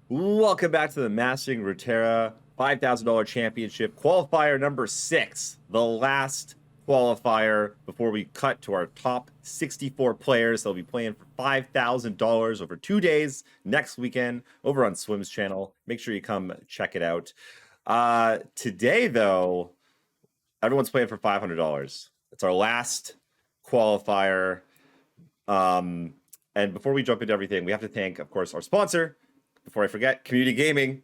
Welcome back to the Mastering Runeterra $5,000 Championship Qualifier number 6, the last qualifier before we cut to our top 64 players. They'll be playing for $5,000 over 2 days next weekend over on Swim's channel. Make sure you come check it out. Today, though, everyone's playing for $500. It's our last qualifier. And before we jump into everything, we have to thank, of course, our sponsor. Before I forget, Community Gaming.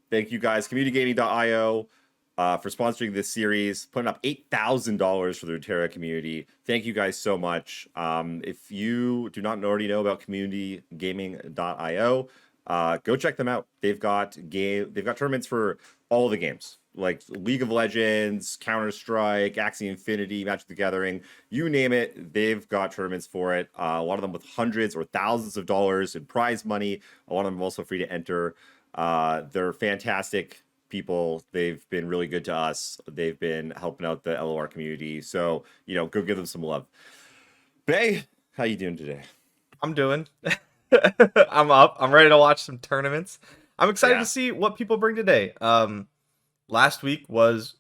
Thank you guys, communitygaming.io, for sponsoring this series, putting up $8,000 for the Runeterra community. Thank you guys so much. If you do not already know about communitygaming.io, go check them out. They've got tournaments for all the games, like League of Legends, Counter-Strike, Axie Infinity, Magic the Gathering, you name it, they've got tournaments for it. A lot of them with hundreds or thousands of dollars in prize money. A lot of them are also free to enter. They're fantastic people. They've been really good to us. They've been helping out the LOR community. So, go give them some love. Bay, how you doing today? I'm doing. I'm up. I'm ready to watch some tournaments. I'm excited Yeah. to see what people bring today. Last week was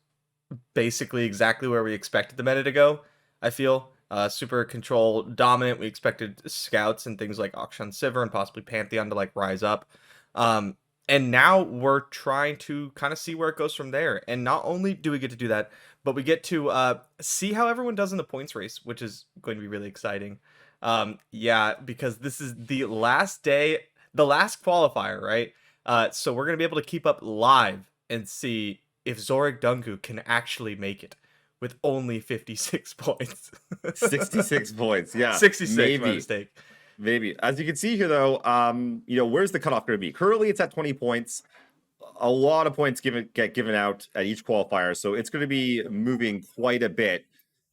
basically exactly where we expected the meta to go. I feel super control dominant. We expected scouts and things like Auction Sivir and possibly Pantheon to rise up. And now we're trying to kind of see where it goes from there. And not only do we get to do that, but we get to see how everyone does in the points race, which is going to be really exciting. Yeah, because this is the last day, the last qualifier, right? So we're gonna be able to keep up live and see if Zorik Dungu can actually make it with only 56 points. 66 points, yeah. 66, maybe. my mistake. Maybe. As you can see here, though, where's the cutoff going to be? Currently, it's at 20 points. A lot of points get given out at each qualifier, so it's going to be moving quite a bit.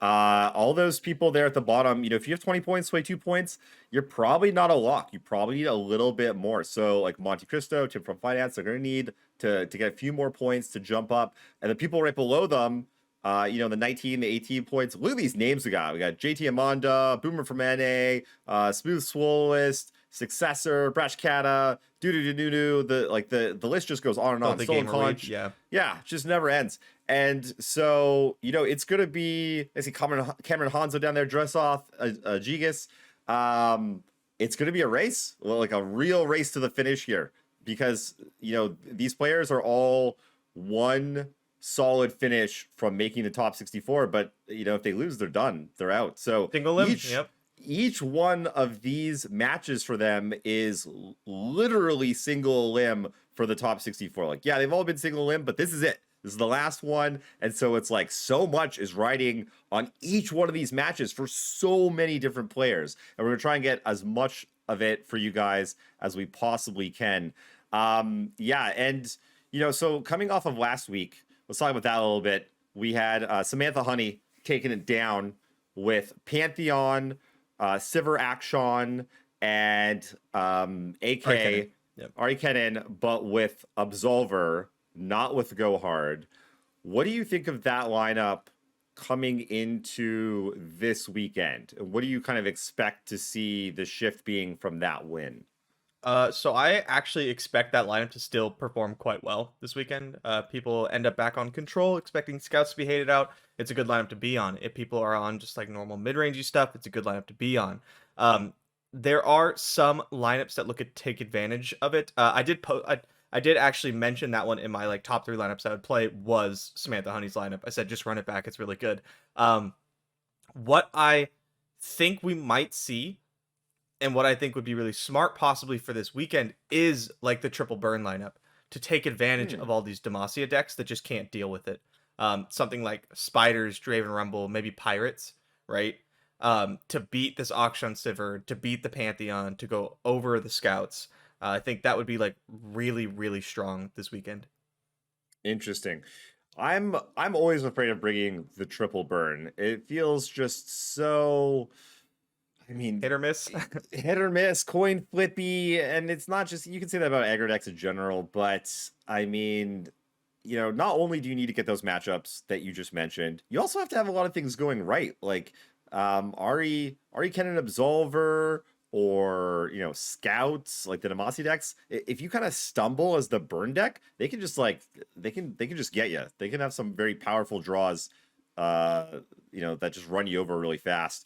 All those people there at the bottom, if you have 20 points, 22 points, you're probably not a lock. You probably need a little bit more. So, like Monte Cristo, Tim from Finance, they're going to need to get a few more points to jump up. And the people right below them, the 19, the 18 points. Look at these names we got. We got JT Amanda, Boomer from NA, Smooth Swollest, Successor, Brashkata, doo-doo-doo-doo-doo. The list just goes on and on. The Stolen gamer Conch. lead, yeah. Yeah, just never ends. And so, it's going to be, I see Cameron Hanzo down there, dress off, Gigas. It's going to be a race, like a real race to the finish here, because, these players are all one solid finish from making the top 64, but if they lose, they're done, they're out. So Single limb, yep. Each one of these matches for them is literally single limb for the top 64. Like, yeah, they've all been single limb, but this is it. This is the last one. And so it's like so much is riding on each one of these matches for so many different players. And we're going to try and get as much of it for you guys as we possibly can. So coming off of last week, let's talk about that a little bit. We had Samantha Honey taking it down with Pantheon, Sivir Action, and AK, Ahri Kennen, but with Absolver, not with Go Hard. What do you think of that lineup coming into this weekend? What do you kind of expect to see the shift being from that win? So I actually expect that lineup to still perform quite well this weekend. People end up back on control, expecting scouts to be hated out. It's a good lineup to be on. If people are on just like normal mid-rangey stuff, it's a good lineup to be on. There are some lineups that look to take advantage of it. I did actually mention that one in my top 3 lineups I would play was Samantha Honey's lineup. I said just run it back; it's really good. What I think we might see, and what I think would be really smart possibly for this weekend, is like the triple burn lineup to take advantage of all these Demacia decks that just can't deal with it. Something like Spiders, Draven Rumble, maybe Pirates, right? To beat this Auction Sivir, to beat the Pantheon, to go over the Scouts. I think that would be really, really strong this weekend. Interesting. I'm always afraid of bringing the triple burn. It feels just so, hit or miss. Hit or miss, coin flippy, and it's not just, you can say that about aggro decks in general, but not only do you need to get those matchups that you just mentioned, you also have to have a lot of things going right, like Ahri Kennen Absolver, or scouts like the Demacia decks, if you kind of stumble as the burn deck, they can just they can just get you. They can have some very powerful draws, that just run you over really fast.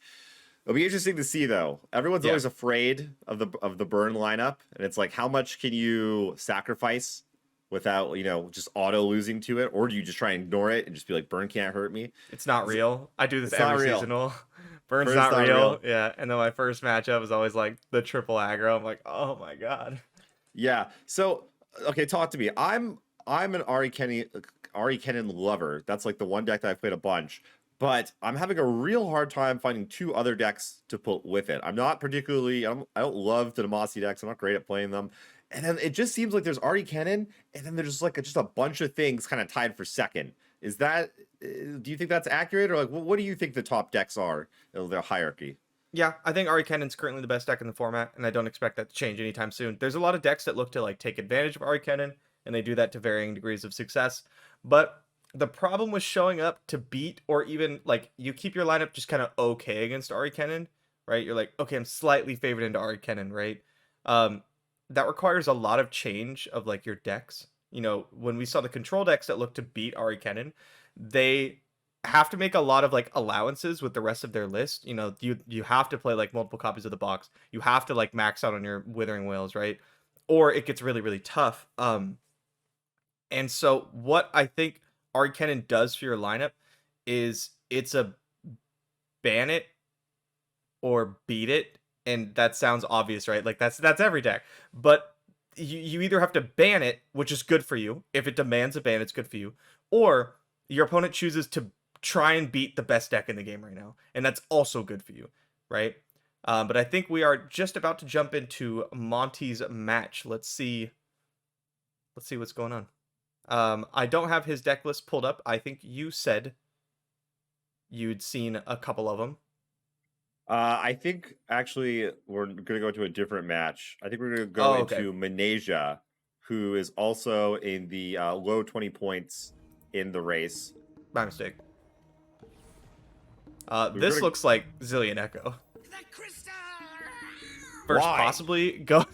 It'll be interesting to see though. Everyone's always afraid of the burn lineup, and it's like, how much can you sacrifice without just auto losing to it, or do you just try and ignore it and just be like, burn can't hurt me? It's not real. I do this It's not every real. seasonal. Burn's not real. Yeah, and then my first matchup was always like the triple aggro. I'm like, oh my god. Yeah. So okay, talk to me. I'm an Ahri Kennen lover. That's like the one deck that I've played a bunch. But I'm having a real hard time finding two other decks to put with it. I'm not particularly. I don't love the Demacia decks. I'm not great at playing them. And then it just seems like there's Ahri Kennen, and then there's just a bunch of things kind of tied for second. Is that? Do you think that's accurate, or like what do you think the top decks are in their hierarchy? Yeah, I think Ahri Kennen's currently the best deck in the format, and I don't expect that to change anytime soon. There's a lot of decks that look to like take advantage of Ahri Kennen, and they do that to varying degrees of success. But the problem with showing up to beat, or even like you keep your lineup just kind of okay against Ahri Kennen, right? You're like, okay, I'm slightly favored into Ahri Kennen, right? That requires a lot of change of like your decks. When we saw the control decks that look to beat Ahri Kennen, they have to make a lot of like allowances with the rest of their list. You have to play like multiple copies of the box. You have to like max out on your Withering Whales, right? Or it gets really, really tough. And so what I think Ahri Kennen does for your lineup is it's a ban it or beat it. And that sounds obvious, right? Like that's every deck. But you either have to ban it, which is good for you. If it demands a ban, it's good for you. Or your opponent chooses to try and beat the best deck in the game right now, and that's also good for you, right? But I think we are just about to jump into Monty's match. Let's see what's going on. I don't have his deck list pulled up. I think you said you'd seen a couple of them. I think actually we're gonna go to a different match. I think we're gonna go into Manesia, who is also in the low 20 points in the race. My mistake. This looks like Zilean Ekko. First, Why? possibly go.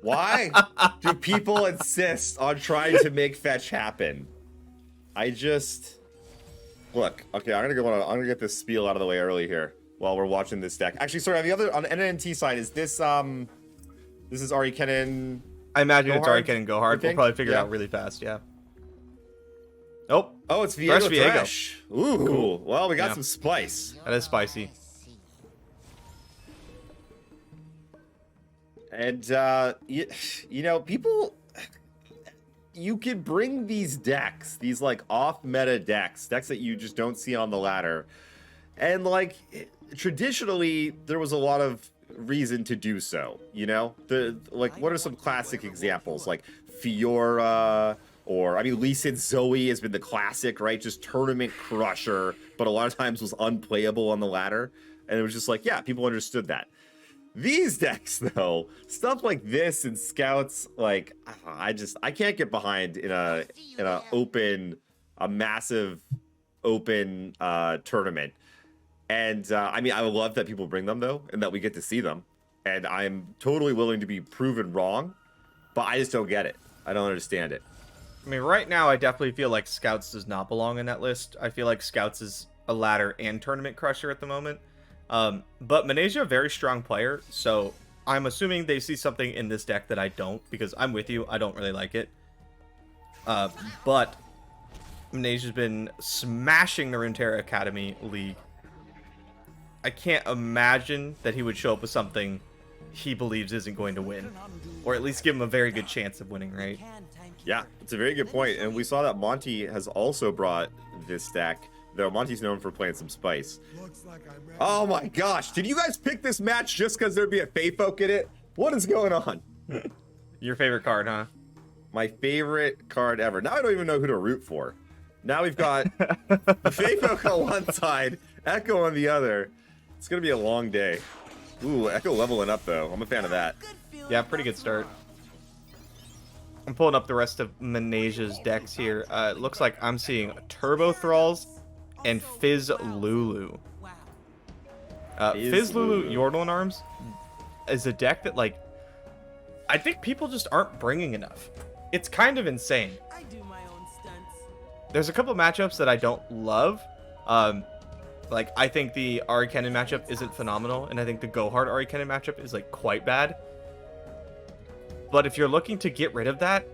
Why do people insist on trying to make fetch happen? I just look. Okay, I'm gonna get this spiel out of the way early here while we're watching this deck. Actually, sorry. On the NNT side, is this this is Ahri Kennen? I imagine it's Ahri Kennen go hard. We'll probably figure it out really fast. Yeah. Nope. Oh, it's Viego. Viego. Ooh, cool. Well, we got some spice. That is spicy. And people, you can bring these decks, these like off-meta decks that you just don't see on the ladder, and like traditionally there was a lot of reason to do so. What are some classic examples? Like Fiora. Or, Lee Sin Zoe has been the classic, right? Just tournament crusher, but a lot of times was unplayable on the ladder. And it was just like, yeah, people understood that. These decks, though, stuff like this and Scouts, like, I can't get behind in a massive open tournament. And, I would love that people bring them, though, and that we get to see them. And I'm totally willing to be proven wrong, but I just don't get it. I don't understand it. Right now, I definitely feel like Scouts does not belong in that list. I feel like Scouts is a ladder and tournament crusher at the moment. But Manesia, a very strong player, so I'm assuming they see something in this deck that I don't, because I'm with you, I don't really like it. But Manesia's been smashing the Runeterra Academy League. I can't imagine that he would show up with something he believes isn't going to win. Or at least give him a very good chance of winning, right? Yeah, it's a very good point. And we saw that Monty has also brought this deck, though Monty's known for playing some spice. Oh my gosh, did you guys pick this match just because there'd be a Feyfolk in it? What is going on? Your favorite card, huh? My favorite card ever. Now I don't even know who to root for. Now we've got the Feyfolk on one side, Ekko on the other. It's going to be a long day. Ooh, Ekko leveling up, though. I'm a fan of that. Yeah, pretty good start. I'm pulling up the rest of Manesia's decks here. It looks like I'm seeing Turbo Thralls and Fizz Lulu. Fizz Lulu Yordle Arms is a deck that, like, I think people just aren't bringing enough. It's kind of insane. I do my own stunts. There's a couple matchups that I don't love. Like, I think the Ahri Kennen matchup isn't phenomenal, and I think the Go Hard Ahri Kennen matchup is, like, quite bad. But if you're looking to get rid of that,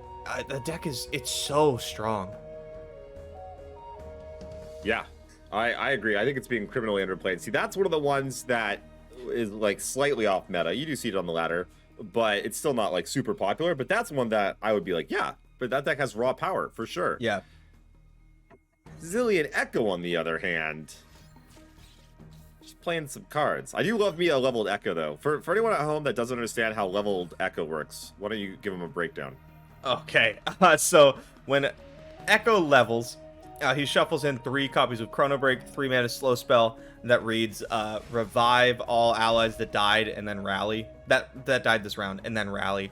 the deck it's so strong. Yeah, I agree. I think it's being criminally underplayed. See, that's one of the ones that is like slightly off meta. You do see it on the ladder, but it's still not like super popular. But that's one that I would be like, yeah, but that deck has raw power for sure. Yeah. Zilean Ekko, on the other hand, just playing some cards. I do love me a leveled Ekko though. For anyone at home that doesn't understand how leveled Ekko works, why don't you give them a breakdown? Okay, so when Ekko levels, he shuffles in 3 copies of Chrono Break, 3 mana slow spell that reads revive all allies that died and then rally. That died this round and then rally.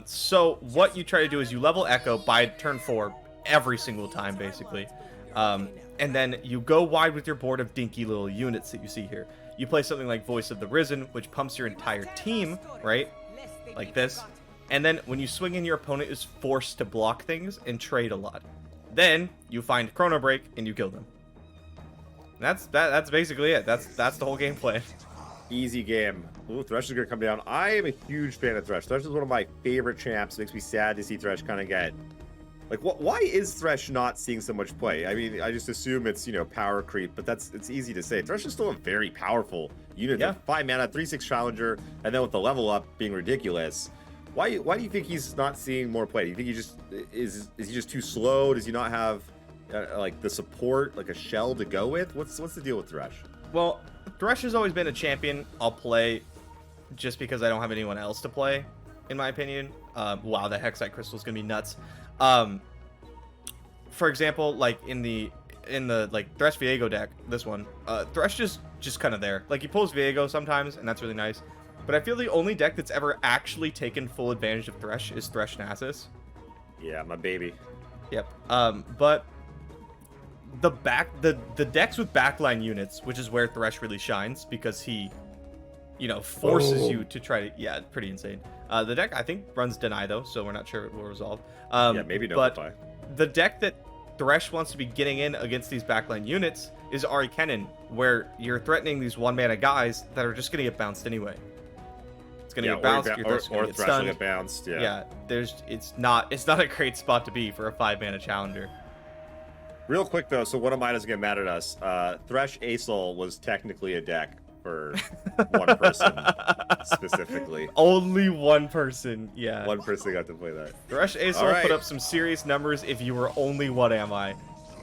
So what you try to do is you level Ekko by turn 4 every single time, basically. And then you go wide with your board of dinky little units that you see here. You play something like Voice of the Risen, which pumps your entire team, right? Like this. And then when you swing in, your opponent is forced to block things and trade a lot. Then you find Chrono Break and you kill them. That's basically it. That's the whole gameplay. Easy game. Ooh, Thresh is gonna come down. I am a huge fan of Thresh. Thresh is one of my favorite champs. Makes me sad to see Thresh kind of get like, why is Thresh not seeing so much play? I mean, I just assume it's, you know, power creep, but it's easy to say. Thresh is still a very powerful unit. Yeah. 5 mana, 3/6 challenger, and then with the level up being ridiculous. Why do you think he's not seeing more play? Do you think he just is he just too slow? Does he not have like the support, like a shell to go with? What's the deal with Thresh? Well, Thresh has always been a champion I'll play just because I don't have anyone else to play, in my opinion. Wow, that Hexite Crystal is gonna be nuts. For example, like in the like Thresh Viego deck, this one, Thresh just kind of there. Like he pulls Viego sometimes, and that's really nice. But I feel the only deck that's ever actually taken full advantage of Thresh is Thresh Nasus. Yeah, my baby. Yep. But the decks with backline units, which is where Thresh really shines, because he, you know, forces you to try to. Yeah, pretty insane. The deck I think runs Deny though, so we're not sure it will resolve. Yeah, maybe Notify. But the deck that Thresh wants to be getting in against these backline units is Ahri Kennen, where you're threatening these 1-mana guys that are just gonna get bounced anyway. It's gonna get bounced, or Thresh will get bounced. Yeah. It's not a great spot to be for a 5-mana challenger. Real quick though, so one of mine doesn't get mad at us. Thresh Asol was technically a deck for one person specifically. Only one person, yeah. One person got to play that. Thresh Asol All right. put up some serious numbers if you were only What Am I?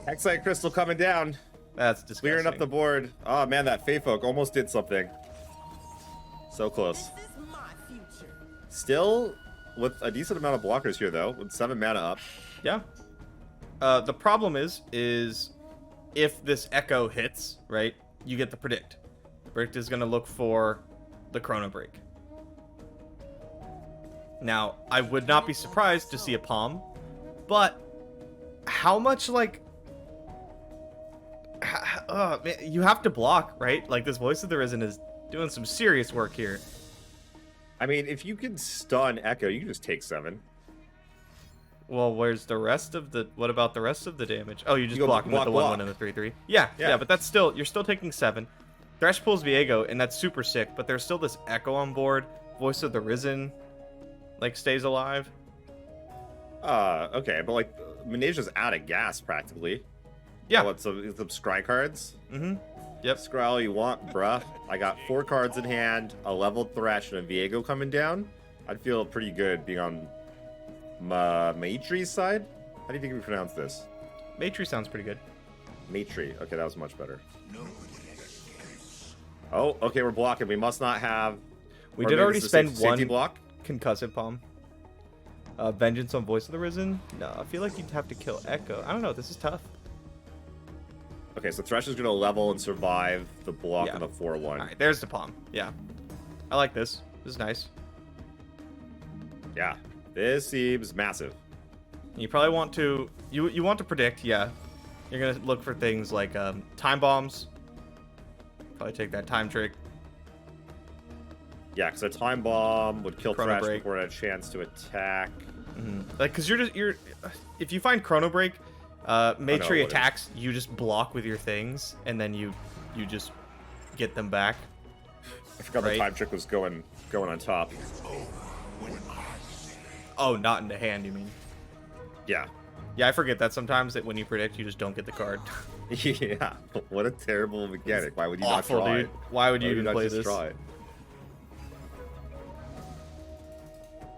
Hexite Crystal coming down. That's disgusting. Clearing up the board. Oh man, that Fey Folk almost did something. So close. This is my future. Still with a decent amount of blockers here though, with 7 mana up. Yeah. The problem is if this Ekko hits, right, you get the predict. Predict is going to look for the Chrono Break. Now, I would not be surprised to see a Palm, but how much, like, man, you have to block, right? Like, this Voice of the Risen is doing some serious work here. I mean, if you can stun Ekko, you can just take 7. Well, where's the rest of the... What about the rest of the damage? Oh, you just go block him with the 1/1 block. and the 3/3. Yeah, but that's still... You're still taking 7. Thresh pulls Viego, and that's super sick, but there's still this Ekko on board. Voice of the Risen, like, stays alive. Okay, but, like, Maneja's out of gas, practically. Yeah. What, some scry cards? Mm-hmm. Yep. Scry all you want, bruh. I got 4 cards in hand, a leveled Thresh, and a Viego coming down. I'd feel pretty good being on Maitri's side? How do you think we pronounce this? Maitri sounds pretty good. Maitri. Okay, that was much better. Oh, okay, we're blocking. We must not have... We or did maybe already this is spend safety one block. concussive palm. Vengeance on Voice of the Risen? No, I feel like you'd have to kill Ekko. I don't know, this is tough. Okay, so Thresh is going to level and survive the block Yeah. on the 4/1. Alright, there's the palm. Yeah. I like this. This is nice. Yeah, this seems massive. You probably want to... You want to predict, yeah. You're going to look for things like time bombs. Probably take that time trick. Yeah, because a time bomb would kill Chrono Thresh Break. before it had a chance to attack. Like, because you're if you find Chrono Break, make sure he what it is. attacks, you just block with your things, and then you just get them back. I forgot Right. the time trick was going on top. Oh, not in the hand, you mean? Yeah. Yeah, I forget that sometimes that when you predict, you just don't get the card. Yeah. What a terrible mechanic. Why would you Awful, not try dude. it? Why would you Why even not play just this? try it?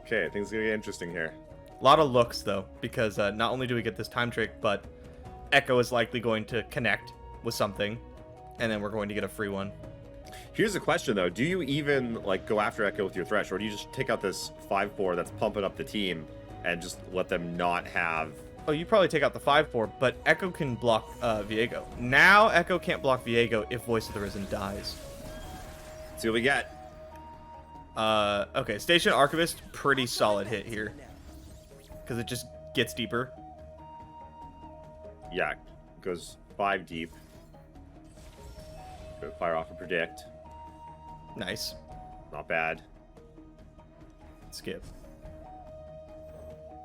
Okay, things are gonna get interesting here. A lot of looks though, because not only do we get this time trick, but Ekko is likely going to connect with something, and then we're going to get a free one. Here's the question though: do you even like go after Ekko with your Thresh, or do you just take out this 5/4 that's pumping up the team and just let them not have? Oh, you probably take out the 5/4, but Ekko can block Viego. Now Ekko can't block Viego if Voice of the Risen dies. See what we get. Okay, Station Archivist, pretty solid hit here. Because it just gets deeper. Yeah, goes 5 deep. Go fire off and predict. Nice. Not bad. Skip.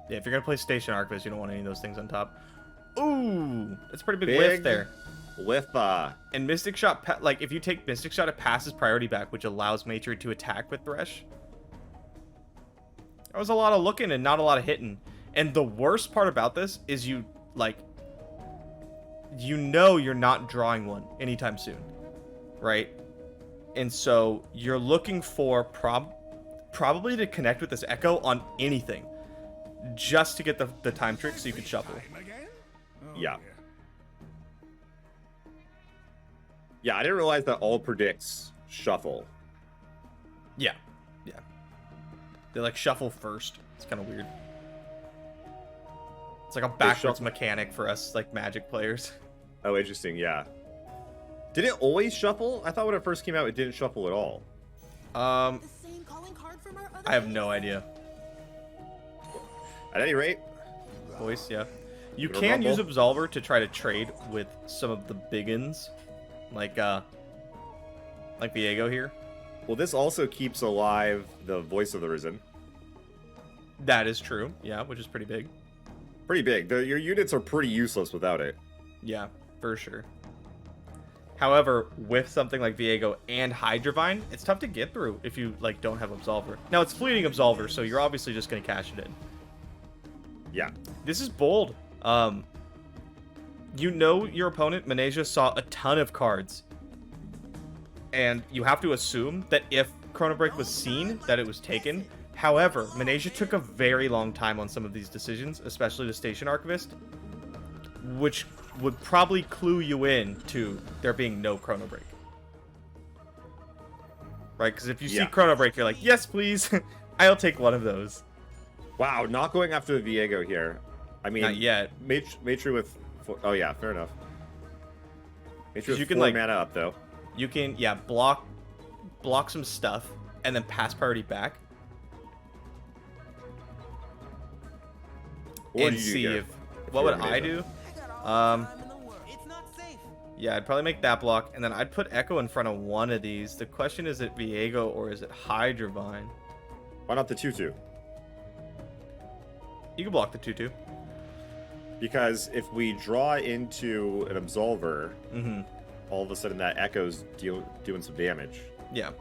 Yeah, if you're going to play Station Archivist, you don't want any of those things on top. Ooh, that's a pretty big whiff there. With And Mystic Shot, like, if you take Mystic Shot, it passes priority back, which allows Matri to attack with Thresh. That was a lot of looking and not a lot of hitting. And the worst part about this is you, like, you know you're not drawing one anytime soon, right? And so you're looking for probably to connect with this Ekko on anything, just to get the time trick so you can shuffle. yeah. Yeah, I didn't realize that all predicts shuffle. Yeah, yeah. They like shuffle first. It's kind of weird. It's like a backwards shuffle. mechanic for us, like Magic players. Oh, interesting. Yeah. Did it always shuffle? I thought when it first came out, it didn't shuffle at all. Um, The same calling card from our other I have no idea. At any rate, Voice, yeah. You Gonna can use rumble. Absolver to try to trade with some of the biggins, like Viego here. well, this also keeps alive the Voice of the Risen. That is true, yeah, which is pretty big. Pretty big. Your units are pretty useless without it. Yeah, for sure. However, with something like Viego and Hydravine, it's tough to get through if you like don't have Absolver. Now it's fleeting Absolver, so you're obviously just gonna cash it in. Yeah. This is bold. You know your opponent, Manesia, saw a ton of cards. And you have to assume that if Chrono Break was seen, that it was taken. However, Manesia took a very long time on some of these decisions, especially the Station Archivist, which would probably clue you in to there being no Chrono Break. Right? Because if you see Yeah. Chrono Break, you're like, yes, please. I'll take one of those. Wow, not going after the Viego here. I mean, Not yet. Matri with... Oh, yeah, fair enough. Matri with you can, 4 like- mana up, though. You can, yeah, block some stuff and then pass priority back What and would you do see here if what you would were I Manesia? do? I got all Um, the time in the world. It's not safe. Yeah, I'd probably make that block and then I'd put Ekko in front of one of these. The question is it Viego or is it Hydravine? Why not the 2/2? You can block the 2/2. Because if we draw into an Absolver, Mm-hmm. all of a sudden that Ekko's doing some damage. Yeah.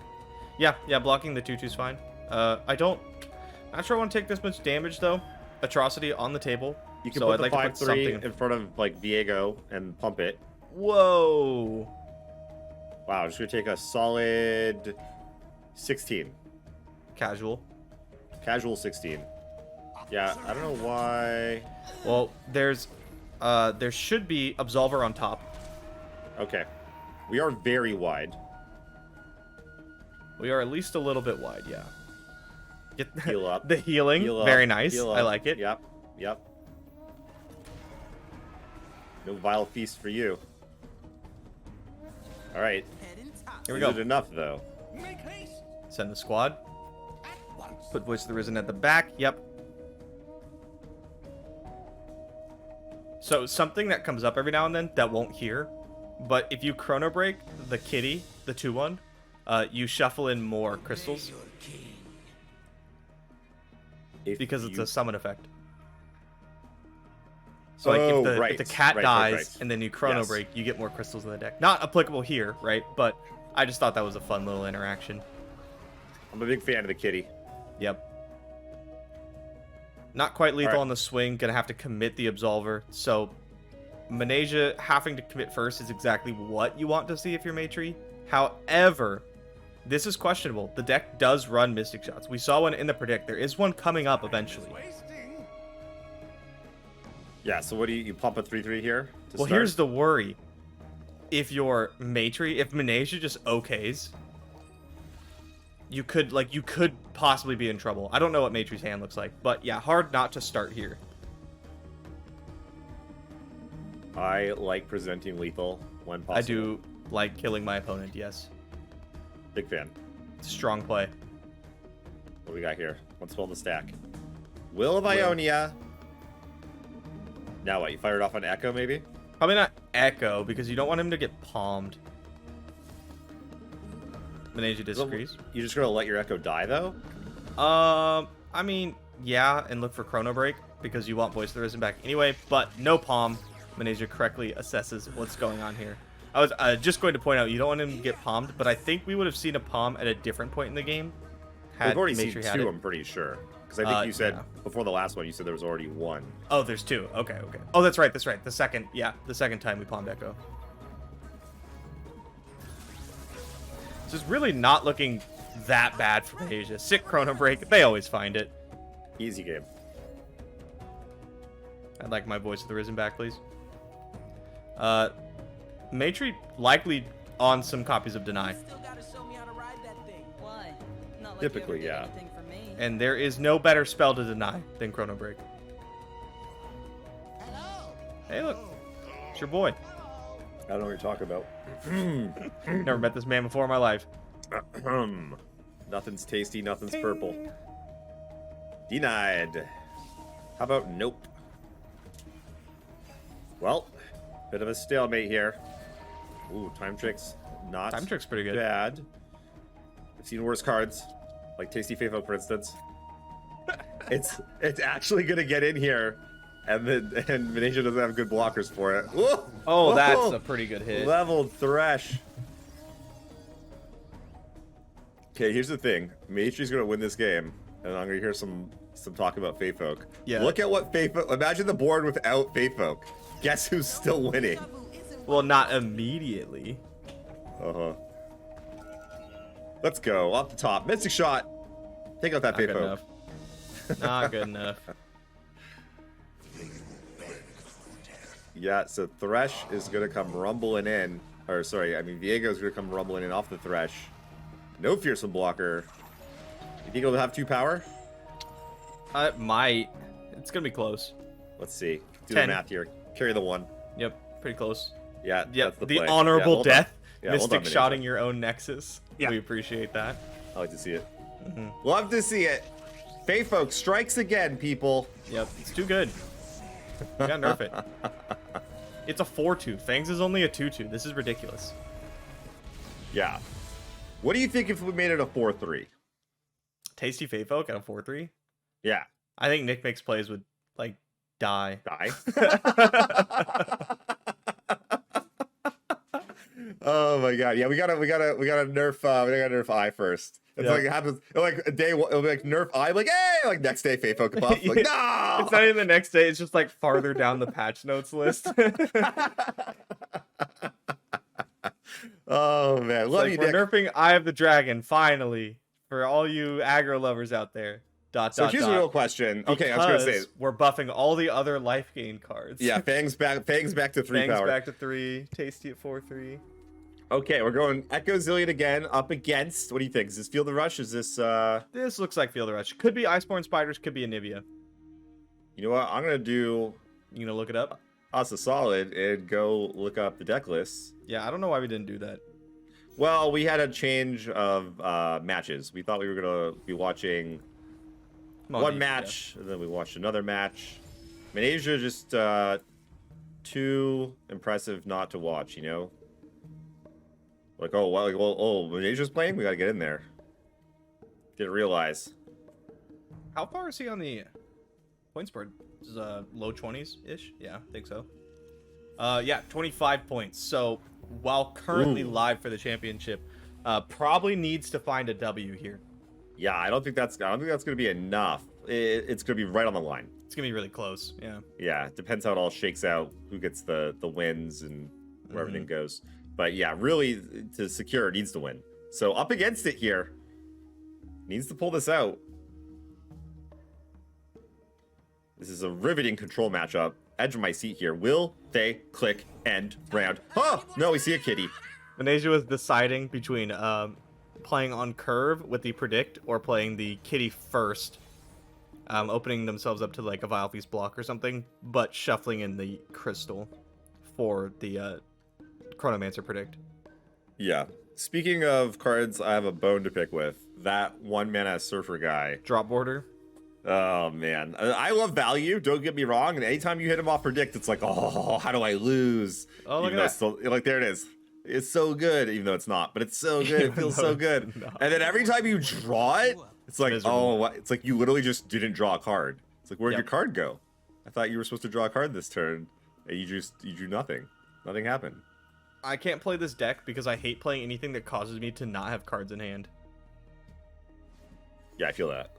Yeah, blocking the 2/2's fine. Not sure I want to take this much damage though. Atrocity on the table. You can so put I'd the like to put 5/3 something. in front of like Viego and pump it. Whoa. Wow, just gonna take a solid 16. Casual. Casual 16. Yeah, I don't know why. Well, there should be Absolver on top. Okay. We are very wide. We are at least a little bit wide, yeah. Get Heal up. the healing, Heal up, very nice. heal I up. like it. Yep. No vile feast for you. All right. Head and top. Here we Is go. it enough though? Make haste. Send the squad. At once. Put Voice of the Risen at the back. Yep. So something that comes up every now and then that won't hear, but if you Chrono Break the kitty, the 2/1, you shuffle in more crystals If because it's you- a summon effect. So like Oh, if the cat right, dies right. and then you chrono Yes. break, you get more crystals in the deck. Not applicable here, right? But I just thought that was a fun little interaction. I'm a big fan of the kitty. Yep. Not quite lethal Alright. on the swing. Gonna have to commit the Absolver. So Manesia having to commit first is exactly what you want to see if you're Matri. However, this is questionable. The deck does run Mystic Shots. We saw one in the predict. There is one coming up eventually. Yeah, so what do you pump a 3/3 here? To Well, start? here's the worry. If you're Matri, if Manesia just okays, you could possibly be in trouble. I don't know what Matri's hand looks like, but yeah, hard not to start here. I like presenting lethal when possible. I do like killing my opponent, yes. Big fan. It's a strong play. What do we got here? Let's fill the stack. Will of Ionia. Now what? You fired off on Ekko, maybe? Probably not Ekko, because you don't want him to get palmed. Manesia disagrees. You're just gonna let your Ekko die, though? I mean, yeah, and look for Chrono Break, because you want Voice of the Risen back anyway, but no palm. Manesia correctly assesses what's going on here. I was just going to point out, you don't want him to get palmed, but I think we would have seen a palm at a different point in the game. We've already Matri seen had two, it. I'm pretty sure. Because I think you said, yeah. before the last one, you said there was already one. Oh, there's two. Okay. Oh, that's right. The second time we palmed Ekko. So it's really not looking that bad for Asia. Sick Chrono Break. They always find it. Easy game. I'd like my Voice of the Risen back, please. Matri likely on some copies of Deny. Still gotta show me how to ride that thing. Why? Not like Typically, you ever yeah. did anything for me. And there is no better spell to deny than Chrono Break. Hello. Hey, look. It's your boy. I don't know what you're talking about. Never met this man before in my life. Nothing's tasty, nothing's purple. Denied. How about nope? Well, bit of a stalemate here. Ooh, time tricks. Not Time Trick's pretty good. bad. I've seen worse cards, like Tasty Faithful, for instance. it's actually gonna get in here, and Manesia doesn't have good blockers for it. Whoa! Oh, that's Whoa! a pretty good hit. Leveled Thresh. Okay, here's the thing. Matri's gonna win this game, and I'm gonna hear some talk about Faithfolk. Yeah. Look at what Faithfolk. Imagine the board without Faithfolk. Guess who's still winning? Well, not immediately. Uh-huh. Let's go. Off the top. Mystic Shot. Take out that Not good Faithfolk. enough. Not good enough. Yeah, so Thresh is gonna come rumbling in. Or sorry, I mean Viego's gonna come rumbling in off the Thresh. No fearsome blocker. You think it'll have 2 power? It might. It's gonna be close. Let's see. Do 10. the math here. Carry the 1. Yep, pretty close. Yeah, Yep, that's the play. honorable Yeah, well done. death. Yeah, well Mystic done, shotting Manesia. your own Nexus. Yeah. We appreciate that. I like to see it. Love to see it. Faithfolk strikes again, people. Yep, it's too good. We gotta nerf it. It's a 4-2. Fangs is only a 2-2. This is ridiculous. Yeah. What do you think if we made it a 4-3? Tasty Faithfolk at a 4-3? Yeah. I think Nick makes plays would, like, die. Die. Oh my god. Yeah, we gotta nerf I first. It's Yeah. like it happens like a day it'll be like nerf I, like hey, like next day Faithfolk buff. Like no. It's not even the next day. It's just, like, farther down the patch notes list. Oh man, love Like, you, we're Nick. nerfing Eye of the Dragon, finally. For all you aggro lovers out there. So here's the real question. Okay, I was gonna say, Because we're buffing all the other life gain cards. yeah, Fangs back to 3 Fangs power. back to 3. Tasty at 4-3. Okay, we're going Ekko Zilean again up against. What do you think? Is this Field of Rush? Is this This looks like Field of Rush. Could be Iceborne Spiders, could be Anivia. you know what? I'm gonna do You gonna look it up? us a solid and go look up the deck lists. Yeah, I don't know why we didn't do that. Well, we had a change of matches. We thought we were gonna be watching Come on, one Deep, match, and then we watched another match. Manesia just too impressive not to watch, you know? Like, oh, well, Nature's playing? We gotta get in there. Didn't realize. How far is he on the points board? This is low 20s-ish? Yeah, I think so. Yeah, 25 points. So, while currently live for the championship, probably needs to find a W here. Yeah, I don't think that's gonna be enough. It's gonna be right on the line. It's gonna be really close, yeah. Yeah, depends how it all shakes out, who gets the wins and where everything goes. But yeah, really, to secure, it needs to win. So up against it here. Needs to pull this out. This is a riveting control matchup. Edge of my seat here. Will they click end round? Oh, no, we see a kitty. Venetia was deciding between playing on curve with the predict or playing the kitty first, opening themselves up to like a Vile Feast block or something, but shuffling in the crystal for the Chronomancer predict. Yeah. Speaking of cards, I have a bone to pick with. That 1-mana Surfer guy. Drop border. Oh, man. I love value, don't get me wrong. And anytime you hit him off predict, it's like, oh, how do I lose? Oh, look even at that. Still, like, there it is. It's so good, even though it's not. But it's so good. It feels so good. And then every time you draw it, it's like, oh, what? It's like you literally just didn't draw a card. It's like, where'd your card go? I thought you were supposed to draw a card this turn. And you drew nothing. Nothing happened. I can't play this deck because I hate playing anything that causes me to not have cards in hand. Yeah, I feel that.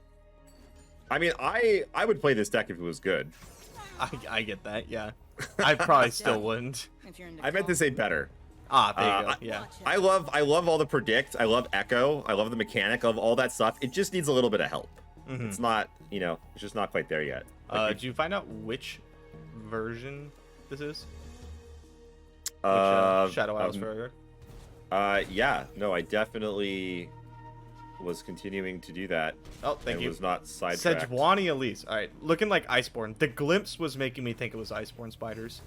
I mean, I would play this deck if it was good. I get that, yeah. I probably still wouldn't. I meant to say better. Ah, there you go, yeah. I love all the predict. I love Ekko. I love the mechanic of all that stuff. It just needs a little bit of help. It's not, it's just not quite there yet. Like, did you find out which version this is? Shadow Isles Forever? Yeah. No, I definitely was continuing to do that. Oh, thank you. Was not sidetracked. Sejuani Elise. All right, looking like Iceborne. The glimpse was making me think it was Iceborne spiders.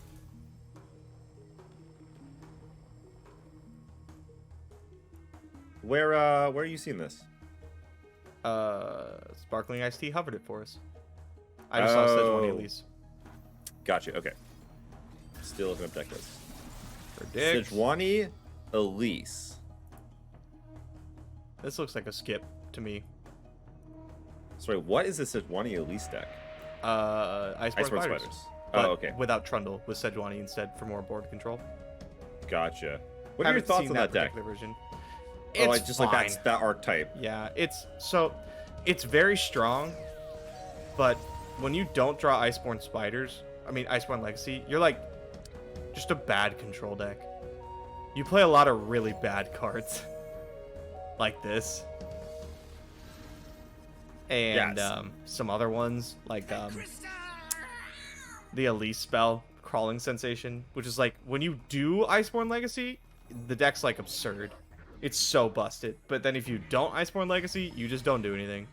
Where are you seeing this? Sparkling Iced Tea hovered it for us. I just saw Sejuani Elise. Gotcha. Okay. Still looking up deck list. Predict. Sejuani Elise. This looks like a skip to me. Sorry, what is this Sejuani Elise deck? Iceborne spiders. Oh, okay. Without Trundle, with Sejuani instead for more board control. Gotcha. What are your thoughts on that deck? Version. Oh, It's just fine. like that archetype. Yeah, it's very strong, but when you don't draw Iceborne spiders, I mean Iceborne Legacy, you're like just a bad control deck. You play a lot of really bad cards like this. And Yes. some other ones like the Elise spell, Crawling Sensation, which is like when you do Iceborne Legacy, the deck's like absurd. It's so busted. But then if you don't Iceborne Legacy, you just don't do anything.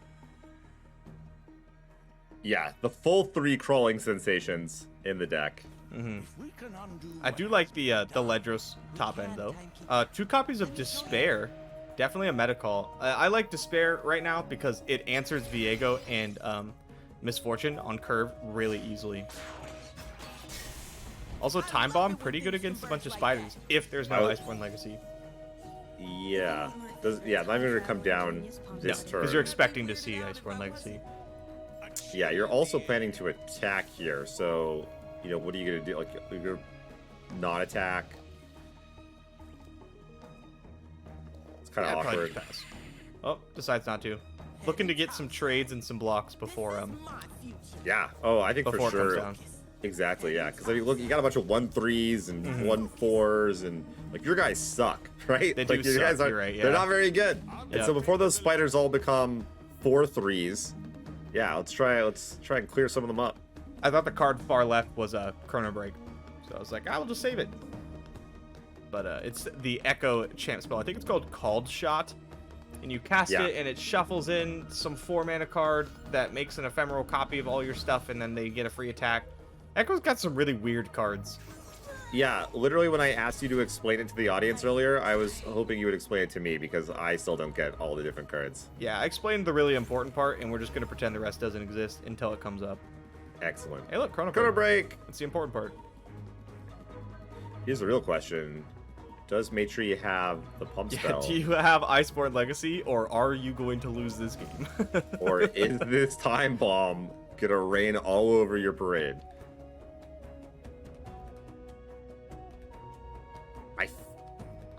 Yeah, the full 3 crawling sensations in the deck. I do like the Ledros top end though. 2 copies of Despair, definitely a meta call. I like Despair right now because it answers Viego and Misfortune on curve really easily. Also, Time Bomb pretty good against a bunch of spiders if there's no Iceborne Legacy. Yeah. Yeah, not even gonna come down this turn. Because you're expecting to see Iceborne Legacy. Yeah, you're also planning to attack here, so what are you gonna do? Like, you're gonna not attack. It's kind of awkward. Pass. Oh, decides not to. Looking to get some trades and some blocks before Yeah. Oh, I think before for it sure. comes down. Exactly. Yeah. Because I mean, look, you got a bunch of 1-3s and 1-4s, and like your guys suck, right? They like do your guys suck, are, you're right, yeah. They're not very good. And Yeah. so before those spiders all become 4-3s, yeah, let's try and clear some of them up. I thought the card far left was a Chrono Break, so I was like, I will just save it. But it's the Ekko champ spell. I think it's called Called Shot, and you cast it, and it shuffles in some 4-mana card that makes an ephemeral copy of all your stuff, and then they get a free attack. Ekko's got some really weird cards. Yeah, literally when I asked you to explain it to the audience earlier, I was hoping you would explain it to me because I still don't get all the different cards. Yeah, I explained the really important part, and we're just going to pretend the rest doesn't exist until it comes up. Excellent. Hey, look, Chrono Break. That's the important part. Here's the real question. Does Matri have the pump Yeah, spell? do you have Iceborne Legacy, or are you going to lose this game? Or is this time bomb gonna rain all over your parade?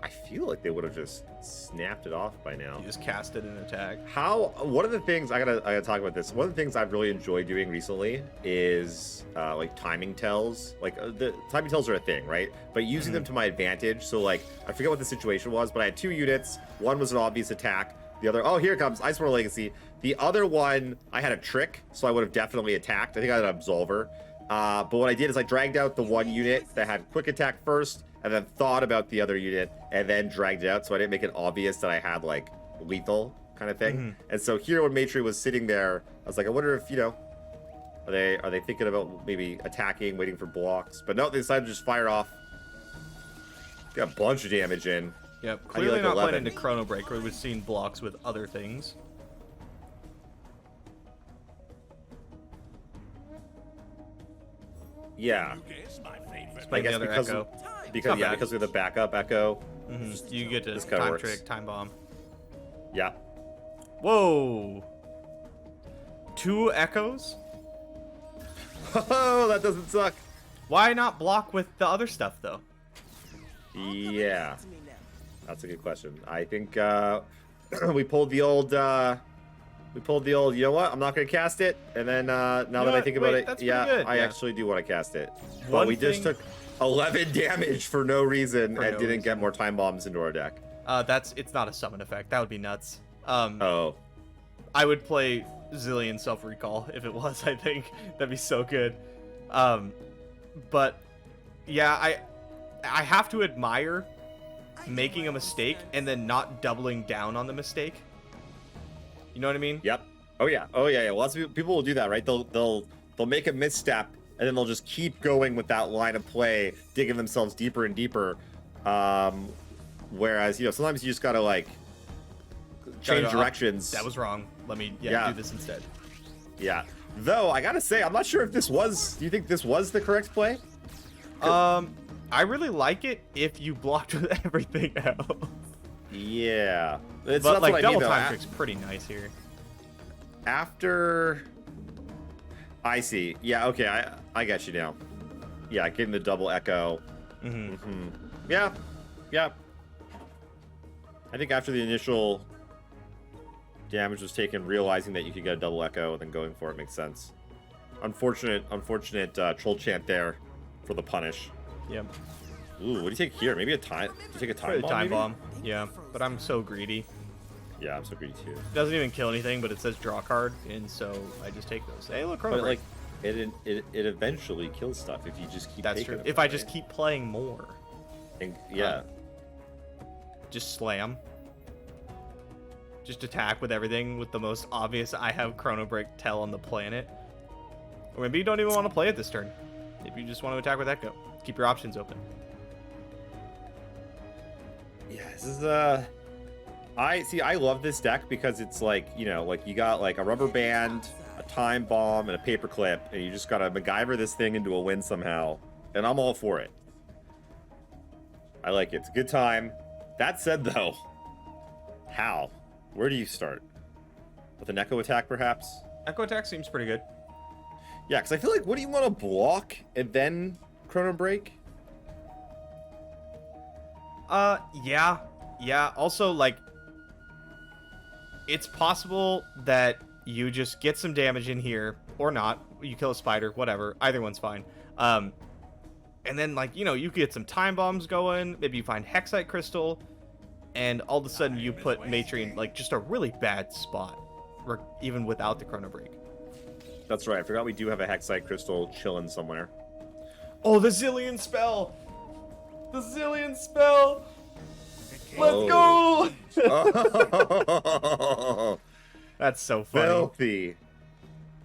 I feel like they would have just snapped it off by now. You just cast it in attack. One of the things I gotta talk about this. One of the things I've really enjoyed doing recently is like timing tells. Like the timing tells are a thing, right? But using them to my advantage. So like I forget what the situation was, but I had 2 units. One was an obvious attack. The other, oh, here it comes, Iceborne Legacy. The other one, I had a trick, so I would have definitely attacked. I think I had an Absolver. But what I did is I dragged out the one unit that had quick attack first, and then thought about the other unit, and then dragged it out, so I didn't make it obvious that I had, like, lethal kind of thing. And so here when Matri was sitting there, I was like, I wonder if, you know, are they thinking about maybe attacking, waiting for blocks? But no, they decided to just fire off. Got a bunch of damage in. Yep, How do you clearly like not 11? playing into Chrono Break, where we've seen blocks with other things. Yeah. I Playing guess the other because Ekko. because Not yeah, bad. because of the backup Ekko. You get to This kinda time works. trick, time bomb. Yeah. Whoa! 2 Echoes? Oh, that doesn't suck. Why not block with the other stuff, though? Yeah. To me now. That's a good question. I think we pulled the old you know what? I'm not gonna cast it. And then now that I what? think about Wait, it, that's yeah, pretty good, I yeah. actually do want to cast it. But One we just thing- took 11 damage for no reason For and no didn't reason. get more time bombs into our deck. It's not a summon effect. That would be nuts. Oh. I would play Zilean Self Recall if it was, I think. That'd be so good. But yeah, I have to admire making a mistake and then not doubling down on the mistake. You know what I mean? Yep. Oh yeah. Oh yeah. Yeah. Lots of people will do that, right? They'll make a misstep and then they'll just keep going with that line of play, digging themselves deeper and deeper. Whereas, you know, sometimes you just gotta like change Gotta go, directions. That was wrong. Let me Yeah. do this instead. Yeah. Though I gotta say, I'm not sure if this was. Do you think this was the correct play? I really like it if you blocked with everything else. Yeah. It's But that's like what I double mean, though. time trick's pretty nice here. After. I see. Yeah. Okay. I get you now. Yeah. Getting the double echo. Yeah. Yeah. I think after the initial damage was taken, realizing that you could get a double echo and then going for it makes sense. Unfortunate troll chant there for the punish. Yep. Ooh, what do you take here? Maybe a time. Do you take a time Probably bomb? time maybe? bomb. Yeah, but I'm so greedy. Yeah, I'm so greedy too. It doesn't even kill anything, but it says draw card, and so I just take those. Hey, look, Chrono But Break. like, it eventually kills stuff if you just keep. That's taking true. them, If I right? just keep playing more, And, yeah. just slam. Just attack with everything with the most obvious I have Chrono Break tell on the planet. Or maybe you don't even want to play it this turn. Maybe you just want to attack with Ekko. Keep your options open. Yeah, this is I love this deck because it's like, you know, like you got like a rubber band, a time bomb, and a paper clip, and you just gotta MacGyver this thing into a win somehow. And I'm all for it. I like it. It's a good time. That said though, how? Where do you start? With an Echo attack, perhaps? Ekko attack seems pretty good. Yeah, because I feel like, what do you want to block and then Chrono Break? Yeah. Also, like, it's possible that you just get some damage in here, or not. You kill a spider, whatever. Either one's fine. And then, like, you know, you get some time bombs going. Maybe you find Hexite Crystal, and all of a sudden you put Matri in, like, just a really bad spot, even without the Chrono Break. That's right. I forgot we do have a Hexite Crystal chilling somewhere. Oh, the Zilean spell! The Zilean spell! Let's Oh. go! That's so funny. Filthy.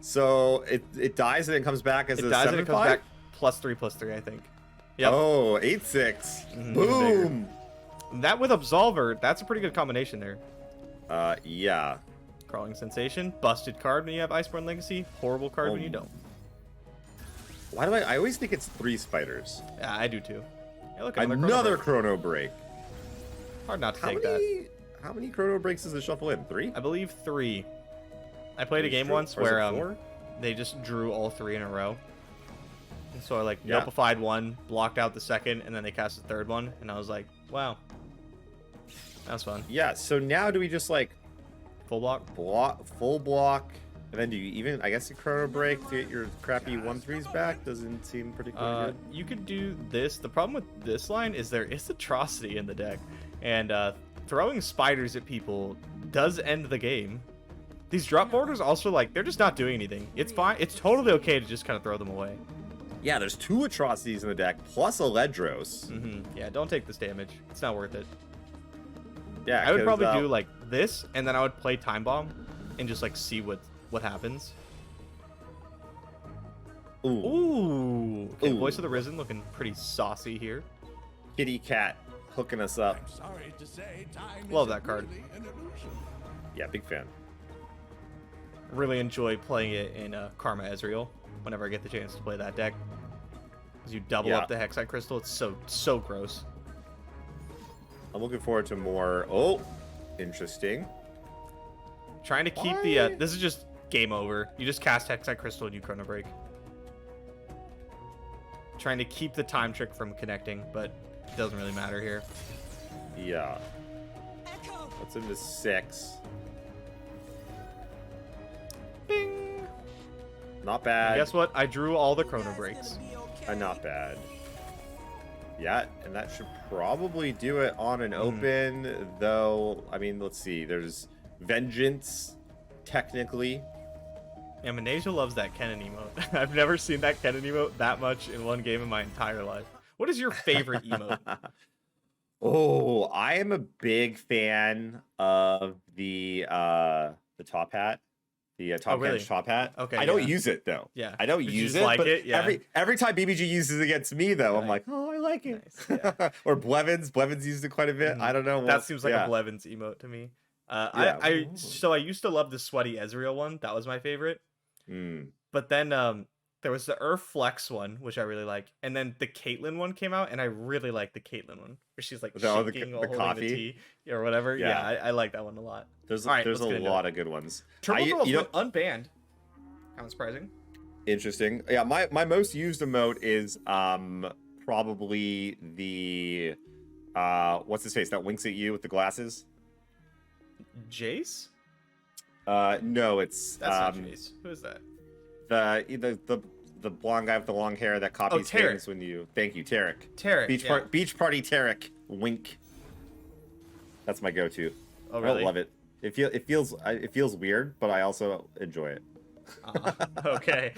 So it dies and it comes back as It a dies 7/5? and it comes back +3/+3, I think. Yep. Oh, 8/6. Mhm, Boom. That with Absolver, that's a pretty good combination there. Yeah. Crawling Sensation, busted card when you have Iceborne Legacy, horrible card when you don't. Why do I always think it's 3 spiders? Yeah, I do too. Hey, look, Another Chrono Break. Chrono Break. Hard not to How take many, that. how many chrono breaks does it shuffle in? 3? I believe 3. I played a game once Or is it where 4? they just drew all 3 in a row. And so I like Yeah. notified one, blocked out the second, and then they cast the third one, and I was like, wow. That was fun. Yeah, so now do we just like Full block? full block, and then do you even, I guess, a chrono break to get your crappy 1/3s back? Doesn't seem particularly good. You could do this. The problem with this line is there is atrocity in the deck, and throwing spiders at people does end the game. These drop borders also, like, they're just not doing anything. It's fine. It's totally okay to just kind of throw them away. Yeah, there's 2 atrocities in the deck plus a Ledros. Yeah, don't take this damage. It's not worth it. Yeah, I would 'cause, probably do like this, and then I would play Time Bomb and just like see what happens. Ooh, Ooh. Okay, Ooh. Voice of the Risen looking pretty saucy here. kitty cat hooking us up. Sorry to say, time Love is that card. really an illusion. Yeah, big fan. Really enjoy playing it in Karma Ezreal whenever I get the chance to play that deck. Because you double Yeah. up the Hexite Crystal. It's so gross. I'm looking forward to more. Oh, interesting. Trying to keep Why? the... this is just game over. You just cast Hexite Crystal and you Chrono Break. Trying to keep the time trick from connecting, but it doesn't really matter here. Yeah. Ekko. That's into 6. Bing! Not And bad. guess what? I drew all the Chrono Breaks. Not bad. Yeah, and that should probably do it on an open, though. I mean, let's see. There's Vengeance, technically. Yeah, Maneja loves that Kennen emote. I've never seen that Kennen emote that much in one game in my entire life. What is your favorite emote? Oh, I am a big fan of the top hat. The top really? catch top hat. Okay, I don't yeah. use it though. Yeah. I don't But you use just it. like But it? Yeah. every time BBG uses it against me though, I'm Right. like, oh, I like it. Nice, yeah. Or Blevins used it quite a bit. I don't know. That what- seems like yeah. a Blevins emote to me. Yeah. So I used to love the sweaty Ezreal one. That was my favorite. Mm. But then there was the Earth Flex one, which I really like, and then the Caitlyn one came out, and I really like the Caitlyn one, where she's like Oh, the shaking co- while the holding coffee? the tea or whatever. Yeah. Yeah, I like that one a lot. There's All right, there's let's a get into lot of good ones. Turbo I- Girls you know- went unbanned. Kind of surprising. Interesting. Yeah, my most used emote is probably the what's his face that winks at you with the glasses. Jace? No, it's That's not Jace. Who is that? the blonde guy with the long hair that copies Tarek. things when you. Thank you, Tarek. Tarek. Beach party Tarek. Wink. That's my go-to. Oh, really? I love it. It feels weird, but I also enjoy it. Okay.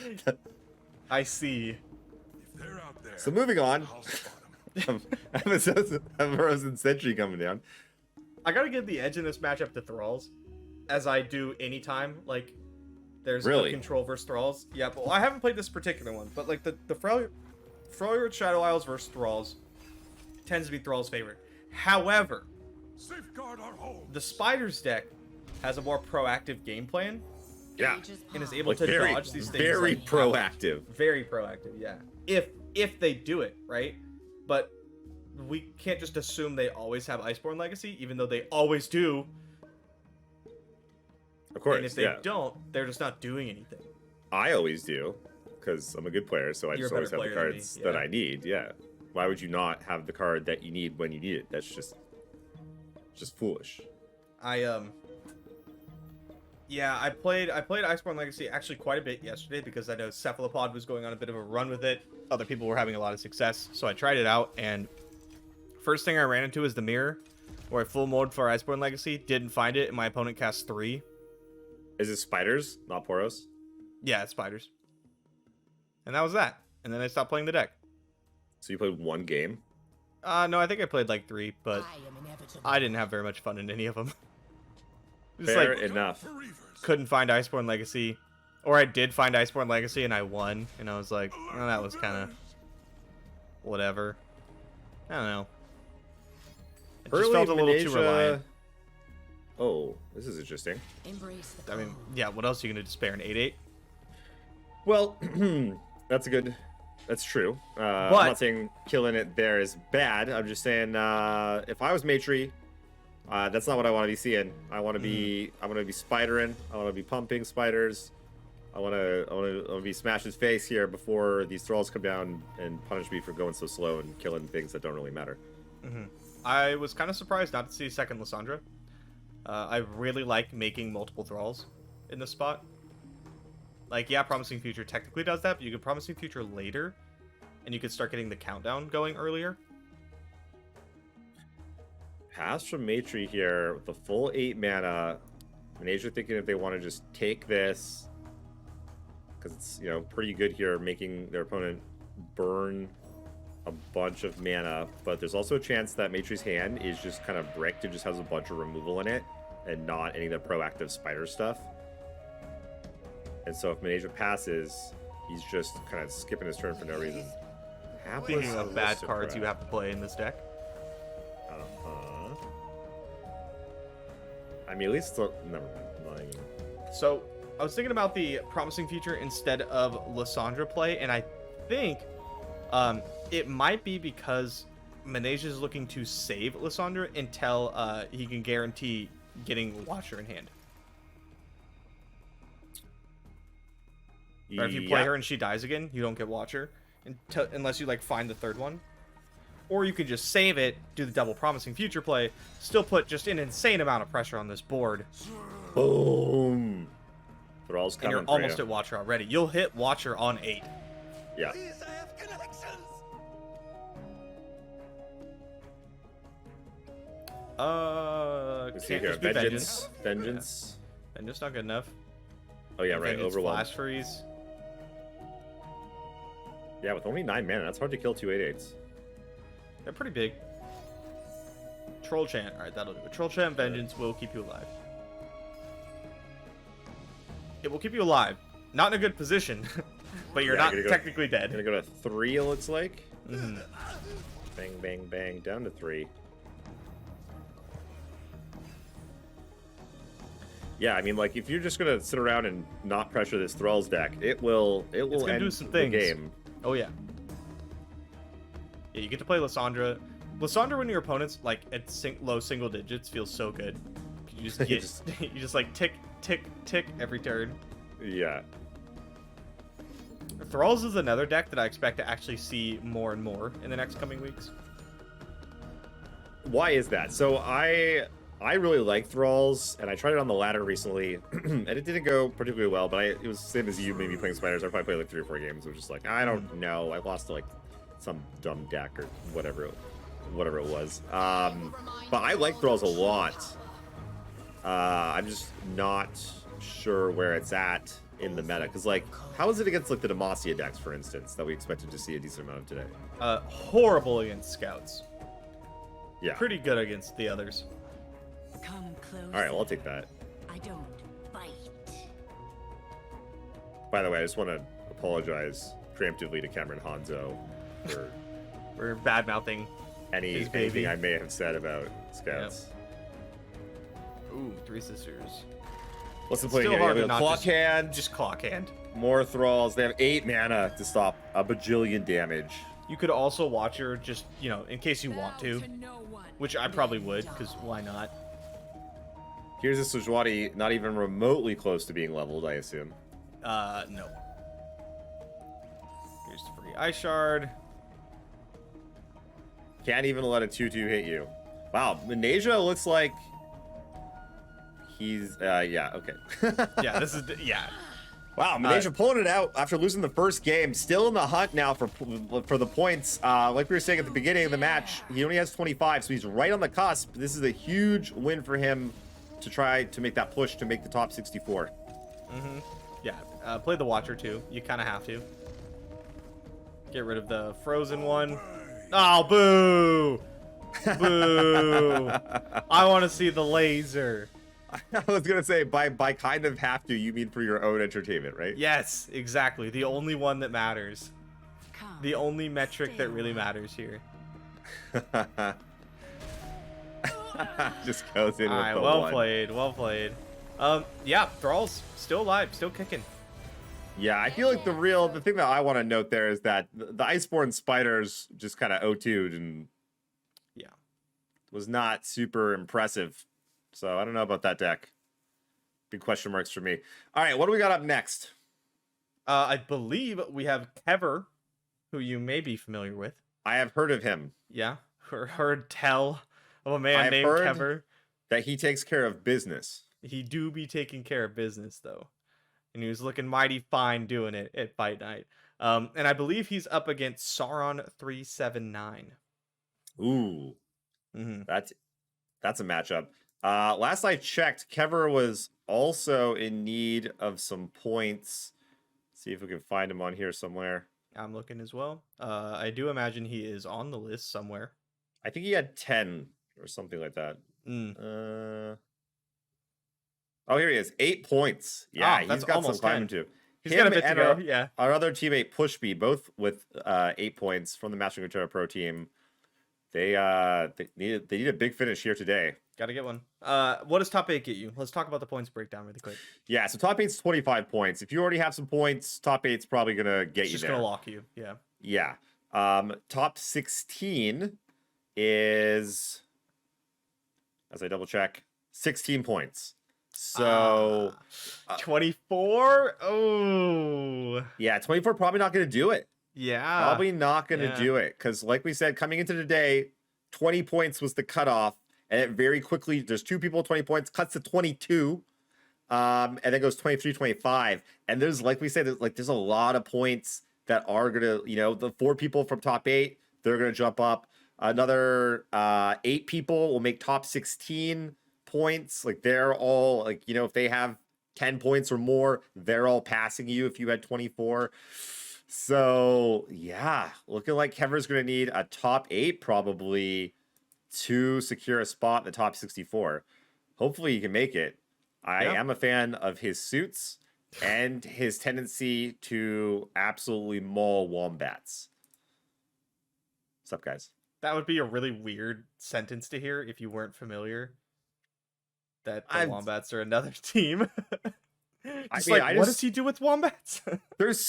I see. If they're out there, So moving on. I'll spot 'em. Episodes of Frozen Century coming down. I gotta give the edge in this matchup to Thralls, as I do anytime. Like, there's Really? a control versus Thralls. Yeah, but I haven't played this particular one. But like the Freljord Shadow Isles versus Thralls tends to be Thralls' favorite. However, Safeguard our home. the Spiders deck has a more proactive game plan Yeah. and is able Like to very, dodge these things. very like, proactive. Very proactive, yeah. If they do it, right? But we can't just assume they always have Iceborne Legacy, even though they always do. Of course, And if they yeah. don't, they're just not doing anything. I always do, because I'm a good player, so I You're just a always better have the player than me, cards that yeah. I need. Yeah. Why would you not have the card that you need when you need it? That's just foolish. Yeah, I played Iceborne Legacy actually quite a bit yesterday because I know Cephalopod was going on a bit of a run with it. Other people were having a lot of success, so I tried it out, and first thing I ran into is the mirror, where I full mode for Iceborne Legacy, didn't find it, and my opponent cast 3. Is it spiders, not Poros? Yeah, it's spiders. And that was that. And then I stopped playing the deck. So you played one game? No, I think I played like 3, but I am inevitable. I didn't have very much fun in any of them. Just Fair like enough. For Reavers. couldn't find Iceborne Legacy, or I did find Iceborne Legacy and I won, and I was like, oh, that was kind of whatever. I don't know. It just felt a little too reliant. Oh, this is interesting. Embrace the I mean, cold. yeah, what else are you gonna despair an 8/8? Well, that's a good. That's true. I'm But- not saying killing it there is bad. I'm just saying if I was Matri That's not what I want to be seeing. I want to be spidering. I want to be pumping spiders. I want to be smash his face here before these thralls come down and punish me for going so slow and killing things that don't really matter. I was kind of surprised not to see second Lissandra. I really like making multiple thralls in this spot. Like, yeah, Promising Future technically does that, but you could Promising Future later, and you could start getting the countdown going earlier. Pass from Matri here with the full 8 mana. Asia thinking if they want to just take this, because it's, you know, pretty good here, making their opponent burn a bunch of mana. But there's also a chance that Matri's hand is just kind of bricked and just has a bunch of removal in it and not any of the proactive spider stuff. And so if Maneja passes, he's just kind of skipping his turn for no reason. Speaking of bad cards you have to play in this deck. I mean, at least never mind. So I was thinking about the Promising Future instead of Lissandra play, and I think it might be because Manege is looking to save Lissandra until he can guarantee getting Watcher in hand. Or if you play her and she dies again, you don't get Watcher unless you like find the third one. Or you could just save it, do the double Promising Future play, still put just an insane amount of pressure on this board. Boom. Thralls coming. And you're almost at Watcher already. You'll hit Watcher on 8. Yeah. Please, I have connections. Let's see Can't here. just be Vengeance. Vengeance. Yeah. Vengeance not good enough. Oh yeah, right. Vengeance Overwhelm. Flash Freeze. Yeah, with only 9 mana, that's hard to kill 2 8/8s. They're pretty big. Troll Chant. Alright, that'll do it. Troll Chant Vengeance will keep you alive. It will keep you alive. Not in a good position, but you're not technically dead. Gonna go to 3, it looks like. Mm-hmm. Bang, bang, bang. Down to 3. Yeah, I mean, like, if you're just gonna sit around and not pressure this Thralls deck, it will end do some the things. game. Oh, yeah. Yeah, you get to play Lissandra. Lissandra when your opponent's, like, at low single digits feels so good. You just get, you just, like, tick, tick, tick every turn. Yeah. Thralls is another deck that I expect to actually see more and more in the next coming weeks. Why is that? So I really like Thralls, and I tried it on the ladder recently, and it didn't go particularly well, but it was the same as you, maybe playing Spiders. I probably played like 3 or 4 games. It was just like, I don't know. I lost to like some dumb deck or whatever it was. But I like Thralls a lot. I'm just not sure where it's at in the meta. Because, like, how is it against, like, the Demacia decks, for instance, that we expected to see a decent amount of today? Horrible against Scouts. Yeah. Pretty good against the others. Come close. All right, well, I'll take that. I don't bite. By the way, I just want to apologize preemptively to Cameron Hanzo for We're bad-mouthing his baby. anything I may have said about Scouts. Ooh, 3 Sisters. What's the It's play still here? hard Yeah, to we have not Clock Hand, Just Clock Hand. more Thralls. They have 8 mana to stop a bajillion damage. You could also watch her just, you know, in case you want to. No one. Which I probably would, because why not? Here's a Sujwadi not even remotely close to being leveled, I assume. No. Here's the free Ice Shard. Can't even let a 2/2 hit you. Wow, Maneja looks like he's yeah, okay. Yeah, this is, yeah. Wow, Maneja pulling it out after losing the first game. Still in the hunt now for the points. Like we were saying at the beginning of the match, he only has 25, so he's right on the cusp. This is a huge win for him to try to make that push to make the top 64. Mm-hmm. Yeah, play the Watcher too. You kind of have to. Get rid of the frozen one. Oh, boo! Boo! I want to see the laser. I was gonna say by kind of have to, you mean for your own entertainment, right? Yes, exactly. The only one that matters. Come. The only metric that really matters here. Just goes in with Alright, the well one. played, well played. Yeah, Thralls still alive, still kicking. Yeah, I feel like the thing that I want to note there is that the Iceborne Spiders just kind of O2'd and Yeah. was not super impressive. So I don't know about that deck. Big question marks for me. All right, what do we got up next? I believe we have Kever, who you may be familiar with. I have heard of him. Yeah, heard tell of a man I've named heard Kever. that he takes care of business. He do be taking care of business though, and he was looking mighty fine doing it at Fight Night. And I believe he's up against Sauron 379. Ooh, Mm-hmm. that's a matchup. Last I checked, Kever was also in need of some points. See if we can find him on here somewhere. I'm looking as well. I do imagine he is on the list somewhere. I think he had 10 or something like that. Mm. Oh, here he is. 8 points. Yeah, that's he's got some almost climbing 10. too. He's got a bit to and go. Yeah. Our other teammate Pushby, both with 8 points from the Mastering Runeterra Pro team. They need a big finish here today. Got to get one. What does top 8 get you? Let's talk about the points breakdown really quick. Yeah, so top 8's 25 points. If you already have some points, top 8's probably gonna get It's you just there. gonna lock you. Yeah. Yeah. Top 16 is, as I double check, 16 points. So 24. Oh. yeah, 24 probably not gonna do it. Yeah. Probably not going to yeah. do it because, like we said, coming into the day, 20 points was the cutoff, and it very quickly, there's 2 people, 20 points, cuts to 22, and then goes 23, 25. And there's, like we said, there's a lot of points that are going to, the 4 people from top 8, they're going to jump up. Another 8 people will make top 16 points. Like, they're all, if they have 10 points or more, they're all passing you if you had 24. So, yeah, looking like Kever's going to need a top 8 probably to secure a spot in the top 64. Hopefully he can make it. I am a fan of his suits and his tendency to absolutely maul wombats. What's up, guys? That would be a really weird sentence to hear if you weren't familiar that the Wombats are another team. What does he do with wombats? There's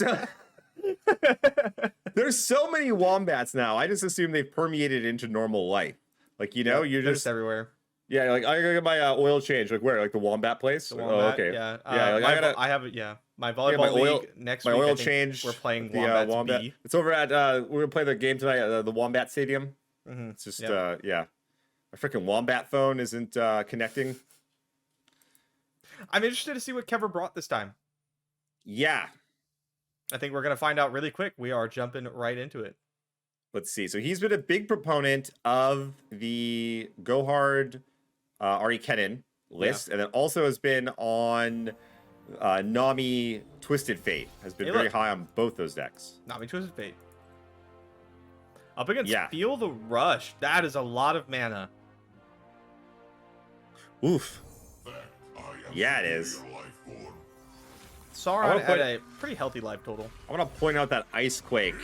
so many wombats now. I just assume they've permeated into normal life. You're they're just everywhere. Yeah, I gotta get my oil change. Where? Like the wombat place? The wombat, okay. Yeah. I have it. Yeah. My volleyball league next week. My oil I think change. We're playing the, Wombats wombat. B. It's over at we're gonna play the game tonight at the Wombat Stadium. Mm-hmm. It's just My freaking Wombat phone isn't connecting. I'm interested to see what Kever brought this time. Yeah. I think we're going to find out really quick. We are jumping right into it. Let's see. So he's been a big proponent of the Go Hard Ahri Kennen list, and then also has been on Nami Twisted Fate. Has been very high on both those decks. Nami Twisted Fate. Up against Feel the Rush. That is a lot of mana. Oof. Yeah, it is. Sauron had a pretty healthy life total. I want to point out that Ice Quake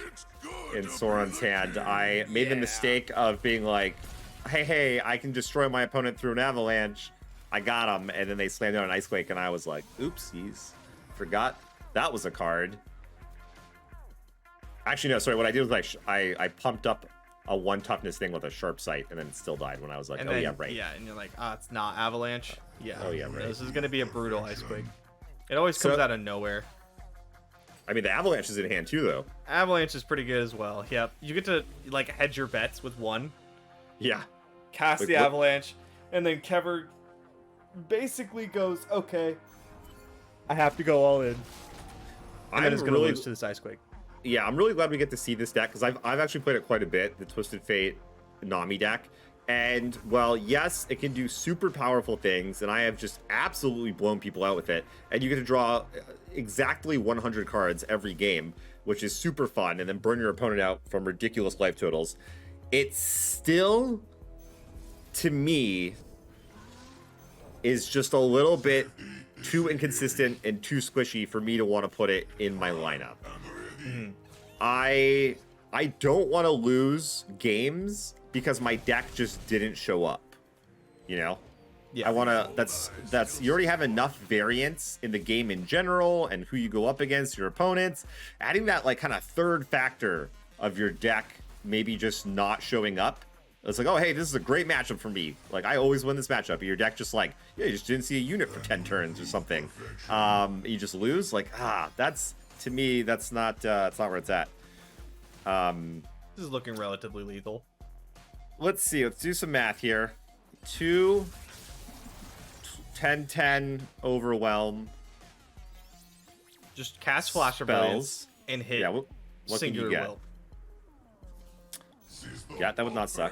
in Sauron's hand. I made the mistake of being like, hey, I can destroy my opponent through an avalanche. I got him, and then they slammed down an Ice Quake, and I was like, oopsies. Forgot that was a card. Actually, no, sorry. What I did was I pumped up a 1 toughness thing with a sharp sight, and then it still died when I was like, yeah, right. Yeah, and you're like, it's not avalanche. Yeah. Oh, yeah, right. This is going to be a brutal Ice Quake. It always comes out of nowhere. I mean, the avalanche is in hand too, though. Avalanche is pretty good as well. Yep. You get to hedge your bets with 1. Yeah. Cast the avalanche, and then Kever basically goes, okay, I have to go all in. And then it's going to lose to this Ice Quake. Yeah, I'm really glad we get to see this deck because I've actually played it quite a bit, the Twisted Fate Nami deck. And, well, yes, it can do super powerful things, and I have just absolutely blown people out with it. And you get to draw exactly 100 cards every game, which is super fun, and then burn your opponent out from ridiculous life totals. It's still, to me, is just a little bit too inconsistent and too squishy for me to want to put it in my lineup. Mm-hmm. I don't want to lose games because my deck just didn't show up. Yeah. I want to, that's, you already have enough variance in the game in general and who you go up against, your opponents. Adding that kind of third factor of your deck maybe just not showing up It's like, oh, hey, this is a great matchup for me. Like, I always win this matchup. Your deck just like, yeah, you just didn't see a unit for 10 turns or something. You just lose. Like, that's, to me, that's not where it's at. This is looking relatively lethal. Let's see. Let's do some math here. 2, 10-10, overwhelm. Just cast Flash of Brilliance and hit Yeah, what can Singular you get? Will. Yeah, that would not suck.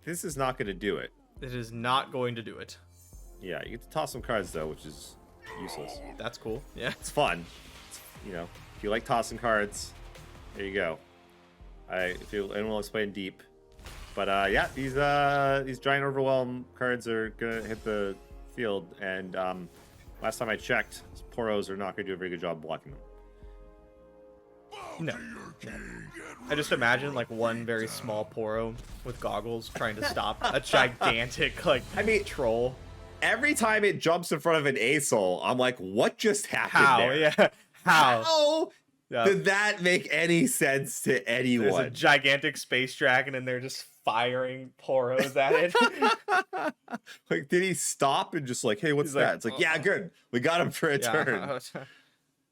This is not going to do it. It is not going to do it. Yeah, you get to toss some cards, though, which is useless. That's cool. Yeah. It's fun. You know, if you like tossing cards, there you go. If anyone wants to play in deep. But yeah, these giant overwhelm cards are gonna hit the field, and last time I checked, Poros are not gonna do a very good job blocking them. No. I just imagine like one very small Poro with goggles trying to stop a gigantic like troll. Every time it jumps in front of an Asol, I'm like, what just happened How? there? Yeah. How? How Yeah. did that make any sense to There's a anyone? gigantic space dragon and they're just firing Poros at it. Like, did he stop and just like, hey, what's He's that? like, It's like, yeah, good. We got him for a turn.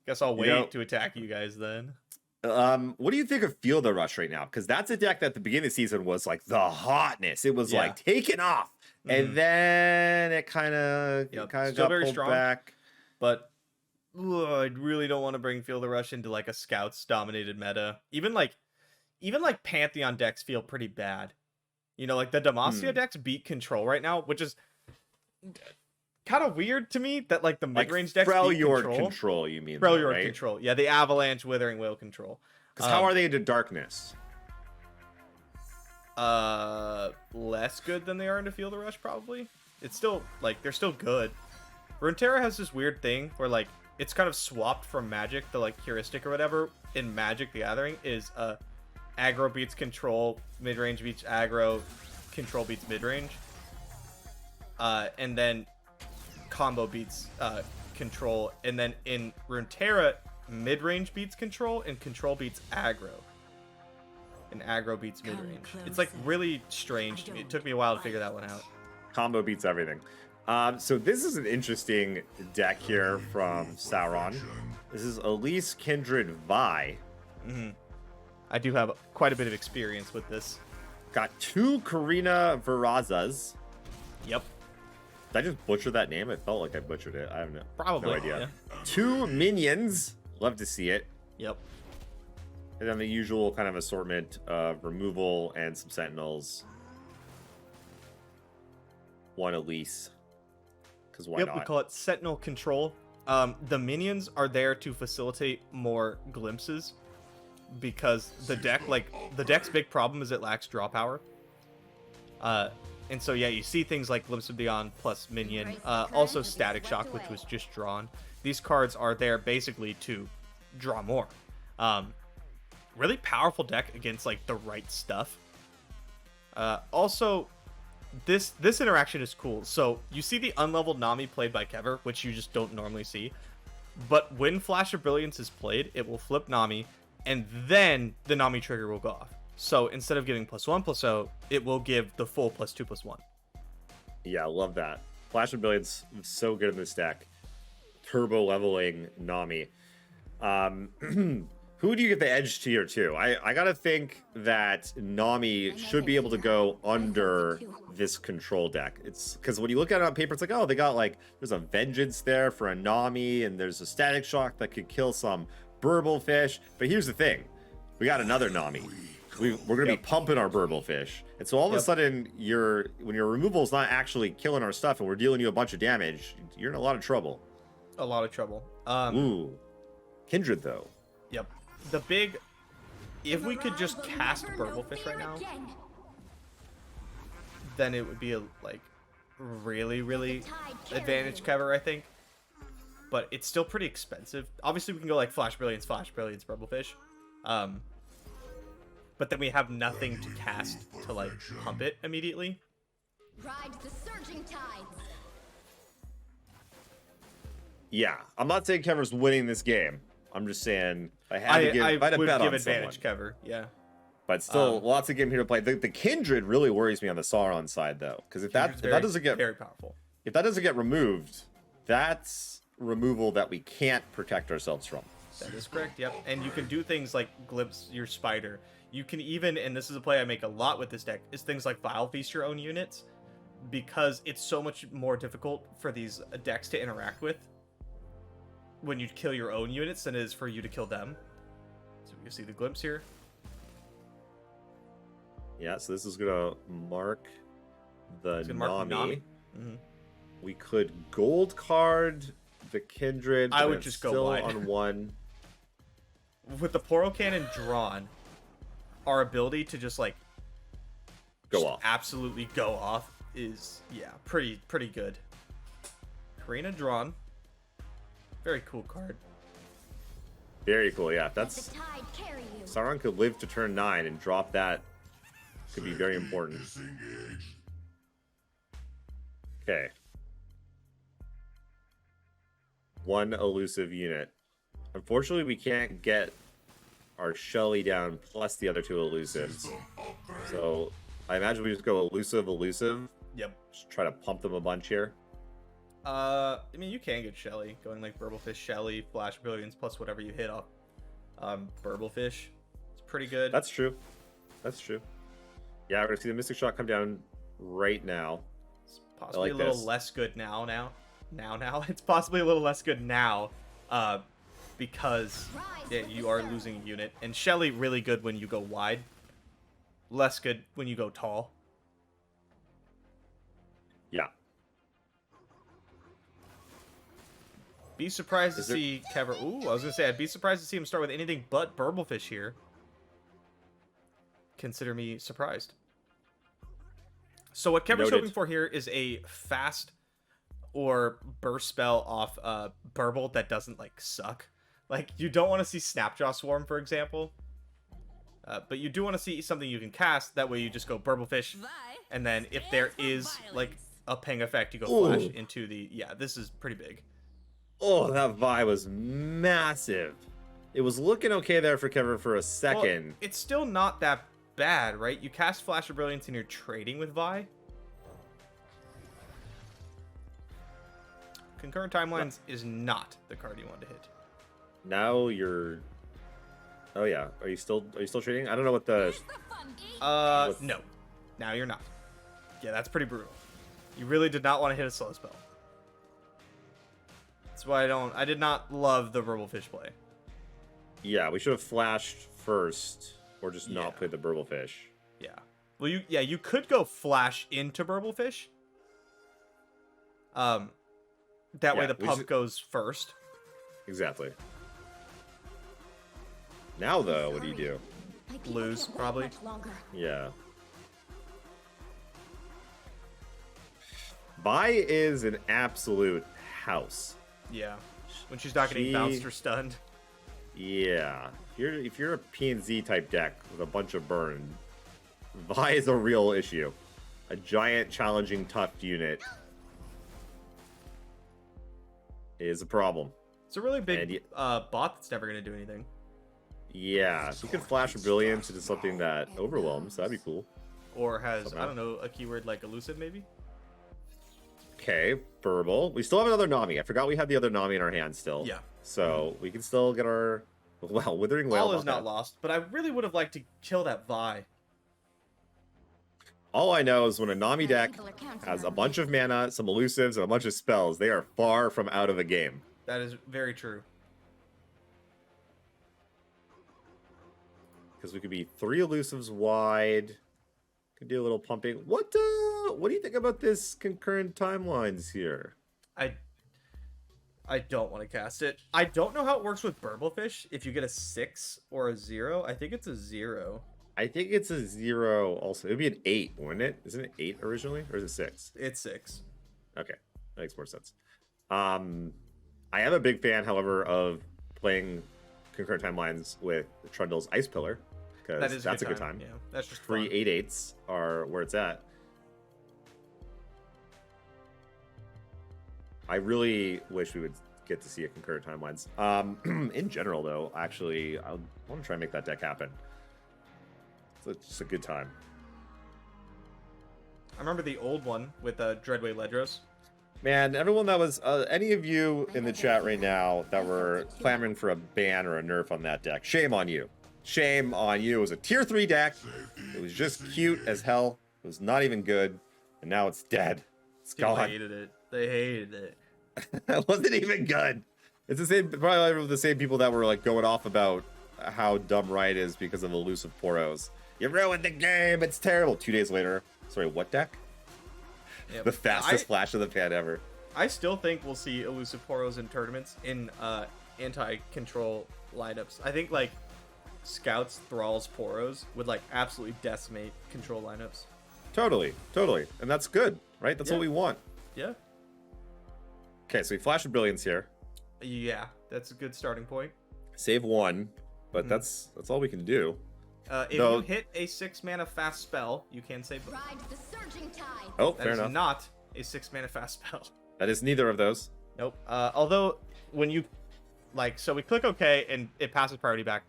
Guess I'll wait know- to attack you guys then. What do you think of Field of Rush right now? Because that's a deck that at the beginning of the season was like the hotness. It was Yeah. like taking off, and then it kind of Yep. got Still very pulled strong. back. But I really don't want to bring Field of Rush into like a Scouts dominated meta. Even like Pantheon decks feel pretty bad. You know, like the Demacia decks beat Control right now, which is kind of weird to me that like the Like mid-range decks beat Freljord Control. control, you mean? Freljord right? Control. Yeah, the Avalanche, Withering Whale Control. Because how are they into darkness? Less good than they are into Field of Rush, probably. It's still like they're still good. Runeterra has this weird thing where like it's kind of swapped from Magic, the like heuristic or whatever. In Magic the Gathering is aggro beats control, mid range beats aggro, control beats mid range, and then combo beats control, and then in Runeterra mid range beats control and control beats aggro. And aggro beats mid range. It's like really strange to me. It took me a while to figure that one out. Combo beats everything. So this is an interesting deck here from Sauron. This is Elise, Kindred, Vi. I do have quite a bit of experience with this. Got 2 Karina Virazas. Yep. Did I just butcher that name? I felt like I butchered it. I have Probably. no idea. Yeah. 2 minions. Love to see it. Yep. And then the usual kind of assortment of removal and some sentinels. 1 Elise. Because why Yep, not? we call it Sentinel Control. The minions are there to facilitate more glimpses because the deck's big problem is it lacks draw power. And so yeah, you see things like Glimpse of Beyond plus minion, also Static Shock, which was just drawn. These cards are there basically to draw more. Really powerful deck against like the right stuff. Also, this interaction is cool. So you see the unleveled Nami played by Kever, which you just don't normally see. But when Flash of Brilliance is played, it will flip Nami, and then the Nami trigger will go off. So instead of giving +1/+0, it will give the full +2/+1. Yeah, I love that. Flash of Brilliance is so good in this deck. Turbo leveling Nami. Who do you get the edge tier to? I gotta think that Nami should be able to go under this control deck. It's because when you look at it on paper, it's like, oh, they got like, there's a Vengeance there for a Nami, and there's a Static Shock that could kill some Burble Fish. But here's the thing, we got another Nami. We're gonna be pumping our Burble Fish, and so all of a sudden, when your removal is not actually killing our stuff, and we're dealing you a bunch of damage, you're in a lot of trouble. A lot of trouble. Ooh, Kindred though. Yep. If we could just cast Burblefish right now, then it would be a like really, really advantage cover, I think. But it's still pretty expensive. Obviously, we can go like Flash Brilliance, Burblefish. But then we have nothing to cast to like pump it immediately. Ride the surging tides. Yeah, I'm not saying Kever's winning this game. I'm just saying I had to I bet would on give someone. advantage cover. Yeah. But still, lots of game here to play. The Kindred really worries me on the Sauron side, though, because if that doesn't get very powerful, if that doesn't get removed, that's removal that we can't protect ourselves from. that is correct. Yep, and you can do things like glimpse your spider. You can even, and this is a play I make a lot with this deck, is things like Vile Feast your own units, because it's so much more difficult for these decks to interact with when you kill your own units than it is for you to kill them. So you can see the glimpse here. Yeah, so this is gonna mark the Nami. Mm-hmm. We could gold card the Kindred. I but would it's just go still wide. on one. With the Poro Cannon drawn, our ability to just like Go off. absolutely go off is pretty good. Karina drawn, very cool card. Very cool. Yeah, Let that's the tide carry you. Sauron could live to turn 9 and drop that. Could be very important. Okay. One elusive unit. Unfortunately, we can't get our Shelly down plus the other 2 elusives. So I imagine we just go elusive. Yep. Just try to pump them a bunch here. I mean, you can get Shelly going like Burblefish, Shelly, Flash Brilliance plus whatever you hit off. Burblefish, it's pretty good. That's true. That's true. Yeah, we're gonna see the Mystic Shot come down right now. It's possibly like a little this. less good now. It's possibly a little less good now, because you are losing a unit. And Shelly really good when you go wide. Less good when you go tall. Yeah. Be surprised to Is there- see Kever. Ooh, I was gonna say I'd be surprised to see him start with anything but Burblefish here. Consider me surprised. So what Kever's Noted. hoping for here is a fast or burst spell off Burble that doesn't like suck. Like you don't want to see Snapjaw Swarm, for example, but you do want to see something you can cast. That way you just go Burblefish, and then if there is like a ping effect, you go flash Ooh. into the This is pretty big. Oh, that Vi was massive. It was looking okay there for Kevin for a Well, second. it's still not that bad, right? You cast Flash of Brilliance and you're trading with Vi. Concurrent Timelines is not the card you want to hit. Now you're. Oh yeah, are you still trading? I don't know what the. No. Now you're not. Yeah, that's pretty brutal. You really did not want to hit a slow spell. That's why I did not love the Burblefish play. Yeah, we should have flashed first, or just Yeah. not played the Burblefish. Yeah. Well, you could go Flash into Burblefish. That way Yeah, the we pump should- goes first. Exactly. Now though, what do you do? My people Lose, can't wait probably. much longer. Yeah. Vi is an absolute house. Yeah. When she's not getting She- bounced or stunned. Yeah. If you're a PNZ type deck with a bunch of burn, Vi is a real issue. A giant, challenging, tough unit is a problem. It's a really And big bot that's never going to do anything. Yeah, if you could flash Brilliance into something that overwhelms, that'd be cool. Or has, Somehow. I don't know, a keyword like elusive maybe? Okay, Burble. We still have another Nami. I forgot we had the other Nami in our hand still. Yeah. So we can still get our Withering Wail. All is not lost, but I really would have liked to kill that Vi. All I know is when a Nami My deck people are counting has on a me. bunch of mana, some elusives, and a bunch of spells, they are far from out of the game. That is very true. Because we could be 3 elusives wide. Could do a little pumping. What do you think about this concurrent timelines here? I don't want to cast it. I don't know how it works with Burblefish. If you get a 6 or a 0, I think it's a 0. I think it's a 0 also. It'd be an 8, wouldn't it? Isn't it 8 originally? Or is it 6? It's 6. Okay, that makes more sense. I am a big fan, however, of playing concurrent timelines with Trundle's Ice Pillar. That Because is that's a good time. Yeah, that's just Free fun. 8/8s are where it's at. I really wish we would get to see a concurrent timelines. In general, though, actually, I want to try and make that deck happen. It's just a good time. I remember the old one with Dreadway Ledros. Man, everyone that was any of you in the chat right now that were clamoring for a ban or a nerf on that deck, shame on you. Shame on you. It was a tier 3 deck. It was just cute as hell. It was not even good, and now it's dead. It's People gone. hated it. They hated it. It wasn't even good. It's the same, probably the same people that were like going off about how dumb Riot is because of elusive Poros. You ruined the game. It's terrible. 2 days later. Sorry, what deck? Yep. The fastest flash of the pan ever. I still think we'll see elusive Poros in tournaments in anti-control lineups. I think like Scouts, Thralls, Poros would like absolutely decimate control lineups. Totally. And that's good, right? That's what we want. Yeah. Okay, so we flash of brilliance here. Yeah, that's a good starting point. Save 1, but that's all we can do. If you hit a 6-mana fast spell, you can save. Ride the surging tide. Oh, That fair is enough. not a 6-mana fast spell. That is neither of those. Nope. Although when you so we click OK and it passes priority back.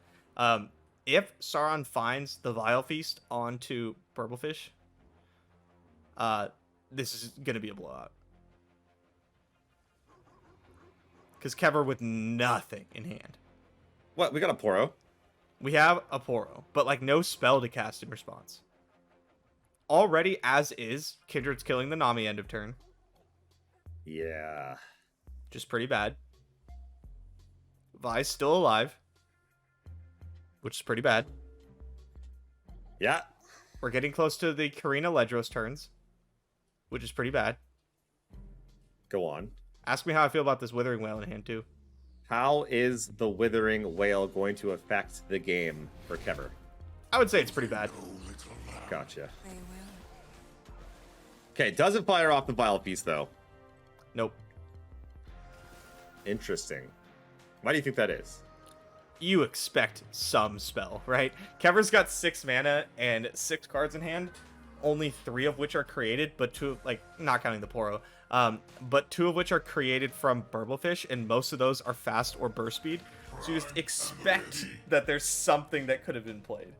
If Sauron finds the Vile Feast onto Burblefish, this is gonna be a blowout. Because Kever with nothing in hand. What? We got a Poro. We have a Poro, but like no spell to cast in response. Already as is, Kindred's killing the Nami end of turn. Yeah. Just pretty bad. Vi's still alive, which is pretty bad. Yeah. We're getting close to the Karina Ledros turns, which is pretty bad. Go on. Ask me how I feel about this Withering Whale in hand, too. How is the Withering Whale going to affect the game for Kever? I would say it's pretty bad. Gotcha. Okay, doesn't fire off the Vile Feast, though. Nope. Interesting. Why do you think that is? You expect some spell, right? Kever's got 6 mana and 6 cards in hand, only 3 of which are created, but 2, like, not counting the Poro, but 2 of which are created from Burblefish, and most of those are fast or burst speed. So you just expect that there's something that could have been played.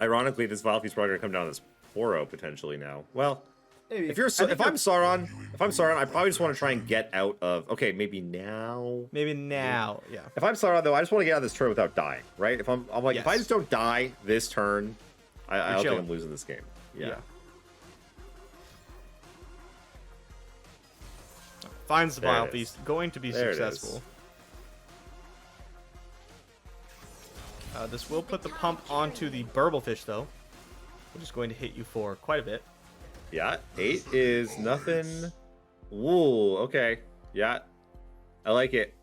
Ironically, this Vile Feast probably gonna come down as Poro potentially now. Well, Maybe. if I'm Sauron, I probably just want to try and get out of. Okay, maybe now. Maybe now, yeah. If I'm Sauron though, I just want to get out of this turn without dying, right? If I'm like, if I Yes. just don't die this turn, I don't think chilling. I'm losing this game. Yeah. Finds the There it Vile is. Feast, going to be There it is. successful. This will put the pump onto the Burblefish, though, which is going to hit you for quite a bit. Yeah, 8 is nothing. Woo, okay. Yeah, I like it.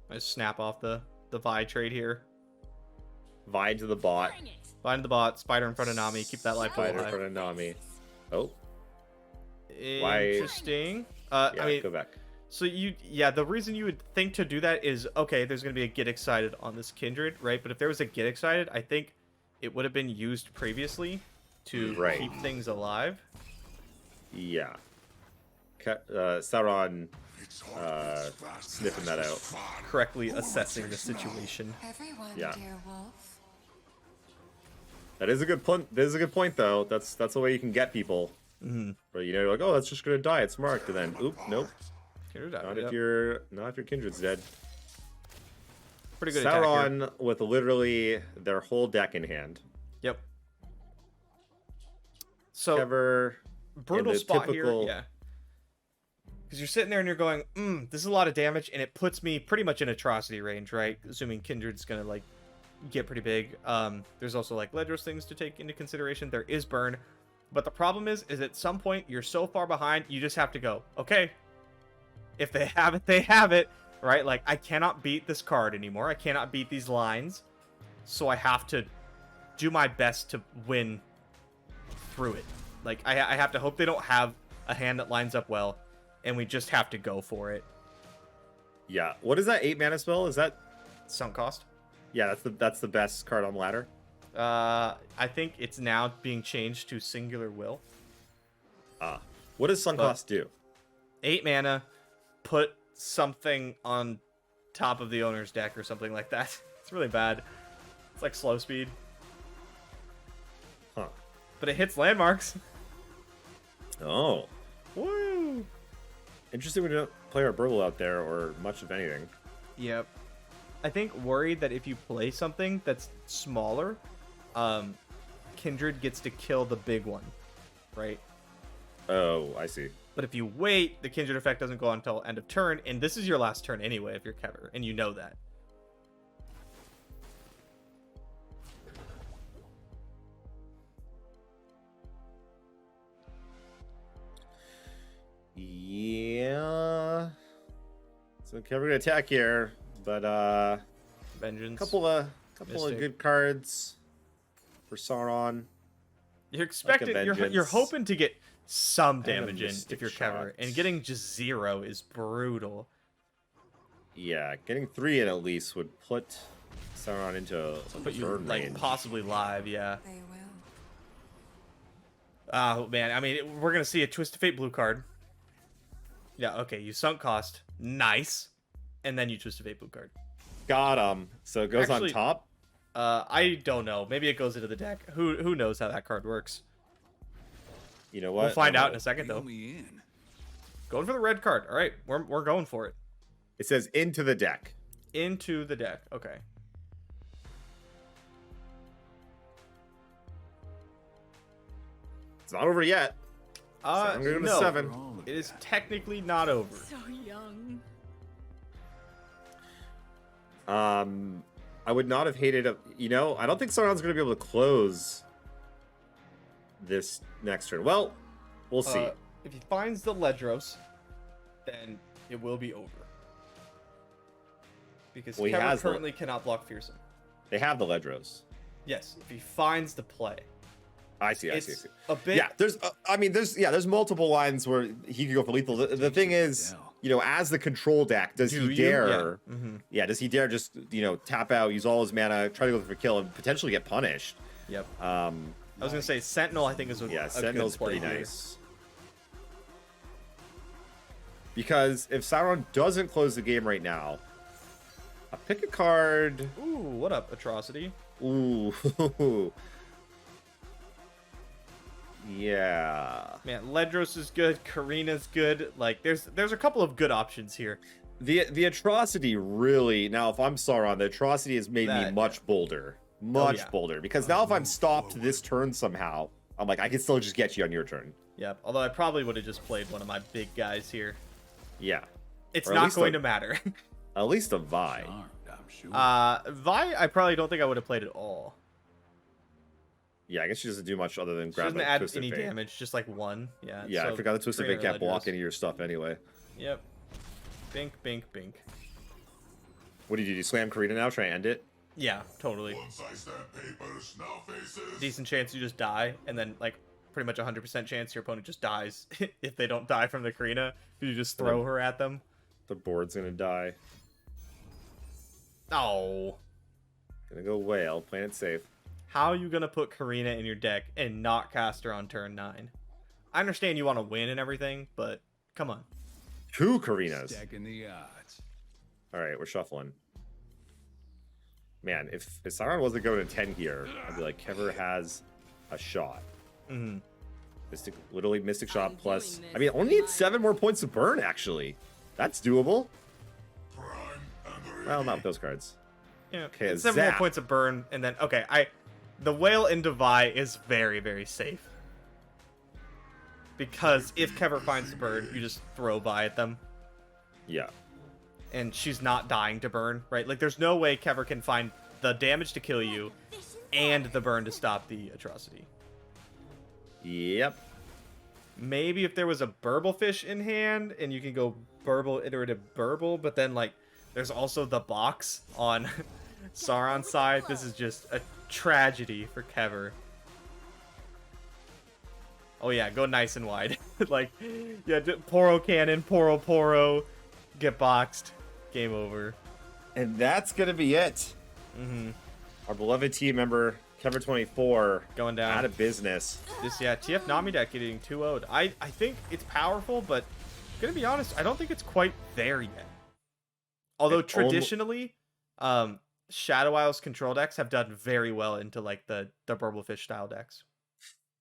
I just snap off the Vi trade here. Vi to the bot. Find the bot, Spider in front of Nami, keep that life Fighter in alive. front of Nami. Oh, Interesting. yeah, I mean, go back. so the reason you would think to do that is, okay, there's going to be a Get Excited on this Kindred, right? But if there was a Get Excited, I think it would have been used previously to Right. keep things alive. Yeah. Sauron sniffing that out. Correctly assessing the situation. Everyone, Yeah. dear wolf. That is a good point. This is a good point, though. That's the way you can get people. Mm-hmm. But you're like, oh, that's just gonna die. It's marked, and then, oop, nope. Not if your Kindred's dead. Pretty good attack here. Sauron with literally their whole deck in hand. Yep. So Ever brutal the spot typical- here, yeah. Because you're sitting there and you're going, this is a lot of damage, and it puts me pretty much in atrocity range, right? Assuming Kindred's gonna like get pretty big. There's also like Ledros things to take into consideration. There is burn, but the problem is at some point you're so far behind, you just have to go, okay. If they have it, they have it, right? Like, I cannot beat this card anymore. I cannot beat these lines, so I have to do my best to win through it. Like, I have to hope they don't have a hand that lines up well, and we just have to go for it. Yeah. What is that 8 mana spell? Is that? Sunk cost. Yeah, that's the best card on the ladder. I think it's now being changed to Singular Will. What does Sun But- Cost do? 8 mana, put something on top of the owner's deck or something like that. It's really bad. It's like slow speed. but it hits landmarks. Oh, Woo! interesting. We don't play our Burble out there or much of anything. Yep. I think worried that if you play something that's smaller, Kindred gets to kill the big one, right? Oh, I see. But if you wait, the Kindred effect doesn't go on until end of turn, and this is your last turn anyway if you're Kever, and you know that. Yeah. So okay, we're gonna attack here, but Vengeance. couple of Mystic. good cards for Sauron. You're expecting, you're Vengeance. hoping to get some And a damage in Mystic if you're Shot. Kever, and getting just 0 is brutal. Yeah, getting 3 in at least would put Sauron into a But you burn like range. possibly live, yeah. They will. Oh man, I mean, we're gonna see a Twist of Fate blue card. Yeah, okay, you sunk cost, nice, and then you Twist of Fate blue card. Got him. So it goes Actually- on top. I don't know. Maybe it goes into the deck. Who knows how that card works? You know what? We'll find out in Oh. a second Reel though. me in. Going for the red card. All right, we're going for it. It says into the deck. Into the deck. Okay. It's not over yet. I'm gonna go to no, 7. For all of it is that. technically not over. So young. I would not have hated it. You know, I don't think Sauron's going to be able to close this next turn. Well, we'll see. If he finds the Ledros, then it will be over. Because Well, he Kever has the- currently cannot block Fearsome. They have the Ledros. Yes, if he finds the play. I see. It's a bit. Yeah, there's multiple lines where he could go for lethal. The thing is, you know, as the control deck, does Do he you? dare? Yeah. Mhm. Yeah, does he dare just, you know, tap out, use all his mana, try to go for kill, and potentially get punished? Yep. Uh, I was gonna say Sentinel. I think is a Yeah, a Sentinel's good play pretty here. nice. Because if Sauron doesn't close the game right now, I'll pick a card. Ooh, what up, Atrocity? Ooh. Yeah. Man, Ledros is good. Karina's good. Like, there's a couple of good options here. The atrocity really, now if I'm Sauron, the atrocity has made me That- much bolder. Much yeah. bolder. Because now if I'm stopped this turn somehow, I'm like, I can still just get you on your turn. Yep. Although I probably would have just played one of my big guys here. Yeah. It's Or at not least going a- to matter. At least a Vi. Charmed, I'm sure. Vi, I probably don't think I would have played at all. Yeah, I guess she doesn't do much other than She grab doesn't a add Twisted any Fate. damage, just like one. Yeah. Yeah, I so forgot the Twisted Fate Karina can't block Ledros. any of your stuff anyway. Yep. Bink, bink, bink. What do? You slam Karina now? Try and end it? Yeah, totally. Once I stamp papers, now faces. Decent chance you just die, and then like pretty much 100% chance your opponent just dies if they don't die from the Karina. You just throw her at them. The board's gonna die. Oh. Gonna go whale, playing it safe. How are you gonna put Karina in your deck and not cast her on turn 9? I understand you want to win and everything, but come on. 2 Karinas. Stacking the odds. Alright, we're shuffling. Man, if Sauron wasn't going to 10 here, I'd be like, Kever has a shot. Mm-hmm. Literally Mystic Shot I'm plus. doing I mean, this only needs for 7 more points to burn, actually. That's doable. Prime and the Well, not with those cards. Yeah. Okay, it's 7 more Zap. points of burn, and then okay, the whale into Vi is very, very safe. Because if Kever finds the burn, you just throw Vi at them. Yeah. And she's not dying to burn, right? Like, there's no way Kever can find the damage to kill you and the burn to stop the atrocity. Yep. Maybe if there was a burble fish in hand and you can go burble, iterative burble, but then, like, there's also the box on Sauron's side. This is just a tragedy for Kever. Oh, yeah, go nice and wide. Like, yeah, Poro Cannon, Poro, get boxed. Game over. And that's going to be it. Mm-hmm. Our beloved team member, Kever24, Going down. out of business. This, yeah, TF Nami deck getting 2-0'd. I think it's powerful, but gonna be honest, I don't think it's quite there yet. Although It traditionally, Shadow Isles control decks have done very well into like the Burblefish style decks.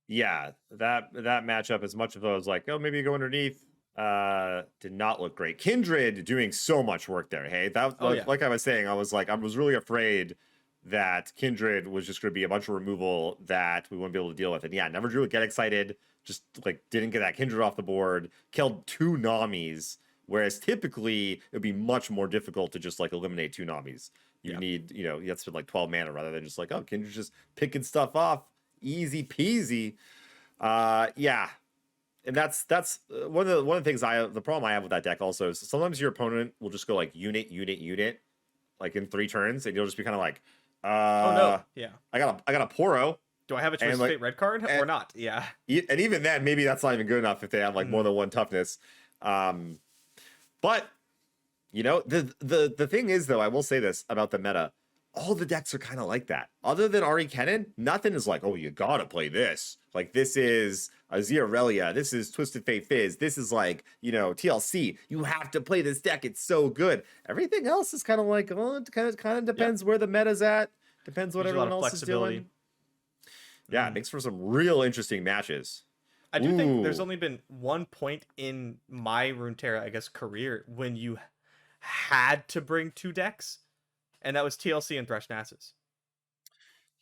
Yeah, that matchup, as much of those like, oh, maybe you go underneath, did not look great. Kindred doing so much work there. Hey, that Oh, yeah. like I was saying, I was really afraid that Kindred was just going to be a bunch of removal that we wouldn't be able to deal with. And yeah, never drew get excited. Just like didn't get that Kindred off the board. Killed 2 Namis, whereas typically it would be much more difficult to just like eliminate 2 Namis. You need, you have to spend like 12 mana rather than just like, oh, Kindred's just picking stuff off. Easy peasy. Yeah. And that's one of the things the problem I have with that deck also is sometimes your opponent will just go like unit, like in 3 turns, and you'll just be kind of like, Oh no. Yeah. I got a Poro. Do I have a Twisted like- Fate red card or not? Yeah. And even then, maybe that's not even good enough if they have like more than 1 toughness. But the thing is, though, I will say this about the meta: all the decks are kind of like that. Other than Ahri Kennen, nothing is like, oh, you gotta play this. Like this is Azir, this is Twisted Fate Fizz, this is like TLC. You have to play this deck. It's so good. Everything else is kind of like, oh, it kind of depends where the meta's at. Depends what There's a lot everyone of else is doing. flexibility. Yeah, it makes for some real interesting matches. I do think there's Ooh. only been one point in my Runeterra, I guess, career when you had to bring 2 decks, and that was TLC and Thresh Nasus.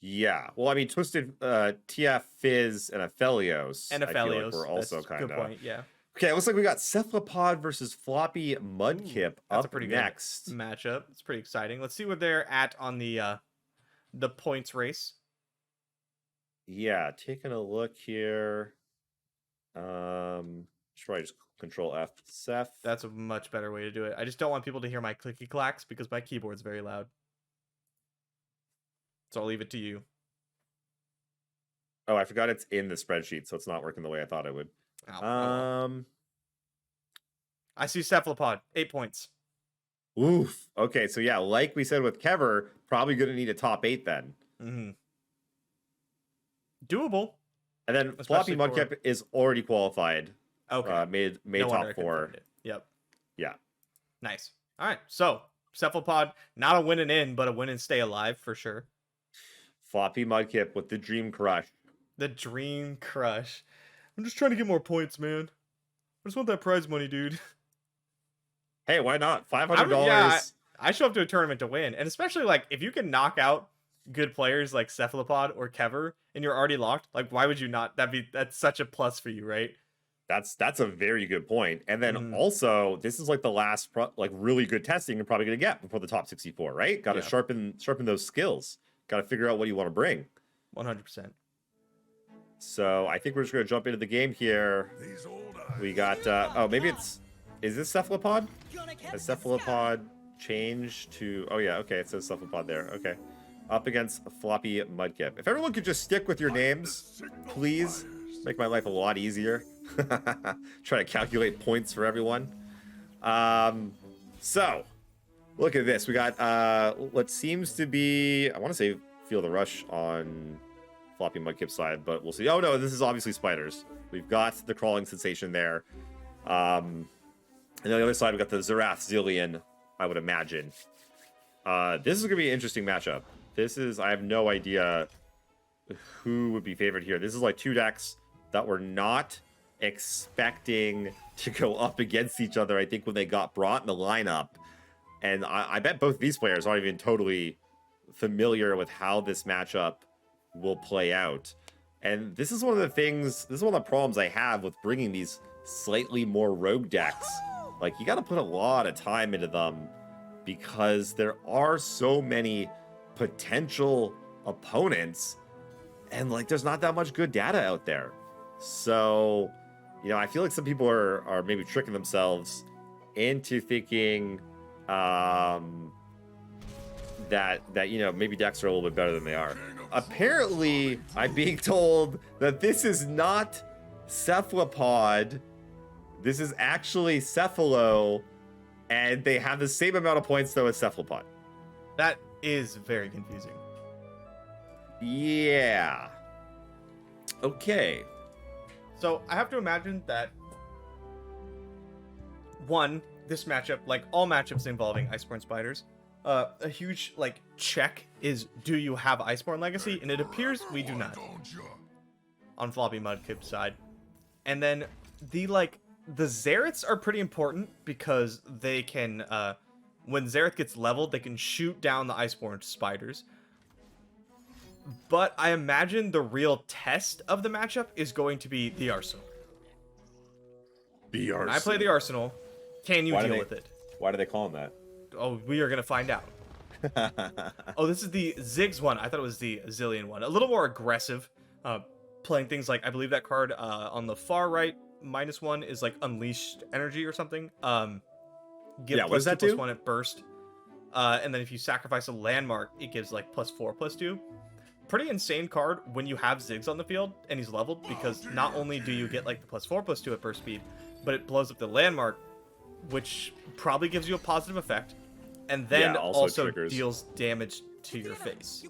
Yeah. Well, I mean, Twisted TF Fizz and Aphelios. And I feel like Aphelios. we're also That's a kind good of. point, yeah. Okay, it looks like we got Cephalopod versus Floppy Mudkip That's a up pretty next. good matchup. It's pretty exciting. Let's see where they're at on the points race. Yeah, taking a look here. Should probably just Control F. Ceph. That's a much better way to do it. I just don't want people to hear my clicky clacks because my keyboard's very loud. So I'll leave it to you. Oh, I forgot it's in the spreadsheet, so it's not working the way I thought it would. Oh, I see Cephalopod, 8 points. Oof. Okay, so yeah, like we said with Kever, probably going to need a top 8 then. Mm-hmm. Doable. And then Floppy Especially for- Mudkip is already qualified. Okay. Made No wonder I top couldn't 4. find it. Yep. Yeah. Nice. All right. So Cephalopod, not a win and in, but a win and stay alive for sure. Floppy Mudkip with the Dream Crush. The Dream Crush. I'm just trying to get more points, man. I just want that prize money, dude. Hey, why not? $500. Yeah, I show up to a tournament to win, and especially like if you can knock out good players like Cephalopod or Kever, and you're already locked. Like, why would you not? That's such a plus for you, right? That's a very good point. And then also, this is like the last really good testing you're probably gonna get before the top 64, right? Got to sharpen those skills. Got to figure out what you want to bring. 100%. So I think we're just gonna jump into the game here. These old We got is this Cephalopod? Has Cephalopod changed to? Oh yeah, okay, it says Cephalopod there. Okay, up against Floppy Mudkip. If everyone could just stick with your names, please, make my life a lot easier. Try to calculate points for everyone. So look at this. We got what seems to be, I want to say Feel the Rush on Floppy Mudkip's side, but we'll see. Oh no, this is obviously spiders. We've got the crawling sensation there. And on the other side, we've got the Xerath Zilean, I would imagine. This is going to be an interesting matchup. I have no idea who would be favored here. This is like 2 decks that were not expecting to go up against each other, I think, when they got brought in the lineup. And I bet both these players aren't even totally familiar with how this matchup will play out. And this is one of the problems I have with bringing these slightly more rogue decks. Like, you got to put a lot of time into them because there are so many potential opponents and like there's not that much good data out there. So, I feel like some people are maybe tricking themselves into thinking that maybe decks are a little bit better than they are. Apparently, I'm being told that this is not Cephalopod. This is actually Cephalo, and they have the same amount of points though as Cephalopod. That is very confusing. Yeah. Okay. So I have to imagine that this matchup, like all matchups involving Iceborne spiders, a huge check is, do you have Iceborne Legacy? And it appears we do not. on Floppy Mudkip's side. And then the Xeraths are pretty important because they can, when Xerath gets leveled, they can shoot down the Iceborne spiders. But I imagine the real test of the matchup is going to be the Arsenal. The Arsenal. When I play the Arsenal, can you deal with it? Why do they call him that? Oh, we are going to find out. Oh, this is the Ziggs one. I thought it was the Zilean one. A little more aggressive. Playing things like, I believe that card on the far right, -1 is like Unleashed Energy or something. Yeah, what does that do? +1 at burst. And then if you sacrifice a landmark, it gives like +4/+2. Pretty insane card when you have Ziggs on the field and he's leveled, because not only do you get like the +4/+2 at burst speed, but it blows up the landmark, which probably gives you a positive effect, and then also deals damage to your face.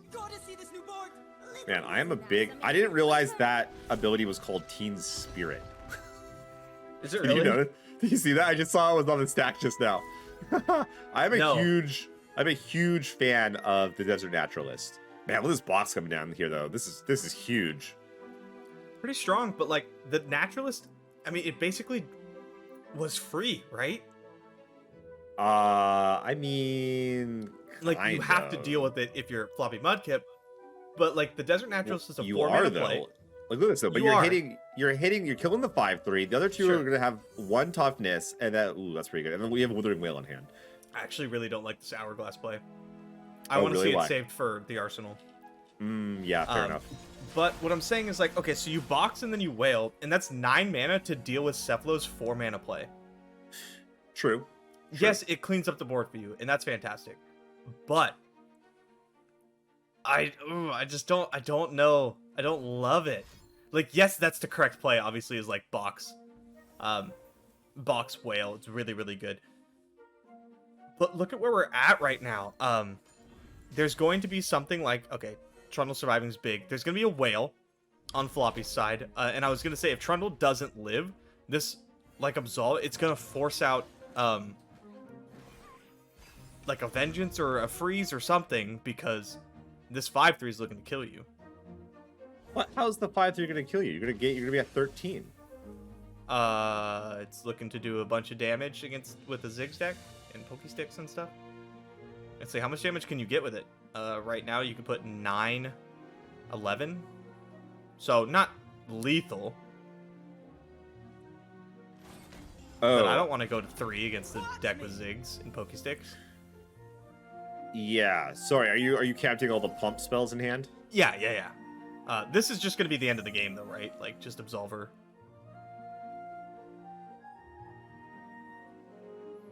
Man, I didn't realize that ability was called Teen Spirit. Is it really? Did you see that? I just saw it was on the stack just now. I'm a huge fan of the Desert Naturalist. Man, with this box coming down here though, this is huge. Pretty strong, but like the Naturalist, I mean, it basically was free, right? I mean, like you have to deal with it if you're Floppy Mudkip, but like the Desert Naturalist is a 4-mana play. Like, look at this though, but you're killing the 5/3. The other two are gonna have 1 toughness, and that's pretty good. And then we have Withering Wail on hand. I actually really don't like this Hourglass play. I want to see it saved for the Arsenal. Yeah, fair enough. But what I'm saying is like, okay, so you box and then you wail, and that's 9 mana to deal with Cephalo's 4-mana play. True. Yes, it cleans up the board for you, and that's fantastic. But I don't know. I don't love it. Like, yes, that's the correct play. Obviously, is like box wail. It's really, really good. But look at where we're at right now. There's going to be something like, okay, Trundle surviving is big. There's going to be a whale on Floppy's side. And I was going to say, if Trundle doesn't live, this, like, Absolve, it's going to force out, like, a Vengeance or a Freeze or something, because this 5/3 is looking to kill you. What? How's the 5/3 going to kill you? You're going to be at 13. It's looking to do a bunch of damage with the Ziggs deck and Pokesticks and stuff. Let's see, how much damage can you get with it? Right now you can put 9, 11. So not lethal. But I don't want to go to 3 against the deck with Ziggs and Pokesticks. Yeah. Sorry, are you counting all the pump spells in hand? Yeah. This is just going to be the end of the game though, right? Like just Absolver.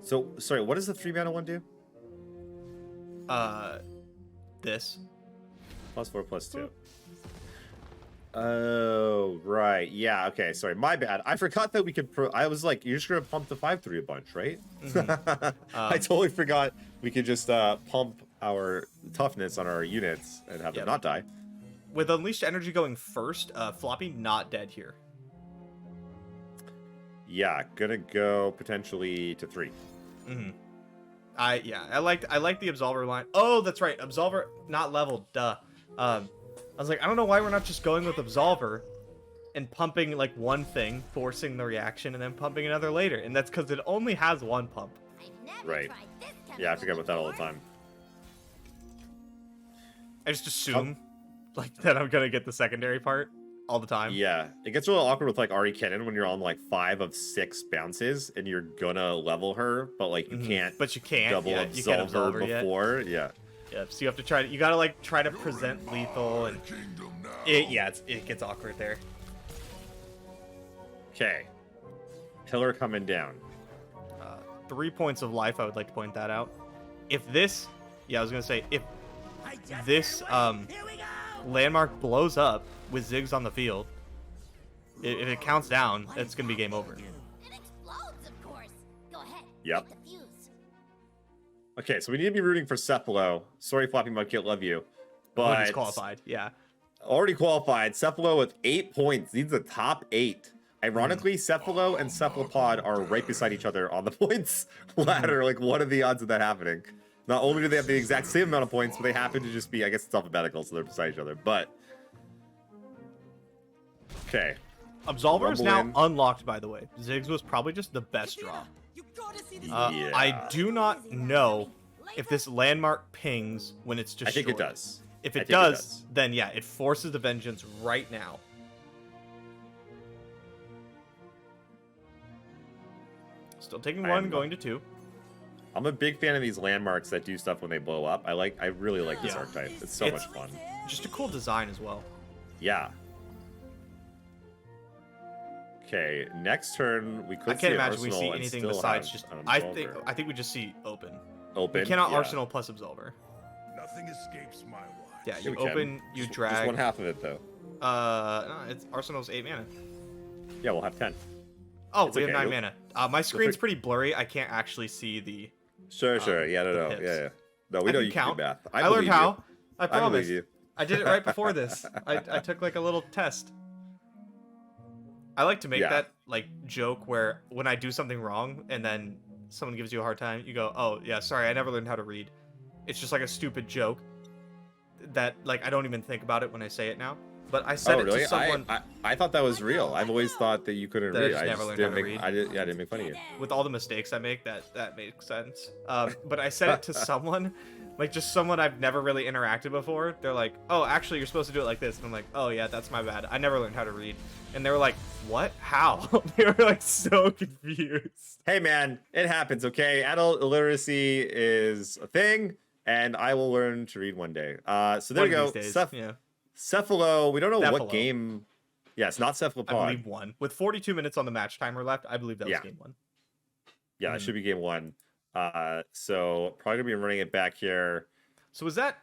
So, sorry, what does the 3-mana one do? This. +4/+2. Oh, right. Yeah, okay. Sorry, my bad. I forgot that we could... I was like, you're just going to pump the 5/3 a bunch, right? Mm-hmm. I totally forgot we could just pump our toughness on our units and have them not die. With Unleashed Energy going first, Floppy not dead here. Yeah, gonna go potentially to 3. Mm-hmm. I like the Absolver line. Oh, that's right. Absolver not leveled. Duh. I was like, I don't know why we're not just going with Absolver and pumping like one thing, forcing the reaction, and then pumping another later. And that's because it only has 1 pump. Right. Yeah, I forget about that all the time. I just assume like that I'm gonna get the secondary part all the time. Yeah, it gets really awkward with like Ahri Kennen when you're on like 5 of 6 bounces and you're gonna level her, but like you can't. But you can't. Double absolve her before. Yet. Yeah. So you have to try to. You gotta like try to present lethal, and it gets awkward there. Okay. Pillar coming down. 3 points of life. I would like to point that out. If this, I was gonna say if this landmark blows up with Ziggs on the field, if it counts down, it's gonna be game over. It explodes, of course. Go ahead. Yep. Hit the fuse. Okay, so we need to be rooting for Cephalo. Sorry, Floppy Mudkip, love you. But he's qualified, yeah. Already qualified. Cephalo with 8 points. Needs the top 8. Ironically, Cephalo and Cephalopod are right beside each other on the points ladder. Like, what are the odds of that happening? Not only do they have the exact same amount of points, but they happen to just be, I guess it's alphabetical, so they're beside each other. But Okay. Absolver is Rumble now in. unlocked, by the way. Ziggs was probably just the best draw. Yeah. I do not know if this landmark pings when it's I destroyed. think it does. If I it think does, then yeah, it forces the vengeance right now. Still taking I one, am- going to 2. I'm a big fan of these landmarks that do stuff when they blow up. I really like this Yeah. archetype. It's so It's- much fun. Just a cool design as well. Yeah. Okay, next turn we could I see can't an imagine we Arsenal see and anything still besides have just. an I Absolver. think we just see open. Open. You cannot yeah. Arsenal plus Absolver. Nothing escapes my watch. Yeah, Yeah, you we can. open, you Just drag. one half of it though. No, it's Arsenal's 8 mana. Yeah, we'll have 10. Oh, It's we okay, have 9 you'll- mana. My screen's fig- pretty blurry. I can't actually see the. Sure. Yeah, the no. pips. Yeah. No, we I know can you count. can do math. I learned believe how. you. I I promise. believe you. I did it right before this. I took like a little test. I like to make Yeah. that like joke where when I do something wrong and then someone gives you a hard time, you go, "Oh yeah, sorry, I never learned how to read." It's just like a stupid joke that like I don't even think about it when I say it now. But I said Oh, it really? to someone I thought that was real. I've always thought that you couldn't That I read. just never learned didn't how to make. read. I didn't make fun of you. with all the mistakes I make. That makes sense. But I said it to someone, like just someone I've never really interacted before. They're like, "Oh, actually, you're supposed to do it like this," and I'm like, "Oh yeah, that's my bad. I never learned how to read." And they were like, "What? How?" They were like so confused. Hey man, it happens. Okay, adult illiteracy is a thing, and I will learn to read one day. So there One we of go. these days, yeah. Cephalo. We don't know what Cephalo. game. Yeah, it's not I cephalopod. believe 1 with 42 minutes on the match timer left. I believe that was Yeah. game 1. Yeah, it should be game 1. So probably gonna be running it back here. So was that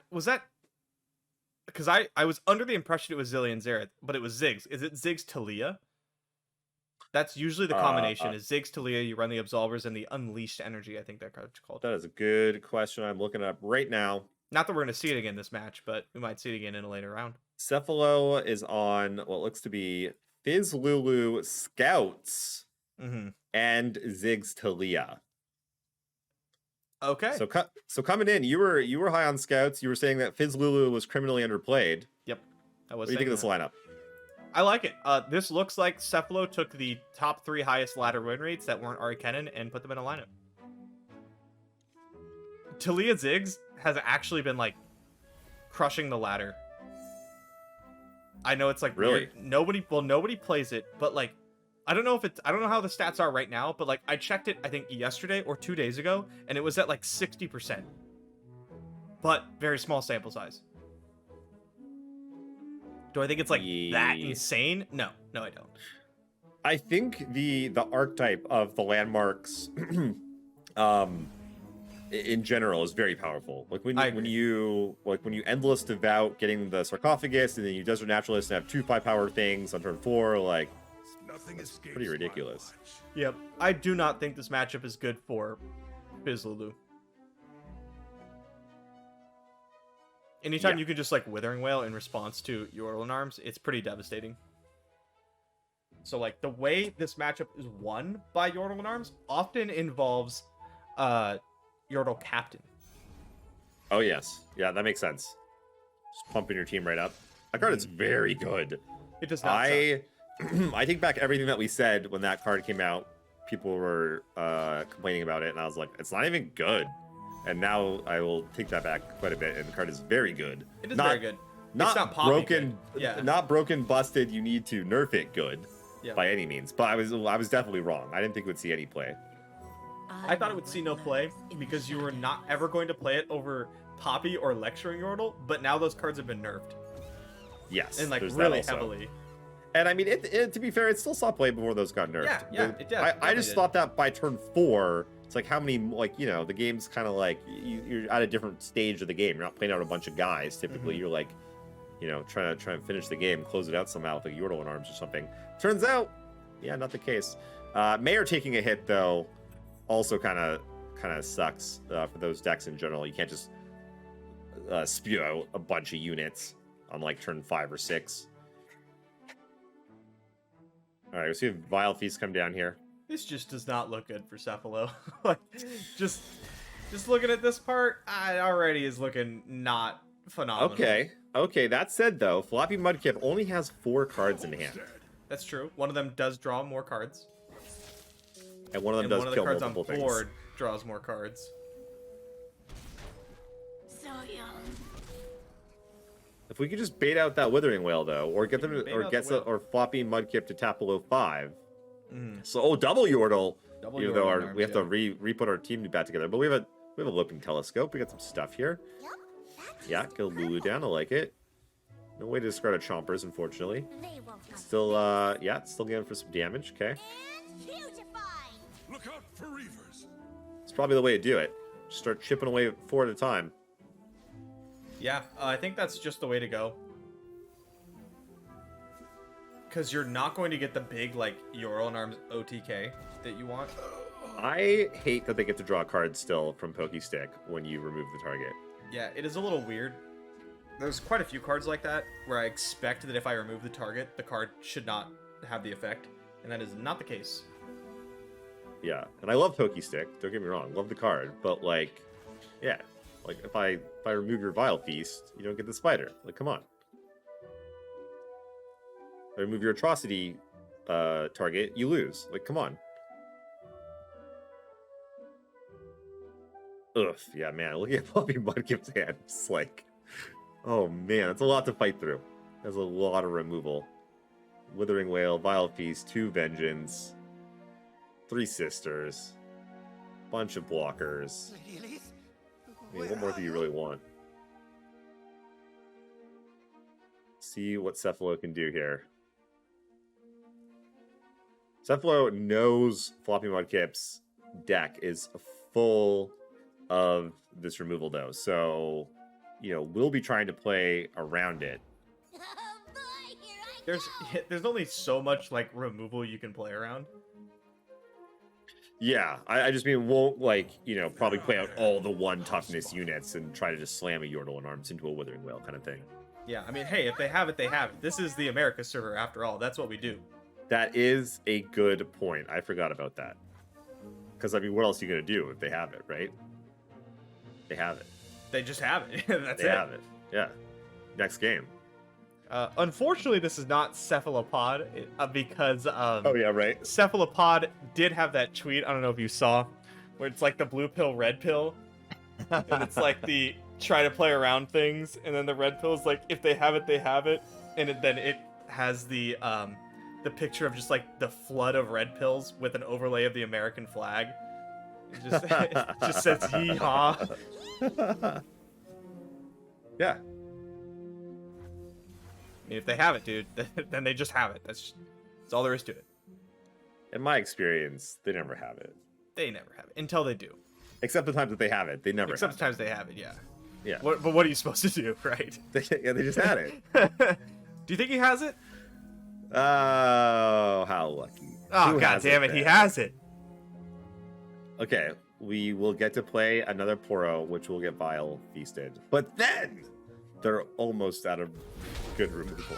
because I was under the impression it was Zilean Xerath, but it was Ziggs. Is it Ziggs Talia? That's usually the combination. Is Ziggs Talia, you run the Absolvers and the Unleashed Energy, I think that card's called. That is a good question. I'm looking it up right now. Not that we're going to see it again this match, but we might see it again in a later round. Cephalo is on what looks to be Fizz Lulu Scouts Mm-hmm. and Ziggs Talia. Okay. So coming in, you were high on Scouts. You were saying that Fizz Lulu was criminally underplayed. Yep. I was What do you think of this saying lineup? that. I like it. This looks like Cephalo took the top 3 highest ladder win rates that weren't Ahri Kennen and put them in a lineup. Talia Ziggs has actually been like crushing the ladder. I know it's like Really? weird. Nobody plays it, but like I don't know how the stats are right now, but like I checked it I think yesterday or 2 days ago and it was at like 60%. But very small sample size. Do I think it's like that Yeah. insane? No, I don't. I think the archetype of the landmarks in general is very powerful. Like when I you endless devout getting the sarcophagus and then you desert naturalist and have 2 5-power things on turn 4, like Nothing escapes pretty my ridiculous. watch. Yep. I do not think this matchup is good for Bizlulu. Anytime Yeah. you can just like Withering Wail in response to Yordle Arms, it's pretty devastating. So like the way this matchup is won by Yordle Arms often involves Yordle Captain. Oh yes, yeah, that makes sense. Just pumping your team right up. That card is very good. It does not suck. I take back everything that we said when that card came out. People were complaining about it, and I was like, it's not even good. And now I will take that back quite a bit, and the card is very good. It is Not- very good. Not, It's not poppy broken. good. Yeah. Not broken, busted. You need to nerf it good Yeah. by any means. But I was definitely wrong. I didn't think we'd see any play. I thought it would see no play because you were not ever going to play it over Poppy or Lecturing Yordle, but now those cards have been nerfed. Yes, And like there's that really also. heavily. And I mean, it to be fair, it still saw play before those got nerfed. Yeah, it did. I Definitely just did. thought that by turn 4, it's like how many, like, you know, the game's kind of like you're at a different stage of the game. You're not playing out a bunch of guys. Typically, Mm-hmm. you're like, you know, trying to finish the game, close it out somehow with like Yordle and arms or something. Turns out, yeah, not the case. Mayor taking a hit though, also kind of sucks for those decks in general. You can't just spew out a bunch of units on like turn 5 or 6. All right, we'll see if Vile Feast come down here. This just does not look good for Cephalo. Like, just looking at this part, it already is looking not phenomenal. Okay. That said, though, Floppy Mudkip only has 4 cards in hand. That's true. One of them does draw more cards. And one of them And does one of the kill cards on multiple board things. draws more cards. So young. If we could just bait out that Withering Whale, though, or get them, can bait or out get the whale. or floppy Mudkip to tap below 5. Mhm. So, double Yordle. Double Even Yordle though arms, we have to yeah. re-put our team back together, but we have a looping telescope. We got some stuff here. Yep, that's Yeah, kill Lulu down. I like it. No way to discard a Chompers, unfortunately. They won't come. Still, yeah, still going for some damage. Okay, And hugify. Look out for Reavers. it's probably the way to do it. Just start chipping away 4 at a time. Yeah, I think that's just the way to go. Because you're not going to get the big, like, Yordle and Arms OTK that you want. I hate that they get to draw cards still from Pokestick when you remove the target. Yeah, it is a little weird. There's quite a few cards like that where I expect that if I remove the target, the card should not have the effect. And that is not the case. Yeah, and I love Pokestick. Don't get me wrong, love the card, but like, yeah, like if I remove your Vile Feast, you don't get the spider. Like, come on. If I remove your Atrocity target, you lose. Like, come on. Ugh, yeah, man. Looking at Floppy Mudkip's hand, it's like, oh man, that's a lot to fight through. There's a lot of removal. Withering Whale, Vile Feast, 2 Vengeance, 3 Sisters, bunch of blockers. Lady Elise, I mean, what more do you really want? See what Cephalo can do here. Cephalo knows Floppy Mudkip's deck is full of this removal, though. So, you know, we'll be trying to play around it. Oh boy, here I go. There's only so much, like, removal you can play around. Yeah, I just mean, won't, like, you know, probably play out all the 1 toughness units and try to just slam a Yordle and Arms into a Withering Whale kind of thing. Yeah, I mean, hey, if they have it, they have it. This is the America server, after all. That's what we do. That is a good point. I forgot about that. Because, I mean, what else are you going to do if they have it, right? They have it. They just have it. That's They it. have it. Yeah. Next game. Unfortunately, this is not Cephalopod because Oh, yeah, right. Cephalopod did have that tweet. I don't know if you saw, where it's like the blue pill, red pill, and it's like the try to play around things, and then the red pill is like if they have it, they have it, and then it has the picture of just like the flood of red pills with an overlay of the American flag. It just says hee haw. Yeah. I mean, if they have it, dude, then they just have it. That's all there is to it. In my experience, they never have it. They never have it until they do. Except the times that they have it, they never Except have the times they have it, yeah. it. Yeah. But what are you supposed to do, right? Yeah, they just had it. Do you think he has it? Oh, how lucky. Oh, Who god has damn it, he then? has it. Okay, we will get to play another Poro, which will get Vile Feasted. But then, they're almost out of good removal.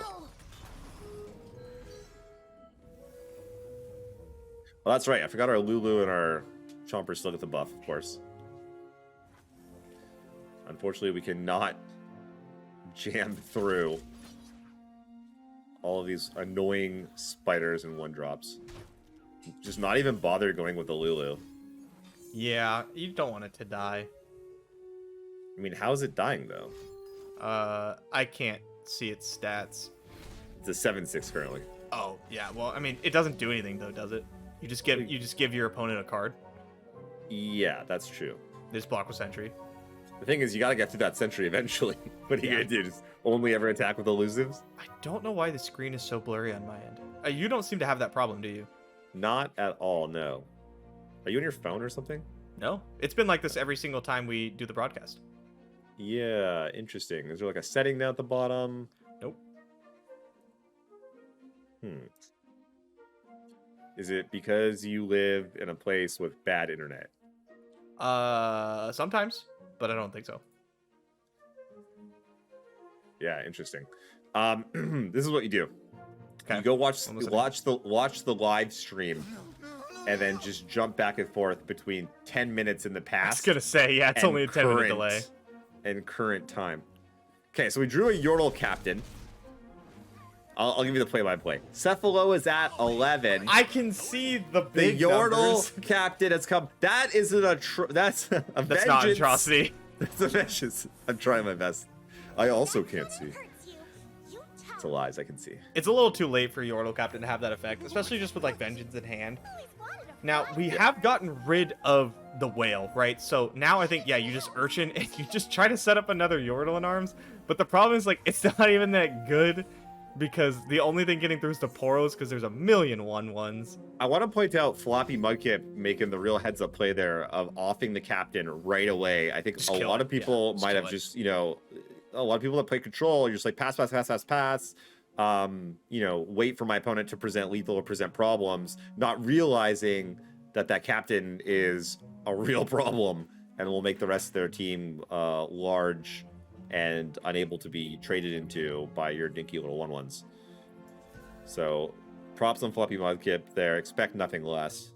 Well, that's right. I forgot our Lulu and our Chomper still get the buff, of course. Unfortunately, we cannot jam through all of these annoying spiders and 1-drops. Just not even bother going with the Lulu. Yeah, you don't want it to die. I mean, how is it dying, though? I can't see its stats. It's a 7/6 currently. Oh, yeah, well, I mean, it doesn't do anything, though, does it? You just give your opponent a card. Yeah, that's true. They just block with Sentry. The thing is, you gotta get through that sentry eventually. What are you Yeah. gonna do? Just only ever attack with elusives? I don't know why the screen is so blurry on my end. You don't seem to have that problem, do you? Not at all, no. Are you on your phone or something? No? It's been like this every single time we do the broadcast. Yeah, interesting. Is there like a setting down at the bottom? Nope. Is it because you live in a place with bad internet? Sometimes, but I don't think so. Yeah, interesting. This is what you do. Okay. You go watch I'm listening. watch the live stream, and then just jump back and forth between 10 minutes in the I was past. gonna say, yeah, it's and only a 10-minute current- delay. And current time. Okay, so we drew a Yordle captain. I'll give you the play-by-play. Cephalo is at 11. I can see the The big Yordle numbers. captain has come. That is that's a That's not an vengeance. atrocity. That's a vengeance. I'm trying my best. I also can't see. Hurts you. You It's a tell lies. I can see. It's a little too late for Yordle Captain to have that effect, especially just with like Vengeance in hand. me always wanted a Now, we have gotten rid of the whale, right? So now I think, yeah, you just Urchin and you just try to set up another Yordle in arms. But the problem is, like, it's not even that good because the only thing getting through is the Poros because there's a million 1/1s. I want to point out Floppy Mudkip making the real heads-up play there of offing the captain right away. I think Just a kill lot it, of people yeah, just might kill have it. just, you know, a lot of people that play control, you're just like pass. You know, wait for my opponent to present lethal or present problems, not realizing that that captain is a real problem and will make the rest of their team large and unable to be traded into by your dinky little 1/1s. So props on Floppy Mudkip there. Expect nothing less.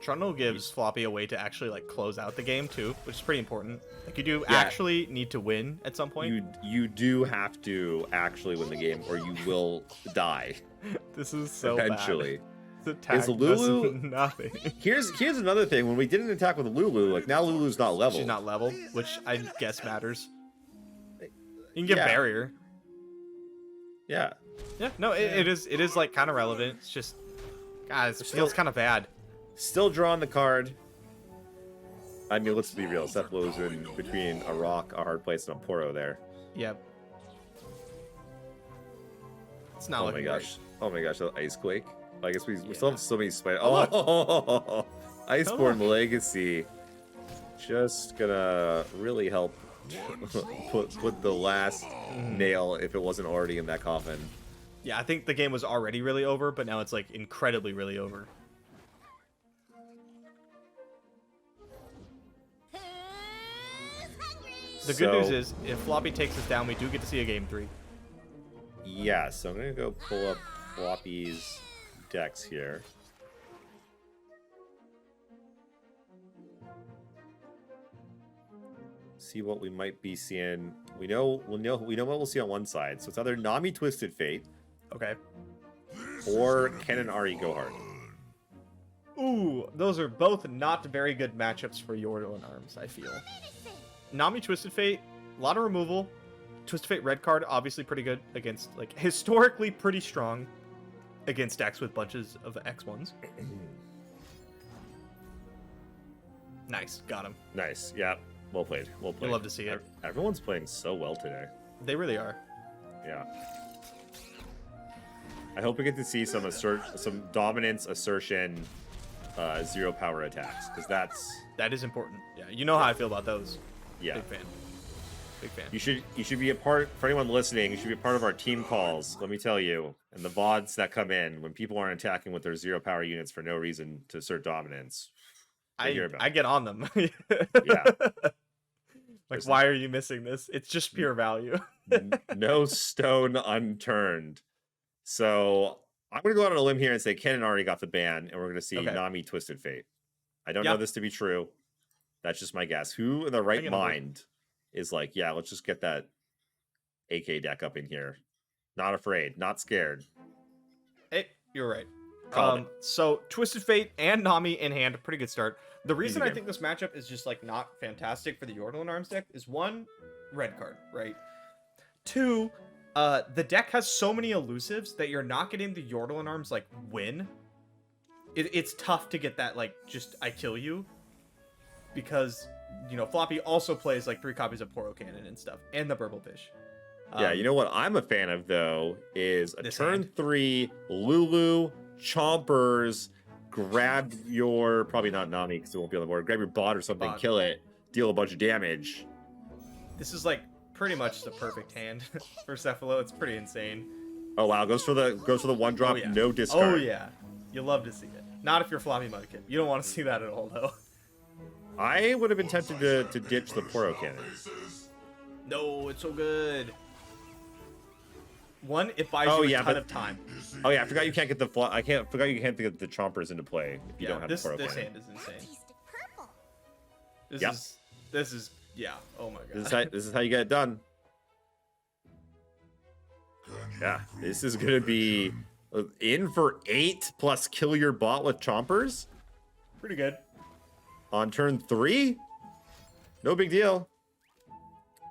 Trundle gives Floppy a way to actually like close out the game too, which is pretty important. Like you do Yeah. actually need to win at some point. You do have to actually win the game or you will die This is so eventually. bad. This attack Is Lulu- does nothing. Here's another thing. When we did an attack with Lulu, like now Lulu's not level. She's not level, which I guess matters. You can get Yeah. barrier. Yeah. Yeah, no, it is like kind of relevant. It's just, guys, it feels kind of bad. Still drawing the card. I mean, let's be real. Cephalo's in between a rock, a hard place, and a Poro there. Yep. It's not Oh my looking gosh. Oh my gosh, that Ice Quake. I guess we Yeah. still have so many spider. Oh, look. Oh, Iceborne look. Legacy. Just gonna really help put the last nail if it wasn't already in that coffin. Yeah, I think the game was already really over, but now it's like incredibly really over. Who's hungry? The good So- news is, if Floppy takes us down, we do get to see a game 3. Yeah, so I'm gonna go pull up Floppy's decks here. See what we might be seeing. We know what we'll see on one side. So it's either Nami Twisted Fate Okay. or Kennen Ahri Go Hard. Ooh, those are both not very good matchups for Yordle and Arms, I feel. Nami Twisted Fate, a lot of removal. Twisted Fate red card, obviously pretty good against, like, historically pretty strong against decks with bunches of X1s. Nice, got him. Nice. Yeah. Well played. Well played. You'll love to see it. Everyone's playing so well today. They really are. Yeah. I hope we get to see some dominance, assertion, zero power attacks, because That is important. Yeah, you know how I feel about those. yeah. Big fan. Big fan. You should be a part, for anyone listening, you should be a part of our team calls, let me tell you, and the VODs that come in when people aren't attacking with their zero power units for no reason to assert dominance. I hear about I get on them. Yeah. Like, There's- why are you missing this? It's just pure value. No stone unturned. So I'm going to go out on a limb here and say Kennen already got the ban, and we're going to see Okay. Nami Twisted Fate. I don't Yeah. know this to be true. That's just my guess. Who in the right can avoid- mind is like, yeah, let's just get that AK deck up in here. Not afraid, not scared. Hey, you're right. Called So Twisted Fate and Nami in hand, pretty good start. The reason I game. think this matchup is just like not fantastic for the Yordle and Arms deck is one, red card, right? Two, the deck has so many elusives that you're not getting the Yordle and Arms like win. It's tough to get that like just I kill you, because you know Floppy also plays like 3 copies of Poro Cannon and stuff, and the Burblefish. Yeah, you know what I'm a fan of though is a This turn hand. 3 Lulu Chompers. Grab your probably not Nami because it won't be on the board. Grab your bot or something, Bot. kill it, deal a bunch of damage. This is like pretty much the perfect hand for Cephalo. It's pretty insane. Oh wow, goes for the one drop, Oh, yeah. no discard. Oh yeah, you love to see it. Not if you're Floppy Mudkip. You don't want to see that at all, though. I would have been tempted to ditch the Poro Cannon. No, it's so good. One, it buys Oh, you a yeah, ton but- of time. Oh yeah, I forgot you can't get the forgot you can't get the Chompers into play if you Yeah, don't have this the Poro this Cannon. hand is insane. Tasted purple. This Yep. is yeah. Oh my god. This is how you get it done. Yeah, this is gonna be in for 8 plus kill your bot with chompers Pretty good. on turn 3. No big deal.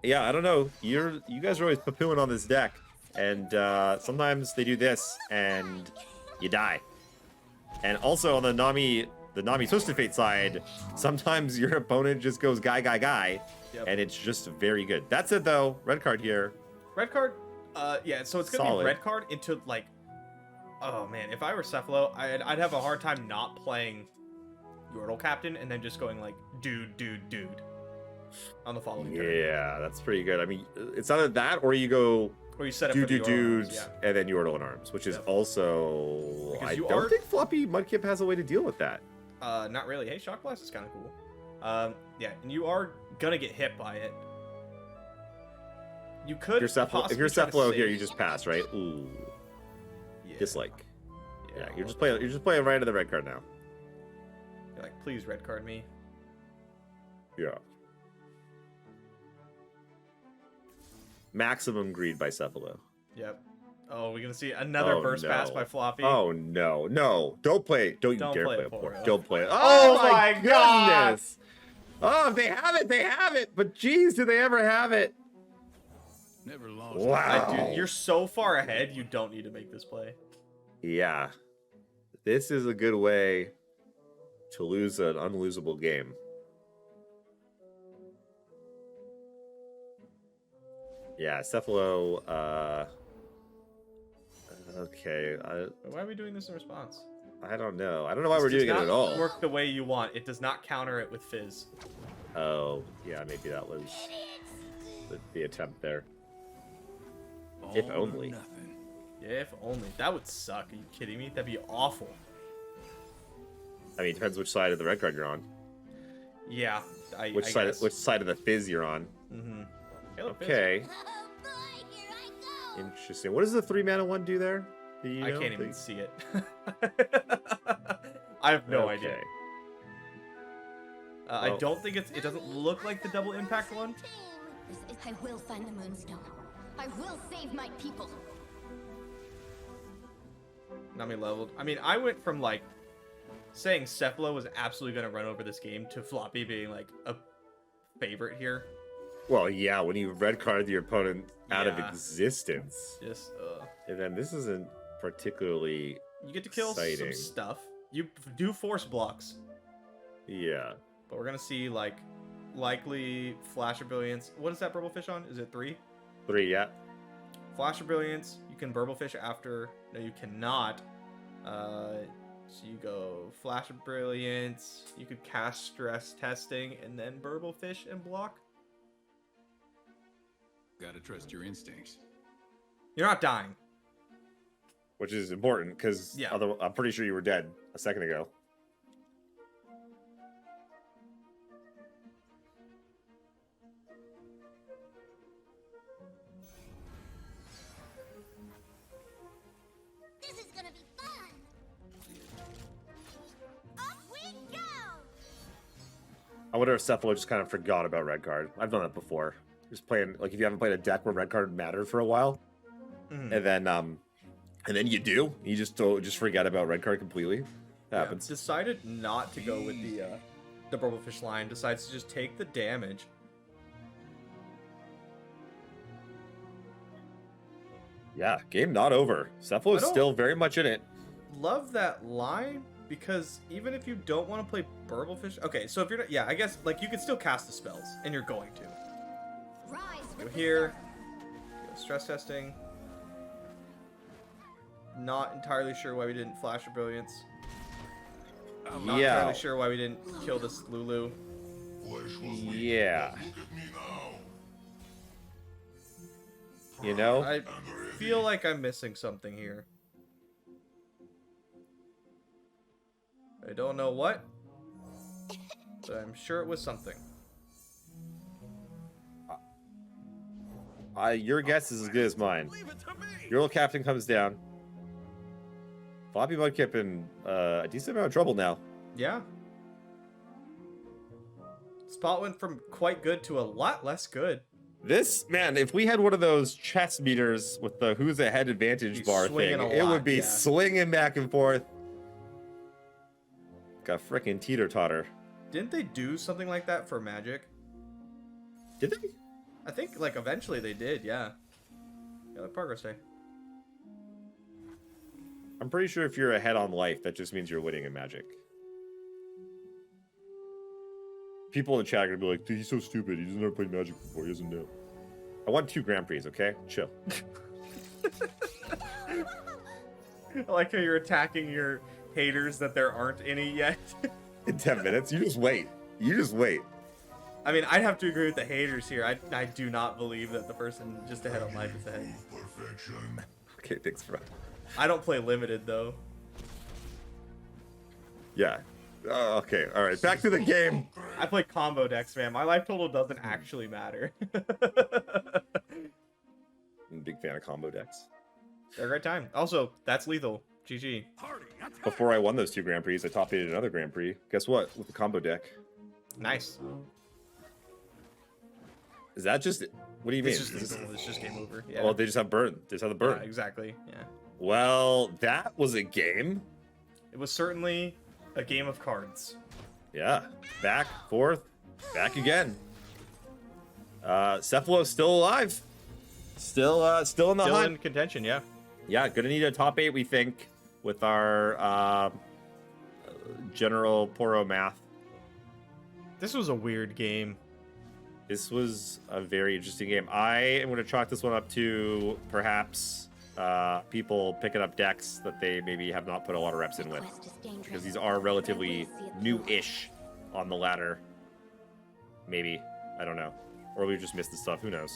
Yeah, I don't know. You guys are always poo-pooing on this deck, and sometimes they do this and you die. And also on the Nami Twisted Fate side, sometimes your opponent just goes guy, Yep. and it's just very good. That's it though. Red card here. Red card. Yeah. So it's gonna Solid. be red card into like. Oh man, if I were Cephalo, I'd have a hard time not playing Yordle Captain and then just going like dude on the following turn. Yeah, that's pretty good. I mean, it's either that or you go Or you set up for the dude, Yordles, yeah. and then Yordle in arms, which is Yep. also Because I you don't are- think Floppy Mudkip has a way to deal with that. Not really. Hey, Shock Blast is kind of cool. Yeah, and you are gonna get hit by it. You could If you're possibly try to Cephalo here, save- you just pass, right? Ooh, Yeah. dislike. Yeah, you're just okay. playing right into the red card now. You're like, please red card me. Yeah. Maximum greed by Cephalo. Yep. Oh, we're gonna see another Oh, burst pass no. by Floppy. Oh no! Don't play! Don't you Don't dare play play it a for port. real. Don't play it. Oh my God. goodness! Oh, if they have it, they have it. But geez, do they ever have it? Never lost. Wow. Dude, you're so far ahead. You don't need to make this play. Yeah. This is a good way to lose an unlosable game. Yeah, Cephalo, okay, Why are we doing this in response? I don't know. I don't know why This we're does doing it not at all. Work the way you want. It does not counter it with Fizz. Oh, yeah, maybe that was the attempt there. If only. Nothing. Yeah, if only. That would suck. Are you kidding me? That'd be awful. I mean, it depends which side of the red card you're on. Yeah. Which side of the fizz you're on. Mm-hmm. Hey, look, Fizz. Okay, Oh boy, here I go. interesting. What does the 3-mana one do there? Do you I know? can't even see it. I have no idea. Okay. I Well- don't think it doesn't look like the double impact one. I will find the Moonstone. I will save my people. Nami leveled. I mean, I went from like saying Cephalo was absolutely going to run over this game to Floppy being like a favorite here. Well, yeah, when you red card your opponent out of Yeah. existence. Just, And then this isn't particularly, you get to kill Exciting. some stuff. You do force blocks, yeah. but we're going to see like likely Flash of Brilliance. What is that Burble Fish on? Is it 3? 3, yeah. Flash of Brilliance. You can Burble Fish after. No, you cannot. So you go Flash of Brilliance. You could cast Stress Testing and then Burble Fish and block. Gotta trust your instincts. You're not dying. Which is important, because Yeah. I'm pretty sure you were dead a second ago. This is gonna be fun. Off we go. I wonder if Cephalo just kind of forgot about red card. I've done that before. Just playing, like, if you haven't played a deck where red card mattered for a while, Mhm. and then you do, you just forget about red card completely. That Yeah, happens. decided not to go with the Burble Fish line. Decides to just take the damage. Yeah, game not over. Cephalo I is don't- still very much in it. Love that line because even if you don't want to play Burble Fish, okay. So if you're not, yeah, I guess like you could still cast the spells, and you're going to Rise go with the here. sun. Go stress testing. Not entirely sure why we didn't Flash of Brilliance. Not Yeah. entirely sure why we didn't kill this Lulu. Yeah. You know? I feel like I'm missing something here. I don't know what, but I'm sure it was something. Your guess is as good as mine. Your little captain comes down. Floppy Mudkip in a decent amount of trouble now. Yeah. Spot went from quite good to a lot less good. This, man, if we had one of those chess meters with the who's ahead advantage Be bar swinging thing, a it lot, would be yeah. swinging back and forth. Got frickin' teeter-totter. Didn't they do something like that for Magic? Did they? I think like eventually they did, yeah. Yeah, the progress day. I'm pretty sure if you're ahead on life, that just means you're winning in Magic. People in the chat are gonna be like, dude, he's so stupid. He's never played Magic before. He doesn't know. I won 2 Grand Prix, okay? Chill. I like how you're attacking your haters that there aren't any yet. In 10 minutes? You just wait. You just wait. I mean, I'd have to agree with the haters here. I do not believe that the person just ahead on life is ahead. Okay, thanks, bro. I don't play limited though. Yeah. Oh, okay, all right. Back to the game. I play combo decks, man. My life total doesn't actually matter. I'm a big fan of combo decks. They're a great time. Also, that's lethal. GG. Before I won those 2 Grand Prix, I top 8 another Grand Prix. Guess what? With the combo deck. Nice. Is that just... What do you mean? It's just lethal. It's just game over. Yeah. Oh, they just have burn. They just have the burn. Yeah, exactly. Yeah. Well, that was a game. It was certainly a game of cards. Yeah. Back, forth, back again. Cephalo's still alive. Still in the Still hunt. in contention, yeah. Yeah, gonna need a top 8, we think, with our general Poro math. This was a weird game. This was a very interesting game. I am going to chalk this one up to perhaps people picking up decks that they maybe have not put a lot of reps in with, because these are relatively new-ish on the ladder. Maybe. I don't know. Or we just missed the stuff. Who knows?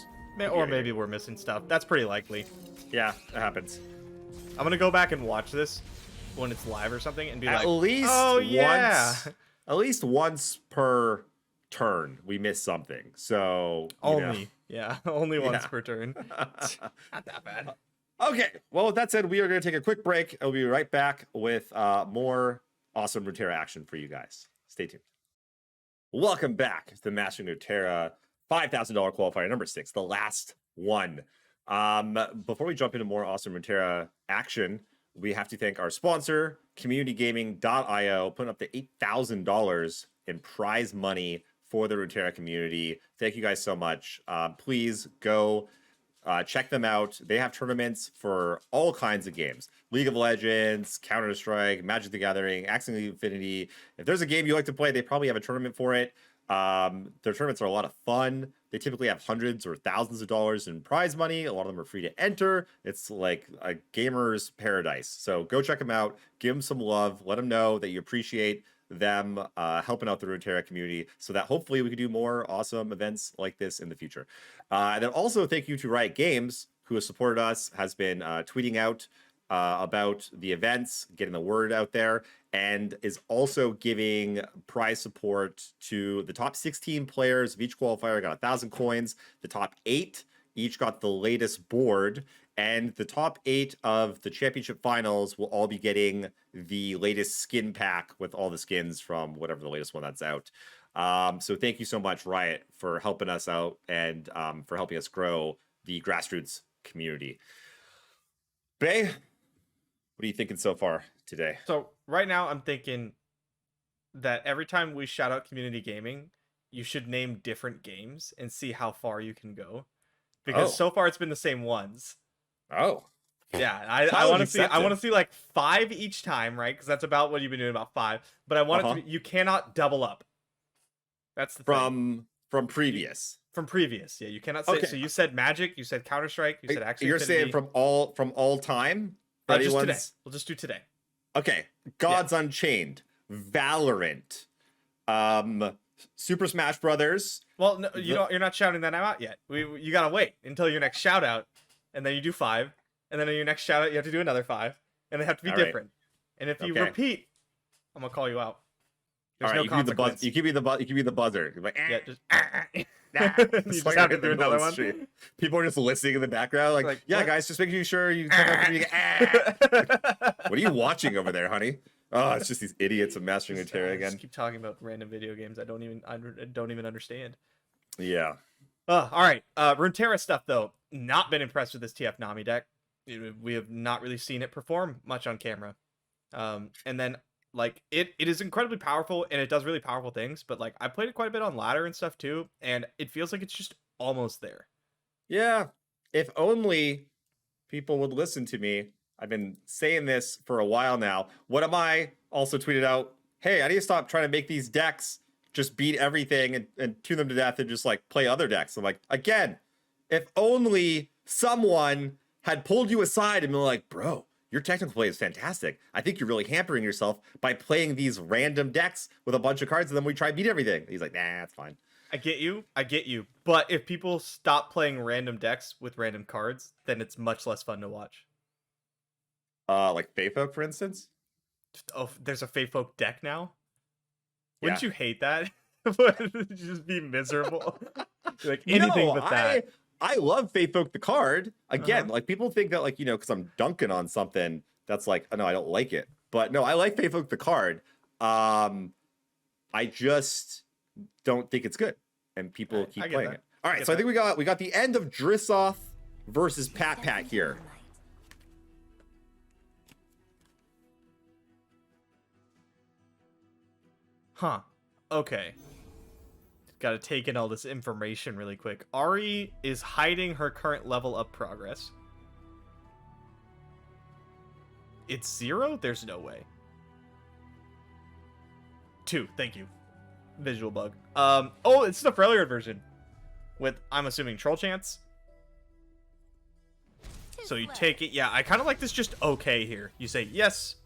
Or maybe we're missing stuff. That's pretty likely. Yeah, that happens. I'm going to go back and watch this when it's live or something and be At like, least oh, yeah. at least once per turn we miss something. So Only. Yeah, only once Yeah. per turn. Not that bad. Okay, well, with that said, we are going to take a quick break. I'll be right back with more awesome Runeterra action for you guys. Stay tuned. Welcome back to the Mastering Runeterra $5,000 qualifier number 6, the last one. Before we jump into more awesome Runeterra action, we have to thank our sponsor, communitygaming.io, putting up to $8,000 in prize money for the Runeterra community. Thank you guys so much. Please go check them out. They have tournaments for all kinds of games. League of Legends, Counter-Strike, Magic the Gathering, Axie Infinity. If there's a game you like to play, they probably have a tournament for it. Their tournaments are a lot of fun. They typically have hundreds or thousands of dollars in prize money. A lot of them are free to enter. It's like a gamer's paradise. So go check them out. Give them some love. Let them know that you appreciate them helping out the Runeterra community, so that hopefully we can do more awesome events like this in the future. And then also thank you to Riot Games, who has supported us, has been tweeting out about the events, getting the word out there, and is also giving prize support to the top 16 players of each qualifier. Got 1,000 coins. The top 8 each got the latest board, and the top 8 of the championship finals will all be getting the latest skin pack with all the skins from whatever the latest one that's out. So thank you so much, Riot, for helping us out and for helping us grow the grassroots community. Bay, what are you thinking so far today? So right now I'm thinking that every time we shout out community gaming, you should name different games and see how far you can go. Because so far it's been the same ones. Oh. Yeah, I want to see. I want to see like 5 each time, right? Because that's about what you've been doing, about 5. But I want it to be, you cannot double up. That's the thing. From previous. From previous, yeah. You cannot say. Okay. So you said Magic, you said Counter Strike, you said Axie You're Infinity. saying from all time? Just today. We'll just do today. Okay. Gods Unchained, Valorant, Super Smash Brothers. Well, no, you're not shouting that out yet. You gotta wait until your next shout out, and then you do 5, and then in your next shout out you have to do another 5, and they have to be different. And if you repeat, I'm gonna call you out. There's no consequence. You give me the buzzer. You're like, Yeah, just nah. you just have to do another one. Street. People are just listening in the background, like yeah, what? guys, just making sure you. What are you watching over there, honey? Oh, it's just these idiots of Mastering Runeterra again. Just keep talking about random video games I don't even understand. Yeah. All right. Runeterra stuff though. Not been impressed with this TF Nami deck. We have not really seen it perform much on camera. And then like it is incredibly powerful and it does really powerful things. But like I played it quite a bit on ladder and stuff too, and it feels like it's just almost there. Yeah. If only people would listen to me. I've been saying this for a while now. What am I? Also tweeted out, hey, I need to stop trying to make these decks just beat everything and tune them to death and just like play other decks. I'm like, again, if only someone had pulled you aside and been like, bro, your technical play is fantastic. I think you're really hampering yourself by playing these random decks with a bunch of cards and then we try and beat everything. He's like, nah, it's fine. I get you. But if people stop playing random decks with random cards, then it's much less fun to watch. Like Faefolk, for instance? Oh, there's a Faefolk deck now? Yeah. Wouldn't you hate that? Wouldn't you just be miserable? Like anything but that. I love Faefolk the card. Again, like people think that like, because I'm dunking on something, that's like, oh no, I don't like it. But no, I like Faefolk the card. I just don't think it's good. And people keep playing it. All right, so I think we got the end of Drissoth versus Pat Pat here. Huh. Okay. Got to take in all this information really quick. Ahri is hiding her current level up progress. It's 0? There's no way. 2, thank you. Visual bug. Oh, it's the Freljord version. With, I'm assuming, Troll Chance. So you take it. Yeah, I kind of like this just okay here. You say, yes,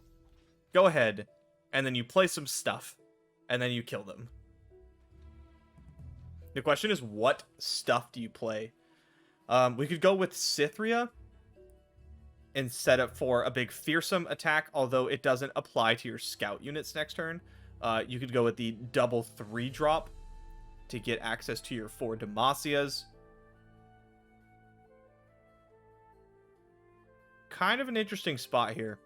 go ahead. And then you play some stuff. And then you kill them. The question is, what stuff do you play? We could go with Cythria and set up for a big fearsome attack, although it doesn't apply to your scout units next turn. You could go with the double 3-drop to get access to your 4 Demasias. Kind of an interesting spot here.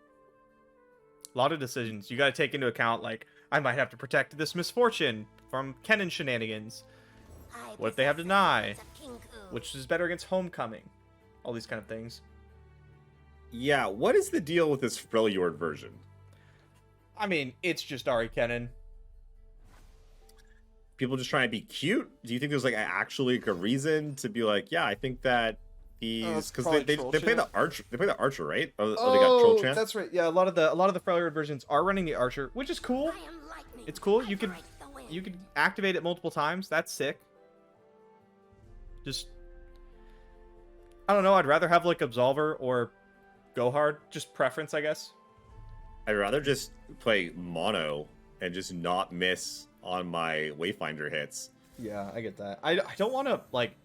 A lot of decisions. You got to take into account, like, I might have to protect this misfortune from Kennen shenanigans. What if they have Deny? Which is better against Homecoming? All these kind of things. Yeah, what is the deal with this Freljord version? I mean, it's just Ahri Kennen. People just trying to be cute? Do you think there's like actually like a reason to be like, yeah, I think that these because they play the archer, right? Or they got Troll Chant? That's right. Yeah, a lot of the Freljord versions are running the archer, which is cool. It's cool. You could activate it multiple times. That's sick. Just I don't know. I'd rather have like Absolver or Go Hard. Just preference, I guess. I'd rather just play mono and just not miss on my Wayfinder hits. Yeah, I get that. I don't want to like.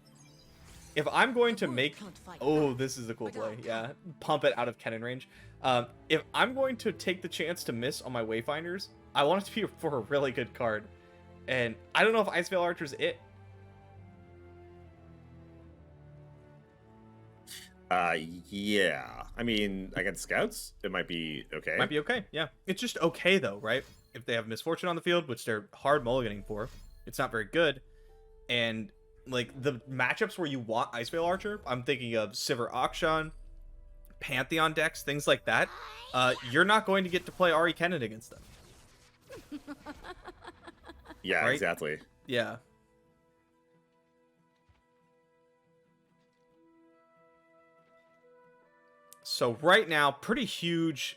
If I'm going to make... Oh, this is a cool play. Yeah. Pump it out of Kennen range. If I'm going to take the chance to miss on my Wayfinders, I want it to be for a really good card. And I don't know if Iceveil Archer's it. Yeah. I mean, against scouts, it might be okay. Might be okay, yeah. It's just okay, though, right? If they have Misfortune on the field, which they're hard mulliganing for, it's not very good. And... like, the matchups where you want Iceveil Archer, I'm thinking of Sivir Akshan, Pantheon decks, things like that. You're not going to get to play Ahri Kennen against them. Yeah, right? Exactly. Yeah. So right now, pretty huge,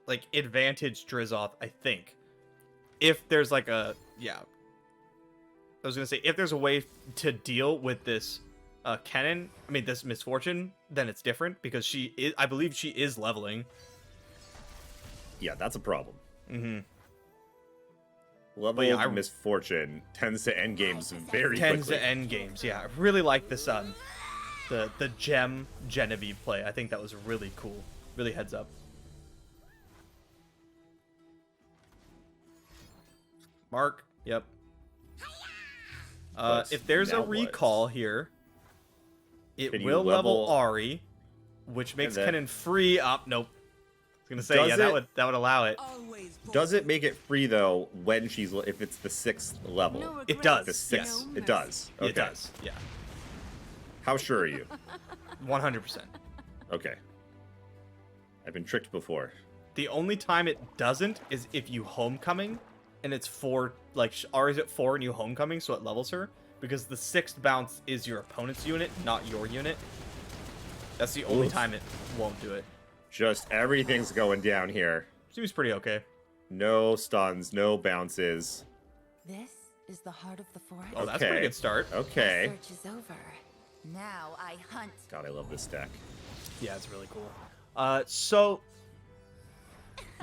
like, advantage Drissoth, I think. If there's like a, yeah. I was going to say, if there's a way to deal with this Kennen, I mean, this misfortune, then it's different because she is, I believe she is leveling. Yeah, that's a problem. Mm-hmm. Level of misfortune tends to end games very quickly. Tends to end games, yeah. I really like this, the gem Genevieve play. I think that was really cool. Really heads up. Mark, yep. If there's a recall here, it will level Ahri, which makes Kennen free up. Nope. I was gonna say, yeah, that would allow it. Does it make it free though when she's if it's the 6th level? It does. The 6th. Yes. It does. Okay. It does. Yeah. How sure are you? 100%. Okay. I've been tricked before. The only time it doesn't is if you homecoming, and it's 4, like, Ahri's at 4 and you homecoming, so it levels her. Because the 6th bounce is your opponent's unit, not your unit. That's the only time it won't do it. Just everything's going down here. Seems pretty okay. No stuns, no bounces. This is the heart of the forest. Oh, that's a pretty good start. Okay. Search is over. Now I hunt. God, I love this deck. Yeah, it's really cool. So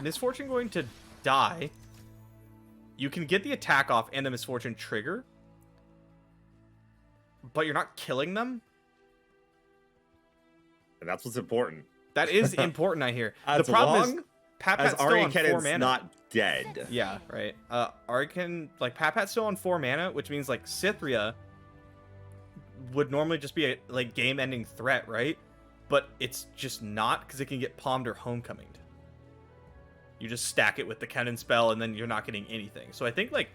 Misfortune going to die. You can get the attack off and the Misfortune trigger, but you're not killing them. And that's what's important. That is important, I hear. As the problem long is Pat-Pat's as still Ahri on 4 Kennen's mana. not dead. Yeah, right. Ahri can, like, Pat-Pat's still on 4 mana, which means, like, Cythria would normally just be a, like, game-ending threat, right? But it's just not, because it can get palmed or homecominged. You just stack it with the Kennen spell, and then you're not getting anything. So I think, like,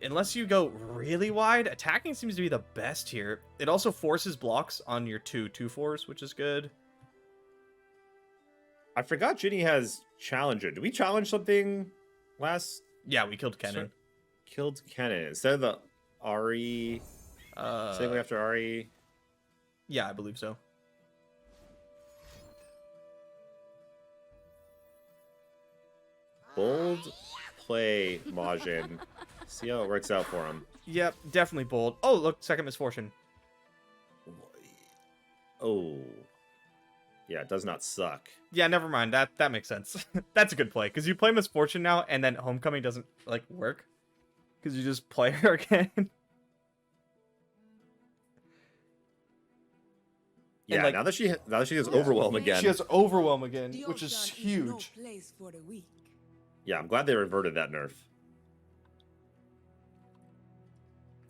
unless you go really wide, attacking seems to be the best here. It also forces blocks on your 2/2/4s, which is good. I forgot Ginny has Challenger. Did we challenge something last? Yeah, we killed Kennen. Killed Kennen. Instead of the Ahri. Same after Ahri. Yeah, I believe so. Bold play, Majin. See how it works out for him. Yep, definitely bold. Oh, look, second Misfortune. Oh. Yeah, it does not suck. Yeah, never mind. That makes sense. That's a good play, because you play Misfortune now, and then Homecoming doesn't, like, work. Because you just play her again. Yeah, like, now that she has Overwhelm again. She has Overwhelm again, which is huge. Yeah, I'm glad they reverted that nerf.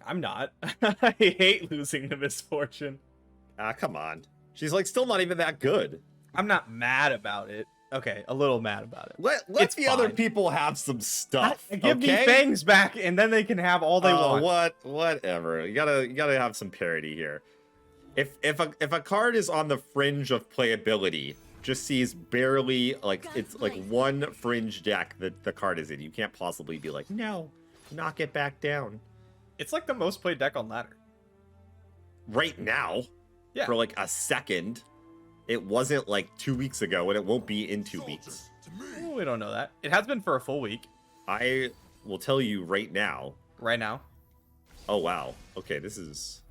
I'm not. I hate losing to Misfortune. Ah, come on. She's like still not even that good. I'm not mad about it. Okay, a little mad about it. Let It's the other fine. people have some stuff. Give me Fangs back, and then they can have all they want. Whatever. You gotta have some parity here. If a card is on the fringe of playability, just sees barely like it's like one fringe deck that the card is in, you can't possibly be like, no, knock it back down. It's like the most played deck on ladder. Right now, Yeah. for like a second, it wasn't like 2 weeks ago, and it won't be in 2 weeks. Ooh, we don't know that. It has been for a full week. I will tell you right now. Right now. Oh wow. Okay, this is.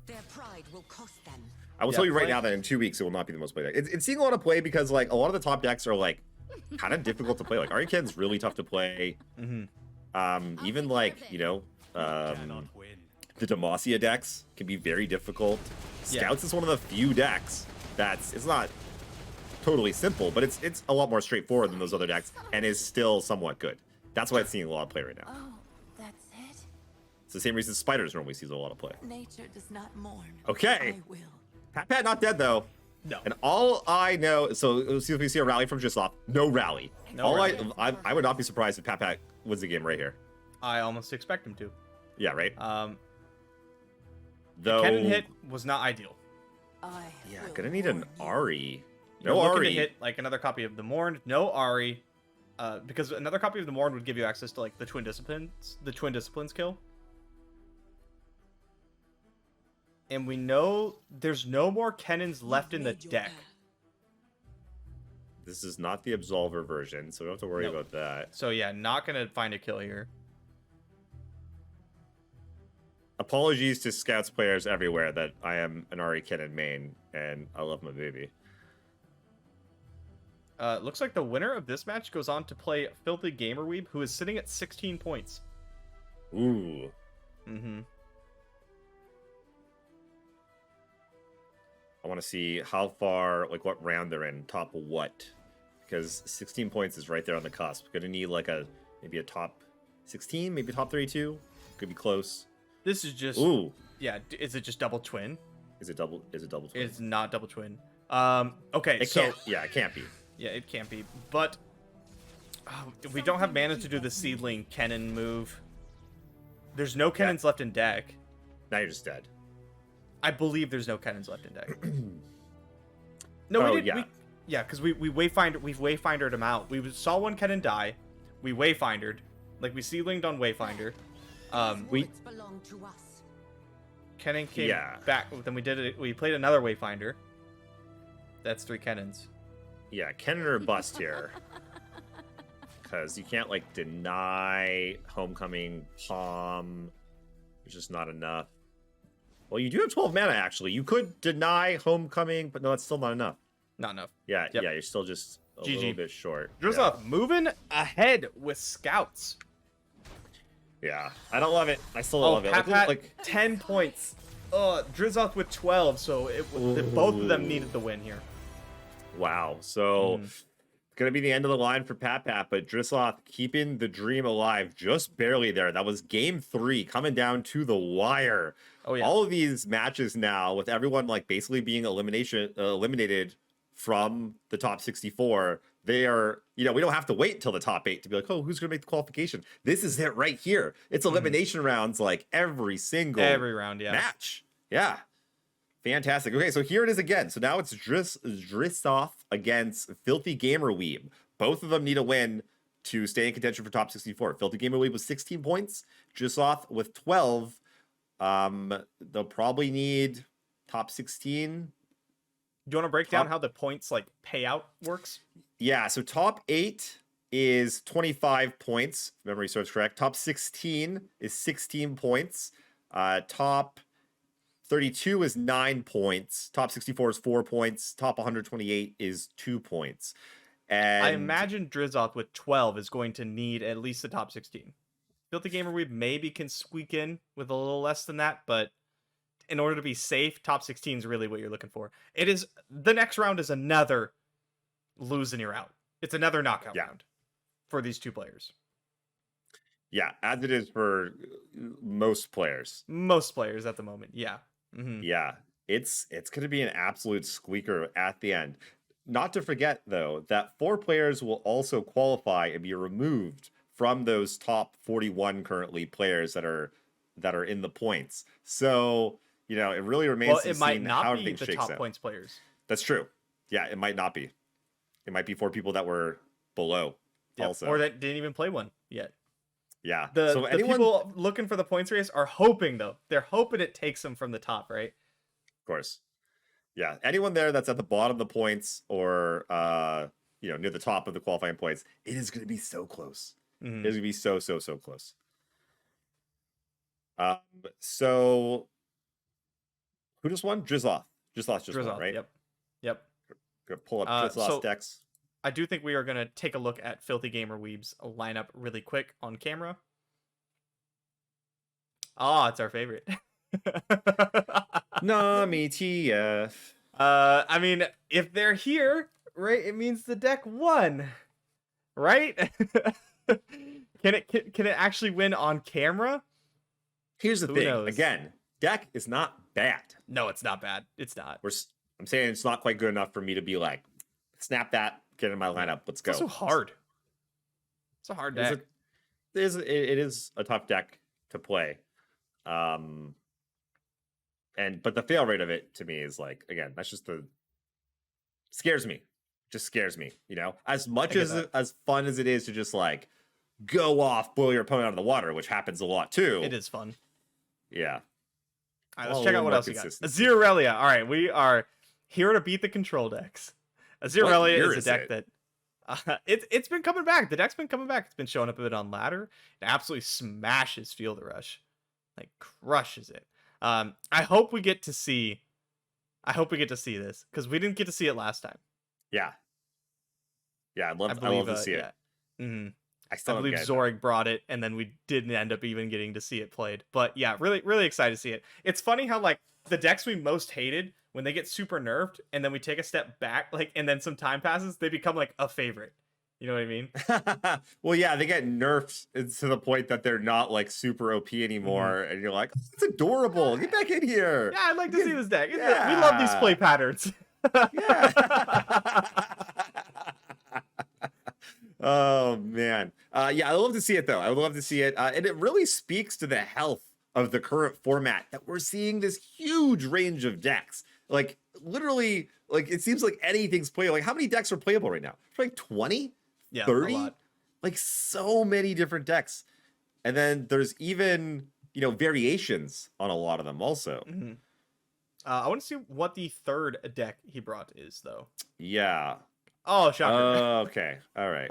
Their pride will cost them. I will Yeah, tell you right play- now that in 2 weeks it will not be the most played deck. It's seeing a lot of play because like a lot of the top decks are like kind of difficult to play. Like Ahri Kennen's really tough to play. Mm-hmm. Even like the Demacia decks can be very difficult. Yeah. Scouts is one of the few decks that's it's not totally simple, but it's a lot more straightforward than those other decks and is still somewhat good. That's why it's seeing a lot of play right now. Oh, that's it? It's the same reason Spiders normally sees a lot of play. Nature does not mourn. Okay. I will. Pat not dead though. No. And all I know, so see if we see a rally from Xerath. No rally. No all rally. I would not be surprised if Pat wins the game right here. I almost expect him to. Yeah, right. The Though, Kennen hit was not ideal. yeah, will gonna need an warn you. Ahri. You're No looking to Ahri. hit like another copy of the Mourn. No Ahri. Because another copy of the Mourn would give you access to like the Twin Disciplines kill. And we know there's no more Kennens left in the deck. This is not the Absolver version, so we don't have to worry Nope. about that. So yeah, not gonna find a kill here. Apologies to Scouts players everywhere that I am an Ahri Kennen main, and I love my baby. Looks like the winner of this match goes on to play Filthy Gamerweeb, who is sitting at 16 points. Ooh. Mm-hmm. I want to see how far, like what round they're in, top what. Because 16 points is right there on the cusp. Gonna need like maybe a top 16, maybe top 32. Could be close. This is just Ooh. yeah. Is it just double twin? Is it double twin? It's not double twin. Okay, It so can't. Yeah, it can't be. yeah, it can't be. But we don't have mana to do the Seedling Kennen move. There's no Kennens left in deck. Now you're just dead. I believe there's no Kennens left in deck. No, Oh, we did. yeah. Yeah, because we've wayfindered him out. We saw one Kennen die. We wayfindered. Like, we ceilinged on wayfinder. We- Bullets belong to us. Kennen came Yeah. back. Then we did it. We played another wayfinder. That's 3 Kennens. Yeah, Kennen or bust here. Because you can't, like, deny Homecoming, Palm. It's just not enough. Well, you do have 12 mana, actually. You could deny Homecoming, but no, that's still not enough. Not enough. Yeah, Yep. yeah, you're still just a GG. little bit short. Drizzle moving ahead with scouts. Yeah, I don't love it. I still don't love it. Pat, Like, 10 points. Drizoth with 12, so both of them needed the win here. wow. So, gonna be the end of the line for Pat, but Drisloth keeping the dream alive, just barely there. That was game 3, coming down to the wire. Oh, yeah. All of these matches now, with everyone like basically being eliminated from the top 64, they are, we don't have to wait until the top 8 to be like, oh, who's gonna make the qualification? This is it right here. It's elimination rounds like every Every round, yeah. match. Yeah. Fantastic. Okay, so here it is again. So now it's Dristoff against Filthy Gamer Weeb. Both of them need a win to stay in contention for top 64. Filthy Gamer Weeb with 16 points, Dristoff with 12. They'll probably need top 16. Do you want to break down how the points like payout works? Yeah, so top 8 is 25 points, if memory serves correct. Top 16 is 16 points. Top 32 is 9 points. Top 64 is 4 points. Top 128 is 2 points. And I imagine Drizoth with 12 is going to need at least the top 16. Filthy Gamer Weeb maybe can squeak in with a little less than that, but in order to be safe, top 16 is really what you're looking for. The next round is another lose and you're out. It's another knockout round for these two players. Yeah, as it is for most players. Most players at the moment, yeah. Yeah, it's going to be an absolute squeaker at the end. Not to forget, though, that 4 players will also qualify and be removed from those top 41 currently players that are in the points. So, it really remains to be seen how everything shakes out. It might not be the top points players. That's true. Yeah, it might not be. It might be 4 people that were below also. Or that didn't even play one yet. Yeah. The people looking for the points race are hoping, though. They're hoping it takes them from the top, right? Of course. Yeah. Anyone there that's at the bottom of the points or, near the top of the qualifying points, it is going to be so close. It's going to be so, so, so close. So who just won? Drizzloth. Drizzloth just won, right? Yep. Gonna pull up Drizzloth's decks. I do think we are going to take a look at Filthy Gamer Weeb's lineup really quick on camera. It's our favorite. Nami TF. I mean, if they're here, right, it means the deck won, right? Can it actually win on camera? Here's the Who thing. knows? Again, deck is not bad. No, it's not bad. It's not. I'm saying it's not quite good enough for me to be like, snap that, get in my lineup, let's go. It's so hard. It's a hard deck. It is a tough deck to play. But the fail rate of it to me is like, again, that's just scares me. Just scares me, as much as fun as it is to just like go off, blow your opponent out of the water, which happens a lot too. It is fun. Yeah. All right, let's check out what else we got. Consistency. Aziralia. All right, we are here to beat the control decks. Aziralia is a deck that it's been coming back. The deck's been coming back. It's been showing up a bit on ladder. It absolutely smashes Field of Rush, like crushes it. I hope we get to see this because we didn't get to see it last time. Yeah. I'd love to see it. Yeah. I believe Zorig brought it, and then we didn't end up even getting to see it played. But yeah, really, really excited to see it. It's funny how like the decks we most hated, when they get super nerfed, and then we take a step back, like, and then some time passes, they become like a favorite. You know what I mean? Well, yeah, they get nerfed to the point that they're not like super OP anymore, and you're like, oh, it's adorable. Get back in here. Yeah, I'd like to see this deck. Yeah. We love these play patterns. Yeah. Oh man. Yeah, I love to see it though. I would love to see it. And it really speaks to the health of the current format that we're seeing this huge range of decks. Like literally, like it seems like anything's playable. Like how many decks are playable right now? Like 20, Yeah, 30, a lot. like so many different decks. And then there's even, you know, variations on a lot of them also. Mm-hmm. I want to see what the third deck he brought is, though. Yeah. Oh, shocker. Okay. All right.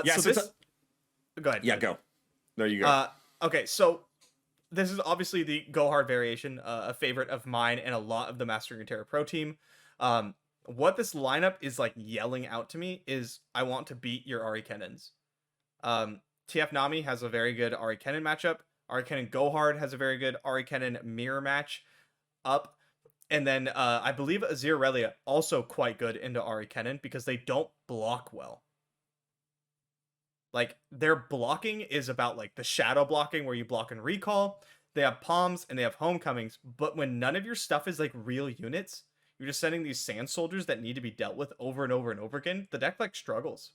Yeah, so this... Go ahead. Yeah, go. There you go. Okay, so this is obviously the Go Hard variation, a favorite of mine and a lot of the Mastering Runeterra Pro team. What this lineup is like yelling out to me is, I want to beat your Ahri Kennens. TF Nami has a very good Ahri Kennen matchup. Ahri Kennen Go Hard has a very good Ahri Kennen mirror match up. And then I believe Ezreal also quite good into Ahri Kennen because they don't block well. Like, their blocking is about, like, the shadow blocking where you block and recall. They have palms and they have homecomings. But when none of your stuff is, like, real units, you're just sending these sand soldiers that need to be dealt with over and over and over again, the deck, like, struggles.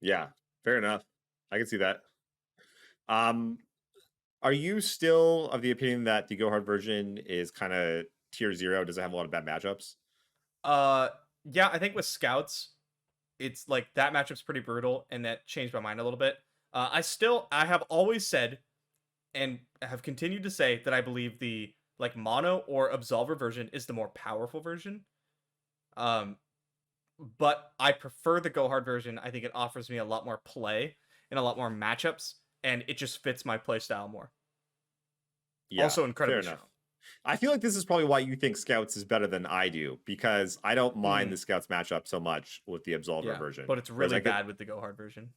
Yeah, fair enough. I can see that. Are you still of the opinion that the Go Hard version is kind of tier 0? Does it have a lot of bad matchups? Yeah, I think with scouts, it's like that matchup's pretty brutal, and that changed my mind a little bit. I have always said, and have continued to say, that I believe the like mono or absolver version is the more powerful version. But I prefer the Go Hard version. I think it offers me a lot more play and a lot more matchups, and it just fits my playstyle more. Yeah, also incredibly fair enough. strong. I feel like this is probably why you think Scouts is better than I do, because I don't mind the Scouts matchup so much with the Absolver version. But it's really bad with the Go Hard version.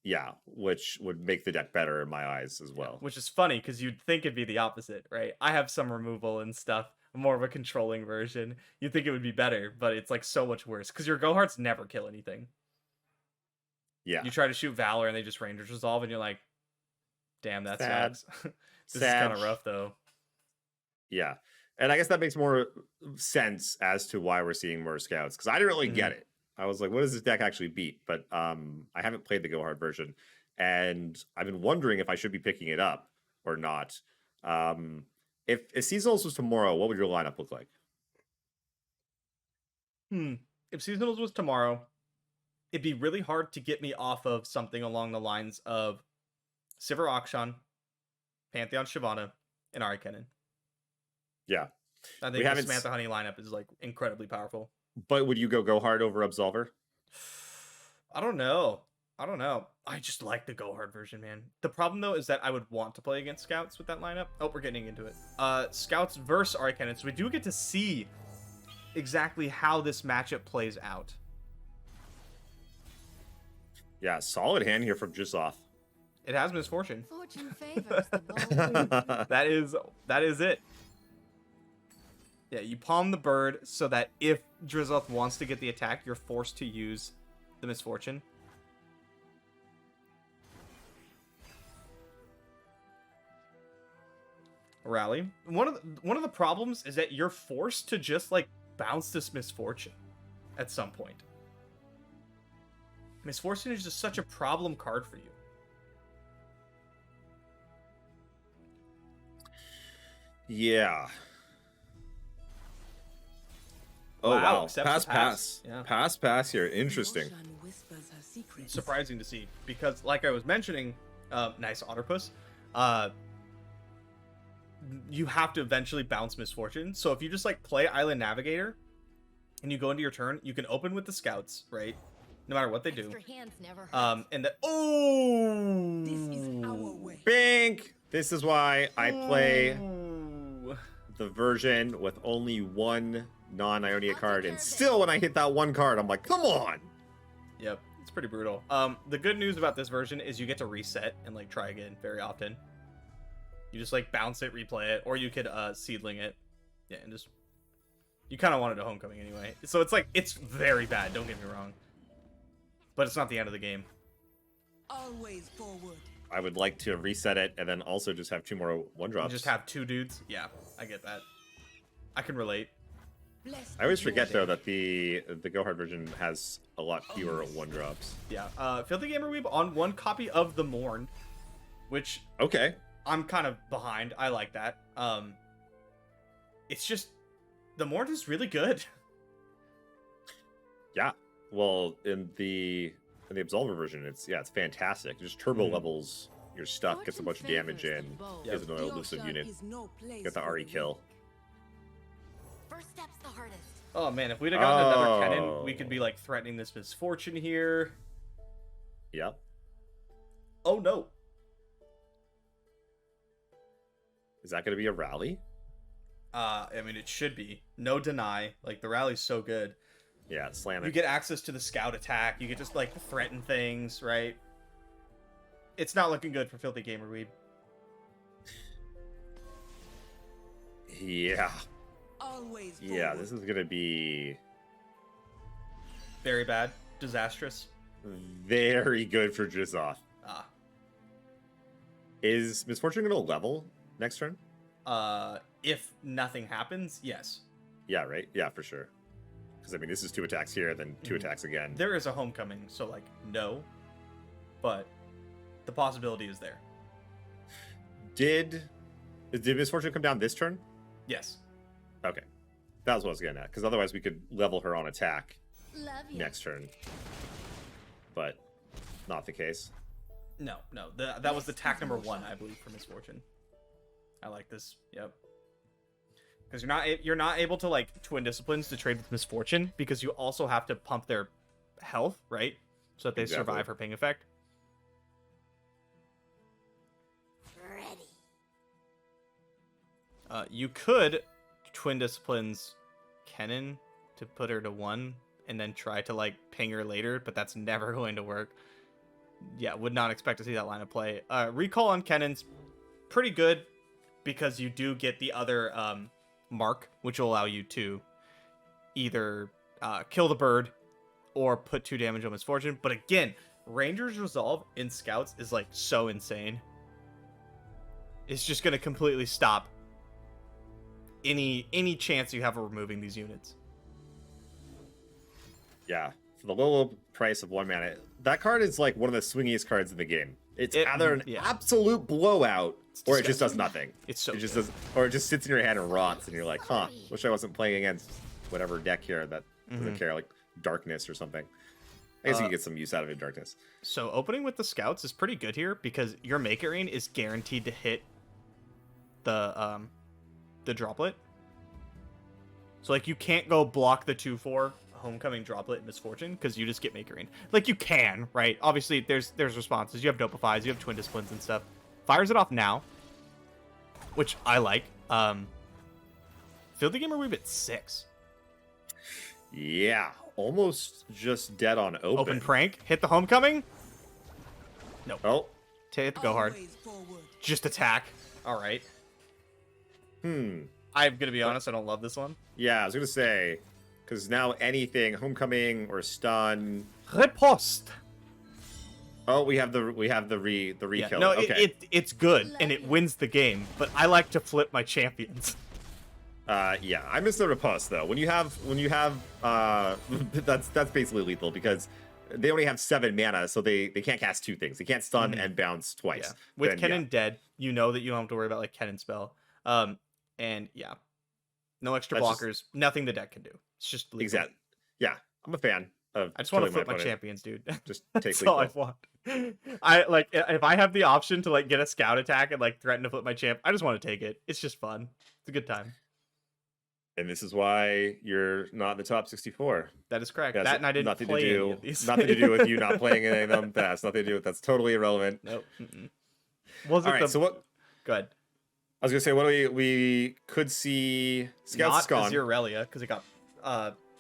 Yeah, which would make the deck better in my eyes as well. Which is funny, because you'd think it'd be the opposite, right? I have some removal and stuff, more of a controlling version. You'd think it would be better, but it's like so much worse, because your Go Hards never kill anything. Yeah. You try to shoot Valor and they just Rangers resolve, and you're like, damn, that sucks. This is kind of rough, though. Yeah. And I guess that makes more sense as to why we're seeing more Scouts, because I didn't really get it. I was like, what does this deck actually beat? But I haven't played the Go Hard version, and I've been wondering if I should be picking it up or not. If Seasonals was tomorrow, what would your lineup look like? If Seasonals was tomorrow, it'd be really hard to get me off of something along the lines of Sivir Akshan, Pantheon Shyvana, and Ahri Kennen. Yeah. I think the Samantha Honey lineup is like incredibly powerful. But would you go hard over Absolver? I don't know. I just like the Go Hard version, man. The problem, though, is that I would want to play against Scouts with that lineup. Oh, we're getting into it. Scouts versus Ahri Kennen. So we do get to see exactly how this matchup plays out. Yeah, solid hand here from Xerath. It has Misfortune. Fortune favors the bold. That is it. Yeah, you palm the bird so that if Xerath wants to get the attack, you're forced to use the Misfortune. Rally. One of the problems is that you're forced to just like bounce this Misfortune at some point. Misfortune is just such a problem card for you. Yeah. Oh, Wow, wow. pass. Yeah. Pass here. Interesting. Surprising to see, because like I was mentioning, nice Otterpuss, you have to eventually bounce Misfortune. So if you just like play Island Navigator and you go into your turn, you can open with the Scouts, right? No matter what they do. Hands never hurt. And then This is our way. Bink! This is why I play the version with only one non-Ionia card, and still when I hit that one card, I'm like, come on! Yep, it's pretty brutal. The good news about this version is you get to reset and like try again very often. You just like bounce it, replay it, or you could seedling it. Yeah, and just you kind of wanted a homecoming anyway. So it's like it's very bad, don't get me wrong. But it's not the end of the game. Always forward. I would like to reset it and then also just have 2 more 1-drops. Just have 2 dudes. Yeah, I get that. I can relate. I always forget though that the Go Hard version has a lot fewer 1-drops. Yeah. Filthy Gamer Weeb on one copy of The Mourn, which Okay. I'm kind of behind. I like that. It's just the Mort is really good. Yeah. Well, in the Absolver version, it's fantastic. Just turbo levels your stuff, gets a bunch of damage in, gives an elusive unit. Get the Ahri kill. First step's the hardest. Oh man, if we'd have gotten another Kennen, we could be like threatening this misfortune here. Yep. Oh no. Is that going to be a rally? I mean, it should be. No deny. Like, the rally's so good. Yeah, slam it. You get access to the scout attack. You get just, like, threaten things, right? It's not looking good for Filthy Gamer Weeb. Yeah. Always Yeah, forward. this is going to be Very bad. Disastrous. very good for Xerath. Ah. Is Misfortune going to level next turn? If nothing happens, yes. Yeah, right? Yeah, for sure. Because, I mean, this is 2 attacks here, then 2 attacks again. There is a homecoming, so, like, no. But the possibility is there. Did Misfortune come down this turn? Yes. Okay. That was what I was getting at. Because otherwise we could level her on attack Love you. next turn. But not the case. No. That was the tack number 1, I believe, for Misfortune. I like this. Yep. Because you're not able to like Twin Disciplines to trade with Misfortune because you also have to pump their health, right? So that they Exactly. survive her ping effect. Ready. You could Twin Disciplines Kennen to put her to 1 and then try to like ping her later, but that's never going to work. Yeah, would not expect to see that line of play. Recall on Kennen's pretty good because you do get the other mark, which will allow you to either kill the bird or put 2 damage on Misfortune. But again, Ranger's Resolve in Scouts is like so insane. It's just going to completely stop any chance you have of removing these units. Yeah. For the low price of 1 mana, that card is like one of the swingiest cards in the game. It's either an absolute blowout or it just does nothing. It's so it just good. does, or it just sits in your hand and rots, and you're like, huh, wish I wasn't playing against whatever deck here that doesn't care, like Darkness or something. I guess you can get some use out of it, Darkness. So opening with the Scouts is pretty good here because your Make It Rain is guaranteed to hit the droplet. So like you can't go block the 2/4 Homecoming Droplet in Misfortune because you just get Make It Rain. Like you can, right? Obviously there's responses. You have Dopifies, you have Twin Disciplines and stuff. Fires it off now, which I like. Filthy Gamer Weeb at 6. Yeah, almost just dead on open. Open Prank, hit the Homecoming. Nope. Oh, Hit the Go Hard. Always forward. Just attack. All right. I'm gonna be honest. I don't love this one. yeah, I was gonna say, because now anything, Homecoming or Stun. Riposte. Oh, we have the rekill. Yeah, no, okay. it's good and it wins the game. But I like to flip my champions. Yeah, I miss the riposte though. When you have that's basically lethal because they only have 7 mana, so they can't cast 2 things. They can't stun and bounce twice. Yeah. With Then, Kennen dead, you know that you don't have to worry about like Kennen spell. And yeah, no extra That's blockers, nothing the deck can do. It's just lethal. Exactly. Yeah, I'm a fan of. I just want to killing flip my opponent. champions, dude. Just take That's lethal. all I want. I like if I have the option to like get a scout attack and like threaten to flip my champ, I just want to take it. It's just fun. It's a good time. And this is why you're not in the top 64. That is correct. That's That and I didn't nothing play to do. any of these. Nothing to do with you not playing any of them. That has nothing to do with. That's totally irrelevant. Nope. Was it All right. the? So what? Go ahead. I was gonna say, what do we could see? Scouts Not gone. Zirelia because it got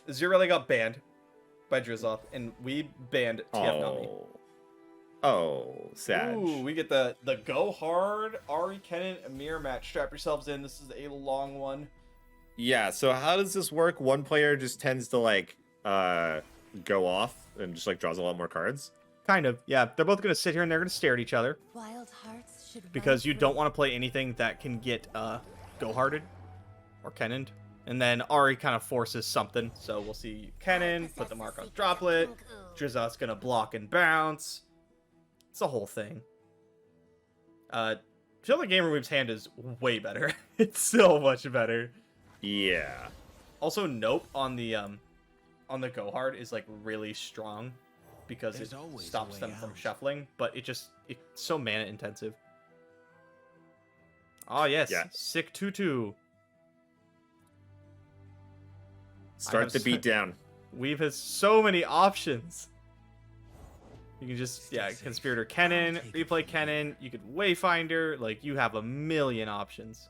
Zirelia got banned by Drizoth and we banned TF Nami. Oh, sad. Ooh, we get the go hard Ahri Kennen Amir match. Strap yourselves in. This is a long one. Yeah. So how does this work? One player just tends to like go off and just like draws a lot more cards. Kind of. Yeah, they're both gonna sit here and they're gonna stare at each other Wild hearts should because run you don't free. want to play anything that can get go harded or Kennened. And then Ahri kind of forces something. So we'll see Kennen put the mark on droplet. Drizoth's gonna block and bounce. It's a whole thing. I feel like Gamer Weave's hand is way better. It's so much better. Yeah. Also, Nope on the go hard is like really strong because There's it always a stops way them from out. shuffling, but it's so mana intensive. Oh yes, Yeah. sick tutu. Start the beat down. Weave has so many options. You can just Conspirator Kennen, replay Kennen. You could Wayfinder. Like you have a million options.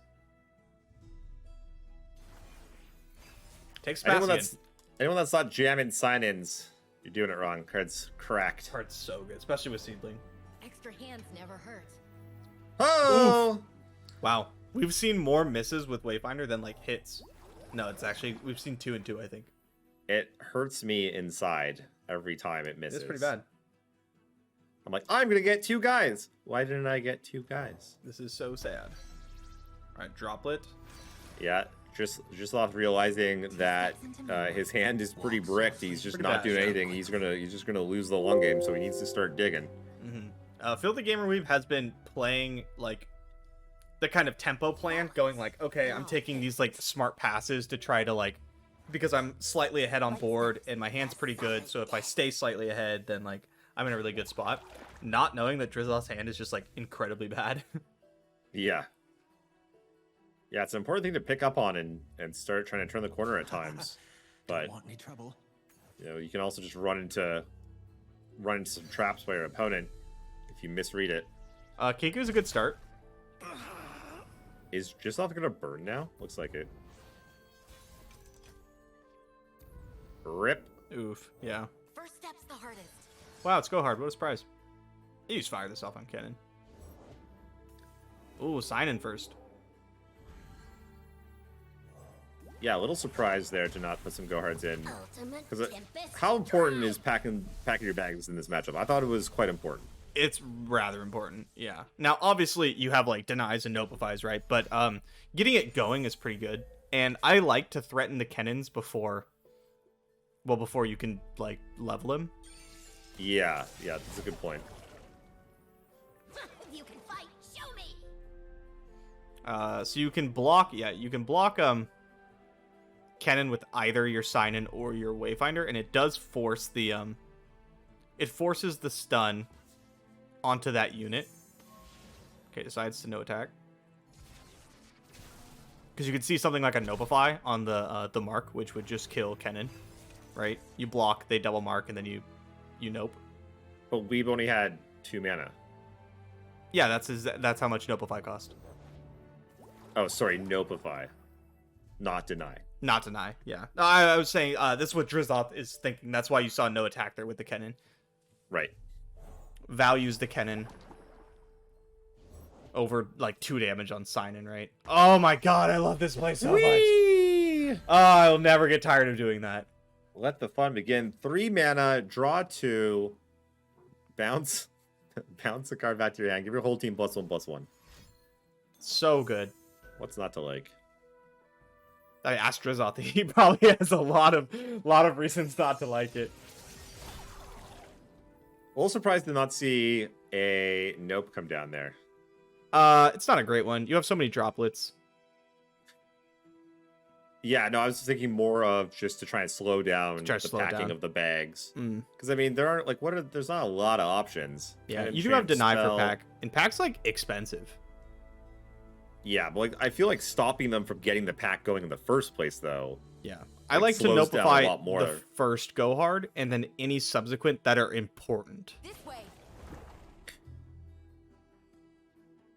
Take Sebastian. Anyone that's not jamming sign-ins, you're doing it wrong. Card's cracked. Card's so good, especially with Seedling. Extra hands never hurt. Oh! Wow, we've seen more misses with Wayfinder than like hits. No, it's actually we've seen 2 and 2. I think It hurts me inside every time it misses. it's pretty bad. I'm like, I'm gonna get 2 guys. Why didn't I get 2 guys? This is so sad. All right, Droplet. Yeah, just off realizing that his hand is pretty bricked. He's just Pretty not bad, doing yeah. anything. He's just gonna lose the long game. So he needs to start digging. Phil the Gamer Weave has been playing like the kind of tempo plan, going like, okay, I'm taking these like smart passes to try to like, because I'm slightly ahead on board and my hand's pretty good. So if I stay slightly ahead, then like I'm in a really good spot. Not knowing that Drizzle's hand is just like incredibly bad. Yeah. Yeah, it's an important thing to pick up on and start trying to turn the corner at times. But Don't want any trouble. you know, you can also just run into some traps by your opponent if you misread it. Kiku's a good start. Is Jizoff gonna burn now? Looks like it. Rip. Oof. Yeah. First step's the hardest. Wow, let's go hard. What a surprise. You just fire this off on Kennen. Ooh, sign in first. Yeah, a little surprised there to not put some go hards in. Ultimate Because Tempest how important Drive. is packing your bags in this matchup? I thought it was quite important. It's rather important, yeah. Now, obviously, you have, like, denies and notifies, right? But getting it going is pretty good. And I like to threaten the Kennens before you can, like, level him. Yeah, that's a good point. You can fight. Show me. So you can block, Kennen with either your sign-in or your Wayfinder, and it does force the, it forces the stun onto that unit. Okay, decides to no attack. Because you could see something like a Nopify on the mark, which would just kill Kennen, right? You block, they double mark, and then you nope. But we've only had 2 mana. Yeah, that's how much Nopify cost. Oh, sorry, Nopify. Not deny. Not deny, yeah. No, I was saying, this is what Drizzoth is thinking. That's why you saw no attack there with the Kennen. Right. Values the Kennen over, like, 2 damage on sign-in, right? Oh my god, I love this play so much. Oh, I'll never get tired of doing that. Let the fun begin. 3 mana, draw 2, bounce a card back to your hand. Give your whole team +1/+1. So good. What's not to like? I asked Drizzoth. He probably has a lot of reasons not to like it. A little surprised to not see a nope come down there. It's not a great one. You have so many droplets. Yeah, no, I was thinking more of just to try and slow down Try to the slow it packing down. of the bags. Mm. Because I mean, there aren't like there's not a lot of options. Yeah, Cannon you do have Champ deny spell. for pack, and pack's like expensive. Yeah, but like I feel like stopping them from getting the pack going in the first place, though. Yeah, I like to slows down a notify lot more. the first go hard, and then any subsequent that are important. This way.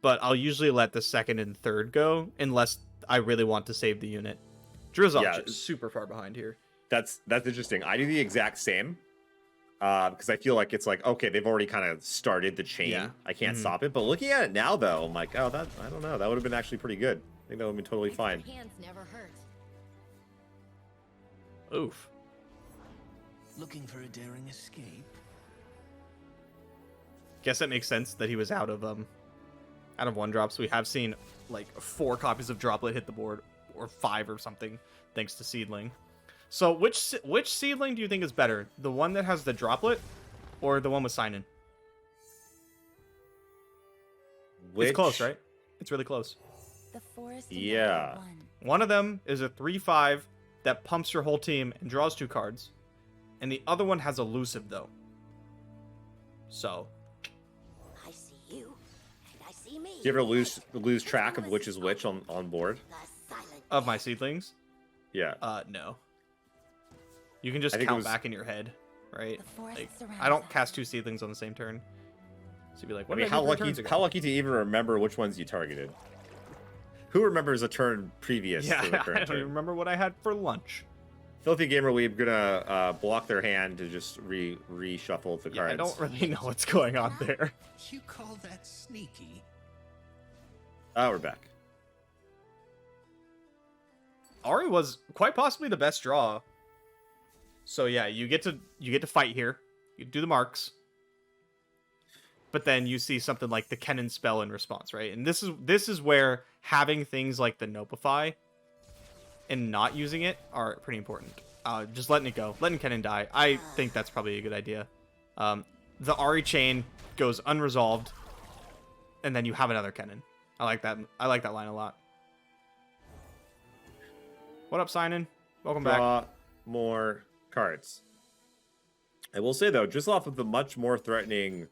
But I'll usually let the second and third go unless I really want to save the unit. Drizzoth Yeah. is super far behind here. That's interesting. I do the exact same. Because I feel like it's like, okay, they've already kind of started the chain. Yeah. I can't Mhm. stop it. But looking at it now, though, I'm like, oh, I don't know. That would have been actually pretty good. I think that would have been totally fine. Extra hands never hurt. Oof. Looking for a daring escape? Guess that makes sense that he was out of 1-drops. We have seen like 4 copies of Droplet hit the board, or 5 or something, thanks to Seedling. So which Seedling do you think is better? The one that has the Droplet, or the one with sign-in? It's close, right? It's really close. The forest Yeah. one. One of them is a 3/5 that pumps your whole team and draws 2 cards. And the other one has elusive, though. So, I see you, and I see me. Do you ever lose track of which is which on board? The silent of my seedlings, Yeah. no. You can just I think it count was- back in your head, right? The forest Like, surrounds I don't us. cast 2 seedlings on the same turn. So you'd be like, I what mean, did I how do 3 lucky turns ago? how lucky to even remember which ones you targeted? Who remembers a turn previous Yeah, to the I current don't even turn? remember what I had for lunch. Filthy Gamer Weeb gonna block their hand to just reshuffle the Yeah, cards. I don't really know what's going on there. You call that sneaky? Oh, we're back. Ahri was quite possibly the best draw. So yeah, you get to fight here. You do the marks. But then you see something like the Kennen spell in response, right? And this is where having things like the Nopify and not using it are pretty important. Just letting it go, letting Kennen die. I think that's probably a good idea. The Ahri chain goes unresolved, and then you have another Kennen. I like that. I like that line a lot. What up, Signin? Welcome back. Draw more cards. I will say though, just off of the much more threatening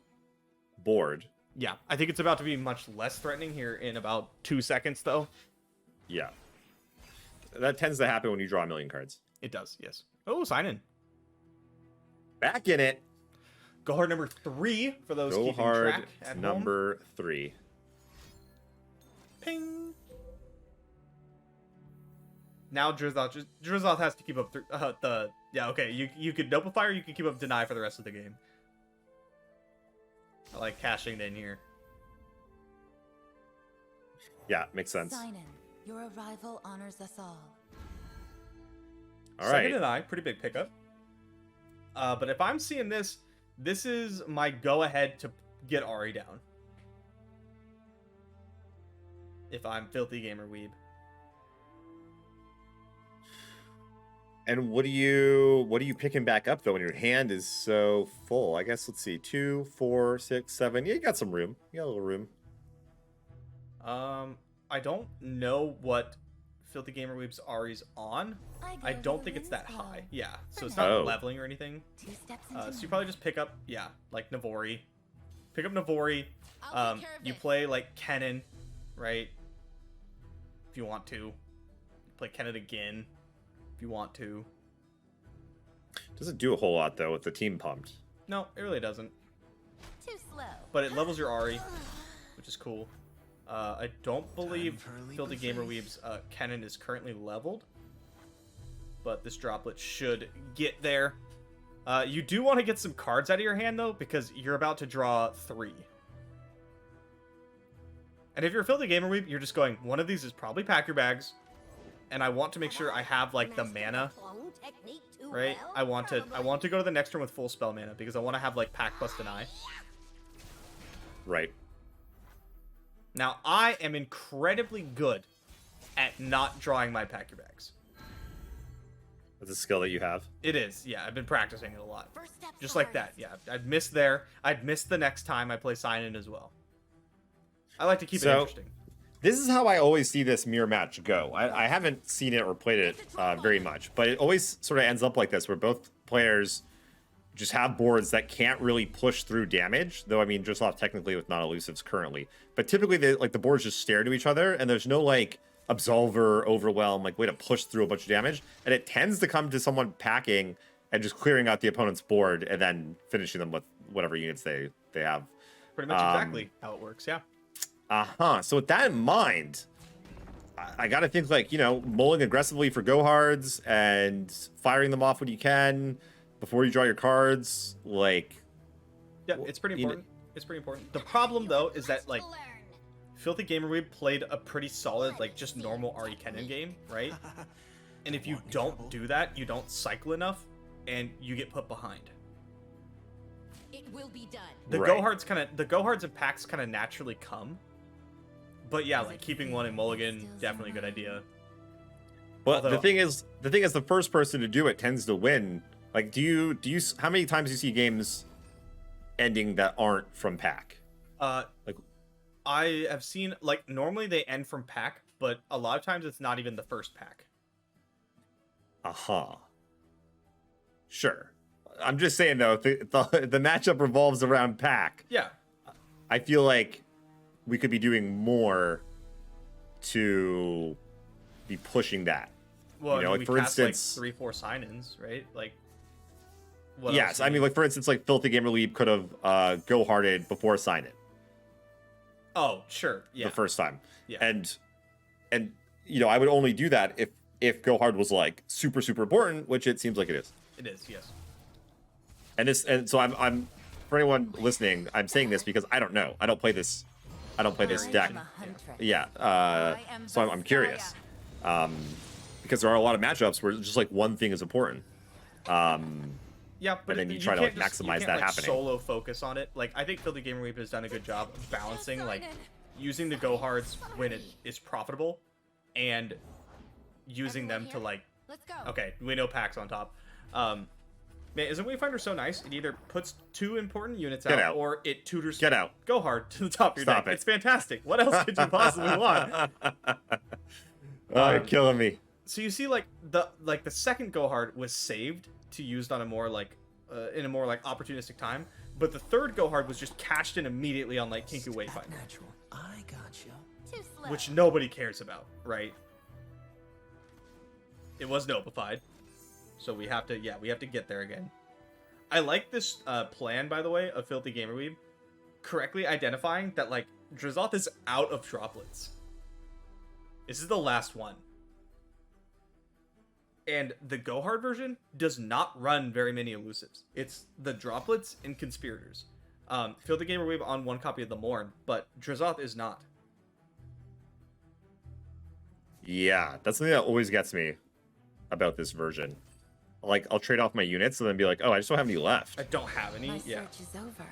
board, Yeah, I think it's about to be much less threatening here in about 2 seconds, though. yeah, that tends to happen when you draw a million cards. It does, yes. Oh, Signin. Back in it. Go hard number 3 for those Go keeping hard track at home. number 3. Ping. Now Drizzoth has to keep up the... Yeah, okay, you could Nopify or you could keep up Deny for the rest of the game. I like cashing it in here. Yeah, makes sense. Sign in. Your arrival honors us all. All Second right. Deny, pretty big pickup. But if I'm seeing this, this is my go-ahead to get Ahri down. If I'm Filthy Gamer Weeb. And what are you picking back up though when your hand is so full? I guess let's see, 2, 4, 6, 7. Yeah, you got some room. You got a little room. I don't know what Filthy Gamer Weeb's Ahri's on. I don't think it's that high. Yeah, so it's not Oh. leveling or anything. 2 steps into So you probably just pick up, yeah, like Navori. Pick up Navori. I'll take care of You this. play like Kennen, right? If you want to. Play Kennen again, if you want to. Doesn't do a whole lot though with the team pumped. No, it really doesn't. Too slow. But it levels your Ahri, which is cool. I don't believe for a leap Filthy of Gamer faith. Weeb's Kennen is currently leveled. But this droplet should get there. You do want to get some cards out of your hand, though, because you're about to draw 3. And if you're a Filthy Gamer Weeb, you're just going, one of these is probably Pack Your Bags. And I want to make sure I have, like, the mana, right? I want to go to the next turn with full spell mana, because I want to have, like, Pack plus Deny. Right. Now, I am incredibly good at not drawing my Pack Your Bags. That's a skill that you have. It is, yeah. I've been practicing it a lot. First step Just like that, yeah. I'd miss there. I'd miss the next time I play Sign-In as well. I like to keep it So- interesting. This is how I always see this mirror match go. I haven't seen it or played it very much, but it always sort of ends up like this, where both players just have boards that can't really push through damage. Though I mean, just off technically with non-elusives currently, but typically the boards just stare to each other, and there's no like absolver, overwhelm, like way to push through a bunch of damage, and it tends to come to someone packing and just clearing out the opponent's board and then finishing them with whatever units they have. Pretty much exactly how it works, yeah. So with that in mind, I got to think like, mulling aggressively for go hards and firing them off when you can before you draw your cards. Like, Yeah, it's pretty you know- important. It's pretty important. The problem, though, is that, like, Filthy Gamer Weeb played a pretty solid, like, just normal Ahri Kennen game, right? And if you don't do that, you don't cycle enough, and you get put behind. It will be done. The Right. go hards and packs kind of naturally come. But yeah, like keeping one in Mulligan, definitely a good idea. but Although- the thing is, the first person to do it tends to win. Like, do you, how many times do you see games ending that aren't from pack? Uh, Like- I have seen, like, normally they end from pack, but a lot of times it's not even the first pack. Aha. Sure. I'm just saying though, the matchup revolves around pack. Yeah. I feel like we could be doing more to be pushing that. Well, You know, I mean, like, we for cast, instance- like 3-4 sign-ins, right? Like, what Yes, else do I mean, we- like for instance, like Filthy Gamer Leap could have go hearted before sign it Oh, sure. Yeah. the first time, Yeah. and you know, I would only do that if go hard was like super important, which it seems like it is. It is, yes. And so I'm for anyone listening, I'm saying this because I don't know. I don't play this deck. Yeah. So I'm curious. Because there are a lot of matchups where just like one thing is important. Yeah, but And then you you try to, can't like, just- you maximize can't, that like, happening. Solo focus on it. Like, I think Filthy Gamer Weep has done a good job of balancing, like, using the go hards when it is profitable, and using them to, like, Let's go. okay, we know packs on top. Man, isn't Wayfinder so nice? It either puts 2 important units Get out, out. or it tutors Get out. go hard to the top of your Stop deck. it. It's fantastic. What else could you possibly want? Oh, you're killing me. So you see, like the second go hard was saved to used on a more like in a more like opportunistic time, but the third go hard was just cashed in immediately on like Kinku Wayfinder, Natural. I gotcha. Too slow. which nobody cares about, right? It was notified, so we have to get there again. I like this plan, by the way, of Filthy Gamer Weeb, correctly identifying that like Xerath is out of droplets. This is the last one. And the Go Hard version does not run very many elusives. It's the droplets and conspirators. Filthy Gamer Weeb on one copy of the Morn, but Xerath is not. Yeah, that's something that always gets me about this version. Like, I'll trade off my units and then be like, oh, I just don't have any left. I don't have any. My Yeah. search is over.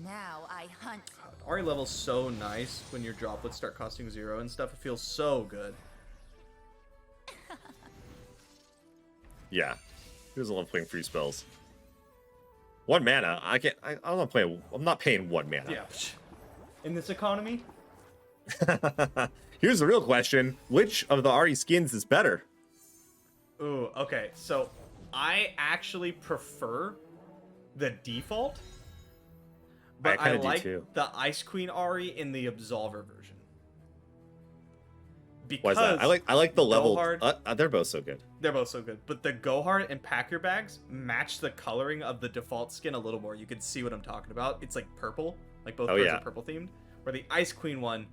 Now I hunt. Ahri level's so nice when your droplets start costing 0 and stuff. It feels so good. Yeah. He doesn't love playing free spells. 1 mana. I'm not paying 1 mana. Yeah. In this economy, Here's the real question. Which of the Ahri skins is better? ooh, okay. So I actually prefer the default, but I kinda do like too. the Ice Queen Ahri in the Absolver version. Why is Because that? I like the level. Hard- They're both so good. they're both so good, but the Go Hard and Pack Your Bags match the coloring of the default skin a little more. You can see what I'm talking about. It's like purple, like both Oh, cards yeah. are purple themed. Where the Ice Queen one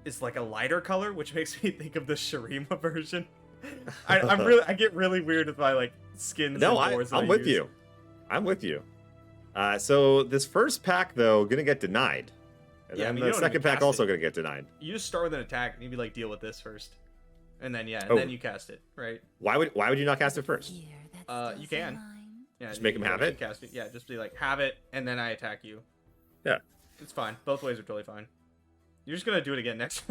is like a lighter color, which makes me think of the Shurima version. I get really weird with my like skins. No, and boards that I'm I with use. you. I'm with you. So this first pack though gonna get denied, and Yeah, I then mean, you the don't even second pack cast also it. gonna get denied. You just start with an attack and you'd be like, deal with this first, and then Oh. then you cast it, right? Why would you not cast it first? Here, that's You still can. mine. Yeah, Just make you 'em have can it? Cast it. Yeah, just be like, have it, and then I attack you. Yeah. It's fine. Both ways are totally fine. You're just gonna do it again next.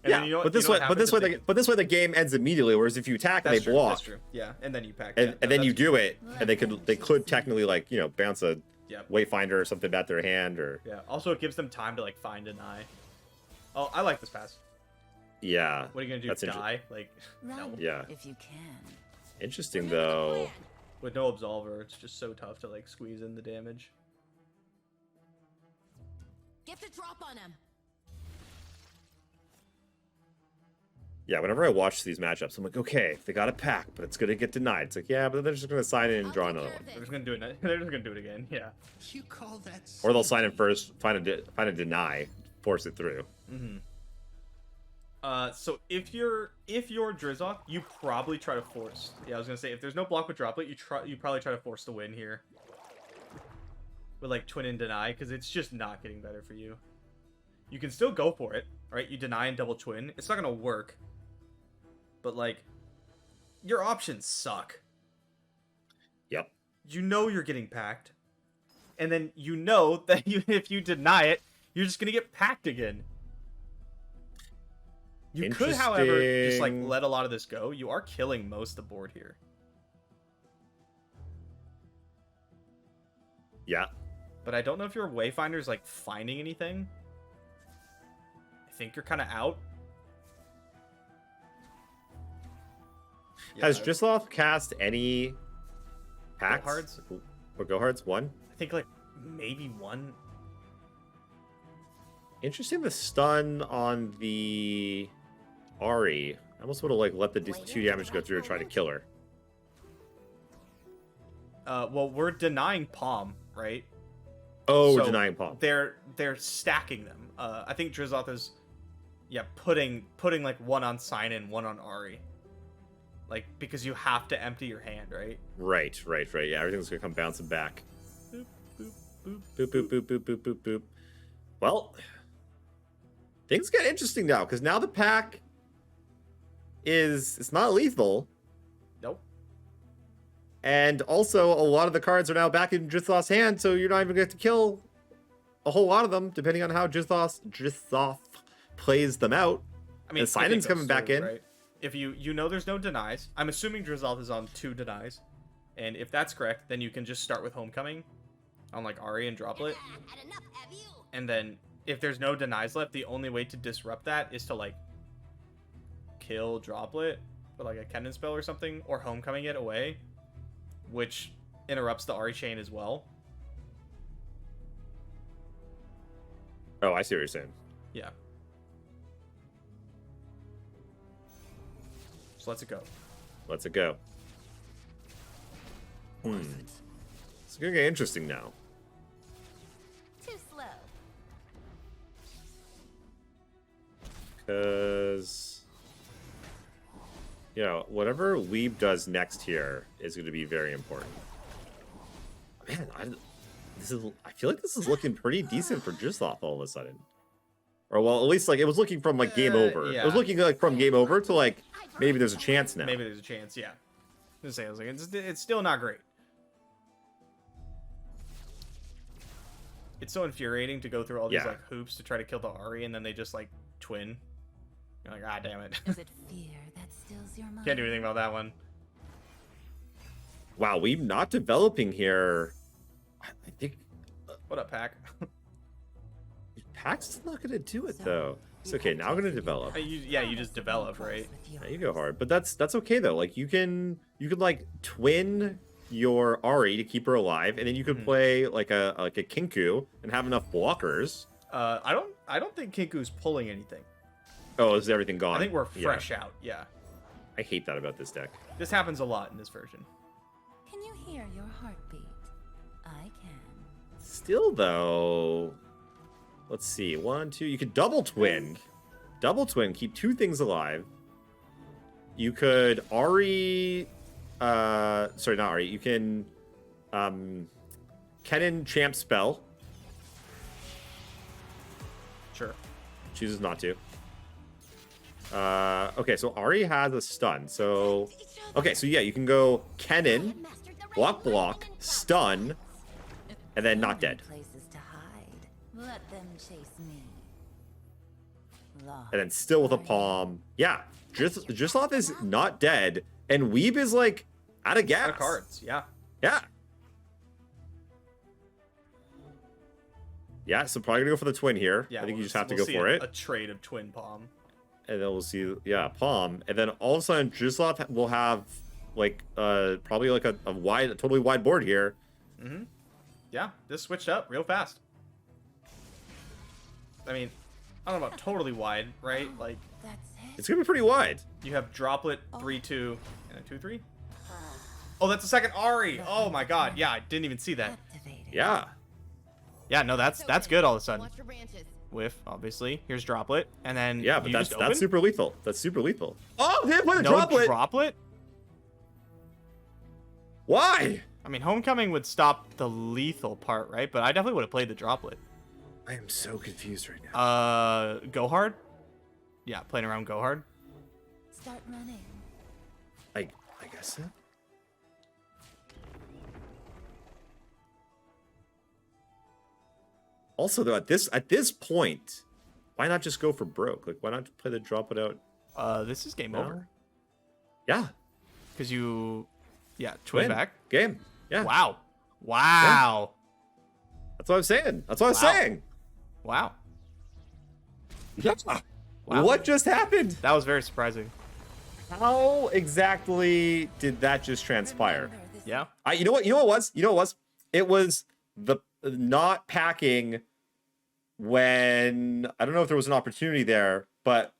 And Yeah, then you know what? but this You don't way, have but to this way, take it. but this way the game ends immediately. Whereas if you attack and That's they true. block, That's true. Yeah, and then you pack. and, yeah, and then you that's- do it, and they could technically like bounce a Yeah. Wayfinder or something back their hand or Yeah. Also, it gives them time to like find an eye. Oh, I like this pass. yeah. What are you gonna do? That's Die? Like, Run no. Yeah. if you can. Interesting though. With no Absolver, it's just so tough to like squeeze in the damage. Get the drop on him. Yeah, whenever I watch these matchups, I'm like, okay, they got a pack, but it's gonna get denied. It's like, yeah, but then they're just gonna sign in and draw another one, They're just gonna do it. They're just gonna do it again. Yeah. You call that or they'll sign in first, find a deny, force it through. So if you're Drizzoth, you probably try to force. Yeah, I was gonna say if there's no block with droplet, you probably try to force the win here. With like twin and deny, because it's just not getting better for you. You can still go for it, right? You deny and double twin. It's not gonna work. But like, your options suck. Yep. You know you're getting packed, and then you know that if you deny it, you're just gonna get packed again. You could, however, just like Interesting. let a lot of this go. You are killing most of the board here. Yeah. But I don't know if your Wayfinder's like finding anything. think you're kind of out. Has Xerath cast any packs? Go-hards? Or go-hards? One? I think like maybe one. Interesting, the stun on the Ahri. I almost would have like let the 2 damage go through and try to kill her. Well, we're denying Palm, right? Oh, So we're denying Palm. They're stacking them. I think Xerath is, putting like one on Sign and one on Ahri. Like, because you have to empty your hand, right? Right. Yeah, everything's gonna come bouncing back. Boop, boop, boop, Boop, boop, boop, boop, boop, boop, boop. Well, things get interesting now, because now the pack it's not lethal. Nope. And also, a lot of the cards are now back in Xerath's hand, so you're not even going to kill a whole lot of them, depending on how Xerath plays them out. I mean, and Sinon's it goes coming back through, in. Right? If you know there's no denies, I'm assuming Xerath is on 2 denies, and if that's correct, then you can just start with Homecoming on like Ahri and Droplet, Had enough, have you? and then if there's no denies left, the only way to disrupt that is to like kill Droplet with like a Kennen spell or something, or Homecoming it away, which interrupts the Ahri chain as well. Oh, I see what you're saying. Yeah. So let's it go. Let's it go. It's going to get interesting now. Too slow. Because, whatever Weeb does next here is going to be very important. Man, I feel like this is looking pretty decent for Xerath all of a sudden. Or, well, at least, like, it was looking from, like, game over. Yeah. It was looking, like, from game over to, like, maybe there's a chance now. Maybe there's a chance, yeah. Just saying, it's still not great. It's so infuriating to go through all these Yeah. like hoops to try to kill the Ahri, and then they just like twin. You're like, ah, damn it. Is it fear that stills your mind? Can't do anything about that one. Wow, Weeb not developing here. I think What up, Pack? Pax is not going to do it, though. It's okay, now I'm going to develop. You just develop, right? Yeah, you go hard, but that's okay though. Like you can like twin your Ahri to keep her alive, and then you could play like a Kinku and have enough blockers. I don't think Kinku's pulling anything. Oh, is everything gone? I think we're Yeah. fresh out. Yeah. I hate that about this deck. This happens a lot in this version. Can you hear your heartbeat? I can. Still though, let's see. 1, 2. You could double twin. Double twin. Keep 2 things alive. You could Ahri. Sorry, not Ahri. You can Kennen champ spell. Sure. Chooses not to. Okay, so Ahri has a stun. So, okay, so yeah, you can go Kennen, block, stun, and then not dead. Places to hide. Let them chase me. And then still with a palm. Yeah, Xerath is not dead, and Weeb is like out of gas. Out of cards. Yeah. Yeah. Yeah, so probably gonna go for the twin here. Yeah. I think you we'll just have to we'll go see for it. A trade of twin palm. And then we'll see, yeah, palm. And then all of a sudden, Xerath will have like probably like a totally wide board here. Mm-hmm. Yeah, this switched up real fast. I mean, I don't know about totally wide, right? Like, That's it. It's gonna be pretty wide. you have Droplet 3/2 and a 2/3. Oh, that's a second Ahri. Oh my god. Yeah, I didn't even see that. Activated. Yeah. Yeah, no, that's good all of a sudden. Watch your branches. Whiff, obviously. Here's Droplet, and then Yeah, but you that's just open? super lethal. That's super lethal. Oh, they put a no droplet. Droplet. Why? I mean, Homecoming would stop the lethal part, right? But I definitely would have played the Droplet. I am so confused right now. Go hard. Yeah, playing around go hard. Start running. I guess so. Also, though, at this point, why not just go for broke? Like, why not play the droplet out? This is game now? over Yeah. because twin Win. back. Game. Yeah. Wow. Wow. That's what I'm saying. That's what I was Wow. saying. Wow. Wow. What just happened? That was very surprising. How exactly did that just transpire? Yeah. You know what it was? It was the not packing when I don't know if there was an opportunity there, but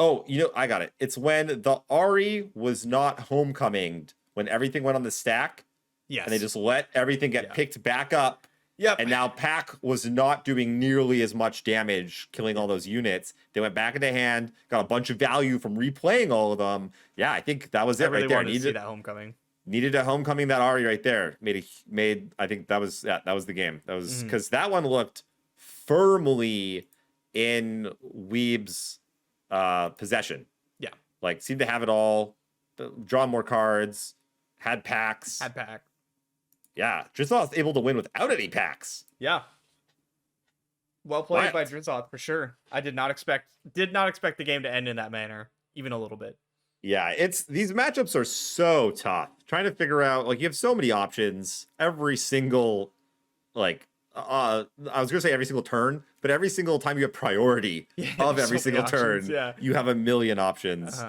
I got it. It's when the Ahri was not homecominged, when everything went on the stack. Yes. And they just let everything get picked back up. Yep. And now Pack was not doing nearly as much damage, killing all those units. They went back into hand, got a bunch of value from replaying all of them. Yeah, I think that was it right there. Wanted to see that homecoming. Needed a homecoming that Ahri right there. I think that was the game. That was because that one looked firmly in Weeb's possession. Yeah. Like seemed to have it all, drawn more cards, had packs. Yeah, Drizoth able to win without any packs. Yeah. Well played by Drizoth for sure. I did not expect the game to end in that manner, even a little bit. Yeah, these matchups are so tough. Trying to figure out, like, you have so many options every single, like, I was gonna say every single turn, but every single time you have priority of every single turn, you have a million options.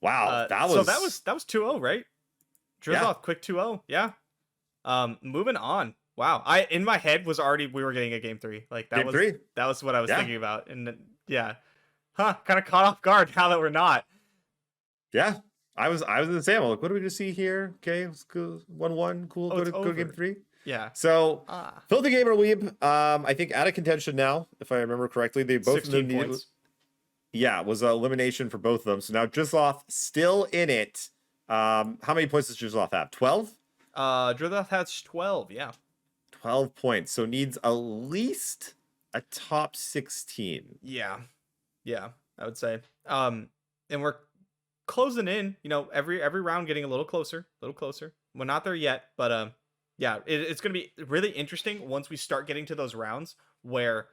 Wow, that was 2-0, right? Drizoth quick 2-0. Yeah. Moving on. Wow. In my head was already we were getting a game 3. Like that was what I was thinking about. And then, kind of caught off guard now that we're not. Yeah. I was in the same. Like, what do we just see here? Okay, let's go 1-1. Cool. Go to game 3. Yeah. So Filthy Gamer Weeb, I think out of contention now, if I remember correctly. They both 16 points. Yeah, it was an elimination for both of them. So now Drizoth still in it. How many points does Drizoth have? 12? Drizoth has 12, yeah. 12 points. So needs at least a top 16. Yeah. Yeah, I would say. And we're closing in, every round getting a little closer. We're not there yet, but it's going to be really interesting once we start getting to those rounds where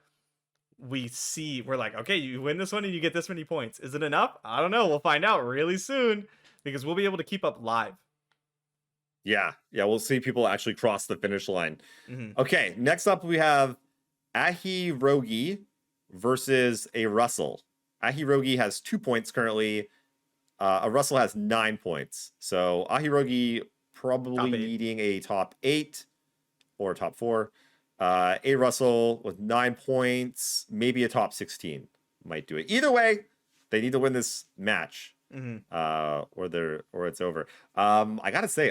we're like, okay, you win this one and you get this many points. Is it enough? I don't know. We'll find out really soon because we'll be able to keep up live. Yeah, we'll see people actually cross the finish line. Okay, next up we have Ahri Rogi versus a Russell. Ahri Rogi has 2 points currently. A Russell has 9 points. So Ahri Rogi probably needing a top 8 or top 4. A Russell with 9 points, maybe a top 16 might do it. Either way, they need to win this match. Or it's over. I gotta say,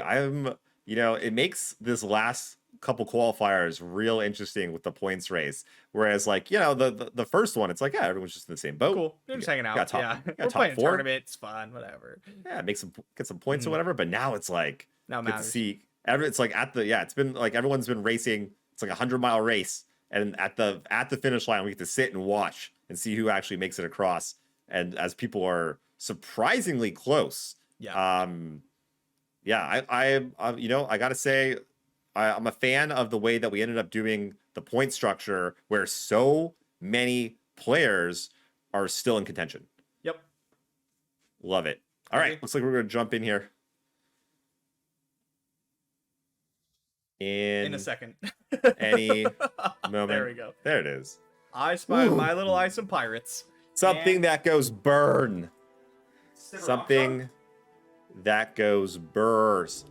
it makes this last couple qualifiers real interesting with the points race. Whereas, like, the first one, it's like, yeah, everyone's just in the same boat. Cool. They're just hanging out. We're top playing 4. Tournaments, fun, whatever. Yeah, get some points or whatever. But now it's like, now get to see. It's like it's been like everyone's been racing. It's like 100-mile race, and at the finish line, we get to sit and watch and see who actually makes it across. And as people are surprisingly close. I gotta say, I'm a fan of the way that we ended up doing the point structure where so many players are still in contention. Yep. Love it. All right, looks like we're gonna jump in here. In a second. Any moment. There we go. There it is. I spy my little ice and pirates. Something that goes burn. Something that goes burrs.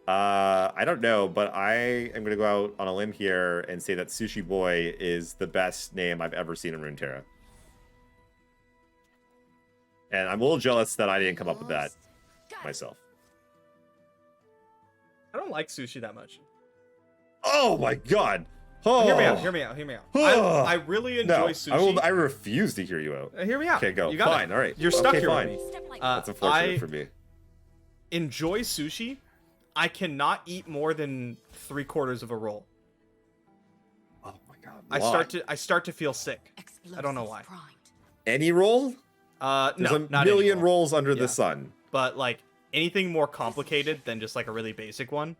I don't know, but I am going to go out on a limb here and say that Sushi Boy is the best name I've ever seen in Runeterra. And I'm a little jealous that I didn't come up with that myself. I don't like sushi that much. Oh my god. Oh. Hear me out. I really enjoy sushi. I refuse to hear you out. Hear me out. Okay, go. You got fine, it. all right. You're stuck here fine. with me. That's unfortunate for me. Enjoy sushi. I cannot eat more than 3/4 of a roll. Oh my god. I start to feel sick. I don't know why. Any roll? There's no, a million rolls under the sun. But like anything more complicated than just like a really basic one,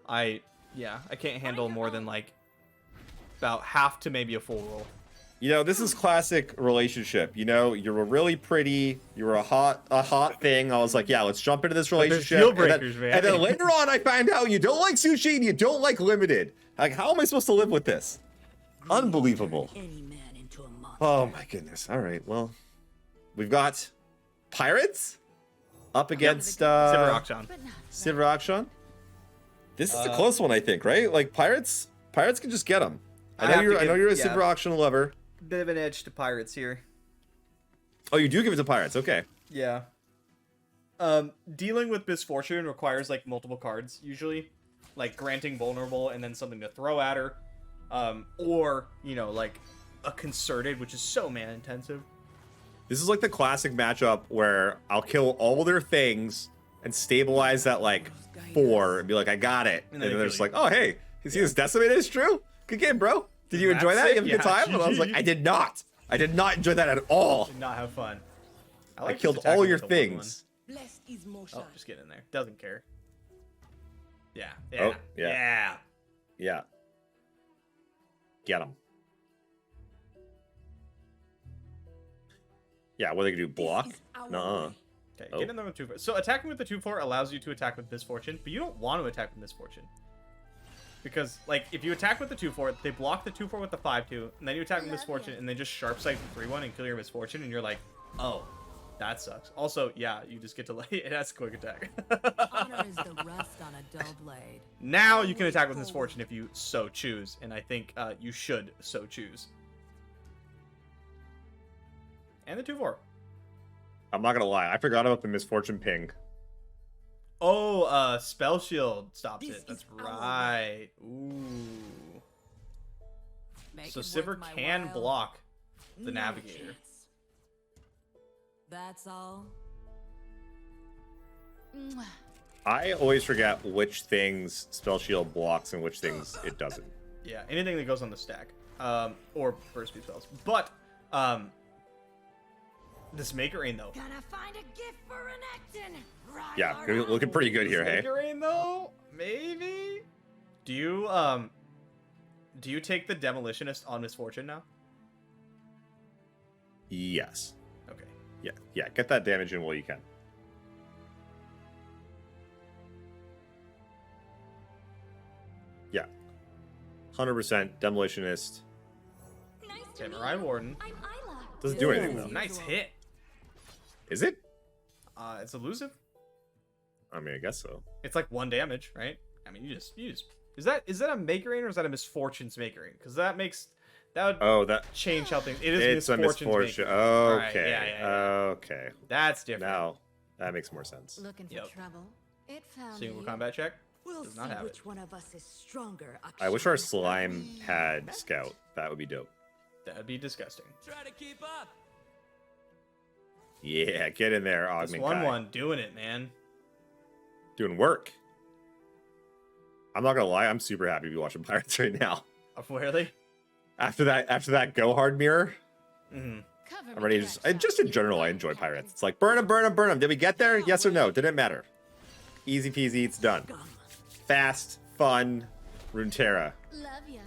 I can't handle more than like about half to maybe a full roll. This is classic relationship. You're really pretty. You're a hot thing. I was like, yeah, let's jump into this relationship. Deal breakers, man. And then later on, I find out you don't like sushi and you don't like limited. Like, how am I supposed to live with this? Unbelievable. Oh my goodness. All right. Well, we've got Pirates up against Sivir Akshan. This is a close one, I think, right? Like Pirates can just get them. I know you're a Sivir Akshan lover. Bit of an edge to Pirates here. Oh, you do give it to Pirates. Okay. Yeah. Dealing with Misfortune requires like multiple cards usually, like granting vulnerable and then something to throw at her, or you know like a concerted, which is so mana intensive. This is like the classic matchup where I'll kill all their things and stabilize at like 4 and be like, I got it. And then they're just like, oh, hey, you see this decimated? It's true. Good game, bro. Did you enjoy that? You have a good time? And I was like, I did not. I did not enjoy that at all. Did not have fun. I killed all your things. Oh, just get in there. Doesn't care. Yeah. Oh, yeah. Yeah. Get him. Yeah, what are they gonna do? Block? Nuh-uh. Okay, get in there with 2/4. So attacking with the 2/4 allows you to attack with Misfortune, but you don't want to attack with Misfortune. Because, like, if you attack with the 2/4, they block the 2/4 with the 5/2, and then you attack with Misfortune, and they just sharp sight the 3/1 and kill your Misfortune, and you're like, oh, that sucks. Also, yeah, you just get to, like, it has quick attack. Honor is the rust on a dull blade. Now you can attack with Misfortune if you so choose, and I think you should so choose. And the 2/4. I'm not gonna lie, I forgot about the Misfortune ping. Oh, Spell Shield stops it. That's right. Ooh. So Sivir can block the Navigator. That's all. I always forget which things Spell Shield blocks and which things it doesn't. Yeah, anything that goes on the stack. Or burst speed spells. But, this Maker Rain, though. Gonna find a gift for Renekton. Right, Yeah, looking pretty good here, hey? Maker Rain, though? Maybe? Do you take the Demolitionist on Misfortune now? Yes. Okay. Yeah, get that damage in while you can. Yeah. 100% Demolitionist. Nice to Okay, meet Mirai you. Warden. I'm Isla. Doesn't do anything, though. Nice hit. Is it? It's elusive. I mean, I guess so. It's like 1 damage, right? I mean, you just is that a Maker Rain or is that a Misfortune's Maker Rain? Because that would change how things. It is It's a Misfortune's misfortune. Maker Rain. Okay. Alright, yeah. Okay. That's different. Now, that makes more sense. Looking for Yep. trouble? It found Single you. combat check. We'll Does see not have which it. one of us is stronger. I wish our slime had Scout. That would be dope. That'd be disgusting. Try to keep up. Yeah, get in there, This Augment 1/1 doing it, man. Doing work. I'm not gonna lie, I'm super happy to be watching Pirates right now. Really? After that go hard mirror, Mm-hmm. Cover I'm me, ready to just in general, I enjoy Pirates. It's like burn them. Did we get there? Yes or no? Didn't matter. Easy peasy, it's done. Fast, fun, Runeterra. Love ya.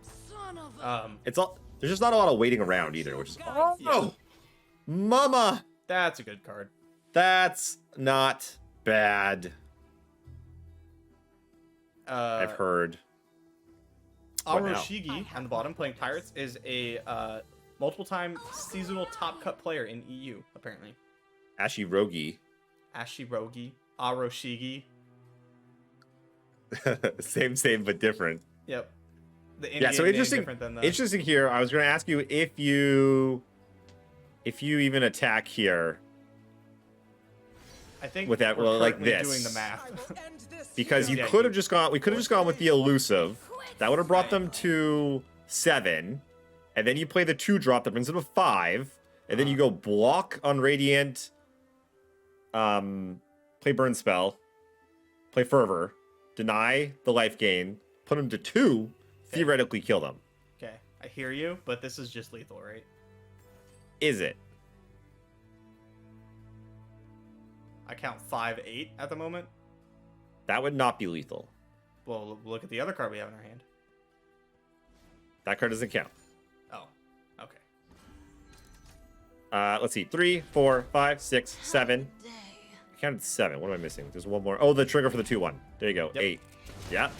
Son of a... It's all. There's just not a lot of waiting around either, which is oh, mama. That's a good card. That's not bad. I've heard. What now? Aroshigi on the bottom playing Pirates is a multiple-time seasonal top cut player in EU apparently. Ashirogi. Ashirogi, Aroshigi. same but different. Yep. The Yeah, Indian so name interesting. different than the... Interesting here. I was going to ask you if you even attack here I think with that, we're well, like currently this. doing the math. because you Yeah, could have just gone. We could have just gone with the elusive. That would have brought them to 7, and then you play the 2-drop that brings them to 5, and then you go block on Radiant. Play Burn Spell, play Fervor, deny the life gain, put them to 2, theoretically kill them. Okay, I hear you, but this is just lethal, right? Is it? I count 5/8 at the moment. That would not be lethal. Well, look at the other card we have in our hand. That card doesn't count. Oh, okay. Let's see. 3, 4, 5, 6, 7. I counted 7. What am I missing? There's one more. Oh, the trigger for the 2/1. There you go. Yep. 8. Yeah.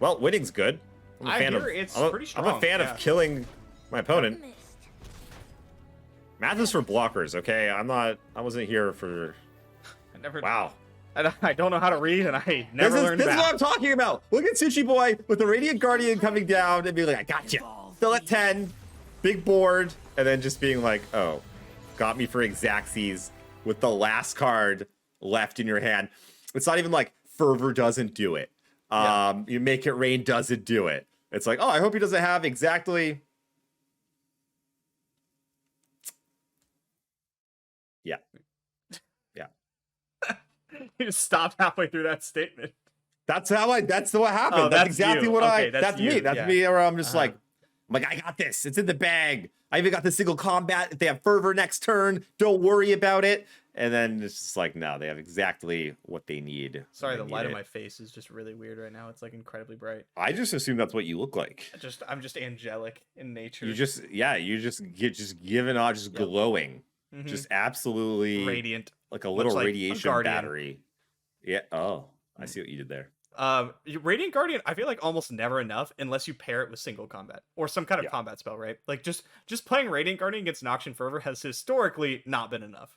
Well, winning's good. I hear it's pretty strong. I'm a fan yeah. of killing My opponent. Missed. Math is for blockers, okay? I wasn't here for... I never. Wow. I don't know how to read, and I never learned This is math. what I'm talking about. Look at Sushi Boy with the Radiant Guardian coming down and being like, I got you. Still at 10. Big board. And then just being like, oh, got me for Xaxes with the last card left in your hand. It's not even like Fervor doesn't do it. You Make It Rain doesn't do it. It's like, oh, I hope he doesn't have exactly... Yeah. Yeah. You just stopped halfway through that statement. That's what happened. Oh, that's that's exactly you. what Okay, that's you. me. That's Yeah. me where I'm just Uh-huh. like, I got this. It's in the bag. I even got the single combat. If they have Fervor next turn, don't worry about it. And then it's just like, no, they have exactly what they need. Sorry, They the light need of it. my face is just really weird right now. It's like incredibly bright. I just assume that's what you look like. I'm just angelic in nature. You just giving off, just Yep. glowing, Mhm. just absolutely radiant. like a little like a radiation guardian. battery. Yeah. Oh, I see what you did there. Radiant Guardian, I feel like almost never enough unless you pair it with single combat or some kind of Yeah. combat spell, right? Like just playing Radiant Guardian against Noxian Fervor has historically not been enough.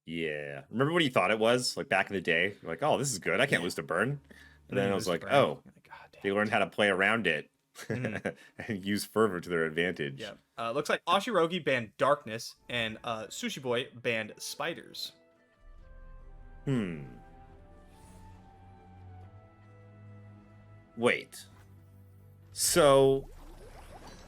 Yeah. Remember what you thought it was? Like back in the day? You're like, oh, this is good. I can't lose to burn. And then I was like, oh, they learned how to play around it Mhm. and use Fervor to their advantage. Yeah. Looks like Ashirogi banned Darkness and Sushi Boy banned Spiders. Wait. So,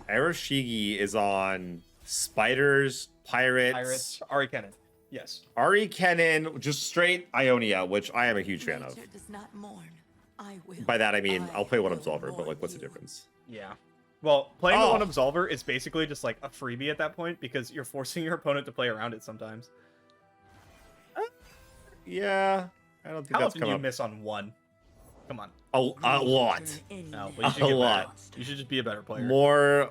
Arashigi is on Spiders, Pirates, Ahri Kennen. Yes. Ahri Kennen, just straight Ionia, which I am a huge fan of. Nature does not mourn. I will. By that I mean, I'll play one will Absolver, but mourn like, what's the you. difference? Yeah. Well, playing the Oh. one Absolver is basically just like a freebie at that point because you're forcing your opponent to play around it sometimes. Yeah, I don't think How that's often come do you up miss on one? Come on. a lot. No, but you should A get lot. better. You should just be a better player.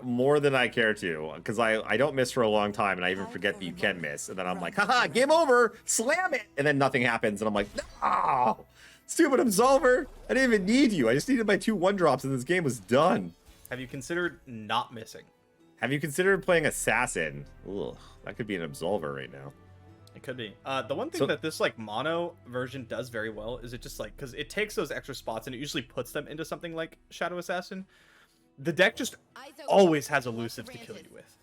More than I care to, because I don't miss for a long time, and I even forget that you can miss, and then I'm like, haha, game over, slam it, and then nothing happens, and I'm like, no, stupid Absolver, I didn't even need you, I just needed my 2 1-drops, and this game was done. Have you considered not missing? Have you considered playing Assassin? Ugh, that could be an Absolver right now. It could be. The one thing So- that this like mono version does very well is it just like because it takes those extra spots and it usually puts them into something like Shadow Assassin. The deck just always has elusives to kill you with.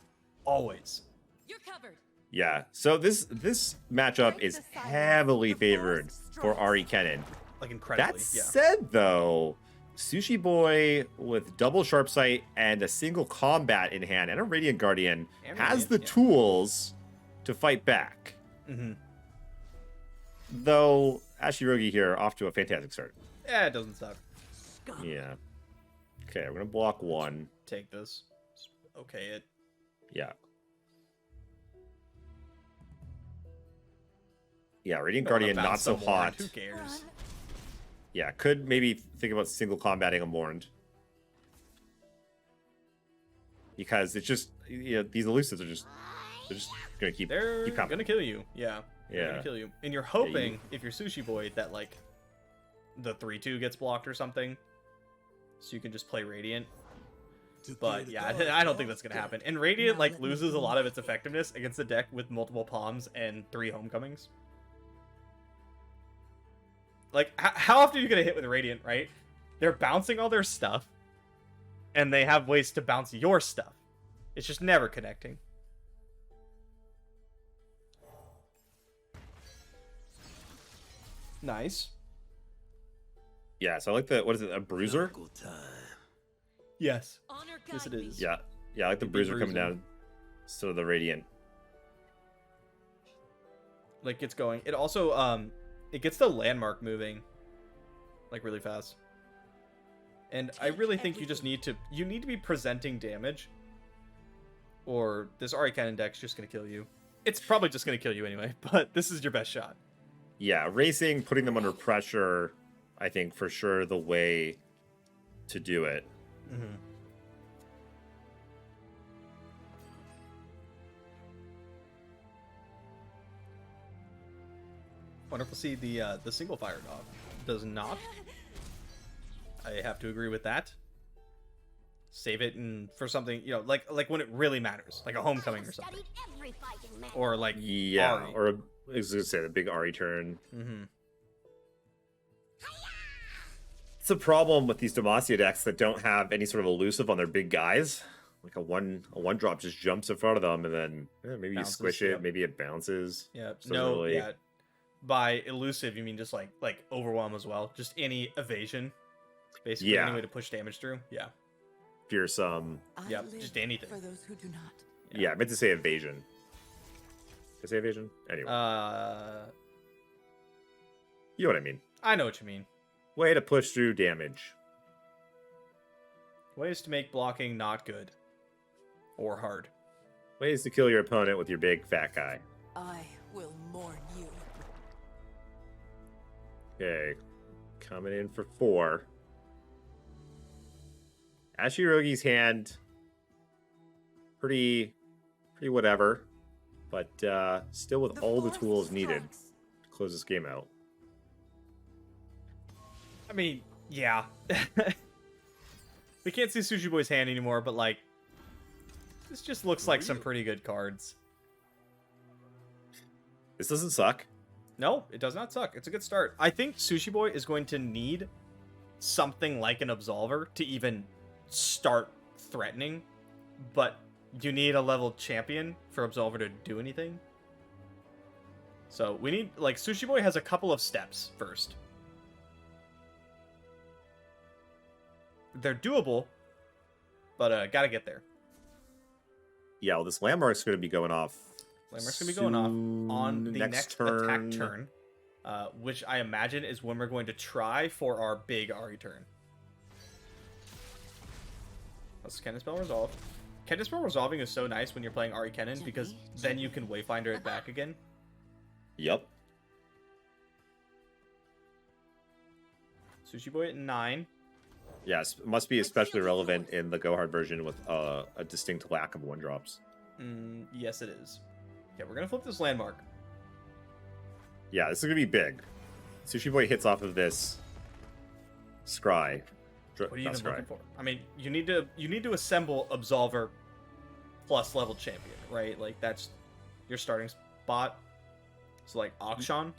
Always. You're covered. Yeah, so this matchup is heavily favored for Ahri Kennen. Like incredibly. That Yeah. said, though, Sushi Boy with double sharp sight and a single combat in hand and a Radiant Guardian And has Radiant, the yeah. tools to fight back. Mm-hmm. Though Ashirogi here off to a fantastic start. Yeah, it doesn't suck. Yeah. Okay, we're gonna block 1. Take this. Okay, it. Yeah. Yeah, Radiant Don't wanna Guardian not bounce so some more, hot. Who cares? Yeah, could maybe think about single combating a Mourned. Because it's just, these elusives are just, they're just gonna keep They're coming. gonna kill you. Yeah. They're Yeah. gonna kill you. And you're hoping, if you're Sushi Boy, that like the 3/2 gets blocked or something. So you can just play Radiant. But yeah, I don't think that's gonna happen. And Radiant like loses a lot of its effectiveness against a deck with multiple palms and 3 homecomings. Like, how often are you gonna hit with Radiant, right? They're bouncing all their stuff, and they have ways to bounce your stuff. It's just never connecting. Nice. Yeah, so I like the, what is it, a bruiser? Miracle time. Yes. Honor Yes, it guide me. is. Yeah, I like the Big bruiser coming bruiser. down. So the Radiant. Like, it's going. It also, it gets the landmark moving, like, really fast. And I really think you just need to be presenting damage, or this Ahri Cannon deck's just gonna kill you. It's probably just gonna kill you anyway, but this is your best shot. Yeah, racing, putting them under pressure, I think for sure the way to do it. Mm-hmm. Wonderful to see the single fire dog. Does not. I have to agree with that. Save it and for something, you know, like when it really matters, like a homecoming or something, or like Yeah, Ahri. or I was gonna say the big Ahri turn. Mm-hmm. It's a problem with these Demacia decks that don't have any sort of elusive on their big guys. Like a one drop just jumps in front of them, and then maybe Bounces, you squish it, yep. maybe it bounces. Yeah, So no, really- yeah. By elusive, you mean just like overwhelm as well, just any evasion, basically Yeah. any way to push damage through. Yeah, Fearsome. I Yep, live just anything. For those who do not. Yeah, I meant to say evasion. Did I say evasion? Anyway, you know what I mean. I know what you mean. Way to push through damage. Ways to make blocking not good or hard. Ways to kill your opponent with your big fat guy. I will mourn you. Okay, coming in for 4. Ashirogi's hand, pretty whatever, but still with all the tools needed to close this game out. I mean, yeah. We can't see Sushi Boy's hand anymore, but like, this just looks like some pretty good cards. This doesn't suck. No, it does not suck. It's a good start. I think Sushi Boy is going to need something like an Absolver to even start threatening, but you need a level champion for Absolver to do anything. So we need, like, Sushi Boy has a couple of steps first. They're doable, but gotta get there. Yeah, well, this landmark's going to be going off. Landmark's gonna be going off on the next next turn. attack turn, which I imagine is when we're going to try for our big Ahri turn. Let's Kennen spell resolve. Kennen spell resolving is so nice when you're playing Ahri Kennen because then you can Wayfinder it back again. Yep. Sushi Boy at 9. Yes, it must be especially relevant in the Go Hard version with a distinct lack of 1-drops. Yes, it is. Yeah, we're gonna flip this landmark. Yeah, this is going to be big. Sushi Boy hits off of this Scry. What are you Not even Scry. looking for? I mean, you need to assemble Absolver plus level champion, right? Like that's your starting spot. So like Akshan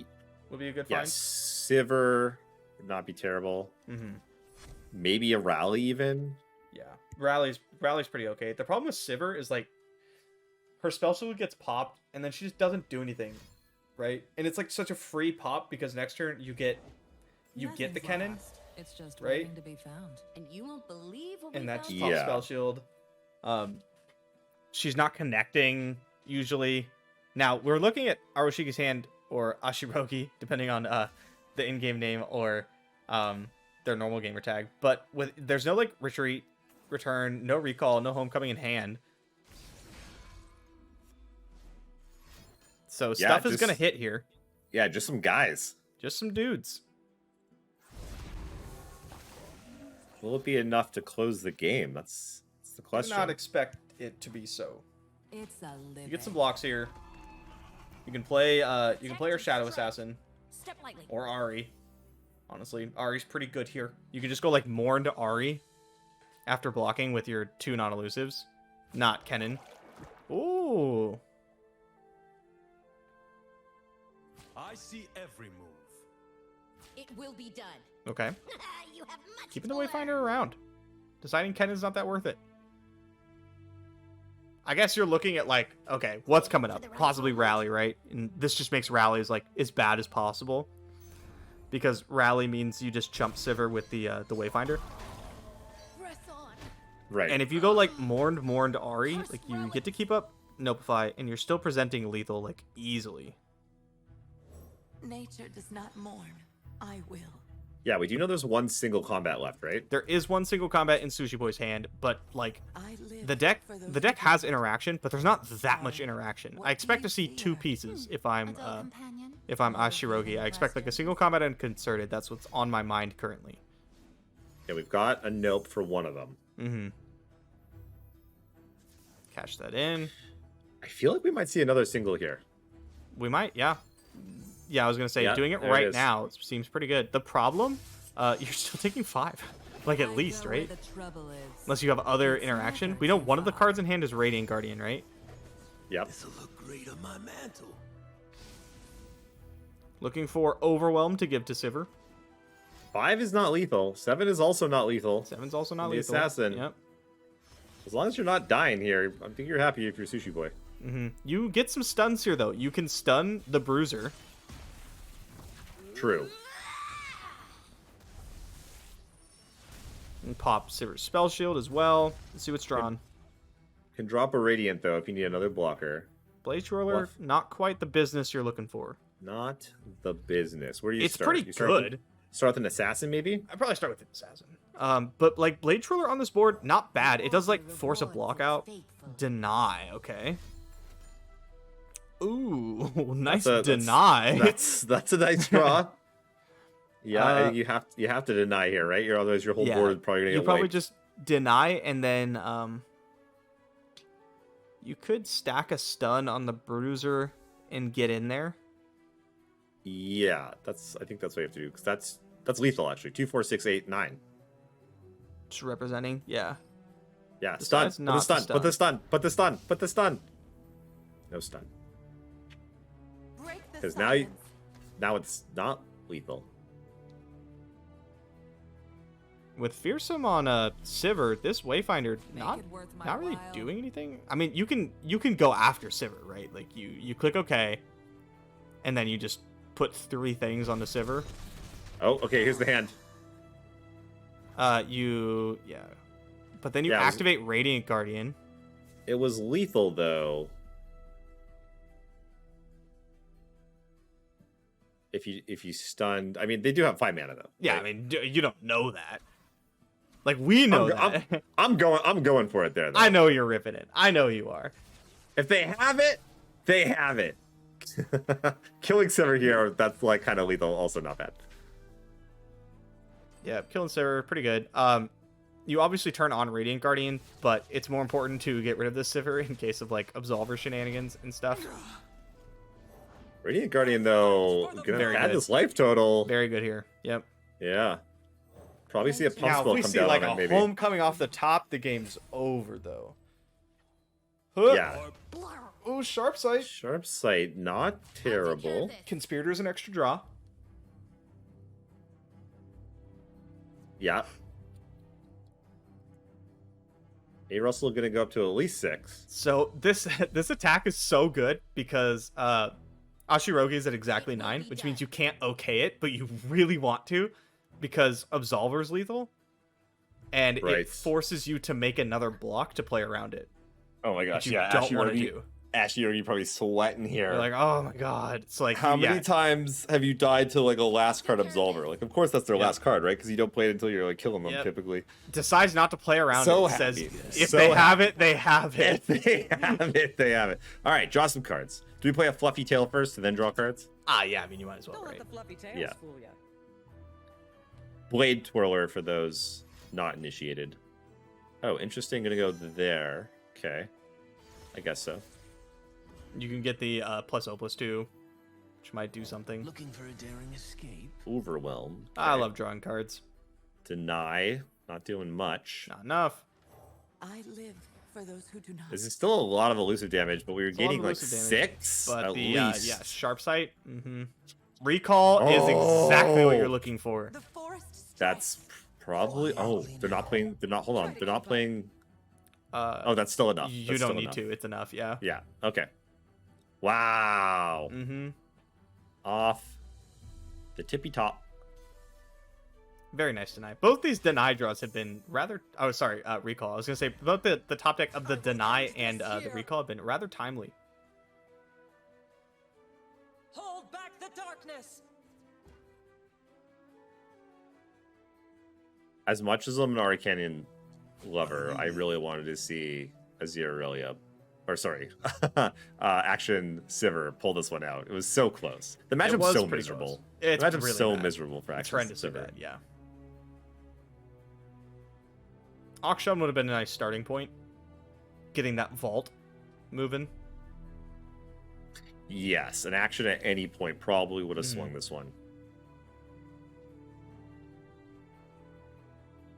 would be a good Yeah, find. Sivir would not be terrible. Mm-hmm. Maybe a Rally even. Yeah, Rally's pretty okay. The problem with Sivir is like her spell shield gets popped and then she just doesn't do anything, right? And it's like such a free pop because next turn you get the Kennen, It's just right? waiting to be found. And you won't believe what we and that's found. pop Yeah. spell shield. She's not connecting usually. Now we're looking at Aroshiki's hand or Ashirogi, depending on the in-game name or their normal gamer tag. But there's no like retreat, return, no recall, no homecoming in hand. So Yeah, stuff is just- gonna hit here. Yeah, just some guys. Just some dudes. Will it be enough to close the game? That's the Do question. not expect it to be so. It's a living. You get some blocks here. You can play our Shadow Assassin Step lightly. or Ahri. Honestly, Ahri's pretty good here. You can just go like more into Ahri after blocking with your 2 non-elusives. Not Kennen. Ooh. I see every move. It will be done. Okay. You have much Keeping the to Wayfinder learn. around. Deciding Kennen's not that worth it. I guess you're looking at like, okay, what's coming up? Possibly Rally, right? And this just makes Rallies like as bad as possible. Because Rally means you just chump Sivir with the Wayfinder. Press on. Right. And if you go like mourned Ahri, like you get to keep up Notify, and you're still presenting lethal like easily. Nature does not mourn. I will. Yeah, we do know there's one single combat left, right? There is one single combat in Sushi Boy's hand, but like I live the deck for those the deck who has do not. interaction, but there's not that much interaction. What I expect to makes see the 2 earth? pieces if I'm Companion. Ashirogi. I expect like a single combat and concerted. That's what's on my mind currently. Yeah, we've got a nope for one of them. Mm-hmm. Cash that in. I feel like we might see another single here. We might, yeah. Yeah, I was gonna say Yeah, doing it there it right is. now seems pretty good. The problem, you're still taking 5. Like, at I least, know where right? the trouble is. Unless you have other interaction. We know one of the cards in hand is Radiant Guardian, right? Yep. This'll look great on my mantle. Looking for Overwhelm to give to Sivir. 5 is not lethal. 7 is also not lethal. 7's also not The lethal. assassin. Yep. As long as you're not dying here, I think you're happy if you're Sushi Boy. You get some stuns here, though. You can stun the Bruiser. True. And pop Sivir's Spell Shield as well. Let's see what's drawn. Can drop a Radiant, though, if you need another blocker. Blade Twirler, Bluff. not quite the business you're looking for. Not the business. Where do you It's start? pretty You start good. With, start with an Assassin, maybe? I'd probably start with the Assassin. But, like, Blade Twirler on this board, not bad. It does, like, force a block out. Deny, okay. Ooh, nice deny. That's a nice draw. Yeah, you have to deny here, right? Otherwise your whole board is probably gonna get You probably wiped. just deny, and then you could stack a stun on the Bruiser and get in there. Yeah, I think that's what you have to do, because that's lethal actually. 2, 4, 6, 8, 9. Just representing, yeah. Yeah, stun. Besides Put not the the stun. stun. Put the stun. Put the stun. Put the stun. No stun. Break the Because silence. now it's not lethal. With Fearsome on Sivir, this Wayfinder Make not it worth my not really while. doing anything. I mean, you can go after Sivir, right? Like you click OK, and then you just put 3 things on the Sivir. Oh, okay. Here's the hand. But then you Yeah, it was- activate Radiant Guardian. It was lethal though. If you stunned, I mean, they do have 5 mana though. Yeah, right? I mean, you don't know that. Like, we know that. I'm going for it there. Though. I know you're ripping it. I know you are. If they have it, they have it. Killing Sivir here, that's like kind of lethal. Also not bad. Yeah, killing Sivir, pretty good. You obviously turn on Radiant Guardian, but it's more important to get rid of this Sivir in case of, like, Absolver shenanigans and stuff. Radiant Guardian though, gonna Very add good. this life total. Very good here. Yep. Yeah. Probably see a pump Now, if spell we come see, down like, on a it, maybe. home coming off the top, the game's over, though. Huh. Yeah. Oh, Sharp Sight. Sharp sight, not terrible. Conspirator's an extra draw. Yeah. A Russell gonna go up to at least 6. So this attack is so good because Ashirogi is at exactly 9, which means you can't okay it, but you really want to because Absolver's lethal, and Right. it forces you to make another block to play around it, Oh my which gosh, you yeah. don't want to do. Ashley, are you probably sweating here? You're like, oh my god, it's like How many yeah, times have you died to like a last card Absolver? Like, of course that's their Yeah. last card, right? Because you don't play it until you're like killing them Yep. typically. decides not to play around So it. Says happy. if So they happy. have it, they have it. If they have it, they have it. All right, draw some cards. Do we play a fluffy tail first and then draw cards? Yeah, I mean you might as well, right? fluffy tails Yeah. fool ya. Blade Twirler for those not initiated. Oh, interesting. Gonna go there. Okay. I guess so. You can get the +0/+2, which might do something. Looking for a daring escape? Overwhelm. I Okay. love drawing cards. Deny. Not doing much. Not enough. I live for those who do not. This is still a lot of elusive damage, but we were It's a lot of gaining like elusive damage, 6 But at the least. yeah, Sharp Sight. Recall is exactly what Oh. you're looking for. The forest That's strikes. probably. Oh, they're not playing. They're not. Hold on. They're not playing. Oh, that's still enough. You That's don't still need enough. to. It's enough. Yeah. Yeah. Okay. Wow. Off the tippy top. Very nice deny. Both these deny draws have been rather. Oh, sorry. Recall. I was gonna say both the top deck of the deny and the recall have been rather timely. Hold back the darkness. As much as I'm an Arcanian lover, I really wanted to see Ezreal, or sorry, Action Sivir pull this one out. It was so close. The It matchup's was so pretty miserable. close. It's The matchup's really so bad. miserable for It's Action horrendously Sivir. bad. Yeah. Auction would have been a nice starting point. Getting that vault moving. Yes, an action at any point probably would have swung this one.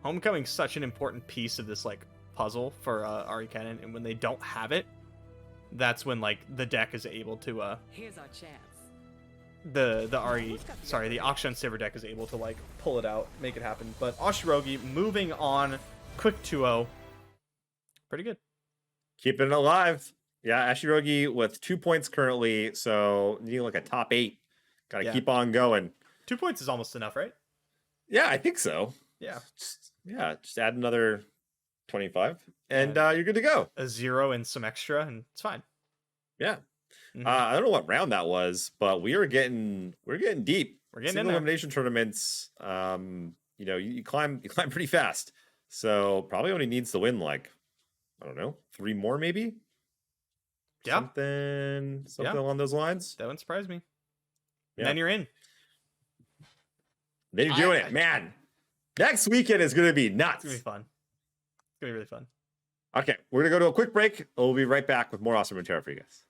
Homecoming's such an important piece of this like puzzle for Ahri Kennen, and when they don't have it, that's when like the deck is able to Here's our chance. the Akshan Sivir deck is able to like pull it out, make it happen. But Ashirogi moving on, quick 2-0. Pretty good. Keeping it alive. Yeah, Ashirogi with 2 points currently, so needing like a top 8. Gotta keep on going. 2 points is almost enough, right? Yeah, I think so. Yeah. Just add another 25, and you're good to go. A 0 and some extra, and it's fine. Yeah. Mhm. I don't know what round that was, but we're getting deep. We're getting in Single there. elimination tournaments. You climb pretty fast. So probably only needs to win like, I don't know, 3 more maybe. Yeah. Something along those lines. That wouldn't surprise me. Yeah. Then you're in. Then you're doing it, man. Next weekend is gonna be nuts. It's gonna be fun. It's gonna be really fun. Okay, we're gonna go to a quick break. We'll be right back with more awesome Runeterra for you guys.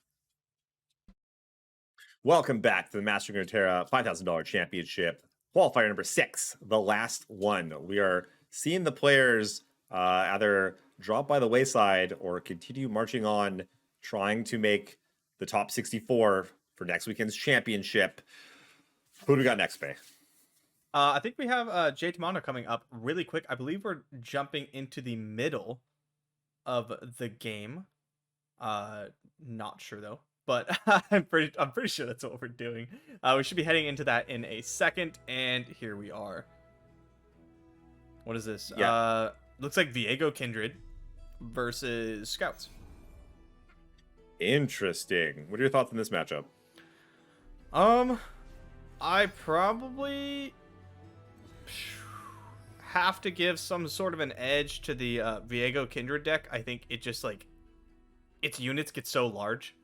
Welcome back to the Master Runeterra $5,000 Championship Qualifier number 6, the last one. We are seeing the players either drop by the wayside or continue marching on, trying to make the top 64 for next weekend's championship. Who do we got next, Faye? I think we have Jay Tamano coming up really quick. I believe we're jumping into the middle of the game. Not sure though, but I'm pretty sure that's what we're doing. We should be heading into that in a second, and here we are. What is this? Yeah. Looks like Viego Kindred versus Scouts. Interesting. What are your thoughts on this matchup? I probably have to give some sort of an edge to the Viego Kindred deck. I think it just like its units get so large.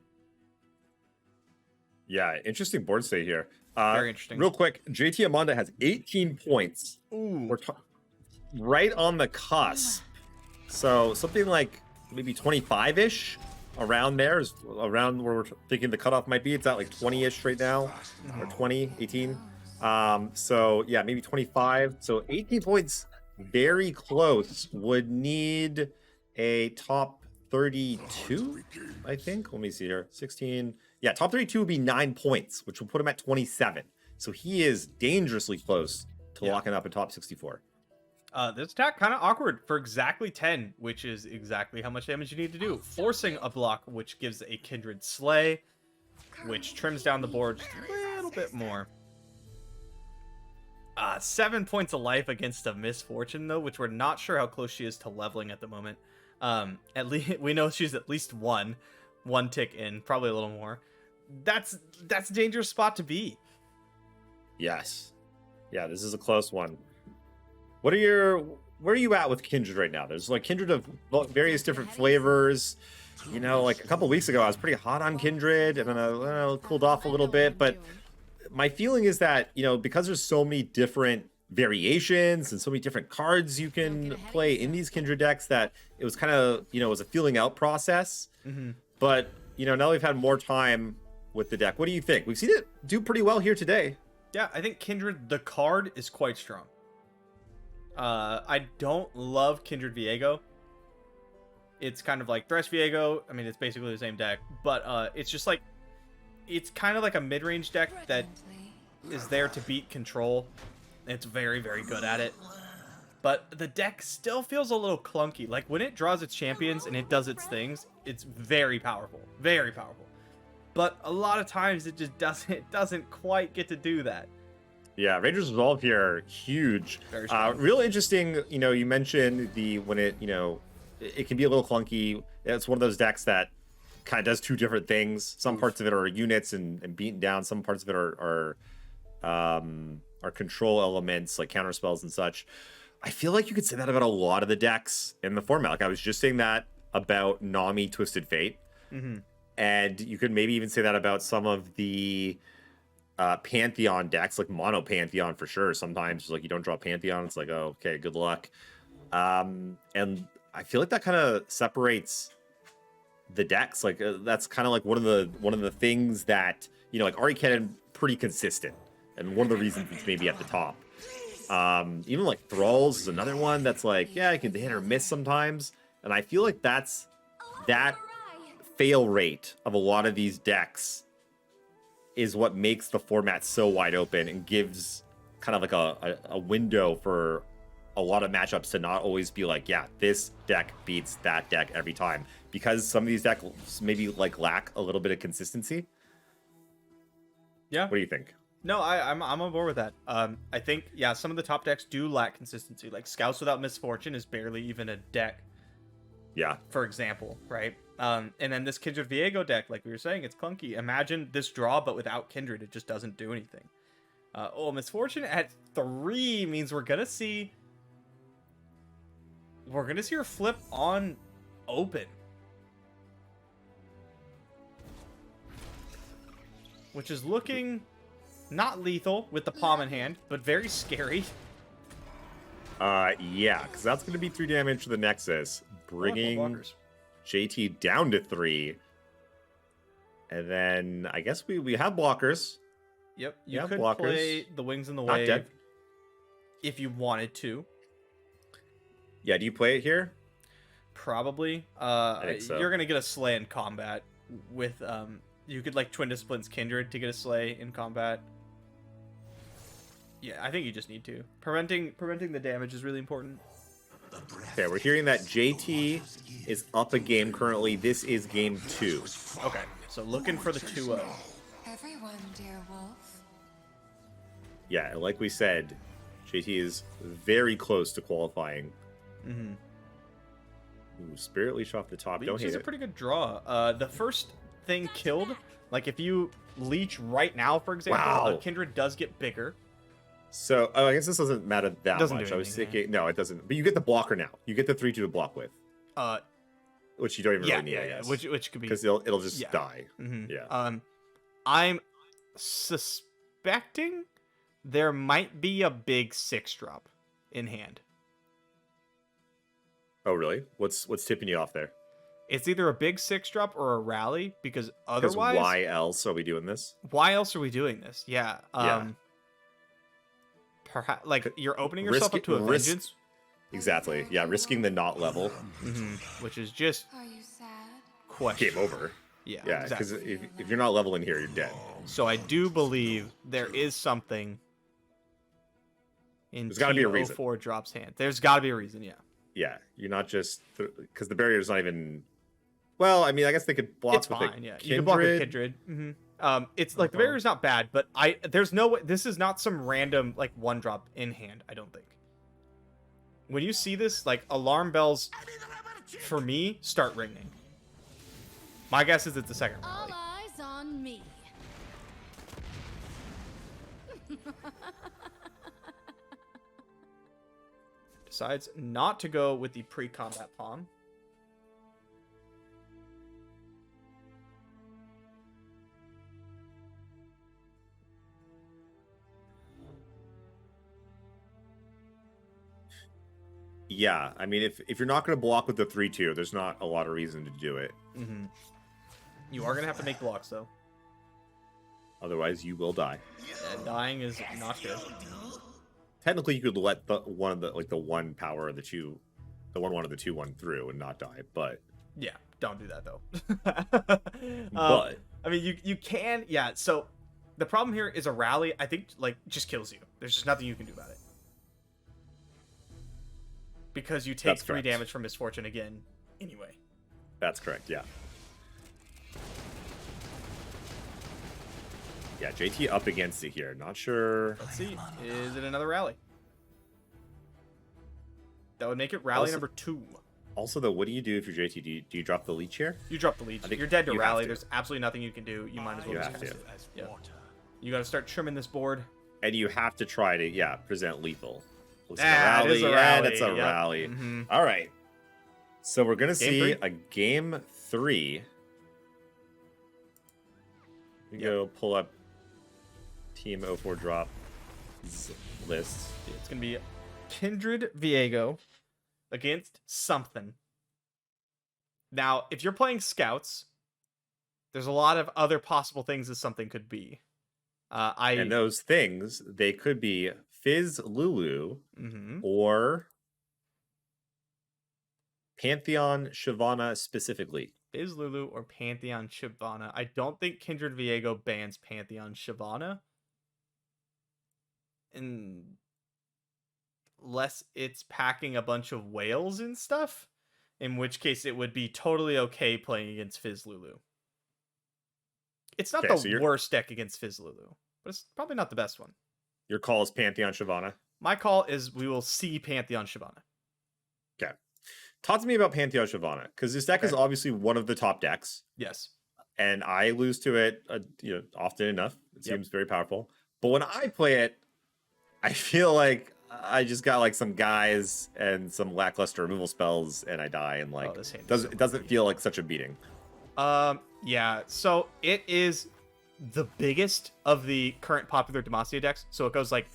Yeah, interesting board state here. Very interesting. Real quick, JT Amanda has 18 points. Ooh. We're right on the cusp. So something like maybe 25-ish around there is around where we're thinking the cutoff might be. It's at like 20-ish right now, or 20, 18. So yeah, maybe 25. So 18 points, very close. Would need a top 32, I think. Let me see here. 16. Yeah, top 32 would be 9 points, which will put him at 27. So he is dangerously close to locking up in top 64. This attack kind of awkward for exactly 10, which is exactly how much damage you need to do. Forcing a block, which gives a Kindred Slay, which trims down the board just a little bit more. 7 points of life against a Misfortune, though, which we're not sure how close she is to leveling at the moment. At least we know she's at least one tick in, probably a little more. That's a dangerous spot to be. Yes. Yeah, this is a close one. Where are you at with Kindred right now? There's like Kindred of various different flavors. You know, like a couple weeks ago, I was pretty hot on Kindred, and then I cooled off a little bit. But my feeling is that, you know, because there's so many different variations and so many different cards you can play in these Kindred decks, that it was kind of, you know, it was a feeling out process. Mm-hmm. But, you know, now we've had more time with the deck. What do you think? We've seen it do pretty well here today. Yeah, I think Kindred, the card, is quite strong. I don't love Kindred Viego. It's kind of like Thresh Viego. I mean, it's basically the same deck, but it's just like, it's kind of like a mid-range deck that is there to beat control. It's very, very good at it. But the deck still feels a little clunky. Like when it draws its champions and it does its things, it's very powerful. Very powerful. But a lot of times it just doesn't quite get to do that. Yeah, Rangers Resolve here, huge. Very strong. Real interesting, you know, you mentioned when it, you know, it can be a little clunky. It's one of those decks that kind of does two different things. Some parts of it are units and beaten down. Some parts of it are control elements like counter spells and such. I feel like you could say that about a lot of the decks in the format. Like I was just saying that about Nami Twisted Fate. Mm-hmm. And you could maybe even say that about some of the Pantheon decks, like Mono Pantheon for sure. Sometimes like you don't draw Pantheon, it's like, oh, okay, good luck. And I feel like that kind of separates the decks. Like that's kind of like one of the things that, you know, like Ahri Kennen pretty consistent, and one of the reasons it's maybe at the top. Even like Thralls is another one that's like, yeah, it can hit or miss sometimes. And I feel like that fail rate of a lot of these decks is what makes the format so wide open and gives kind of like a window for a lot of matchups to not always be like, yeah, this deck beats that deck every time, because some of these decks maybe like lack a little bit of consistency. Yeah. What do you think? No, I'm on board with that. I think, yeah, some of the top decks do lack consistency. Like Scouts Without Misfortune is barely even a deck. Yeah. For example, right? And then this Kindred Viego deck, like we were saying, it's clunky. Imagine this draw, but without Kindred, it just doesn't do anything. Misfortune at 3 means we're gonna see her flip on open, which is looking not lethal with the palm in hand, but very scary. Yeah, because that's going to be 3 damage to the Nexus, bringing JT down to 3. And then I guess we have blockers. Yep, you have could blockers. play the Wings in the Not Wave dead. if you wanted to. Yeah, do you play it here? Probably. I think so. You're gonna get a Slay in combat with you could like Twin Disciplines Kindred to get a Slay in combat. Yeah, I think you just need to. Preventing the damage is really important. Okay, we're hearing that JT is up a game currently. This is game 2. Okay, so looking for the 2-0. Everyone, dear wolf. Yeah, and like we said, JT is very close to qualifying. Mm-hmm. Ooh, Spirit Leash off the top. Don't Leech hate is a it. pretty good draw. The first thing killed, like if you Leech right now, for example, Wow. Kindred does get bigger. So, I guess this doesn't matter that Doesn't do much. I was anything, thinking, no, it doesn't. But you get the blocker now. You get the 3-2 to block with, which you don't even Yeah, really need, I guess. which could be Because it'll just yeah. die. Mhm. Yeah. I'm suspecting there might be a big 6-drop in hand. Oh, really? What's tipping you off there? It's either a big 6-drop or a rally, because Because otherwise, why else are we doing this? why else are we doing this? Yeah. Yeah. Perhaps like you're opening yourself up to a vengeance, Exactly. Yeah, risking the not level. which is just Are you sad? question. Game over. Yeah, Yeah, because exactly. if you're not leveling here, you're dead. So I do believe there is something in There's gotta be a reason. 04 drops hand. There's got to be a reason, yeah. Yeah, you're not just... Because the barrier's not even... Well, I mean, I guess they could block It's with fine, the yeah. You can block with Kindred. Kindred. It's like the barrier's not bad, but there's no way. This is not some random like 1-drop in hand. I don't think. When you see this, like alarm bells, for me, start ringing. My guess is it's the second All rally. eyes on me. Decides not to go with the pre-combat palm. Yeah, I mean, if you're not going to block with the 3-2, there's not a lot of reason to do it. You are gonna have to make blocks though. Otherwise, you will die. And dying is not good. Technically, you could let the one power of the 2, the 1/1 of the 2/1 through and not die, but Yeah, don't do that though. But- I mean, you can, yeah. So the problem here is a rally. I think like just kills you. There's just nothing you can do about it because you take That's 3 correct. damage from Misfortune again anyway. that's correct. Yeah. Yeah, JT up against it here. Not sure. Let's see. Is it another rally? That would make it rally Also- number 2. Also, though, what do you do if you're JT? Do you drop the leech here? You drop the lead. I think You're dead to you have rally. to. There's absolutely nothing you can do. You might as well You just have cast to. it. Yeah. You got to start trimming this board. And you have to try to, present lethal. Looks like Ah, it is a Yeah, rally, that's a yep. rally. Mhm. All right. So we're going to Game see 3? a game 3. We go pull up Team 04 drop list. It's going to be Kindred Viego against something. Now, if you're playing Scouts, there's a lot of other possible things that something could be. And those things, they could be Fizz Lulu Mm-hmm. or Pantheon Shyvana specifically? Is Lulu or Pantheon Shyvana? I don't think Kindred Viego bans Pantheon Shyvana. Unless it's packing a bunch of whales and stuff. In which case it would be totally okay playing against Fizz Lulu. It's not Okay, the worst deck against Fizz Lulu, but it's probably not the best one. Your call is Pantheon Shyvana. My call is we will see Pantheon Shyvana. Okay. Talk to me about Pantheon Shyvana, because this deck is obviously one of the top decks, Yes. and I lose to it often enough. It seems very powerful. But when I play it, I feel like I just got like some guys and some lackluster removal spells, and I die, and like this hand is it doesn't feel like such a beating. Yeah, so it is the biggest of the current popular Demacia decks. So it goes like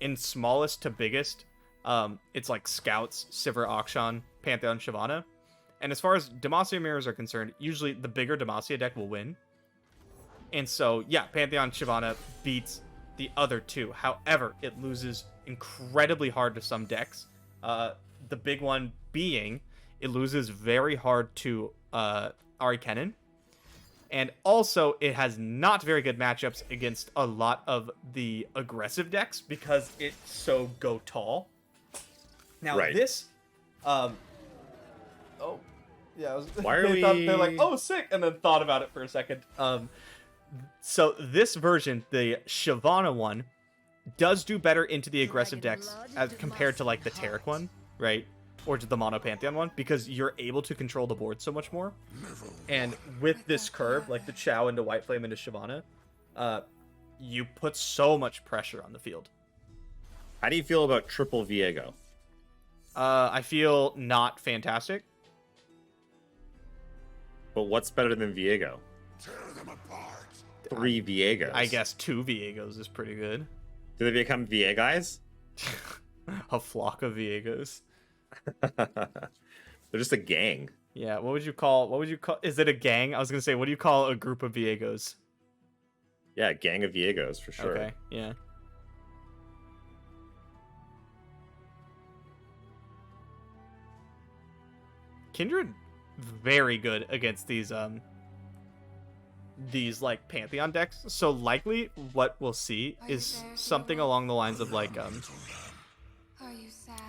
in smallest to biggest. It's like Scouts, Sivir, Akshan, Pantheon, Shyvana. And as far as Demacia mirrors are concerned, usually the bigger Demacia deck will win. And so, yeah, Pantheon, Shyvana beats the other two. However, it loses incredibly hard to some decks. The big one being, it loses very hard to Ahri Kennen. And also, it has not very good matchups against a lot of the aggressive decks because it's so go tall. Now, this... oh, yeah. Why are they're like, oh, sick, and then thought about it for a second. So this version, the Shyvana one, does do better into the aggressive decks as compared to like the Taric one, right? Or to the Mono Pantheon one, because you're able to control the board so much more. And with this curve, like the Chow into White Flame into Shyvana, you put so much pressure on the field. How do you feel about triple Viego? I feel not fantastic. But what's better than Viego? Tear them apart. 3 Viegos. I guess 2 Viegos is pretty good. Do they become Viegais? A flock of Viegos. They're just a gang. Yeah, what would you call is it a gang? I was gonna say, what do you call a group of Viegos? Yeah, a gang of Viegos for sure. Okay, yeah. Kindred very good against these like Pantheon decks. So likely what we'll see is something along the lines of like Are you sad?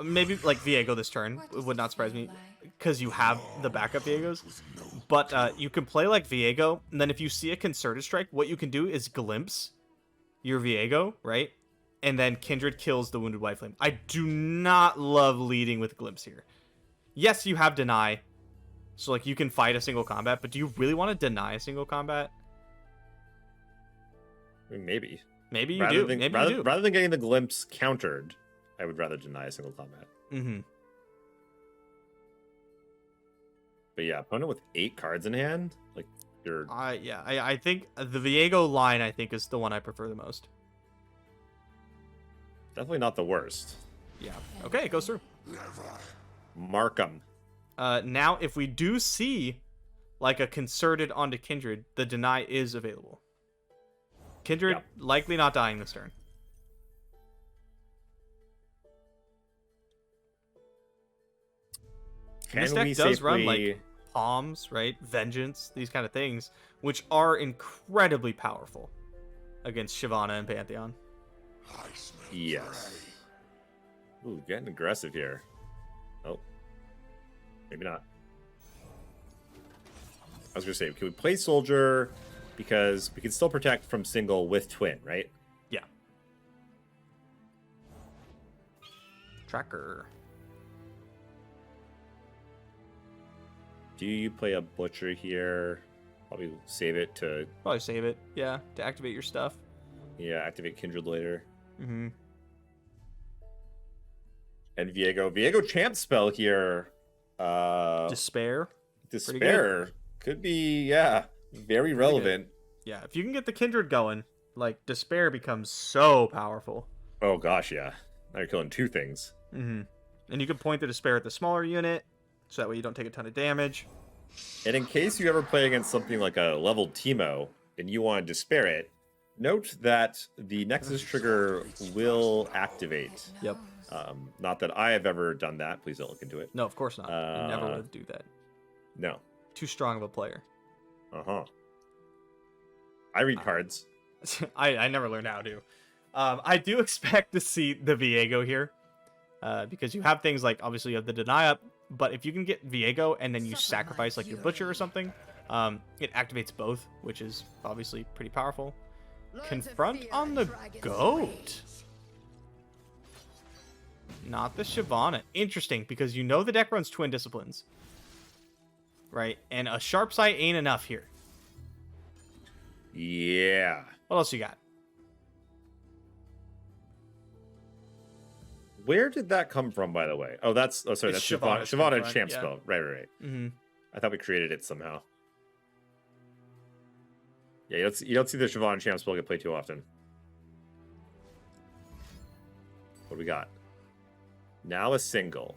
maybe like Viego this turn. It would not surprise me because you have the backup Viegos. But you can play like Viego, and then if you see a Concerted Strike, what you can do is glimpse your Viego, right? And then Kindred kills the Wounded White Flame. I do not love leading with glimpse here. Yes, you have Deny. So, like, you can fight a single combat, but do you really want to deny a single combat? I mean, maybe. Maybe you do. Maybe you do. Rather than getting the glimpse countered, I would rather deny a single combat. Mm-hmm. But yeah, opponent with 8 cards in hand, like you're. I think the Viego line, I think, is the one I prefer the most. Definitely not the worst. Yeah. Okay, it goes through. Markham. Now, if we do see like a concerted onto Kindred, the deny is available. Kindred likely not dying this turn. This deck does run like Palms, right? Vengeance, these kind of things, which are incredibly powerful against Shyvana and Pantheon. Yes. Ooh, getting aggressive here. Oh. Maybe not. I was going to say, can we play Soldier? Because we can still protect from single with Twin, right? Yeah. Tracker. Do you play a Butcher here? Probably save it to... Probably save it, yeah, to activate your stuff. Yeah, activate Kindred later. Mm-hmm. And Viego. Viego champ spell here. Despair. Despair. Could be, yeah, very relevant. Yeah, if you can get the Kindred going, like, Despair becomes so powerful. Oh, gosh, yeah. Now you're killing 2 things. Mm-hmm. And you can point the Despair at the smaller unit, so that way you don't take a ton of damage. And in case you ever play against something like a leveled Teemo, and you want to Despair it, Note that the Nexus trigger will activate. Yep. Not that I have ever done that. Please don't look into it. No, of course not. You never would do that. No. Too strong of a player. Uh-huh. I read cards. I never learned how to. I do expect to see the Viego here. Because you have things like, obviously you have the deny up, but if you can get Viego and then you sacrifice like your butcher or something, it activates both, which is obviously pretty powerful. Confront on the goat. Not the Shyvana. Interesting, because you know the deck runs Twin Disciplines. Right? And a Sharp Sight ain't enough here. Yeah. What else you got? Where did that come from, by the way? Oh, that's sorry, that's Shyvana. Shyvana champ spell. Right. Mm-hmm. I thought we created it somehow. Yeah, you don't see the Shyvana champ spell get played too often. What do we got? Now a single.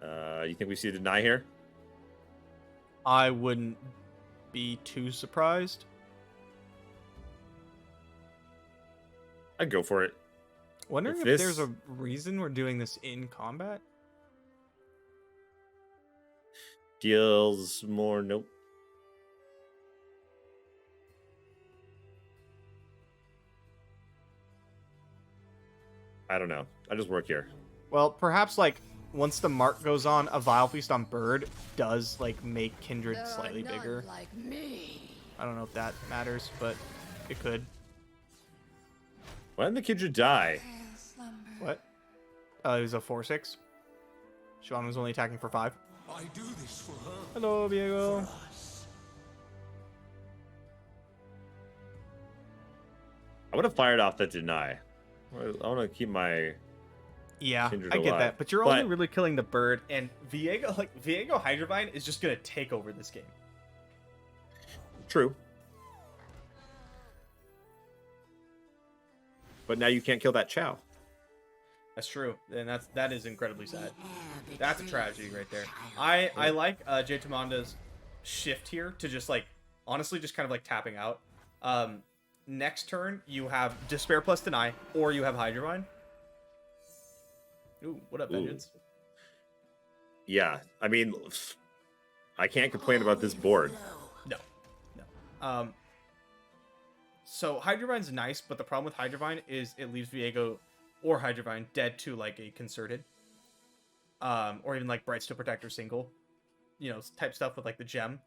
You think we see a deny here? I wouldn't be too surprised. I'd go for it. Wondering if this... there's a reason we're doing this in combat. Deals more. Nope. I don't know. I just work here. Well, perhaps like once the mark goes on, a Vile Feast on Bird does like make Kindred slightly bigger. Like me. I don't know if that matters, but it could. When did the Kindred die? What? It was a 4/6. Shyvana was only attacking for 5. I do this for her. Hello, Viego. I would have fired off that deny. I want to keep my Yeah, Kindred I get alive. that, but you're only really killing the bird, and Viego, like Viego Hydrovine, is just gonna take over this game. True. But now you can't kill that Chow. That's true, and that is incredibly sad. That's a tragedy right there. I like Jay Tamanda's shift here to just like honestly just kind of like tapping out. Next turn you have Despair plus Deny, or you have Hydrovine. Ooh, what up, Vengeance? Yeah, I mean, I can't complain about this board. No. So Hydrovine's nice, but the problem with Hydrovine is it leaves Viego or Hydrovine dead to like a concerted, or even like Brightstone Protector single, type stuff with like the gem.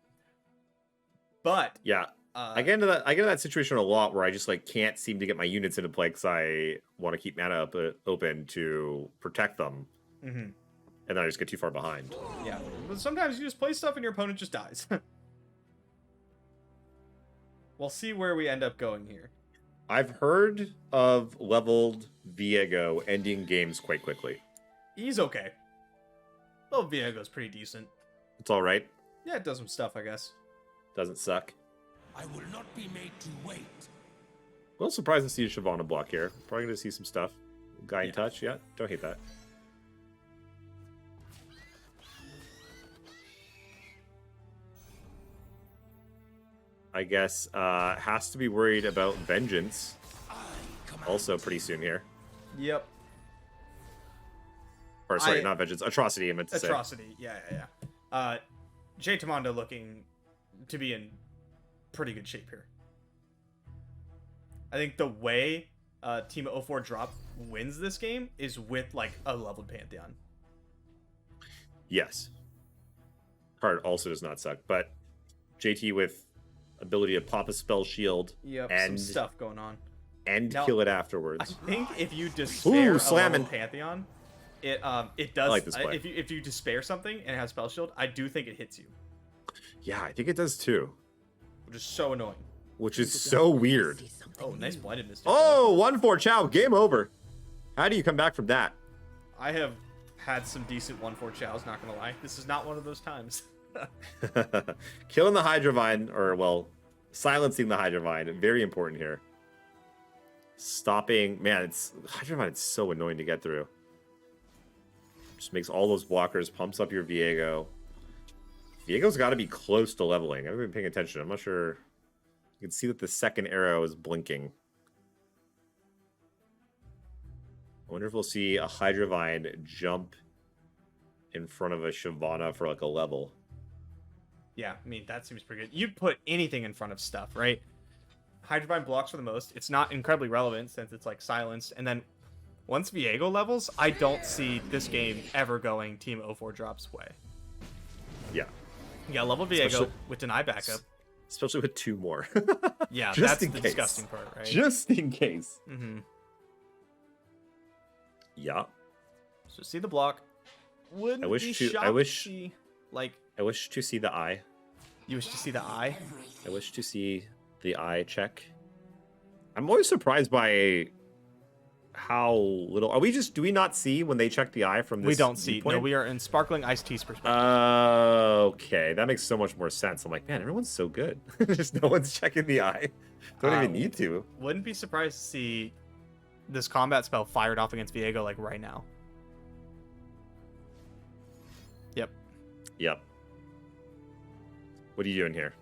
But yeah, I get into that situation a lot where I just like can't seem to get my units into play because I want to keep mana open to protect them, and then I just get too far behind. Yeah, but sometimes you just play stuff and your opponent just dies. We'll see where we end up going here. I've heard of leveled Viego ending games quite quickly. He's okay. Well, Viego's pretty decent. It's all right. Yeah, it does some stuff, I guess. Doesn't suck. I will not be made to wait. A little surprised to see a Shyvana block here. Probably going to see some stuff. Guy in touch, yeah. Don't hate that. I guess has to be worried about Vengeance. Also pretty soon here. Yep. Or sorry, not Vengeance. Atrocity, I meant to say. Atrocity, yeah. Jay Tamanda looking to be in pretty good shape here. I think the way Team 04 Drop wins this game is with like a leveled Pantheon. Yes. Card also does not suck, but JT with ability to pop a spell shield and some stuff going on. And now, kill it afterwards. I think if you despair a slamming leveled Pantheon, it does. I like this play. If you despair something and it has spell shield, I do think it hits you. Yeah, I think it does too. Which is so annoying. Which is so weird. Oh, nice blindedness. Oh, 1-4 Chow. Game over. How do you come back from that? I have had some decent 1-4 chows, not gonna lie. This is not one of those times. Killing the Hydrovine, or well, silencing the Hydrovine, very important here. Stopping, man, Hydrovine is so annoying to get through. Just makes all those blockers, pumps up your Viego. Viego's got to be close to leveling. I haven't been paying attention. I'm not sure You can see that the second arrow is blinking. I wonder if we'll see a Hydrovine jump in front of a Shyvana for like a level. Yeah, I mean, that seems pretty good. You'd put anything in front of stuff, right? Hydrovine blocks for the most. It's not incredibly relevant since it's like silenced. And then once Viego levels, I don't see this game ever going Team 04 drops way. Yeah. Yeah, level Viego Especially- with deny backup. Especially with 2 more. Yeah, Just that's in the case. disgusting part, right? Just in case. Mm-hmm. Yeah. So see the block. Wouldn't I wish be to- I shocked wish- to see, like, I wish to see the eye. you wish to see the eye. I wish to see the eye check. I'm always surprised by how little. Do we not see when they check the eye from this? We don't see. viewpoint? No, we are in Sparkling Iced Tea's perspective. Okay, that makes so much more sense. I'm like, man, everyone's so good. Just no one's checking the eye. Don't even need to. Wouldn't be surprised to see this combat spell fired off against Viego like right now. Yep. Yep. What are you doing here?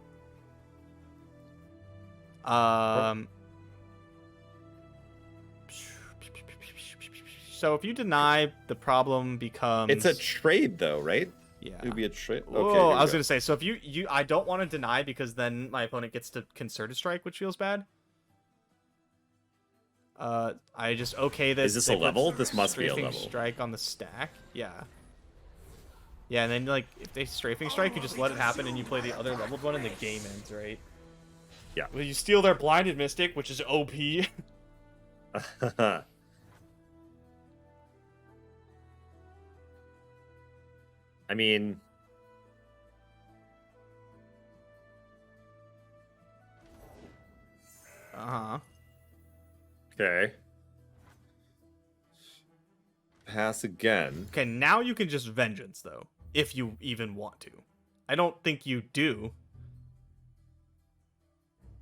So if you deny, the problem becomes. It's a trade, though, right? Yeah. It would be a trade. Okay. Oh, I was gonna say. So if you, I don't want to deny because then my opponent gets to concerted strike, which feels bad. I just okay this. Is this they a put level? This must be a strafing level. Strike on the stack. Yeah. Yeah, and then like if they strafing strike, you just let it happen and you play the other leveled one and the game ends, right? Yeah. Well, you steal their blinded mystic, which is OP. I mean, Uh-huh. okay. Pass again. Okay, now you can just vengeance though, if you even want to. I don't think you do.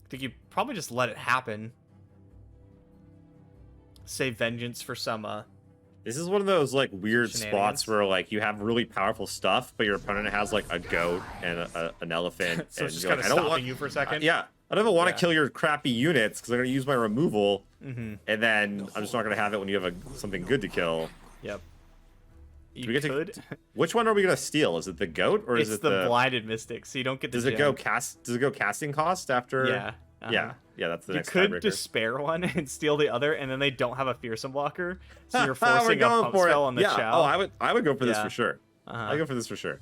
I think you probably just let it happen. Save vengeance for some This is one of those like weird Shenanigans. spots where like you have really powerful stuff, but your opponent has like a goat and an elephant, so and it's just you're kind like, of I don't stopping want you for a second. Yeah, I don't even want to Yeah. kill your crappy units because I'm gonna use my removal, Mm-hmm. and then I'm just not gonna have it when you have something good to kill. Yep. Do You we get could. to, which one are we gonna steal? Is it the goat or It's is it the blinded mystic, so you don't get the Does it gem. go cast? Does it go casting cost after? Yeah. Yeah. Yeah. That's the You next could tiebreaker. despair one and steal the other, and then they don't have a fearsome blocker, so you're We're forcing a going pump for it. spell on the Yeah. Chow. Oh, I would go for this Yeah. for sure. Uh-huh. I'd go for this for sure.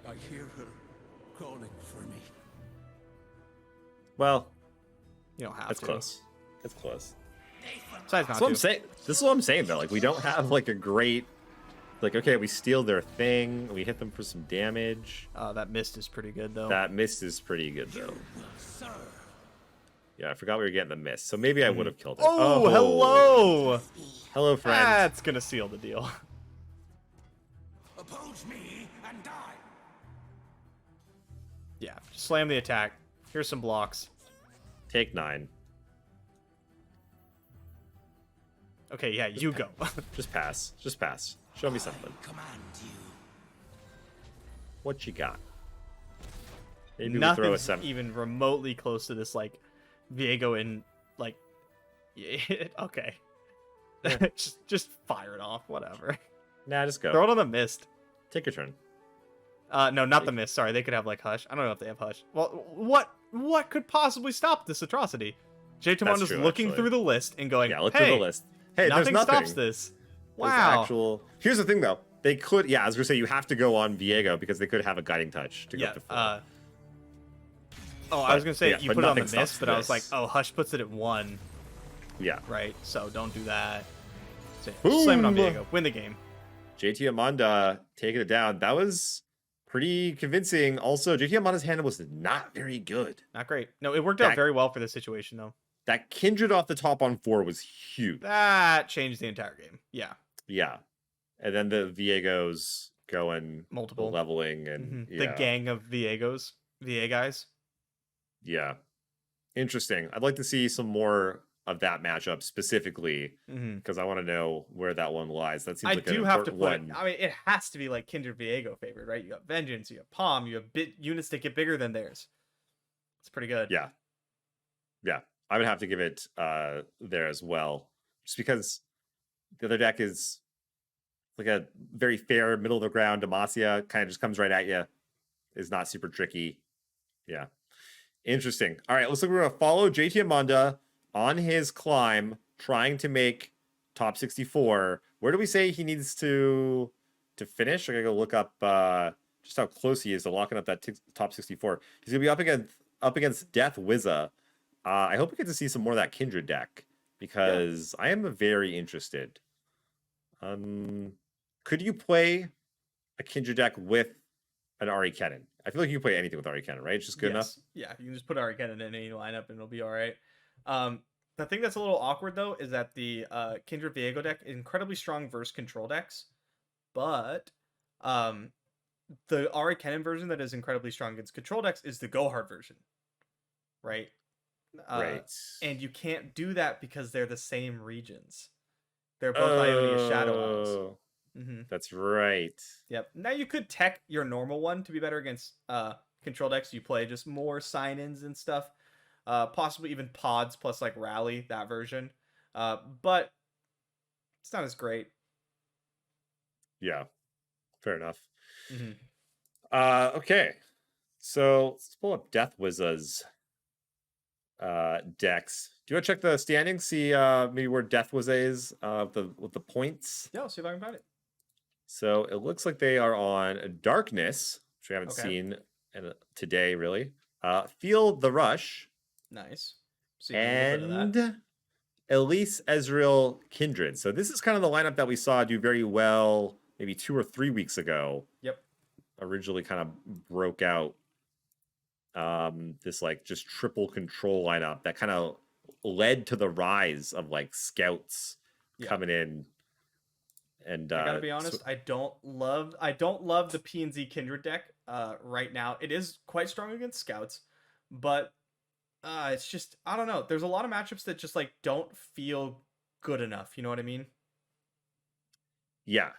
I hear her calling for me. Well, You don't have that's to. close. That's close. Besides, not That's what I'm to. saying. This is what I'm saying though. Like we don't have like a great, like okay, we steal their thing, we hit them for some damage. That mist is pretty good though. That mist is pretty good though. Yeah, I forgot we were getting the mist, so maybe I would have killed it. Oh, hello! Hello, friend. That's gonna seal the deal. Oppose me and die. Yeah, just slam the attack. Here's some blocks. Take 9. Okay, yeah, you go. Just pass. Just pass. Show me something. Command you. What you got? Maybe we throw a Nothing's 7. even remotely close to this, like, Viego in, like, okay. just fire it off, whatever. Nah, just go. Throw it on the mist. Take your turn. No, not the mist. Sorry, they could have like Hush. I don't know if they have Hush. Well, what could possibly stop this atrocity? That's J-Tamon is true, looking actually. through the list and going, Yeah, look hey, through the list. Hey, there's nothing nothing. stops this. There's Wow. actual. Here's the thing, though. They could. Yeah, I was gonna say you have to go on Viego because they could have a guiding touch to go up to 4. I was gonna say yeah, you but put it on the nothing stops mist, but I was like, this. oh, Hush puts it at 1, Yeah. right? So don't do that. So, Boom. slam it on Viego. Win the game. JT Amanda taking it down. That was pretty convincing. Also, JT Amanda's hand was not very good. Not great. No, it worked out That- very well for this situation, though. That Kindred off the top on 4 was huge. That changed the entire game. Yeah. Yeah. And then the Viegos going Multiple. leveling and The gang of Viegos. Vieguys. Yeah. Interesting. I'd like to see some more of that matchup specifically, because I want to know where that one lies. That seems I like an do have to important put one. it. I mean, it has to be like Kindred Viego favored, right? You got Vengeance, you have Palm, you have units that get bigger than theirs. It's pretty good. Yeah. I would have to give it there as well, just because the other deck is like a very fair middle of the ground. Demacia kind of just comes right at you. Is not super tricky. Yeah. Interesting. All right, looks like we're going to follow JT Amanda on his climb, trying to make top 64. Where do we say he needs to finish? I got to go look up just how close he is to locking up that top 64. He's going to be up against Death Wizza. I hope we get to see some more of that Kindred deck, because I am very interested. Could you play a Kindred deck with an Ahri Kennen? I feel like you can play anything with Ahri Kennen, right? It's just good enough. Yeah, you can just put Ahri Kennen in any lineup and it'll be all right. The thing that's a little awkward though is that the Kindred Viego deck is incredibly strong versus control decks, but the Ahri Kennen version that is incredibly strong against control decks is the Go Hard version, right? Right. And you can't do that because they're the same regions. They're both Ionia Shadow Isles. That's right. Yep. Now you could tech your normal one to be better against control decks. You play just more sign-ins and stuff. Possibly even pods plus like rally, that version. But it's not as great. Yeah. Fair enough. Okay. So let's pull up Death Wizza's decks. Do you want to check the standings? See maybe where Death Wizza is with the points? Yeah, I'll see if I can find it. So it looks like they are on Darkness, which we haven't seen today, really. Feel the Rush. Nice. See a little bit of that. And Elise, Ezreal, Kindred. So this is kind of the lineup that we saw do very well maybe 2 or 3 weeks ago. Yep. Originally kind of broke out this like just triple control lineup that kind of led to the rise of like scouts coming in. And I gotta be honest, I don't love the P&Z Kindred deck right now. It is quite strong against scouts, but it's just, I don't know. There's a lot of matchups that just like don't feel good enough. You know what I mean? Yeah.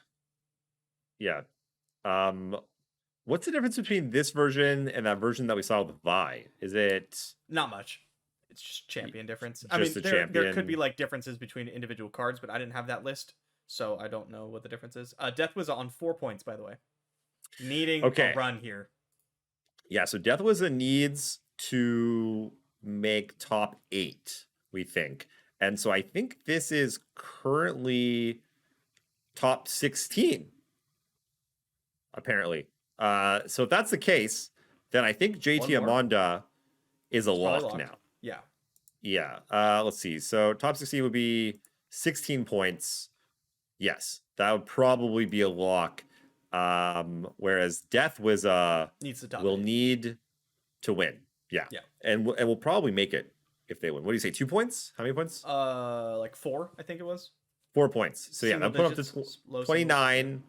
What's the difference between this version and that version that we saw with Vi? Is it not much? It's just champion difference. Just I mean, there could champion. be like differences between individual cards, but I didn't have that list, so I don't know what the difference is. Death was on 4 points, by the way. Needing a run here. Yeah, so Death Wizza needs to make top 8, we think. And so I think this is currently top 16, apparently. So if that's the case, then I think JT Amanda is a lock now. Yeah. Let's see. So top 16 would be 16 points. Yes, that would probably be a lock. Whereas Death Wizza will need to win. Yeah. And we'll probably make it if they win. What do you say? 2 points? How many points? Like 4, I think it was. 4 points. So yeah, that put up to 29.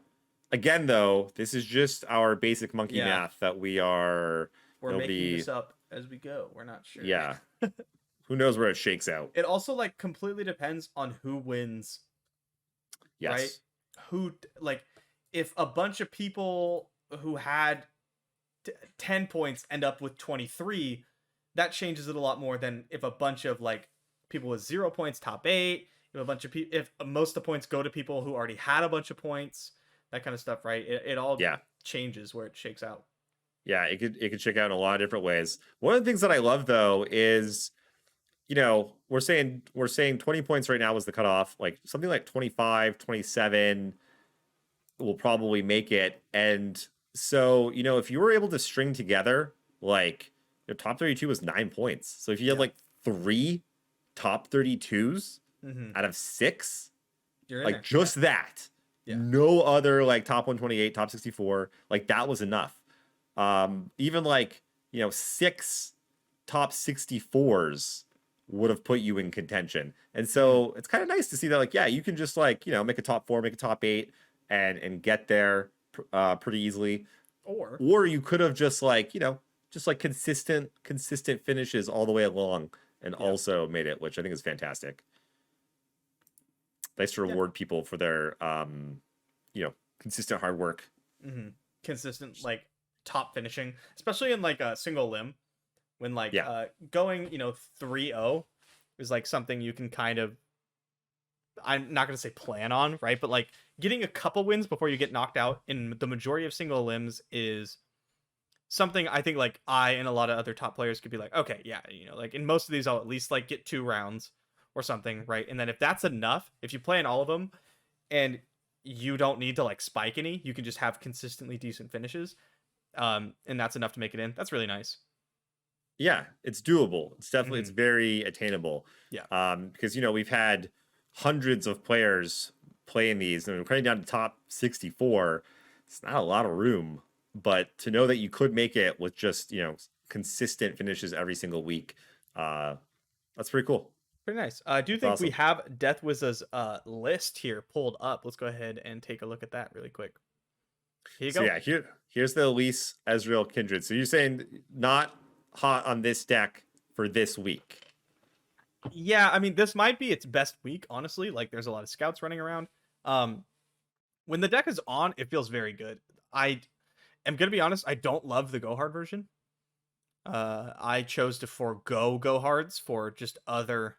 Again, though, this is just our basic monkey math that we're making this up as we go. We're not sure. Yeah. Who knows where it shakes out? It also like completely depends on who wins. Yes. Right? Who like if a bunch of people who had 10 points end up with 23, that changes it a lot more than if a bunch of like people with 0 points top 8, if most of the points go to people who already had a bunch of points, that kind of stuff, right? It all changes where it shakes out. Yeah, it could shake out in a lot of different ways. One of the things that I love though is, you know, we're saying 20 points right now was the cutoff. Like something like 25, 27 will probably make it. And so, you know, if you were able to string together, like your top 32 was 9 points. So if you had like 3 top 32s out of 6, you're like just that. Yeah. No other like top 128, top 64, like that was enough. Even like, you know, 6 top 64s would have put you in contention. And so it's kind of nice to see that, like, yeah, you can just like, you know, make a top 4, make a top 8 and get there pretty easily. Or you could have just like, you know, just like consistent finishes all the way along and also made it, which I think is fantastic. Nice to reward people for their, consistent hard work. Mm-hmm. Consistent, like, top finishing, especially in, like, a single limb. When, like, going, 3-0 is, like, something you can kind of, I'm not going to say plan on, right? But, like, getting a couple wins before you get knocked out in the majority of single limbs is something I think, like, I and a lot of other top players could be like, okay, yeah, like, in most of these, I'll at least, like, get 2 rounds or something, right? And then if that's enough, if you play in all of them and you don't need to, like, spike any, you can just have consistently decent finishes, and that's enough to make it in. That's really nice. Yeah, it's doable. It's definitely, it's very attainable. Yeah. Because, we've had hundreds of players playing these, and we're cutting down to top 64. It's not a lot of room, but to know that you could make it with just, consistent finishes every single week, that's pretty cool. Pretty nice. I do think we have Death Wizard's list here pulled up. Let's go ahead and take a look at that really quick. Here you go. Yeah, here's the Elise, Ezreal, Kindred. So you're saying not hot on this deck for this week? Yeah, I mean, this might be its best week, honestly. Like, there's a lot of scouts running around. When the deck is on, it feels very good. I am going to be honest, I don't love the Go Hard version. I chose to forego Go Hards for just other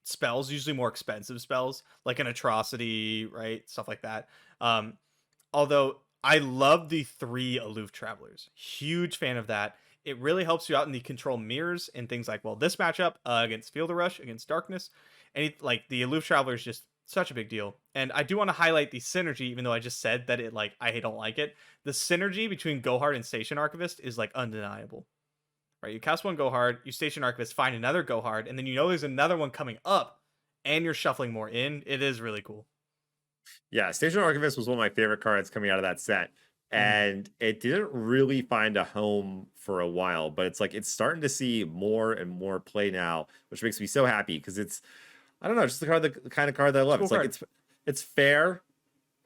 spells, usually more expensive spells, like an Atrocity, right? Stuff like that. Although, I love the 3 Aloof Travelers. Huge fan of that. It really helps you out in the control mirrors and things like, well, this matchup against Field of Rush, against Darkness, and like the Aloof Traveler is just such a big deal. And I do want to highlight the synergy, even though I just said that it, like, I don't like it. The synergy between Go Hard and Station Archivist is, like, undeniable. Right? You cast one Go Hard, you Station Archivist, find another Go Hard, and then there's another one coming up, and you're shuffling more in. It is really cool. Yeah, Station Archivist was one of my favorite cards coming out of that set. And it didn't really find a home for a while, but it's like it's starting to see more and more play now, which makes me so happy because it's, I don't know, just the kind of card that I love. It's like it's fair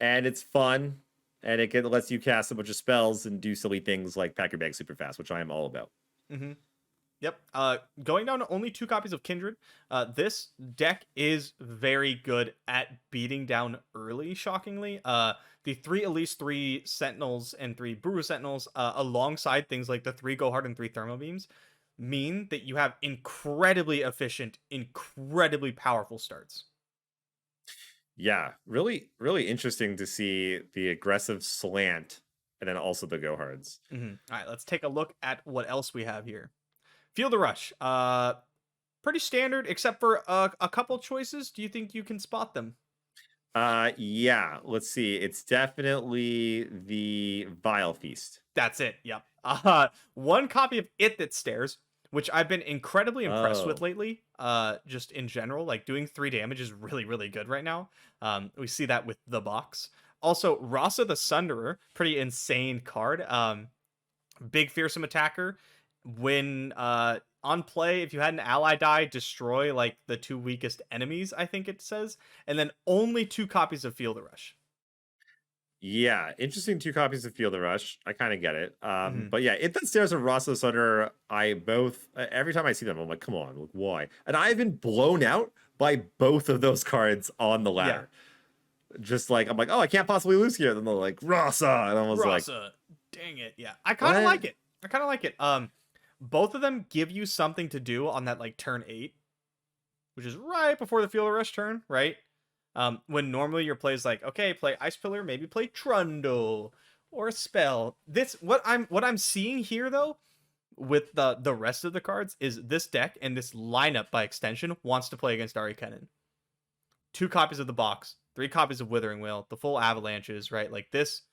and it's fun and it lets you cast a bunch of spells and do silly things like pack your bag super fast, which I am all about. Yep. Going down to only 2 copies of Kindred. This deck is very good at beating down early, shockingly. The 3 Elise, 3 Sentinels, and 3 Brewer Sentinels, alongside things like the 3 Go Hard and 3 Thermal Beams, mean that you have incredibly efficient, incredibly powerful starts. Yeah, really, really interesting to see the aggressive slant and then also the Go Hards. All right, let's take a look at what else we have here. Field of Rush. Pretty standard, except for a couple choices. Do you think you can spot them? Yeah, let's see. It's definitely the Vile Feast. That's it. Yep. 1 copy of It That Stares, which I've been incredibly impressed with lately. Just in general, like doing 3 damage is really, really good right now. We see that with the box. Also, Rasa the Sunderer, pretty insane card. Big fearsome attacker. When on play, if you had an ally die, destroy like the 2 weakest enemies, I think it says, and then only 2 copies of Field of Rush. Yeah, interesting 2 copies of Field of Rush. I kind of get it. But yeah, It That Stares and Rasa the Sunderer, I both, every time I see them, I'm like, come on, why? And I've been blown out by both of those cards on the ladder. Yeah. Just like, I'm like, oh, I can't possibly lose here. Then they're like, Rasa. And I was like, dang it. Yeah, I kind of like it. Both of them give you something to do on that, like, turn 8, which is right before the Field of Rush turn, right? When normally your play is like, okay, play Ice Pillar, maybe play Trundle or a spell. What I'm seeing here though, with the rest of the cards, is this deck and this lineup by extension wants to play against Ahri Kennen. 2 copies of the box, 3 copies of Withering Wail, the full Avalanches, right? Like this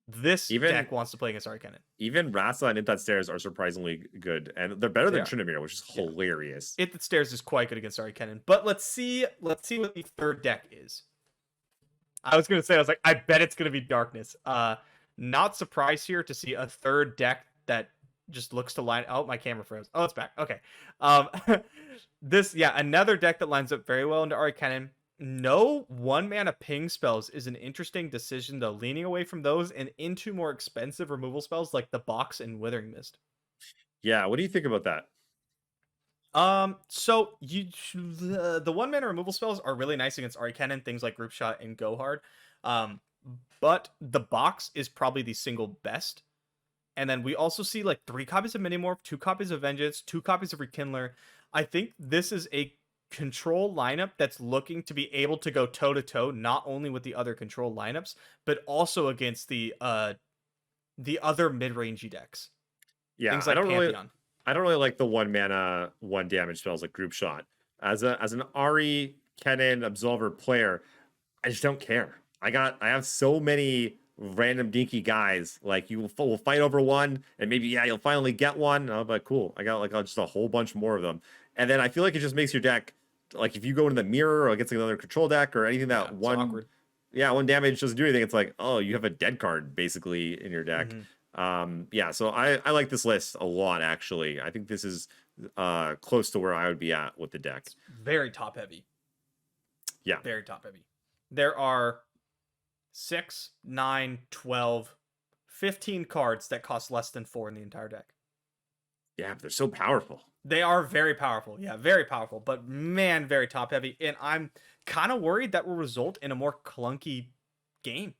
deck wants to play against Ahri Kennen. Even Rasa and It That Stares are surprisingly good, and they're better than Tryndamere, which is hilarious. It That Stares is quite good against Ahri Kennen, but let's see what the third deck is. I was like, I bet it's gonna be Darkness. Not surprised here to see a third deck that just looks to line. Oh, my camera froze. Oh, it's back. Okay. Another deck that lines up very well into Ahri Kennen. No 1-mana ping spells is an interesting decision, though, leaning away from those and into more expensive removal spells like the Box and Withering Mist. Yeah, what do you think about that? So the one mana removal spells are really nice against Ahri Kennen, things like Group Shot and Go Hard. But the box is probably the single best. And then we also see like 3 copies of Minimorph, 2 copies of Vengeance, 2 copies of Rekindler. I think this is a control lineup that's looking to be able to go toe to toe, not only with the other control lineups, but also against the other mid-rangey decks. Yeah, Things like Pantheon. I don't really like the 1 mana, 1 damage spells like Group Shot. As an Ahri, Kennen, Absolver player, I just don't care. I have so many random dinky guys. Like you will fight over one, and maybe you'll finally get one. And I'll be like, cool. I got like just a whole bunch more of them. And then I feel like it just makes your deck like if you go into the mirror or against another control deck or anything that one damage doesn't do anything. It's like, oh, you have a dead card basically in your deck. So I like this list a lot, actually. I think this is close to where I would be at with the deck. It's very top heavy. Yeah. Very top heavy. There are 6, 9, 12, 15 cards that cost less than 4 in the entire deck. Yeah, but they're so powerful. They are very powerful. Yeah, very powerful. But man, very top heavy. And I'm kind of worried that will result in a more clunky game.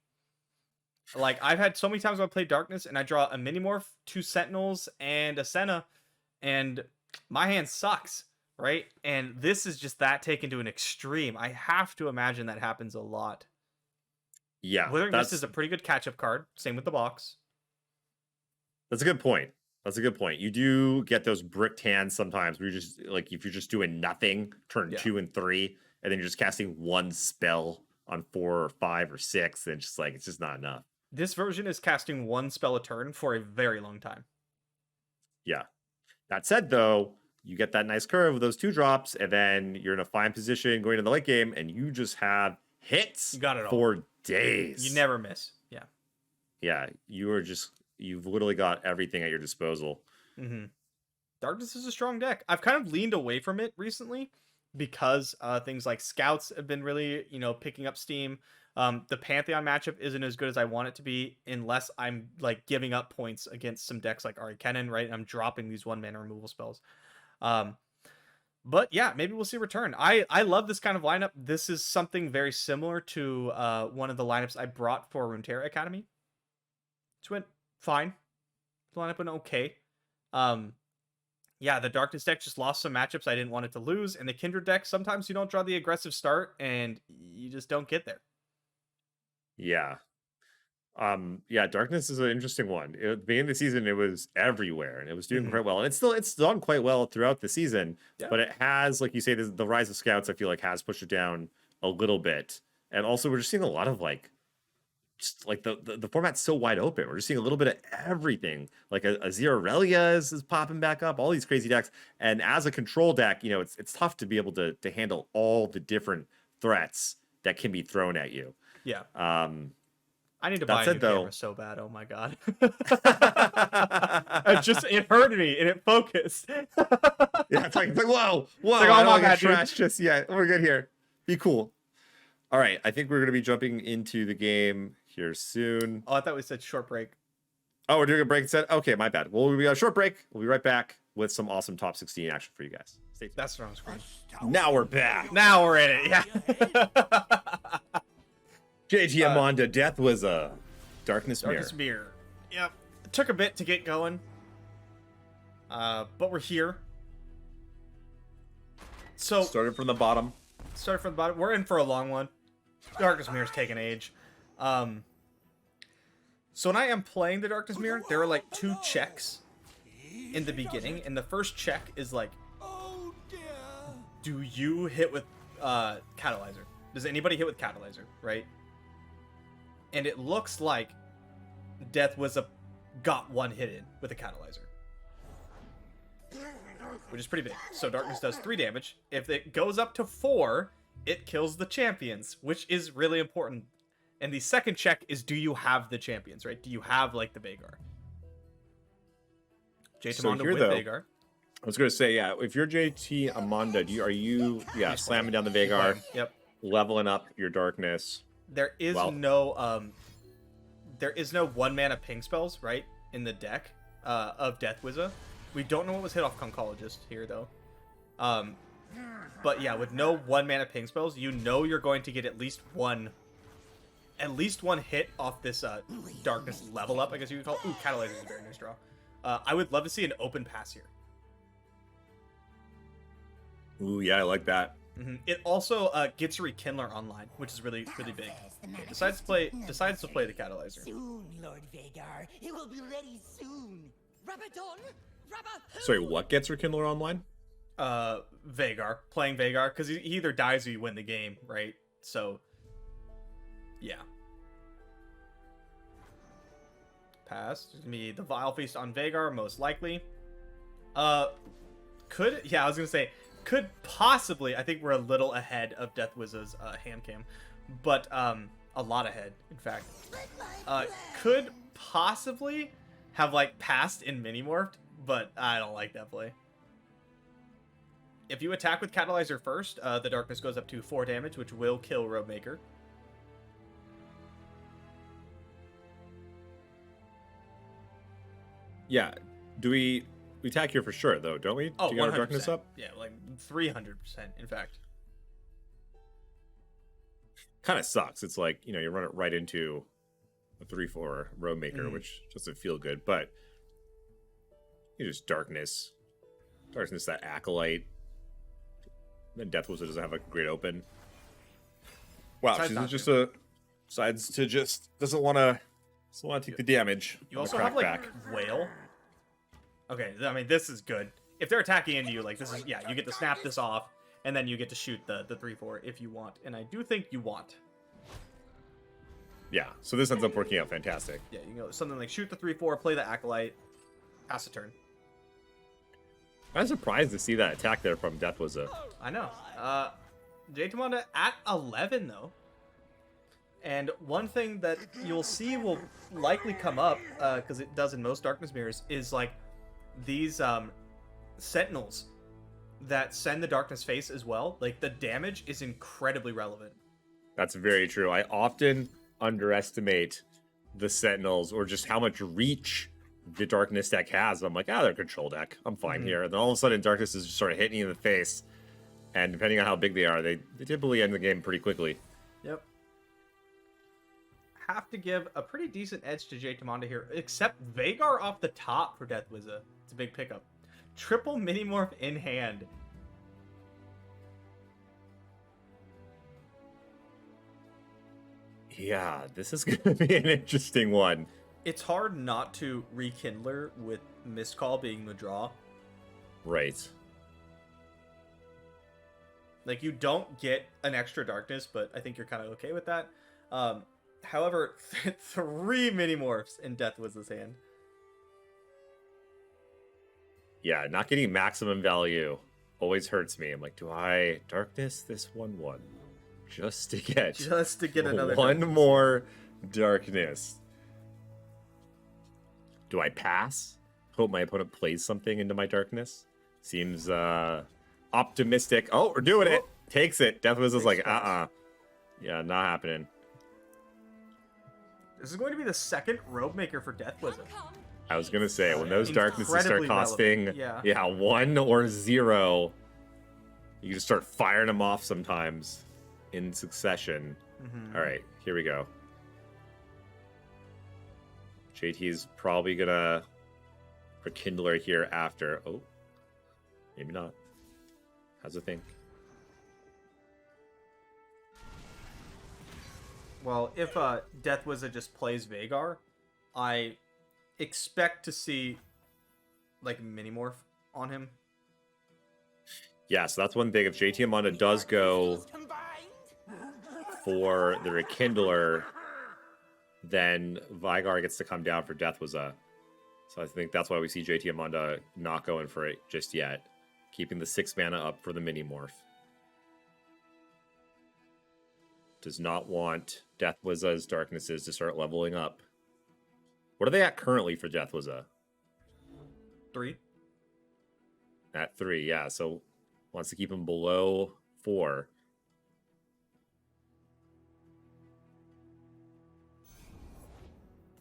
Like, I've had so many times when I play Darkness and I draw a Minimorph, 2 Sentinels, and a Senna, and my hand sucks, right? And this is just that taken to an extreme. I have to imagine that happens a lot. Yeah. Withering Mist is a pretty good catch-up card. Same with the box. That's a good point. You do get those bricked hands sometimes where you're just, like, if you're just doing nothing, turn 2 and 3, and then you're just casting 1 spell on 4 or 5 or 6, then just like, it's just not enough. This version is casting 1 spell a turn for a very long time. Yeah. That said, though, you get that nice curve with those 2 drops, and then you're in a fine position going into the late game, and you just have hits you got it all. For days. You never miss. Yeah. Yeah. You've literally got everything at your disposal. Darkness is a strong deck. I've kind of leaned away from it recently because things like Scouts have been really, picking up steam. The Pantheon matchup isn't as good as I want it to be unless I'm like giving up points against some decks like Ahri Kennen, right? And I'm dropping these 1 mana removal spells. But yeah, maybe we'll see a return. I love this kind of lineup. This is something very similar to one of the lineups I brought for Runeterra Academy. It went fine. The lineup went okay. The Darkness deck just lost some matchups I didn't want it to lose. And the Kindred deck, sometimes you don't draw the aggressive start and you just don't get there. Yeah. Darkness is an interesting one. At the beginning of the season, it was everywhere and it was doing quite well. And it's done quite well throughout the season, but it has, like you say, the Rise of Scouts, I feel like, has pushed it down a little bit. And also we're just seeing a lot of just like the format's so wide open. We're just seeing a little bit of everything. Like a Zilean is popping back up, all these crazy decks. And as a control deck, it's tough to be able to handle all the different threats that can be thrown at you. Yeah. I need to buy a new camera so bad. Oh my god. It hurt me and it focused. Yeah, it's like whoa. Like, I oh don't my god, trash just yet. We're good here. Be cool. All right, I think we're gonna be jumping into the game here soon. Oh, I thought we said short break. Oh, we're doing a break instead? Okay, my bad. Well, we got a short break. We'll be right back with some awesome top 16 action for you guys. Stay tuned. That's what I was going. Now we're back. Now we're in it. Yeah. JT Amanda, Death was a Darkness Mirror. Darkness Mirror. Yep. It took a bit to get going. But we're here. So started from the bottom. We're in for a long one. Darkness Mirror's taking age. So when I am playing the Darkness Mirror, there are like 2 checks in the beginning, and the first check is like, do you hit with Catalyzer? Does anybody hit with Catalyzer, right? And it looks like Death was got 1 hit in with a Catalyzer, which is pretty big. So Darkness does 3 damage. If it goes up to 4, it kills the champions, which is really important. And the second check is, do you have the champions, right? Do you have, like, the Vhagar? JT Amanda with Vhagar. I was going to say, yeah, if you're JT Amanda, are you slamming down the Vhagar? Yep. Leveling up your Darkness. There is no 1 mana ping spells, right, in the deck of Death Wizza. We don't know what was hit off Conchologist here, though. But yeah, with no 1-mana ping spells, you know you're going to get at least one hit off this darkness level up, I guess you could call it. Ooh, Catalyzer is a very nice draw. I would love to see an open pass here. Ooh, yeah, I like that. It also gets Rekindler online, which is really big. Okay, decides to play the Catalyzer. Soon, Lord Vagar. It will be ready soon. Rabadon! Sorry, what gets Rekindler online? Vagar. Playing Vagar, because he either dies or you win the game, right? So, yeah. Pass. It's gonna be the Vile Feast on Vagar, most likely. Could possibly, I think we're a little ahead of Death Wizard's hand cam, but a lot ahead, in fact. Could possibly have like passed in Minimorphed, but I don't like that play. If you attack with Catalyzer first, the darkness goes up to 4 damage, which will kill Roadmaker. Yeah, do we attack here for sure though, don't we? Oh, to get our 100%. darkness up? Yeah, like 300%, in fact. Kind of sucks. It's like, you know, you run it right into a 3/4 Roadmaker, which doesn't feel good, but you just darkness that Acolyte. Then Death Wizard doesn't have a great open. Wow, decides to just doesn't want to take the damage. You also have like Whale. Okay, I mean this is good. If they're attacking into you, like this is you get to snap this off, and then you get to shoot the 3/4 if you want, and I do think you want. Yeah, so this ends up working out fantastic. Yeah, you know something like shoot the 3/4, play the Acolyte, pass a turn. I'm surprised to see that attack there from Death Wizard. I know. Jaytamanda at 11 though. And one thing that you'll see will likely come up, because it does in most Darkness Mirrors, is like these Sentinels that send the Darkness Face as well. Like the damage is incredibly relevant. That's very true. I often underestimate the Sentinels or just how much reach the Darkness deck has. I'm like, they're control deck. I'm fine here. And then all of a sudden, Darkness is just sort of hitting you in the face. And depending on how big they are, they typically end the game pretty quickly. Yep. Have to give a pretty decent edge to Jaytamanda here, except Vagar off the top for Death Wizard. It's a big pickup. Triple Minimorph in hand. Yeah, this is going to be an interesting one. It's hard not to Rekindler with Mistcall being the draw. Right. Like, you don't get an extra darkness, but I think you're kind of okay with that. However, 3 Minimorphs in Death Wizard's hand. Yeah, not getting maximum value always hurts me. I'm like, do I darkness this 1/1 just to get another one darkness. more darkness? Do I pass? Hope my opponent plays something into my darkness. Seems optimistic. Oh, we're doing it. Takes it. Death Wizard's like, yeah, not happening. This is going to be the second Roadmaker for Death Wizard. I was gonna say, when those darknesses start Incredibly costing relevant. 1 or 0, you just start firing them off sometimes in succession. All right, here we go. JT's probably gonna Rekindler here after. Oh, maybe not. How's it think? Well, if Death Wizard just plays Vagar, I expect to see like Minimorph on him. Yeah, so that's one thing. If JT Amanda does go for the Rekindler, then Vigar gets to come down for Death Wizard. So I think that's why we see JT Amanda not going for it just yet. Keeping the 6 mana up for the Minimorph. Does not want Death Wizard's darknesses to start leveling up. What are they at currently for Death Wizard? 3. At 3, yeah. So wants to keep them below 4.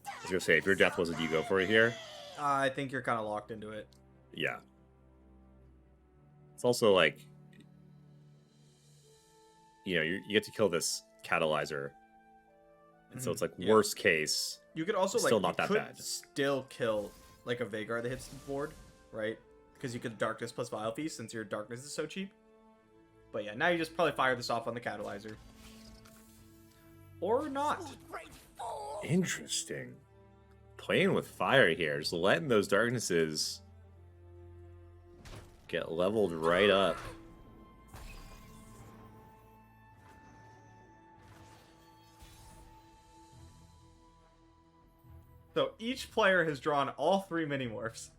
I was gonna say, if you're Death Wizard, you go for it here. I think you're kind of locked into it. Yeah. It's also like, you know, you get to kill this catalyzer, and so it's like Yeah. worst case. You could also Still like not you that could bad. still kill like a Veigar that hits the board, right? Because you could Darkness plus Vile Feast since your Darkness is so cheap. But yeah, now you just probably fire this off on the catalyzer. Or not. Interesting. Playing with fire here, just letting those darknesses get leveled right up. So each player has drawn all 3 mini-morphs.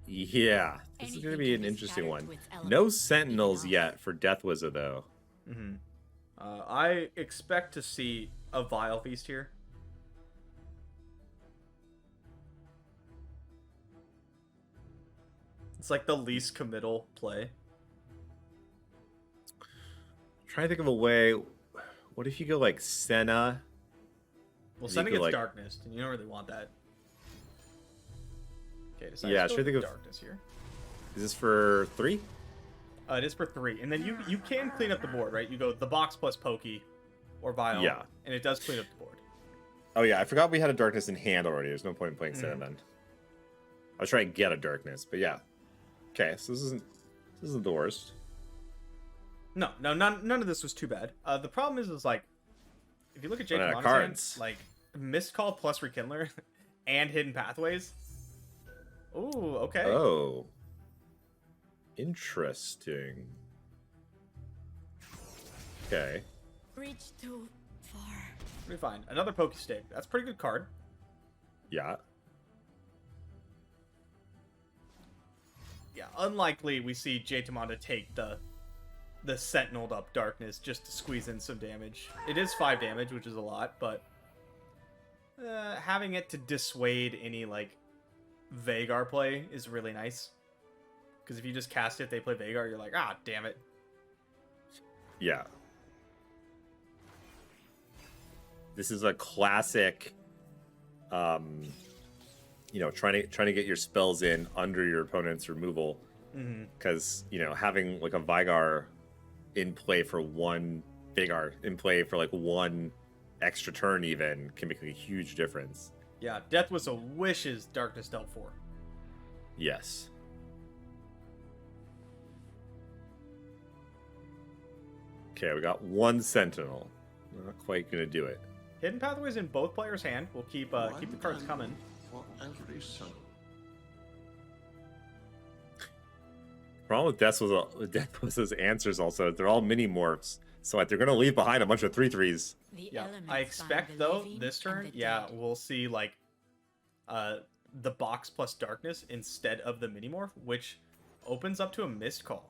Yeah, this is going to be an interesting one. No sentinels yet for Death Wizard, though. I expect to see a Vile Feast here. It's like the least committal play. Trying to think of a way. What if you go like Senna? Well, You sending could, it's like- Darkness, and you don't really want that. Okay, decide Yeah, to trying to go think of- Darkness here. Is this for 3? It is for 3, and then you can clean up the board, right? You go the box plus Pokey, or Vile, Yeah. and it does clean up the board. Oh yeah, I forgot we had a darkness in hand already. There's no point in playing Senna Mm. then. I was trying to get a darkness, but yeah. Okay, so this isn't the worst. No, none of this was too bad. The problem is like, if you look at Jake Run out of Mon's hand, cards. like Missed Call plus Rekindler and Hidden Pathways. Ooh, okay. Oh. Interesting. Okay. Reach too far. Pretty fine. Another Pokestake. That's a pretty good card. Yeah. Yeah, unlikely we see Jtamanda take the Sentineled up Darkness just to squeeze in some damage. It is 5 damage, which is a lot, but having it to dissuade any like Veigar play is really nice. Because if you just cast it, they play Veigar, you're like, ah, damn it. Yeah. This is a classic you know, trying to get your spells in under your opponent's removal. Because, you know, having like a Veigar in play for one Veigar in play for like one extra turn even can make a huge difference. Yeah, Death was a wishes Darkness dealt for. Yes. Okay, we got one Sentinel. Not quite gonna do it. Hidden Pathways in both players' hand. We'll keep the cards coming. For every soul. Problem with Death was his answers also. They're all mini morphs, so like, they're gonna leave behind a bunch of 3/3s. The Yeah, elements I bind expect the though living this and turn, the yeah, dead. we'll see like the box plus Darkness instead of the mini morph, which opens up to a Missed Call.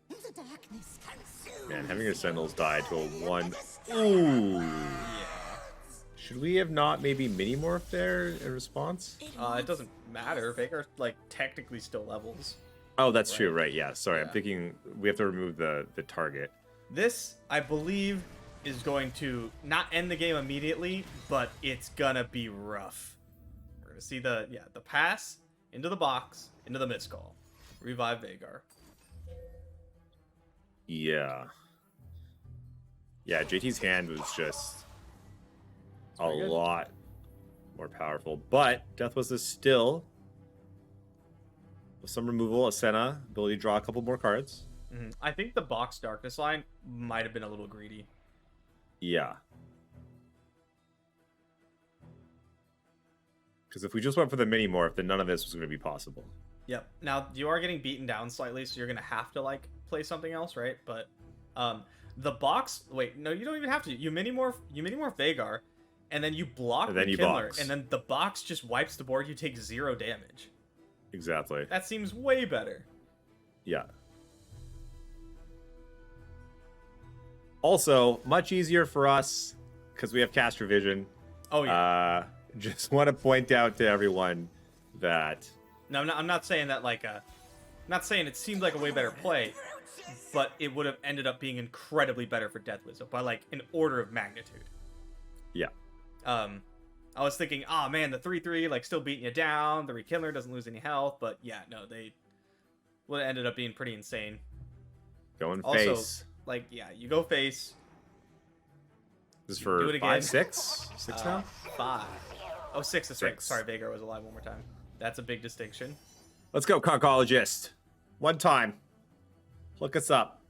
The darkness consumes. Man, having your Sentinels die to a 1. Ooh. Should we have not maybe mini morph there in response? It doesn't matter. Veigar like technically still levels. Oh, that's true, right? Yeah. Sorry, I'm Yeah. thinking we have to remove the target. This, I believe, is going to not end the game immediately, but it's gonna be rough. We're gonna see the pass into the box, into the Missed Call. Revive Veigar. Yeah. Yeah, JT's hand was just a pretty good. lot more powerful. But Death was still with some removal, a Senna, ability to draw a couple more cards. I think the box Darkness line might have been a little greedy. Yeah. Because if we just went for the mini morph, then none of this was going to be possible. Yep. Now you are getting beaten down slightly, so you're gonna have to like play something else, right? But the box. Wait, no, you don't even have to. You mini morph Veigar, and then you block And then the you Kindler, box. and then the box just wipes the board. You take 0 damage. Exactly. That seems way better. Yeah. Also, much easier for us because we have caster vision. Oh yeah. Just want to point out to everyone that No, I'm not saying that like not saying it seemed like a way better play, but it would have ended up being incredibly better for Death Wizard by like an order of magnitude. yeah. I was thinking, oh man, the 3/3 like still beating you down. The Rekindler doesn't lose any health, but yeah, no, they would have ended up being pretty insane. Going Also, face. like, yeah, you go face. This is do it for again. 5, 6? 6 now? 5. Oh, 6. That's right. 6. Sorry, Viego was alive one more time. That's a big distinction. Let's go, Concologist. One time. Look us up.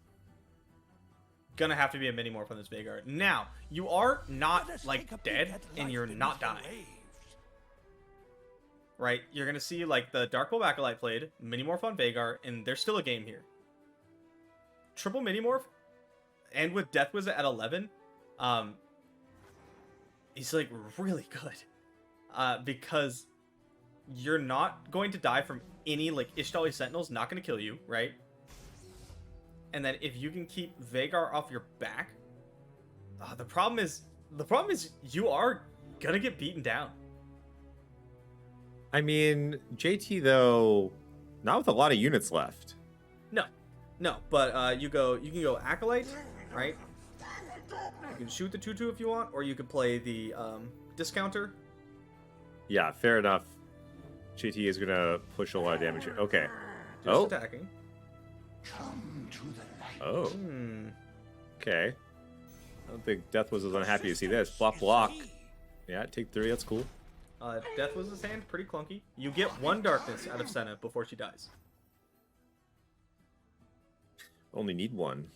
Gonna have to be a mini morph on this Veigar. Now, you are not like dead and you're not dying. Right? You're gonna see like the Dark Wolf Acolyte played, mini morph on Veigar, and there's still a game here. Triple mini morph, and with Death Wizard at 11, he's like really good. Because you're not going to die from any like Ishtali Sentinels, not gonna kill you, right? And then if you can keep Veigar off your back, the problem is you are gonna get beaten down. I mean, JT though, not with a lot of units left. No, but you can go Acolyte, right? You can shoot the 2/2 if you want, or you could play the discounter. Yeah, fair enough. JT is gonna push a lot of damage here. Okay. Just attacking. Oh. Okay. I don't think Death was as unhappy to see this. Block. Yeah, take 3. That's cool. Death was his hand, pretty clunky. You get 1 darkness out of Senna before she dies. Only need 1.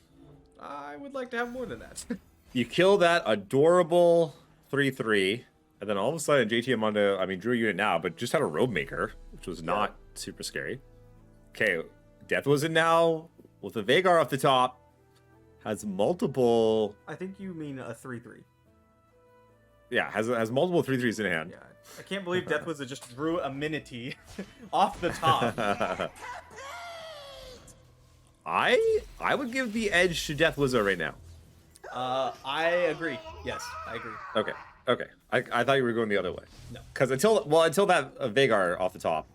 I would like to have more than that. You kill that adorable 3/3, and then all of a sudden JT Amondo, I mean, drew a unit now, but just had a Robe Maker, which was not super scary. Okay, Death was in now with a Veigar off the top. Has multiple. I think you mean a 3/3. Yeah, has multiple 3/3s in hand. Yeah, I can't believe Death Wizard just drew a Minity off the top. I would give the edge to Death Wizard right now. I agree. Yes, I agree. Okay. I thought you were going the other way. No. Because until that Veigar off the top,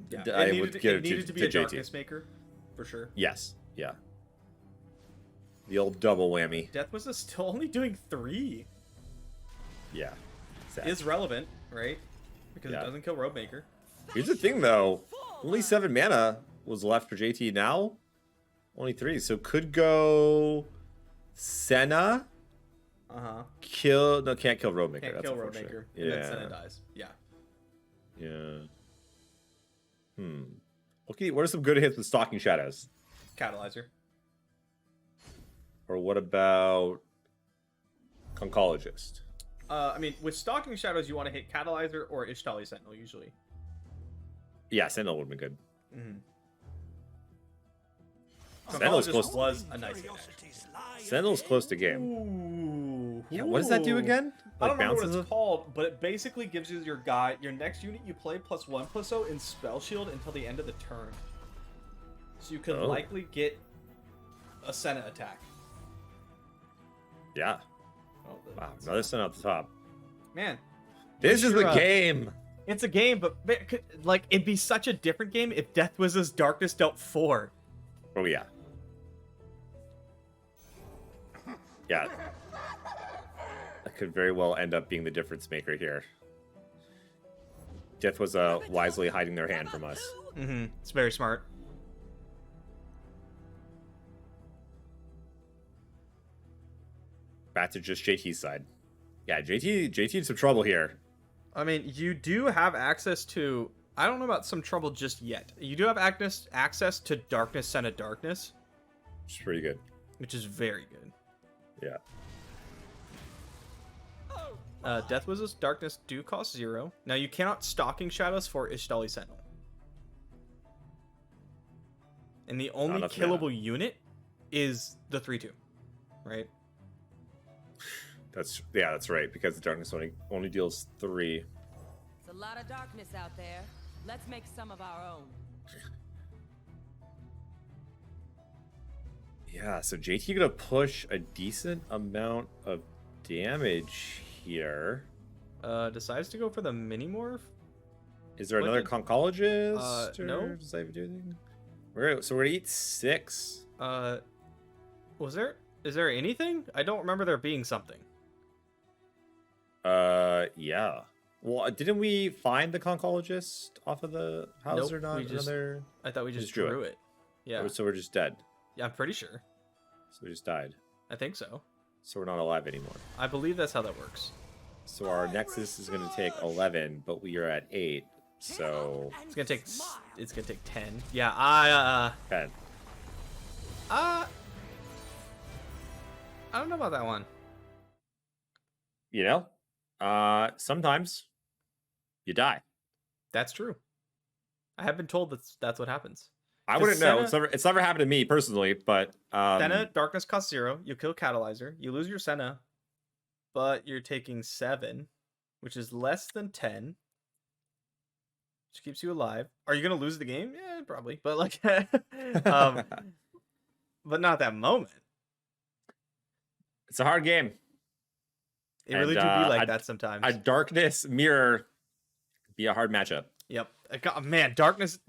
Yeah, I it would needed, give it it needed to be to a JT. darkness maker, for sure. Yes. Yeah. The old double whammy. Death Wizard still only doing 3. Yeah. Sad. Is relevant, right? Because Yeah. it doesn't kill Robe Maker. Here's the thing, though. Only 7 mana was left for JT now. Only 3, so could go Senna. Kill. No, can't kill Robe Maker. Can't That's kill Robe unfortunate. Maker, Yeah. and then Senna dies. Yeah. Yeah. Okay, what are some good hits with Stalking Shadows? Catalyzer. Or what about Concologist? I mean, with Stalking Shadows, you want to hit Catalyzer or Ishtali Sentinel, usually. Yeah, Sentinel would have been good. Concologist Sentinel's close. was a nice hit, actually. Sentinel's close to game. Ooh. Yeah, what does that do again? I don't remember what bounces it's called, but it basically gives you your next unit you play +1/+0 in Spell Shield until the end of the turn. So you could likely get a Senna attack. Yeah. Oh, Wow, another Sentinel at the top. Man. This is the Sure, game. It's a game, but like it'd be such a different game if Death Wizard's Darkness dealt 4. Oh, yeah. Yeah. That could very well end up being the difference maker here. Death was wisely hiding their hand from us. It's very smart. Back to just JT's side. Yeah, JT in some trouble here. I mean, you do have access to... I don't know about some trouble just yet. You do have access to Darkness Senna Darkness. Which is pretty good. Which is very good. Yeah. Death Wizard's Darkness do cost 0. Now, you cannot Stalking Shadows for Ishtali Sentinel. And the only killable unit is the 3/2. Right? That's right, because the darkness only deals 3. It's a lot of darkness out there. Let's make some of our own. Yeah, so JT gonna push a decent amount of damage here. Decides to go for the mini morph. Is there What another the- Concologist? No. Does that even do anything? We're gonna eat 6. Is there anything? I don't remember there being something. Yeah. Well, didn't we find the conchologist off of the house Nope, or not? I thought we just just drew drew it. Yeah. So we're just dead. Yeah, I'm pretty sure. So we just died. I think so. So we're not alive anymore. I believe that's how that works. So our nexus is going to take 11, but we are at 8. So It's gonna take 10. Yeah, 10. I don't know about that one. You know, sometimes you die. That's true. I have been told that's what happens. I wouldn't know. Senna- It's never happened to me personally, but Senna, darkness costs 0. You kill Catalyzer. You lose your Senna, but you're taking 7, which is less than 10, which keeps you alive. Are you gonna lose the game? Yeah, probably. But like, but not that moment. it's a hard game. It really do be like that sometimes. A darkness mirror be a hard matchup. Yep. Man, darkness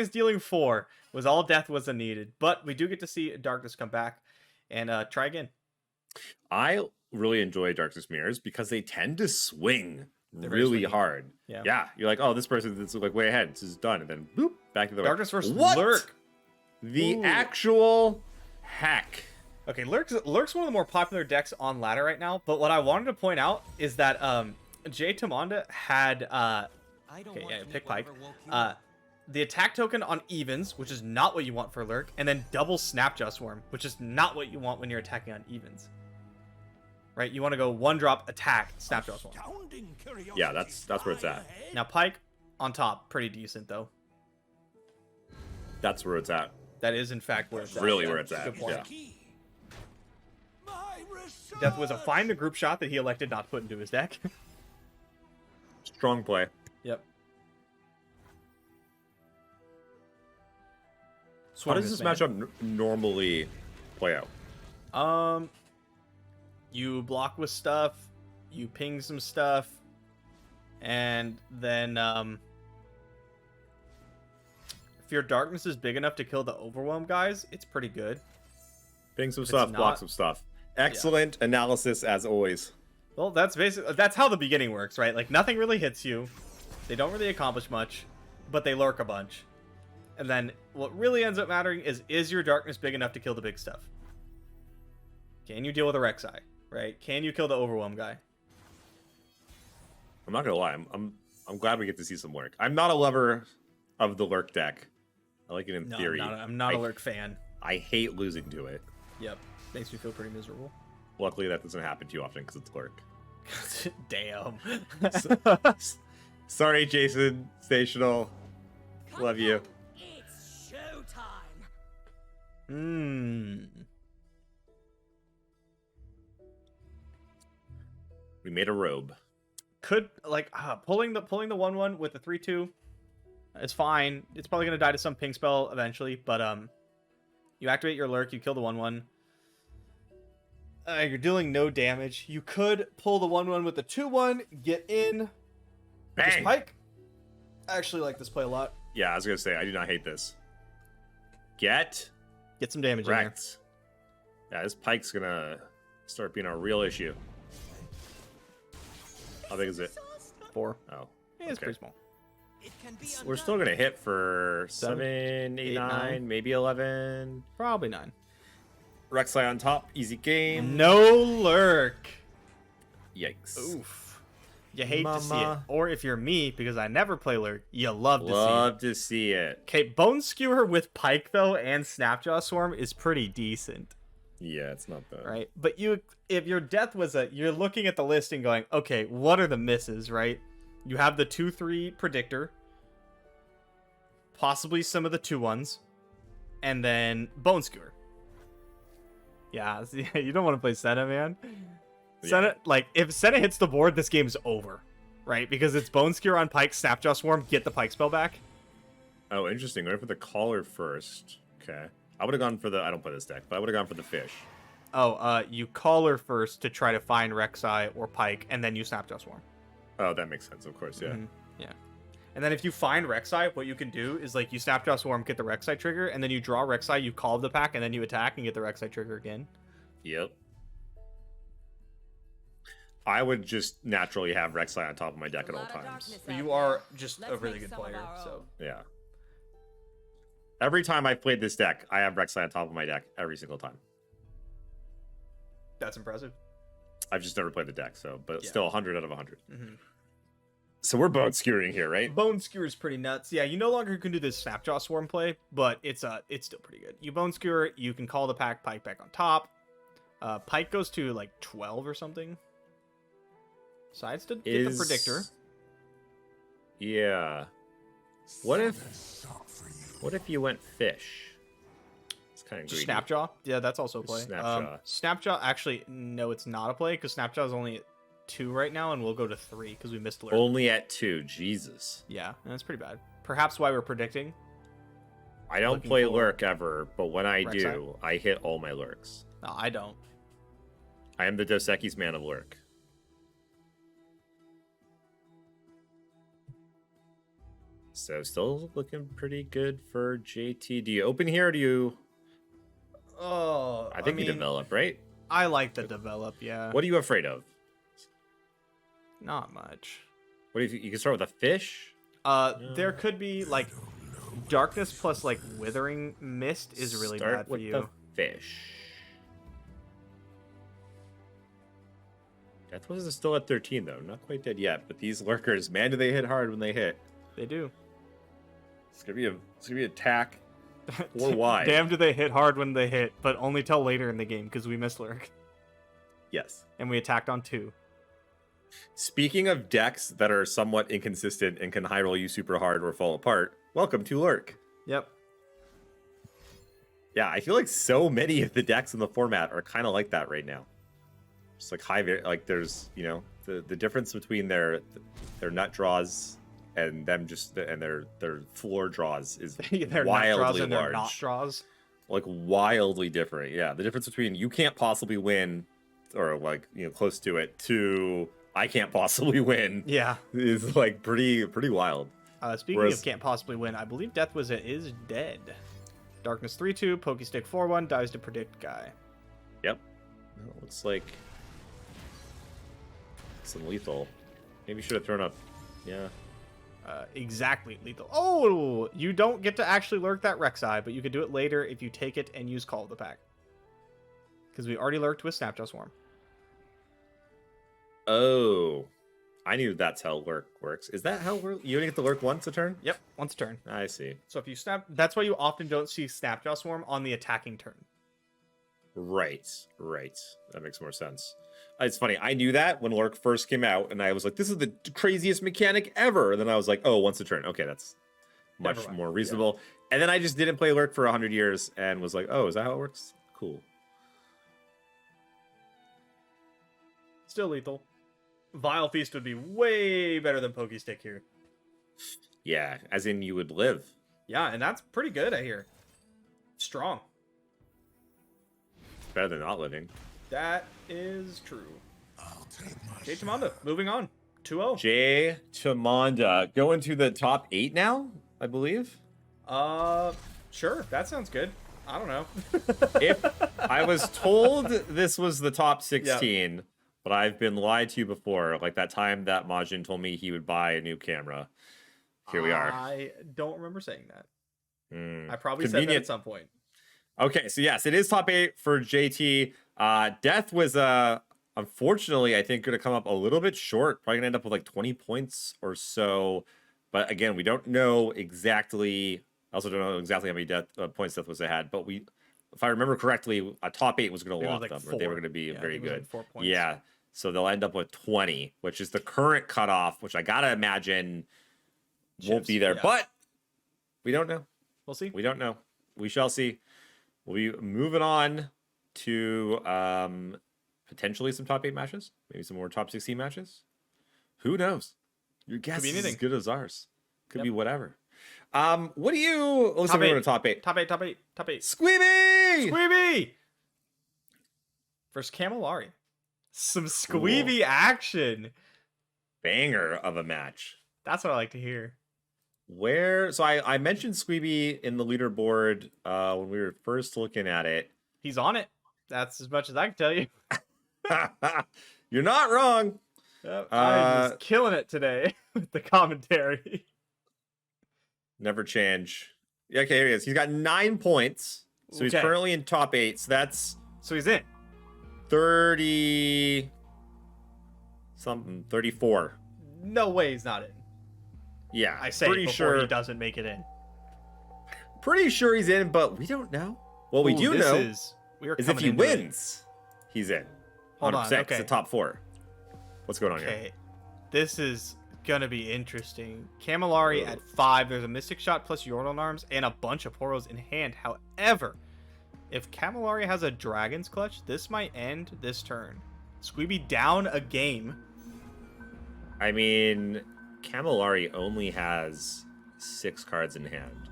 dealing 4 was all death was needed, but we do get to see darkness come back and try again. I really enjoy darkness mirrors because they tend to swing They're very really swingy. hard. Yeah. You're like, oh, this person is like way ahead. This is done, and then boop, back to the Darkness versus What? Lurk. The Ooh. actual heck. Okay, Lurk's one of the more popular decks on ladder right now, but what I wanted to point out is that Jay Tamonda had pick Pike. The attack token on evens, which is not what you want for Lurk, and then double Snapjaw Swarm, which is not what you want when you're attacking on evens. Right? You want to go 1-drop attack Snapjaw Swarm. Yeah, that's where it's at. Now Pike on top, pretty decent though. That's where it's at. That is in fact where it's at. Really Yeah, where it's that's a at. good point. Yeah. Death was a find the group shot that he elected not to put into his deck. Strong play. Yep. So how does this matchup normally play out? You block with stuff, you ping some stuff, and then if your darkness is big enough to kill the overwhelm guys, it's pretty good. Ping some If stuff, it's block not- some stuff. Excellent analysis as always. Well, that's how the beginning works, right? Like nothing really hits you. They don't really accomplish much, but they lurk a bunch. And then what really ends up mattering is your darkness big enough to kill the big stuff? Can you deal with a Rek'Sai, right? Can you kill the overwhelm guy? I'm not gonna lie, I'm glad we get to see some lurk. I'm not a lover of the lurk deck. I like it in theory. I'm not a lurk fan. I hate losing to it. Yep. Makes me feel pretty miserable. Luckily, that doesn't happen too often because it's lurk. Damn. Sorry, Jason. Stational. Love you. It's showtime. We made a robe. Could like pulling the 1/1 with the 3/2 is fine. It's probably gonna die to some ping spell eventually, but you activate your lurk, you kill the 1/1. You're dealing no damage. You could pull the 1/1 with the 2/1, get in. Bang! Just Pike. I actually like this play a lot. Yeah, I was gonna say I do not hate this. Get Get some damage wrecked. Yeah, this Pike's gonna start being a real issue. How big is it? in there. 4. Oh, Yeah, it's okay. pretty small. We're still gonna hit for 7, 8, 9, maybe 11. Probably 9. Rek'Sai on top, easy game. No lurk. Yikes. Oof. You hate to see it. Mama. Or if you're me, because I never play lurk, you love to see it. Love to see it. Okay, Bone Skewer with Pike, though, and Snapjaw Swarm is pretty decent, Yeah, it's not bad. right? But if your death was you're looking at the list and going, okay, what are the misses, right? You have the 2/3 Predictor, possibly some of the 2/1s, and then Bone Skewer. Yeah, you don't want to play Senna, man. Yeah. Senna, like, if Senna hits the board, this game's over, right? Because it's Bone Skewer on Pike, Snapjaw Swarm, get the Pike spell back. Oh, interesting. We're going for the collar first. Okay. I would have gone for the... I don't play this deck, but I would have gone for the fish. Oh, you call her first to try to find Rek'Sai or Pike, and then you Snapjaw Swarm. Oh, that makes sense, of course, yeah. Yeah. And then if you find Rek'Sai, what you can do is, like, you Snapjaw Swarm, get the Rek'Sai trigger, and then you draw Rek'Sai, you call the pack, and then you attack and get the Rek'Sai trigger again. Yep. I would just naturally have Rek'Sai on top of my deck at all times. You are just a really good player, so. Yeah. Every time I've played this deck, I have Rek'Sai on top of my deck every single time. That's impressive. I've just never played the deck, so but Yeah. still 100 out of 100. Mm-hmm. So we're bone skewering here, right? Bone Skewer is pretty nuts. Yeah, you no longer can do this Snapjaw Swarm play, but it's still pretty good. You Bone Skewer, you can call the Pike back on top. Pike goes to like 12 or something. Sides to get the Predictor. Yeah. What if you went fish? It's kind of greedy. Snapjaw? Yeah, that's also a play. Snapjaw. Snapjaw, actually, no, it's not a play, because Snapjaw is only at 2 right now, and we'll go to 3, because we missed Lurk. Only at 2, Jesus. Yeah, and that's pretty bad. Perhaps why we're predicting. I don't play Lurk ever, but when I Rek'Sai? do, I hit all my Lurks. No, I don't. I am the Dos Equis man of Lurk. So still looking pretty good for JT. Do you open here or do you... Oh, I think you develop, right? I like the develop, yeah. What are you afraid of? Not much. What if you can start with a fish? There could be, like, darkness plus, like, withering mist is really Start bad for with you. the fish. Death was still at 13 though, not quite dead yet. But these lurkers, man, do they hit hard when they hit? They do. It's gonna be attack or wide. Damn, do they hit hard when they hit, but only till later in the game because we missed Lurk Yes. and we attacked on 2. Speaking of decks that are somewhat inconsistent and can high roll you super hard or fall apart, welcome to Lurk. Yep. Yeah, I feel like so many of the decks in the format are kind of like that right now. Just like like there's, you know, the difference between their nut draws and them just and their floor draws is They're wildly nut draws and large. they're not draws. Like wildly different. Yeah, the difference between you can't possibly win or like, you know, close to it to I can't possibly win. Yeah. Is like pretty wild. Speaking of can't possibly win, I believe Death was is dead. Darkness 3/2, Pokestick 4/1, dies to predict guy. Yep. Well, looks like some lethal. Maybe should have thrown up. Yeah. Exactly lethal. Oh, you don't get to actually lurk that Rek'Sai, but you can do it later if you take it and use Call of the Pack. Because we already lurked with Snapjaw Swarm. Oh, I knew that's how lurk works. Is that how you only get to lurk once a turn? Yep, once a turn. I see. So if you snap, that's why you often don't see Snapjaw Swarm on the attacking turn. Right. That makes more sense. It's funny. I knew that when lurk first came out, and I was like, "This is the craziest mechanic ever." And then I was like, "Oh, once a turn. Okay, that's much more reasonable." Yeah. And then I just didn't play lurk for 100 years, and was like, "Oh, is that how it works? Cool." Still lethal. Vile Feast would be way better than Pokestick here. Yeah, as in you would live. Yeah, and that's pretty good, I hear. Strong. It's better than not living. That is true. I'll take my Jay Tamanda, moving on. 2-0. Jay Tamanda. Going to the top 8 now, I believe. Sure. That sounds good. I don't know. If I was told this was the top 16, yep. But I've been lied to before. Like that time that Majin told me he would buy a new camera. Here we are. I don't remember saying that. I probably Convenient. said that at some point. Okay, so yes, it is top 8 for JT. Death was unfortunately, I think, going to come up a little bit short. Probably going to end up with like 20 points or so. But again, we don't know exactly. I also don't know exactly how many points Death was ahead. But if I remember correctly, a top 8 was going to lock them, or they were going to be very good. Like 4 points. Yeah, so they'll end up with 20, which is the current cutoff, which I gotta imagine won't be there. Yeah. But we don't know. We'll see. We don't know. We shall see. We'll be moving on to potentially some top 8 matches, maybe some more top 16 matches. Who knows? Your guess is as good as ours. Could be whatever. What do you? Let's go to top 8. Top 8. Squeeby! Versus Camillari. Some Squeeby action. Banger of a match. That's what I like to hear. So I mentioned Squeeby in the leaderboard when we were first looking at it. He's on it. That's as much as I can tell you. You're not wrong. Yep, I'm just killing it today with the commentary. Never change. Yeah, okay, here he is. He's got 9 points. So he's Okay. currently in top 8. So that's So he's in. 30 something, 34. No way he's not in. Yeah, I say pretty before sure. he doesn't make it in. Pretty sure he's in, but we don't know. What we do know is if he wins, he's in. Hold on, 100%, okay. the top 4. What's going on here? Okay, this is gonna be interesting. Camillari at 5. There's a Mystic Shot plus Yordle Arms and a bunch of Poros in hand. However, if Camillari has a Dragon's Clutch, this might end this turn. Squeeby down a game. I mean, Camillari only has 6 cards in hand.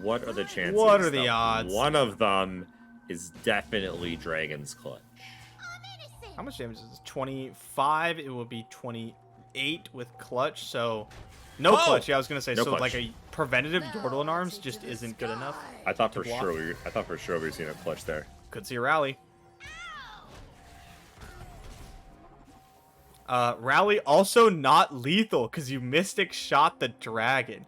What are the chances? What are the that odds? One of them is definitely Dragon's Clutch. How much damage is this? 25. It will be 28 with Clutch. So no clutch. Yeah, I was gonna say No so clutch. like a preventative Yordle and Arms just isn't good enough. I thought for block. sure we were seeing a clutch there. Could see a rally. Rally also not lethal because you Mystic Shot the dragon.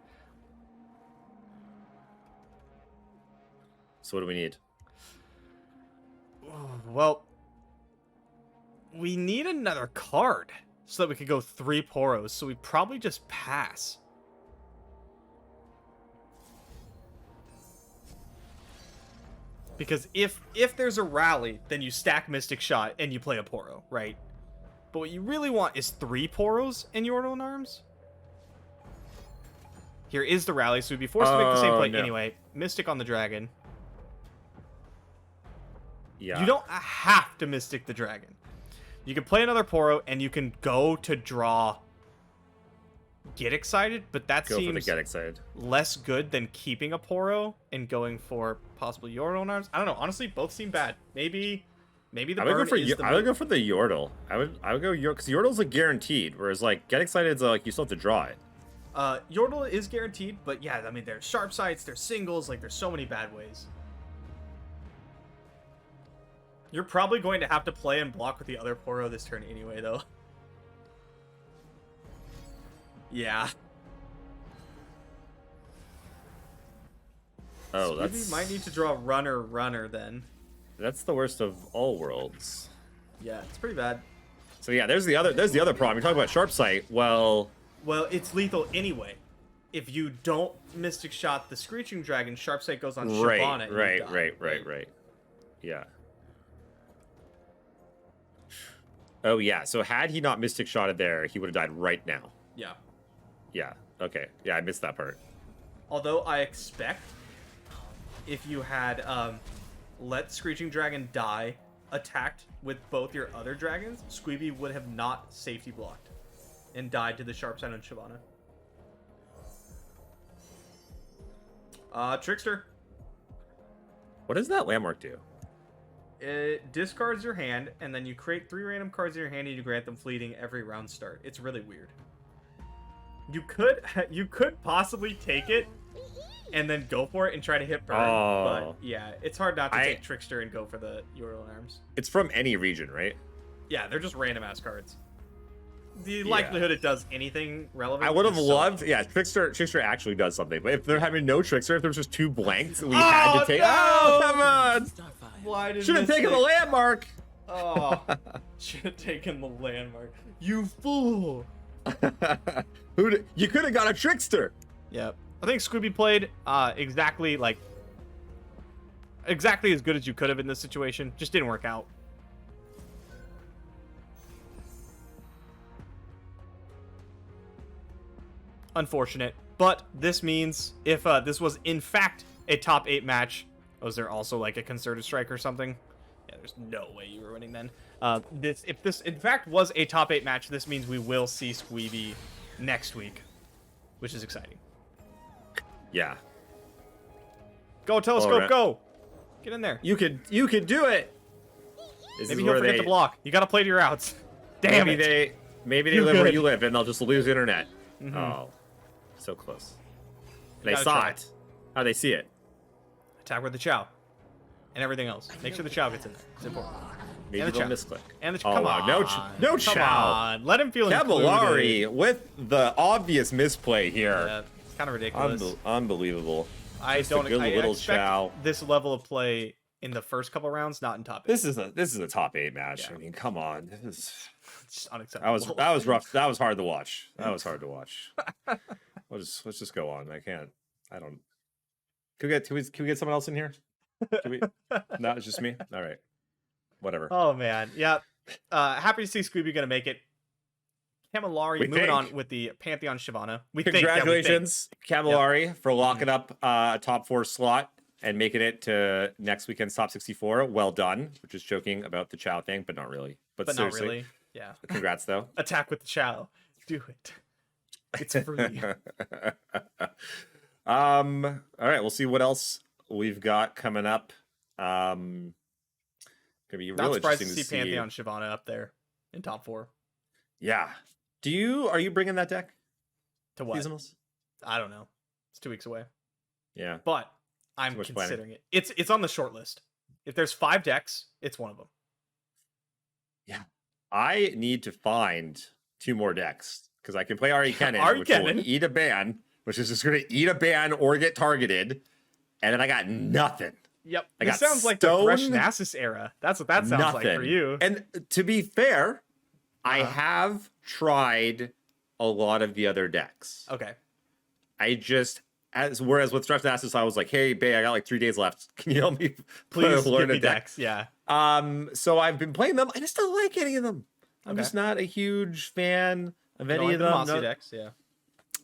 So what do we need? Well, we need another card so that we could go 3 Poros. So we probably just pass. Because if there's a rally, then you stack Mystic Shot and you play a Poro, right? But what you really want is 3 Poros in Yordle and Arms. Here is the rally, so we'd be forced to make the same play anyway. Mystic on the dragon. Yeah. You don't have to Mystic the dragon. You can play another Poro and you can go to draw Get Excited, but that Go for the seems Get Excited. less good than keeping a Poro and going for possible Yordle and Arms. I don't know. Honestly, both seem bad. Maybe the I would burn go for is the I would move. go for the Yordle. I would go because Yordle's like guaranteed, whereas like Get Excited is like you still have to draw it. Yordle is guaranteed, but yeah, I mean, there's sharp sights, there's singles, like there's so many bad ways. You're probably going to have to play and block with the other Poro this turn anyway, though. Yeah. Oh, Maybe that's might need to draw runner then. that's the worst of all worlds. Yeah, it's pretty bad. So yeah, there's the other problem. You're talking about Sharp Sight. Well, it's lethal anyway. If you don't Mystic Shot the Screeching Dragon, Sharp Sight goes on Shyvana. and you die. right. Yeah. Oh yeah. So had he not Mystic Shotted there, he would have died right now. Yeah. Yeah. Okay. Yeah, I missed that part. Although I expect if you had let Screeching Dragon die, attacked with both your other dragons, Squeeby would have not safety blocked and died to the Sharp Sight on Shyvana. Trickster. What does that landmark do? It discards your hand, and then you create 3 random cards in your hand and you grant them fleeting every round start. It's really weird. You could possibly take it and then go for it and try to hit burn. Oh. But yeah, it's hard not to take Trickster and go for the Yordle Arms. It's from any region, right? Yeah, they're just random ass cards. The likelihood it does anything relevant. I would have is so loved. low. Yeah, Trickster actually does something. But if they're having no Trickster, if there was just 2 blanks, we had to take. No! Oh, come on! Why did Should have taken the landmark. Oh, should have taken the landmark. You fool! You could have got a Trickster. Yep. I think Squeeby played exactly as good as you could have in this situation. Just didn't work out. Unfortunate. But this means if this was in fact a top 8 match, was there also like a concerted strike or something? Yeah, there's no way you were winning then. If this in fact was a top 8 match, this means we will see Squeeby next week, which is exciting. Yeah. Go, Telescope, Alright. go! Get in there. You could do it. This Maybe is he'll where forget to block. You gotta play to your outs. Damn maybe it. Maybe they You're live where good. you live and they'll just lose internet. Mhm. Oh, so close. You They gotta saw try. it. How they see it? Attack with the Chow. And everything else. Make sure the Chow gets in there. It's important. Maybe And the they'll Chow. misclick. And the Oh, come wow. on. No Come Chow. on. Let him feel Cavallari included. with the obvious misplay here. Yeah, it's kind of ridiculous. Unbelievable. I Just a don't. good I little expect Chow. this level of play in the first couple rounds, not in top 8. This is a top 8 match. Yeah. I mean, come on. This is It's just unacceptable. that was rough. That was hard to watch. Let's just go on. I don't. Can we get someone else in here? Can we? No, it's just me. All right. Whatever. Oh man, yeah. Happy to see Squeeby gonna make it. Cavallari We moving think. on with the Pantheon Shyvana. We think, yeah, we think. Congratulations, Cavallari, for locking up a top 4 slot and making it to next weekend's top 64. Well done. We're just joking about the Chow thing, but not really. But But not seriously, really. Yeah. congrats though. Attack with the Chow. Do it. It's free. All right, we'll see what else we've got coming up. Gonna be Not real surprised interesting to see Pantheon Shyvana up there in top 4. Yeah. Are you bringing that deck? To what? Seasonals? I don't know. It's 2 weeks away. Yeah. But I'm much planning. considering it. It's on the short list. If there's 5 decks, it's one of them. Yeah. I need to find 2 more decks because I can play Ahri Kennen, Ahri which will Kennen. eat a ban, which is just going to eat a ban or get targeted, and then I got nothing. Yep. I This got sounds like the Thresh Stone, Nasus era. That's what that sounds like for you. And to be fair, I Uh-huh. have tried a lot of the other decks. Okay. I just whereas with Thresh Nasus, I was like, hey, Bay, I got like 3 days left. Can you help me Please learn give me a deck? decks. Yeah. So I've been playing them. I just don't like any of them. I'm Okay. just not a huge fan of You don't any like of the them. Mossy No- decks, yeah.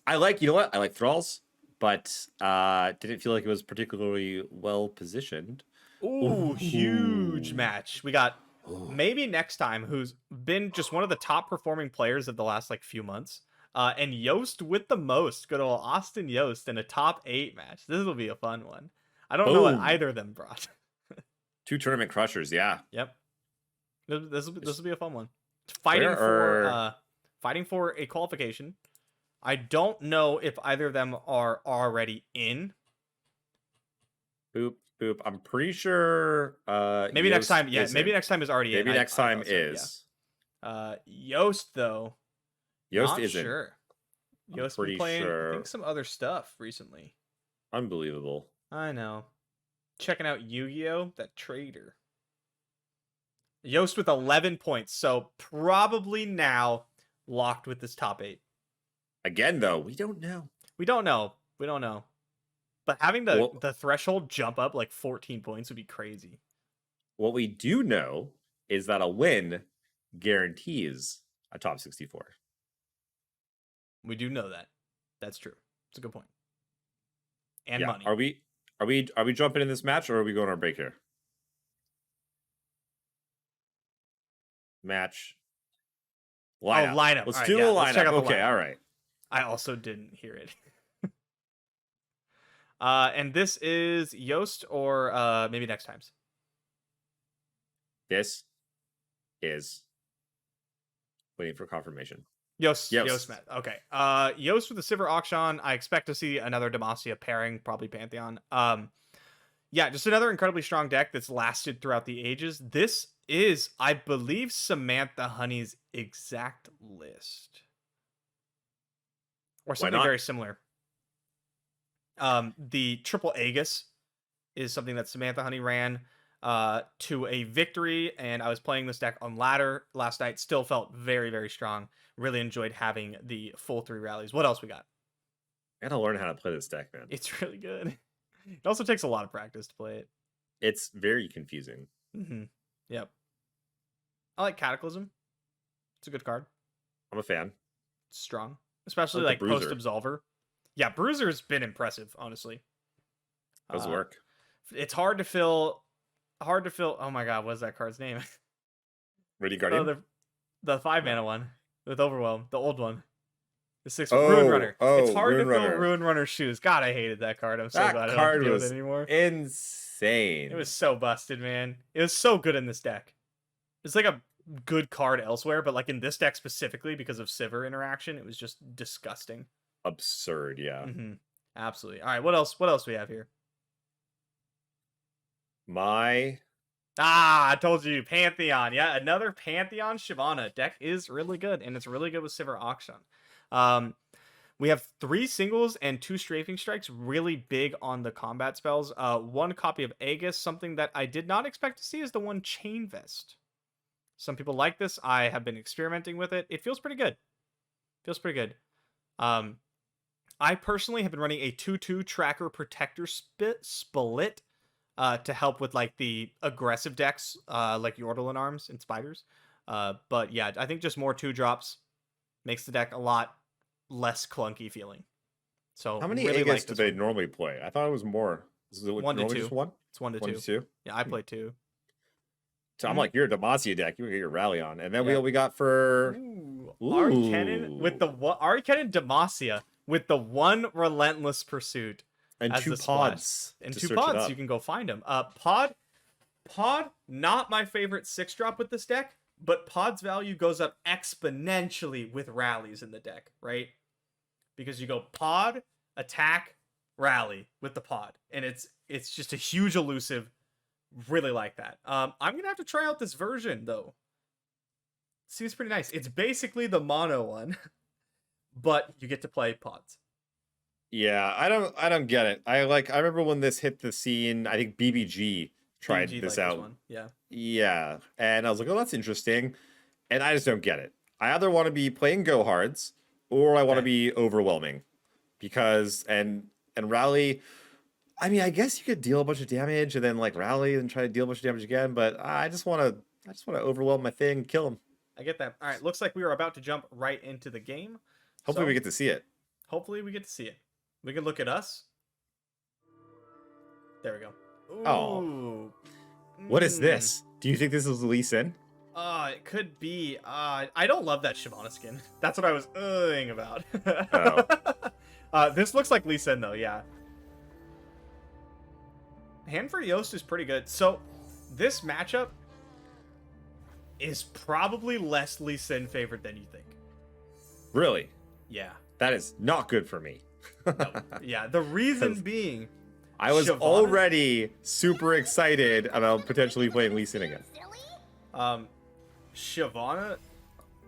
I like, you know what? I like Thralls, but didn't feel like it was particularly well positioned. Ooh, huge match. We got maybe next time, who's been just one of the top performing players of the last like few months. And Yost with the most. Good old Austin Yost in a top 8 match. This will be a fun one. I don't know what Boom. either of them brought. 2 tournament crushers, yeah. Yep. This will be a fun one. Fighting Where fighting for a qualification. I don't know if either of them are already in. Boop, boop. I'm pretty sure. Maybe next Yost time. Yeah, isn't. maybe next time is already in. Maybe next time thought so, is. yeah. Yost though. Yost Not isn't. sure. I'm Yost pretty been playing, I sure. think, some other stuff recently. Unbelievable. I know. Checking out Yu-Gi-Oh! That trader. Yost with 11 points, so probably now locked with this top 8. Again, though, we don't know. We don't know. But having the Well- threshold jump up like 14 points would be crazy. What we do know is that a win guarantees a top 64. We do know that. That's true. It's a good point. And Yeah. money. Are we jumping in this match or are we going on our break here? Match. Lineup. lineup. Let's All right, do yeah, a let's check lineup. out the Okay, lineup. all right. I also didn't hear it. And this is Yost or maybe next times. This is waiting for confirmation. Yost, Yost. Matt. Okay. Yost with the Silver Auction. I expect to see another Demacia pairing, probably Pantheon. Yeah, just another incredibly strong deck that's lasted throughout the ages. This is, I believe, Samantha Honey's exact list. Or something not? very similar. The triple Aegis is something that Samantha Honey ran to a victory, and I was playing this deck on ladder last night. Still felt very, very strong. Really enjoyed having the full 3 rallies. What else we got? I gotta learn how to play this deck, man. It's really good. It also takes a lot of practice to play it. It's very confusing. Mm-hmm. Yep. I like Cataclysm. It's a good card. I'm a fan. It's strong, especially I like like the Bruiser. post Absolver. Yeah, Bruiser's been impressive, honestly. Does work. It's hard to fill. Oh my god, what's that card's name? Ready Guardian? The 5-mana one with Overwhelm, the old one. The 6 Oh, Ruin Runner. It's hard Ruin to fill Runner. Ruin Runner's shoes. God, I hated that card. I'm so That glad I don't card have to deal with was it anymore. insane. It was so busted, man. It was so good in this deck. It's like a good card elsewhere, but like in this deck specifically because of Sivir interaction, it was just disgusting. Absurd, yeah. Mm-hmm. Absolutely. All right, what else? What else do we have here? My Ah, I told you, Pantheon. Yeah, another Pantheon Shyvana deck is really good, and it's really good with Sivir Auction. We have 3 singles and 2 strafing strikes, really big on the combat spells. 1 copy of Aegis, something that I did not expect to see is the one Chain Vest. Some people like this. I have been experimenting with it. It feels pretty good. Feels pretty good. I personally have been running a 2/2 Tracker Protector split to help with like the aggressive decks, like Yordle Arms and Spiders. But yeah, I think just more 2-drops makes the deck a lot less clunky feeling. So How many really Aegis like do this they one. normally play? I thought it was more. Is it 1 to normally 2. just one? It's 1 to 1 2. to 2? Yeah, I play 2. So I'm like, you're a Demacia deck. You get your rally on. And then Yeah. we got for... Ooh. Ahri Kennen with the Ahri Kennen Demacia with the 1 Relentless Pursuit. And as 2 the splash. pods. And to 2 search it pods, up. you can go find them. Pod, not my favorite 6-drop with this deck, but Pod's value goes up exponentially with rallies in the deck, right? Because you go Pod, attack, rally with the Pod. And it's just a huge elusive. Really like that. I'm gonna have to try out this version though. Seems pretty nice. It's basically the mono one, but you get to play pods. Yeah, I don't get it. I remember when this hit the scene, I think BBG tried BG this like out. one. Yeah. Yeah. And I was like, oh, that's interesting. And I just don't get it. I either want to be playing go hards or I want to be overwhelming. Because and rally, I mean, I guess you could deal a bunch of damage and then like rally and try to deal a bunch of damage again, but I just want to overwhelm my thing and kill him. I get that. All right, looks like we are about to jump right into the game. Hopefully So, we get to see it. Hopefully we get to see it. We can look at us. There we go. Oh. Ooh. What is this? Do you think this is Lee Sin? It could be. I don't love that Shyvana skin. That's what I was ing about. This looks like Lee Sin though, yeah. Hand for Yost is pretty good. So, this matchup is probably less Lee Sin favored than you think. Really? Yeah. That is not good for me. No. Yeah, the reason being... I was Shyvana- already super excited about potentially playing Lee Sin again. Shyvana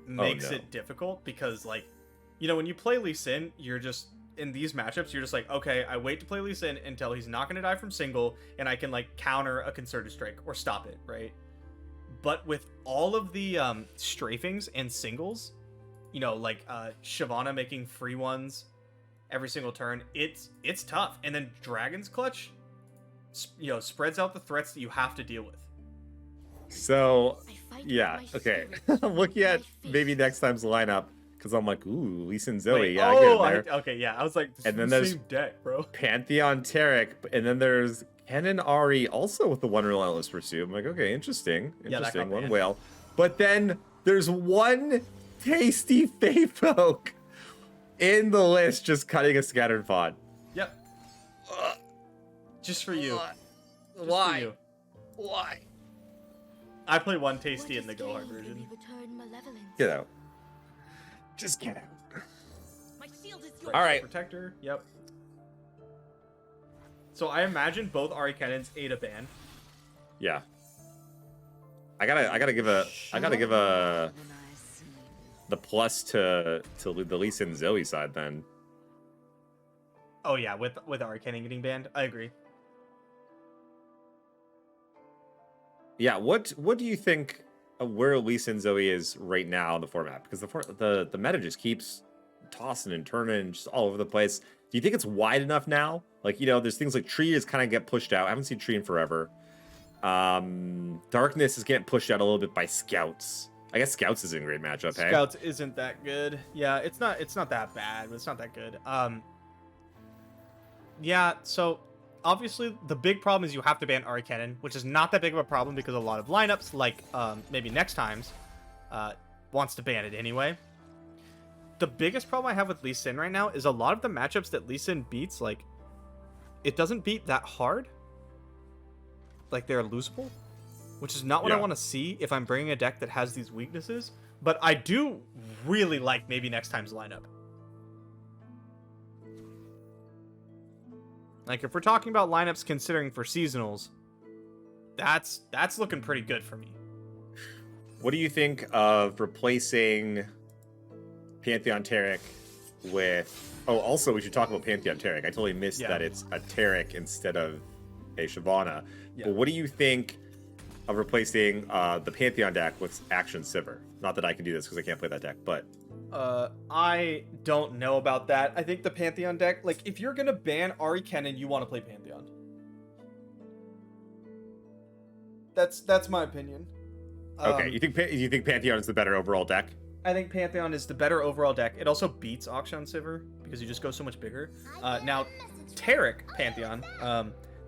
makes no. it difficult because, like, you know, when you play Lee Sin, you're just... In these matchups, you're just like, okay, I wait to play Lee Sin until he's not going to die from single, and I can, like, counter a Concerted Strike or stop it, right? But with all of the strafings and singles, you know, like Shyvana making free ones every single turn, it's tough. And then Dragon's Clutch, you know, spreads out the threats that you have to deal with. So, yeah, okay. I'm looking at maybe next time's lineup because I'm like, ooh, Lee Sin Zoe. Wait, Yeah, I get in there. okay, yeah. I was like, this And then is the there's- same deck, bro. Pantheon Tarek, and then there's Kennen Ahri also with the 1 Relentless Pursuit. I'm like, okay, interesting. Yeah, that Interesting. got One banned. whale. But then there's 1 tasty Fae Poke in the list just cutting a scattered pod. Yep. Just for you. Just Why? For you. Why? I play 1 tasty in the Go Hard version. Get out. Just get out. My shield is yours. All right. Protector. Yep. So I imagine both Ahri Kennens ate a ban. Yeah. I gotta give a the plus to the Lee Sin Zoe side then. Oh yeah, with Ahri Kennen getting banned, I agree. Yeah, what do you think of where Elise and Zoe is right now in the format? Because the meta just keeps tossing and turning just all over the place. Do you think it's wide enough now? Like, you know, there's things like Tree is kind of get pushed out. I haven't seen Tree in forever. Darkness is getting pushed out a little bit by Scouts. I guess Scouts is in a great matchup, hey? Scouts isn't that good. Yeah, it's not that bad, but it's not that good. Yeah, so obviously the big problem is you have to ban Ahri Kennen, which is not that big of a problem because a lot of lineups, like maybe next times, wants to ban it anyway. The biggest problem I have with Lee Sin right now is a lot of the matchups that Lee Sin beats, like, it doesn't beat that hard. Like, they're losable, which is not what I want to see if I'm bringing a deck that has these weaknesses. But I do really like maybe next time's lineup. Like, if we're talking about lineups considering for seasonals, that's looking pretty good for me. What do you think of replacing Pantheon Taric with... Oh, also, we should talk about Pantheon Taric. I totally missed that it's a Taric instead of a Shyvana. Yeah. But what do you think of replacing the Pantheon deck with Action Sivir? Not that I can do this because I can't play that deck, but... I don't know about that. I think the Pantheon deck, like, if you're gonna ban Ahri Kennen, you want to play Pantheon. That's my opinion. Okay, you think Pantheon is the better overall deck? I think Pantheon is the better overall deck. It also beats Akshan Sivir because you just go so much bigger. Now, Taric Pantheon,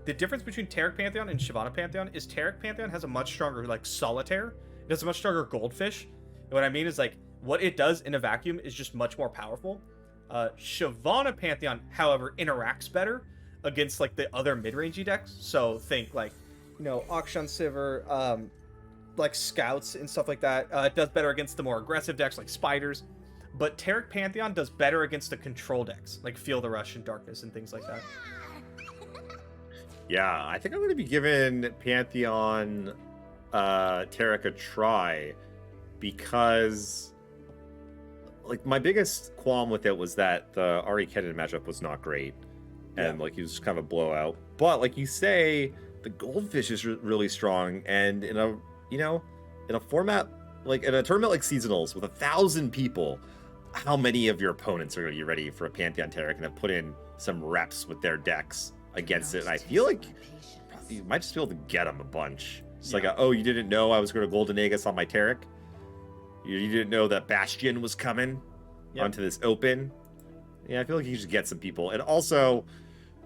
the difference between Taric Pantheon and Shyvana Pantheon is Taric Pantheon has a much stronger, like, Solitaire. It has a much stronger Goldfish. And what I mean is, like, what it does in a vacuum is just much more powerful. Shyvana Pantheon, however, interacts better against, like, the other mid-rangey decks. So think, like, you know, Akshan Sivir, like scouts and stuff like that. It does better against the more aggressive decks like spiders, but Taric Pantheon does better against the control decks like Feel the Rush and Darkness and things like that. Yeah, I think I'm going to be giving Pantheon Taric a try because, like, my biggest qualm with it was that the Ahri Kennen matchup was not great, and like he was kind of a blowout. But like you say, the Goldfish is really strong, and in a format, like in a tournament like Seasonals with 1,000 people, how many of your opponents are going to be ready for a Pantheon Taric and have put in some reps with their decks against it? And I feel like you might just be able to get them a bunch. It's like, oh, you didn't know I was going to Golden Aegis on my Taric? You didn't know that Bastion was coming onto this open? Yeah, I feel like you just get some people. And also,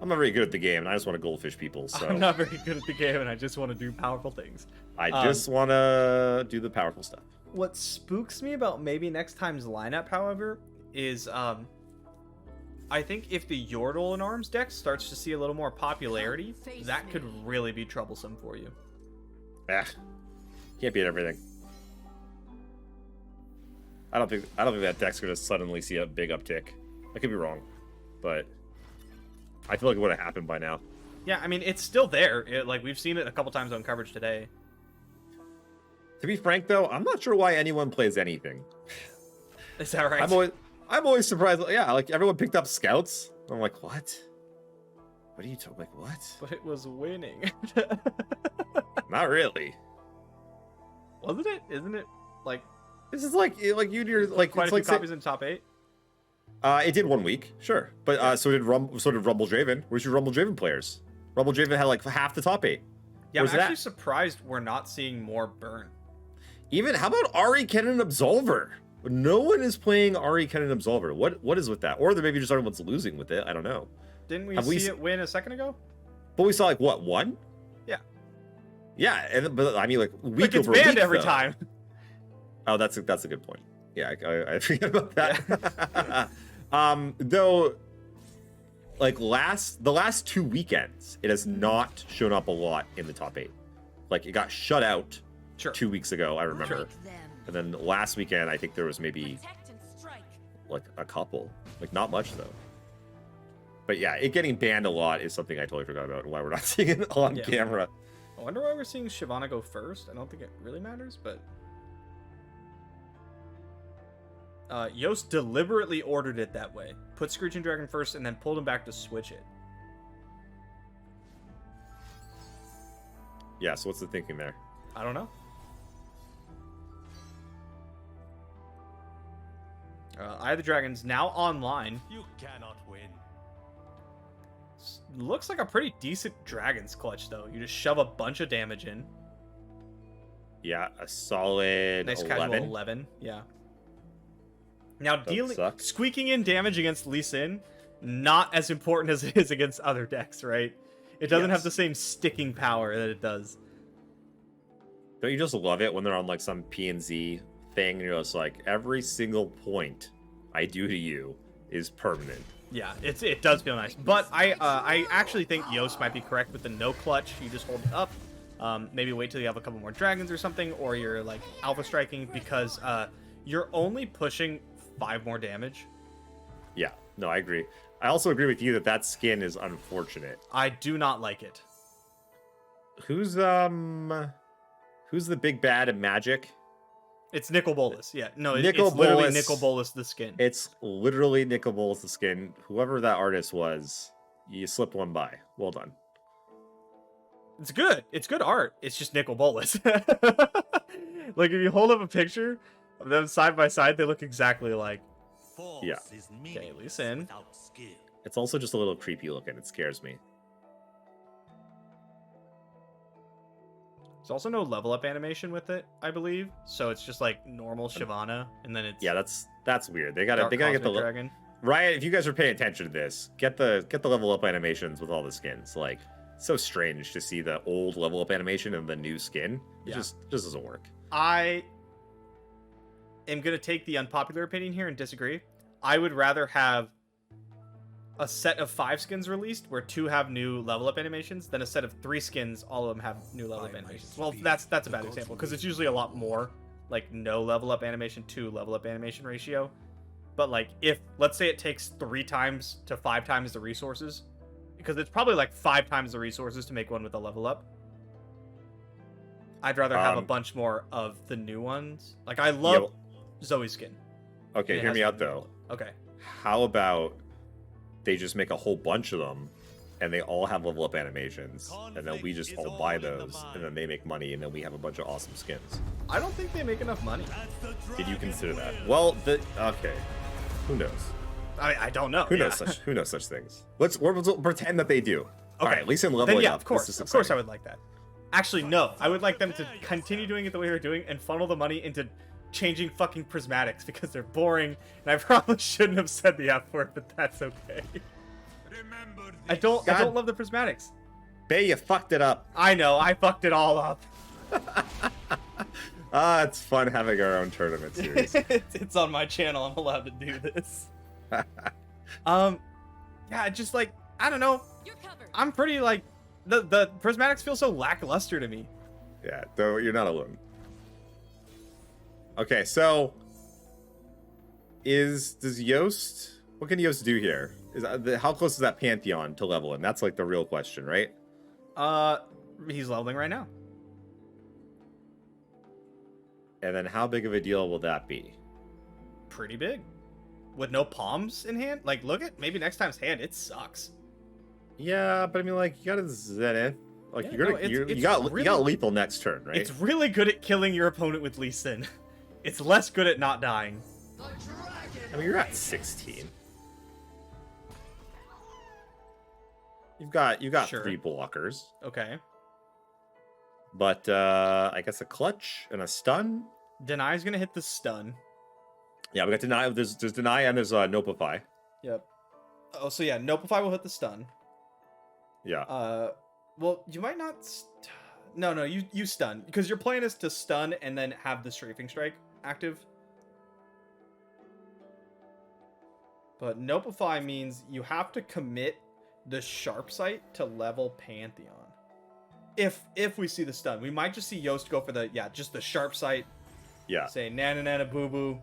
I'm not very good at the game, and I just want to Goldfish people. So I'm not very good at the game, and I just want to do powerful things. I just want to do the powerful stuff. What spooks me about maybe next time's lineup, however, is I think if the Yordle in Arms deck starts to see a little more popularity, that could really be troublesome for you. Can't beat everything. I don't think that deck's gonna suddenly see a big uptick. I could be wrong, but I feel like it would have happened by now. Yeah, I mean, it's still there. Like, we've seen it a couple times on coverage today. To be frank, though, I'm not sure why anyone plays anything. Is that right? I'm always surprised. Yeah, like, everyone picked up Scouts. I'm like, what? What are you talking? Like, what? But it was winning. Not really. Wasn't it? Isn't it? Like, this is like you're like quite it's a few like copies in top 8. It did 1 week, sure, but so did Rumble Draven. Where's your Rumble Draven players? Rumble Draven had like half the top 8. Yeah, Where's I'm actually that? surprised we're not seeing more burn. Even how about Ahri Kennen Absolver? No one is playing Ahri Kennen Absolver. What is with that? Or maybe just everyone's losing with it. I don't know. Didn't we see it win a second ago? But we saw like what, 1? Yeah. Yeah, but I mean like week like it's over banned week, every though. time. Oh, that's a good point. Yeah, I forget about that. Though, like the last 2 weekends, it has not shown up a lot in the top 8. Like it got shut out 2 weeks ago, I remember. And then last weekend, I think there was maybe like a couple, like not much though. But yeah, it getting banned a lot is something I totally forgot about and why we're not seeing it on camera. I wonder why we're seeing Shyvana go first. I don't think it really matters, but Yost deliberately ordered it that way. Put Screeching Dragon first and then pulled him back to switch it. Yeah, so what's the thinking there? I don't know. Eye of the Dragon's now online. You cannot win. Looks like a pretty decent Dragon's Clutch, though. You just shove a bunch of damage in. Yeah, a solid Nice 11. casual 11, yeah. Now, squeaking in damage against Lee Sin, not as important as it is against other decks, right? It doesn't have the same sticking power that it does. Don't you just love it when they're on like some P&Z thing and you're just like, every single point I do to you is permanent. Yeah, it does feel nice. But I actually think Yost might be correct with the no clutch. You just hold it up. Maybe wait till you have a couple more dragons or something, or you're like alpha striking, because you're only pushing 5 more damage. Yeah, no, I agree. I also agree with you that skin is unfortunate. I do not like it. Who's the big bad at Magic? It's Nicol Bolas. Yeah, no, Nicol it's literally Bolas. Nicol Bolas the skin. It's literally Nicol Bolas the skin. Whoever that artist was, you slipped one by. Well done. It's good. It's good art. It's just Nicol Bolas. Like if you hold up a picture of them side by side, they look exactly alike. Yeah. Okay, listen. It's also just a little creepy looking. It scares me. There's also no level up animation with it, I believe. So it's just like normal Shyvana, and then it's Yeah, that's weird. They gotta get the dragon. Riot. If you guys are paying attention to this, get the level up animations with all the skins. Like, so strange to see the old level up animation and the new skin. It just doesn't work. I am gonna take the unpopular opinion here and disagree. I would rather have a set of 5 skins released where 2 have new level up animations than a set of 3 skins, all of them have new level up animations. Well, that's a bad example because it's usually a lot more like no level up animation to level up animation ratio. But like if let's say it takes 3 times to 5 times the resources, because it's probably like 5 times the resources to make one with a level up. I'd rather have a bunch more of the new ones. Like I love Zoe's skin. Okay, hear me out though. Okay. How about they just make a whole bunch of them and they all have level up animations and then we just all buy those and then they make money and then we have a bunch of awesome skins. I don't think they make enough money. Did you consider that? Well, okay. Who knows? I don't know. Who knows such things? Let's pretend that they do. Okay. All right, at least in leveling up. Of course I would like that. Actually, no. I would like them to continue doing it the way they're doing and funnel the money into changing fucking prismatics because they're boring. And I probably shouldn't have said the F word, but that's okay. I don't love the prismatics. Bay, you fucked it up. I know. I fucked it all up. It's fun having our own tournament series. It's on my channel. I'm allowed to do this. Yeah, just like I don't know. You're covered. I'm pretty like the prismatics feel so lackluster to me. Yeah, though you're not alone. Okay, so does Yost? What can Yost do here? How close is that Pantheon to level? And that's like the real question, right? He's leveling right now. And then how big of a deal will that be? Pretty big. With no palms in hand? Like, look at maybe next time's hand. It sucks. Yeah, but I mean, like, you got a Zenith. Like, Yeah, you got lethal next turn, right? It's really good at killing your opponent with Lee Sin. It's less good at not dying. I mean, you're at 16. You got Sure. 3 blockers. Okay. But I guess a clutch and a stun. Deny's gonna hit the stun. Yeah, we got deny. There's deny and there's nopify. Yep. Oh, so yeah, Nopify will hit the stun. Yeah. Well, you might not. No, you stun because your plan is to stun and then have the strafing strike active. But Nopify means you have to commit the sharp sight to level Pantheon. If we see the stun, we might just see Yost go for just the sharp sight. Yeah. Say nana nana boo boo.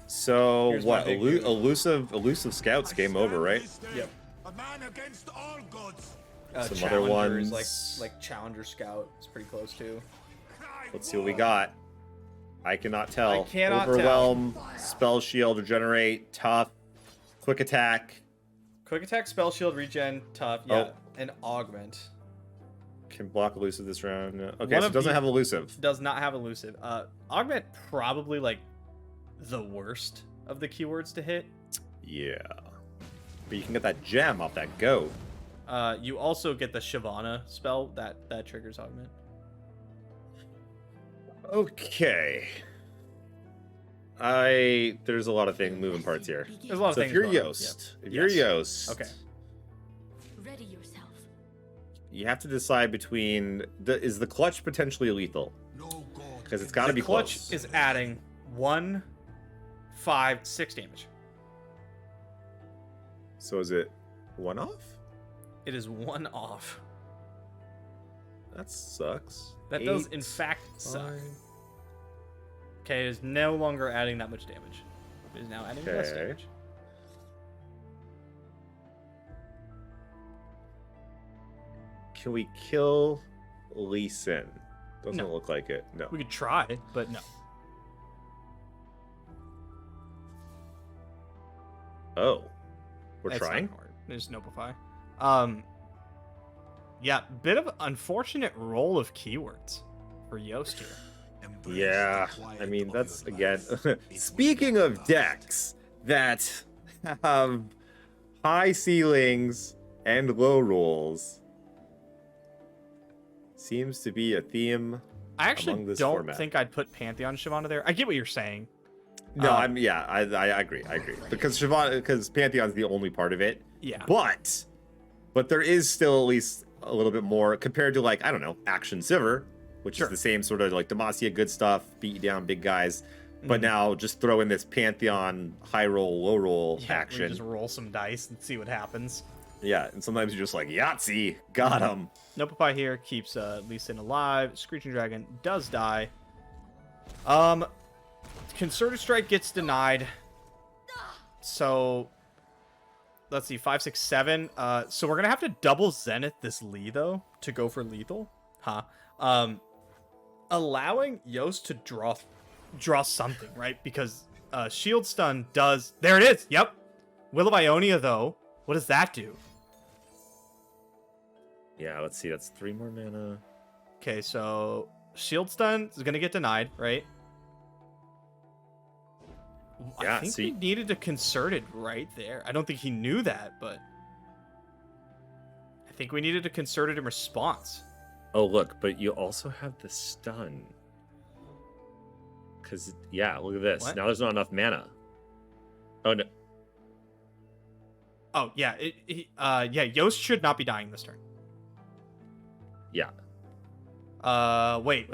So Here's what? my big dude. Elusive scouts game over, right? Yep. A man against all gods. Some Challenger other ones. is like Challenger Scout is pretty close too. Let's see what we got. I cannot tell. I cannot Overwhelm, spell shield, regenerate, tough, quick attack. Quick attack, spell shield, regen, tough, and augment. Can block elusive this round. Okay, One so it of doesn't the- have elusive. Does not have elusive. Augment probably like the worst of the keywords to hit. Yeah. But you can get that gem off that goat. You also get the Shyvana spell that triggers augment. Okay. There's a lot of moving parts here. There's a lot of So things if you're going on, Yost, yeah. if you're Yes. Yost, Okay. Ready yourself. you have to decide between is the clutch potentially lethal? No god. Because it's got to The be clutch close. is adding 1, 5, 6 damage. So is it 1 off? It is 1 off. That sucks. That does 8, in fact suck. 5. Okay, it is no longer adding that much damage. It is now adding less Okay. damage. Can we kill Lee Sin. Doesn't No. look like it. No. We could try, but no. Oh. We're It's not trying? hard. There's Notify. Yeah, bit of unfortunate roll of keywords for Yoast here. Yeah, I mean, that's, again, speaking of decks that have high ceilings and low rolls, seems to be a theme I actually among this don't format. think I'd put Pantheon Shyvana there. I get what you're saying. No, I agree. Because Pantheon's the only part of it. Yeah. But there is still at least a little bit more compared to, like, I don't know, Action Sivir, which is the same sort of like Demacia good stuff, beat you down big guys. But now just throw in this Pantheon high roll, low roll action. We just roll some dice and see what happens. Yeah, and sometimes you're just like, Yahtzee, got him. Notify here keeps Lee Sin alive. Screeching Dragon does die. Concerted Strike gets denied. So let's see, 5, 6, 7. So we're gonna have to double Zenith this Lee though to go for lethal. Allowing Yoast to draw something, right? Because Shield Stun does. There it is. Yep. Will of Ionia though. What does that do? Yeah, let's see. That's 3 more mana. Okay, so Shield Stun is gonna get denied, right? Yeah, I think we needed a concerted right there. I don't think he knew that, but I think we needed a concerted in response. Oh, look, but you also have the stun. Because, yeah, look at this. What? Now there's not enough mana. Oh, no. Oh, yeah. Yoast should not be dying this turn. Yeah. Wait.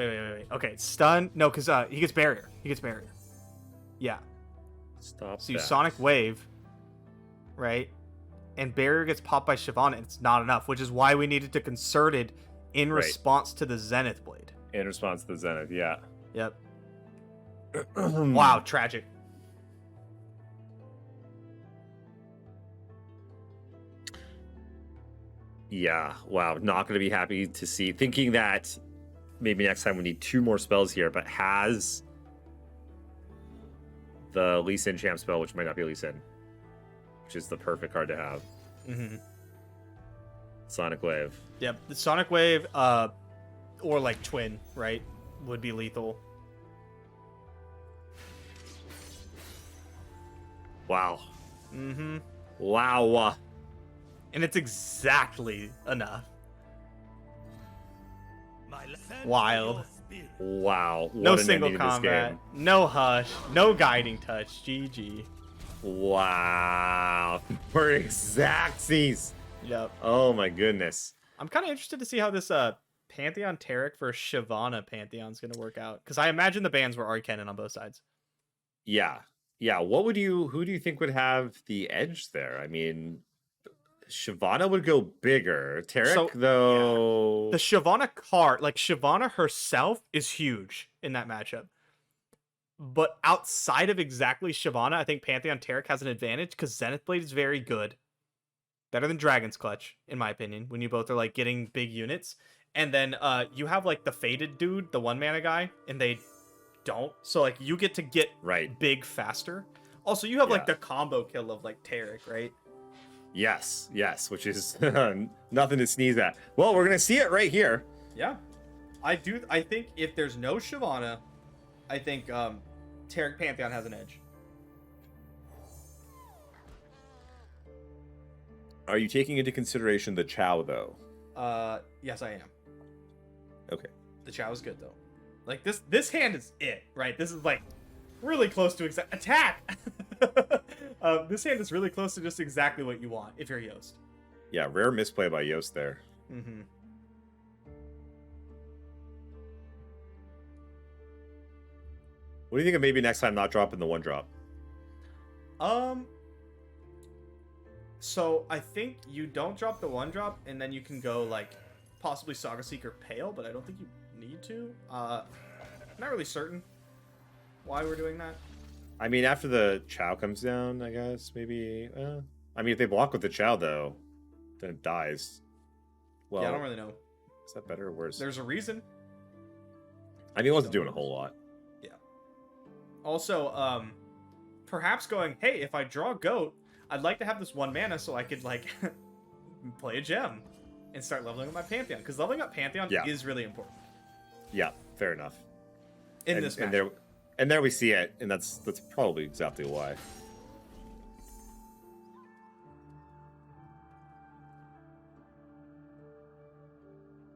Okay, stun. No, because he gets barrier. Yeah. Stop So you that. Sonic Wave, right? And barrier gets popped by Shyvana, and it's not enough, which is why we needed to concerted in Right. response to the Zenith Blade. In response to the Zenith, yeah. Yep. Wow, tragic. Yeah, wow. Not going to be happy to see. Thinking that maybe next time we need 2 more spells here, but has the Lee Sin champ spell, which might not be Lee Sin, which is the perfect card to have. Mm-hmm. Sonic Wave. Yep, the Sonic Wave, or like Twin, right, would be lethal. Wow. Mm-hmm. Wow. And it's exactly enough. Wild. Wow. What No an single ending to this combat. game. No hush. No guiding touch. GG. Wow. For exactsies. Yep. Oh my goodness. I'm kind of interested to see how this Pantheon Taric versus Shyvana Pantheon's going to work out. Because I imagine the bans were already Kennen on both sides. Yeah. Who do you think would have the edge there? I mean, Shyvana would go bigger. Taric, though. Yeah. The Shyvana card, like Shyvana herself, is huge in that matchup. But outside of exactly Shyvana, I think Pantheon Taric has an advantage because Zenith Blade is very good. Better than Dragon's Clutch, in my opinion, when you both are like getting big units. And then you have like the Faded dude, the 1-mana guy, and they don't. So like you get to get big faster. Also, you have like the combo kill of like Taric, right? Yes, which is nothing to sneeze at. Well, we're gonna see it right here. Yeah, I think if there's no Shyvana, I think Taric Pantheon has an edge. Are you taking into consideration the Chow, though? Yes, I am. Okay. The Chow is good though. Like this hand is it, right? This is like really close to attack. This hand is really close to just exactly what you want if you're Yoast. Yeah, rare misplay by Yoast there. Mm-hmm. What do you think of maybe next time not dropping the 1-drop? So I think you don't drop the 1-drop, and then you can go like possibly Saga Seeker Pale, but I don't think you need to. I'm not really certain why we're doing that. I mean, after the Chow comes down, I guess maybe. I mean, if they block with the Chow though, then it dies. Well, yeah, I don't really know. Is that better or worse? There's a reason. I mean, it wasn't doing a whole lot. Yeah. Also, perhaps going, hey, if I draw Goat, I'd like to have this 1 mana so I could, like, play a gem and start leveling up my Pantheon. Because leveling up Pantheon is really important. Yeah, fair enough. In this match. And there we see it, and that's probably exactly why.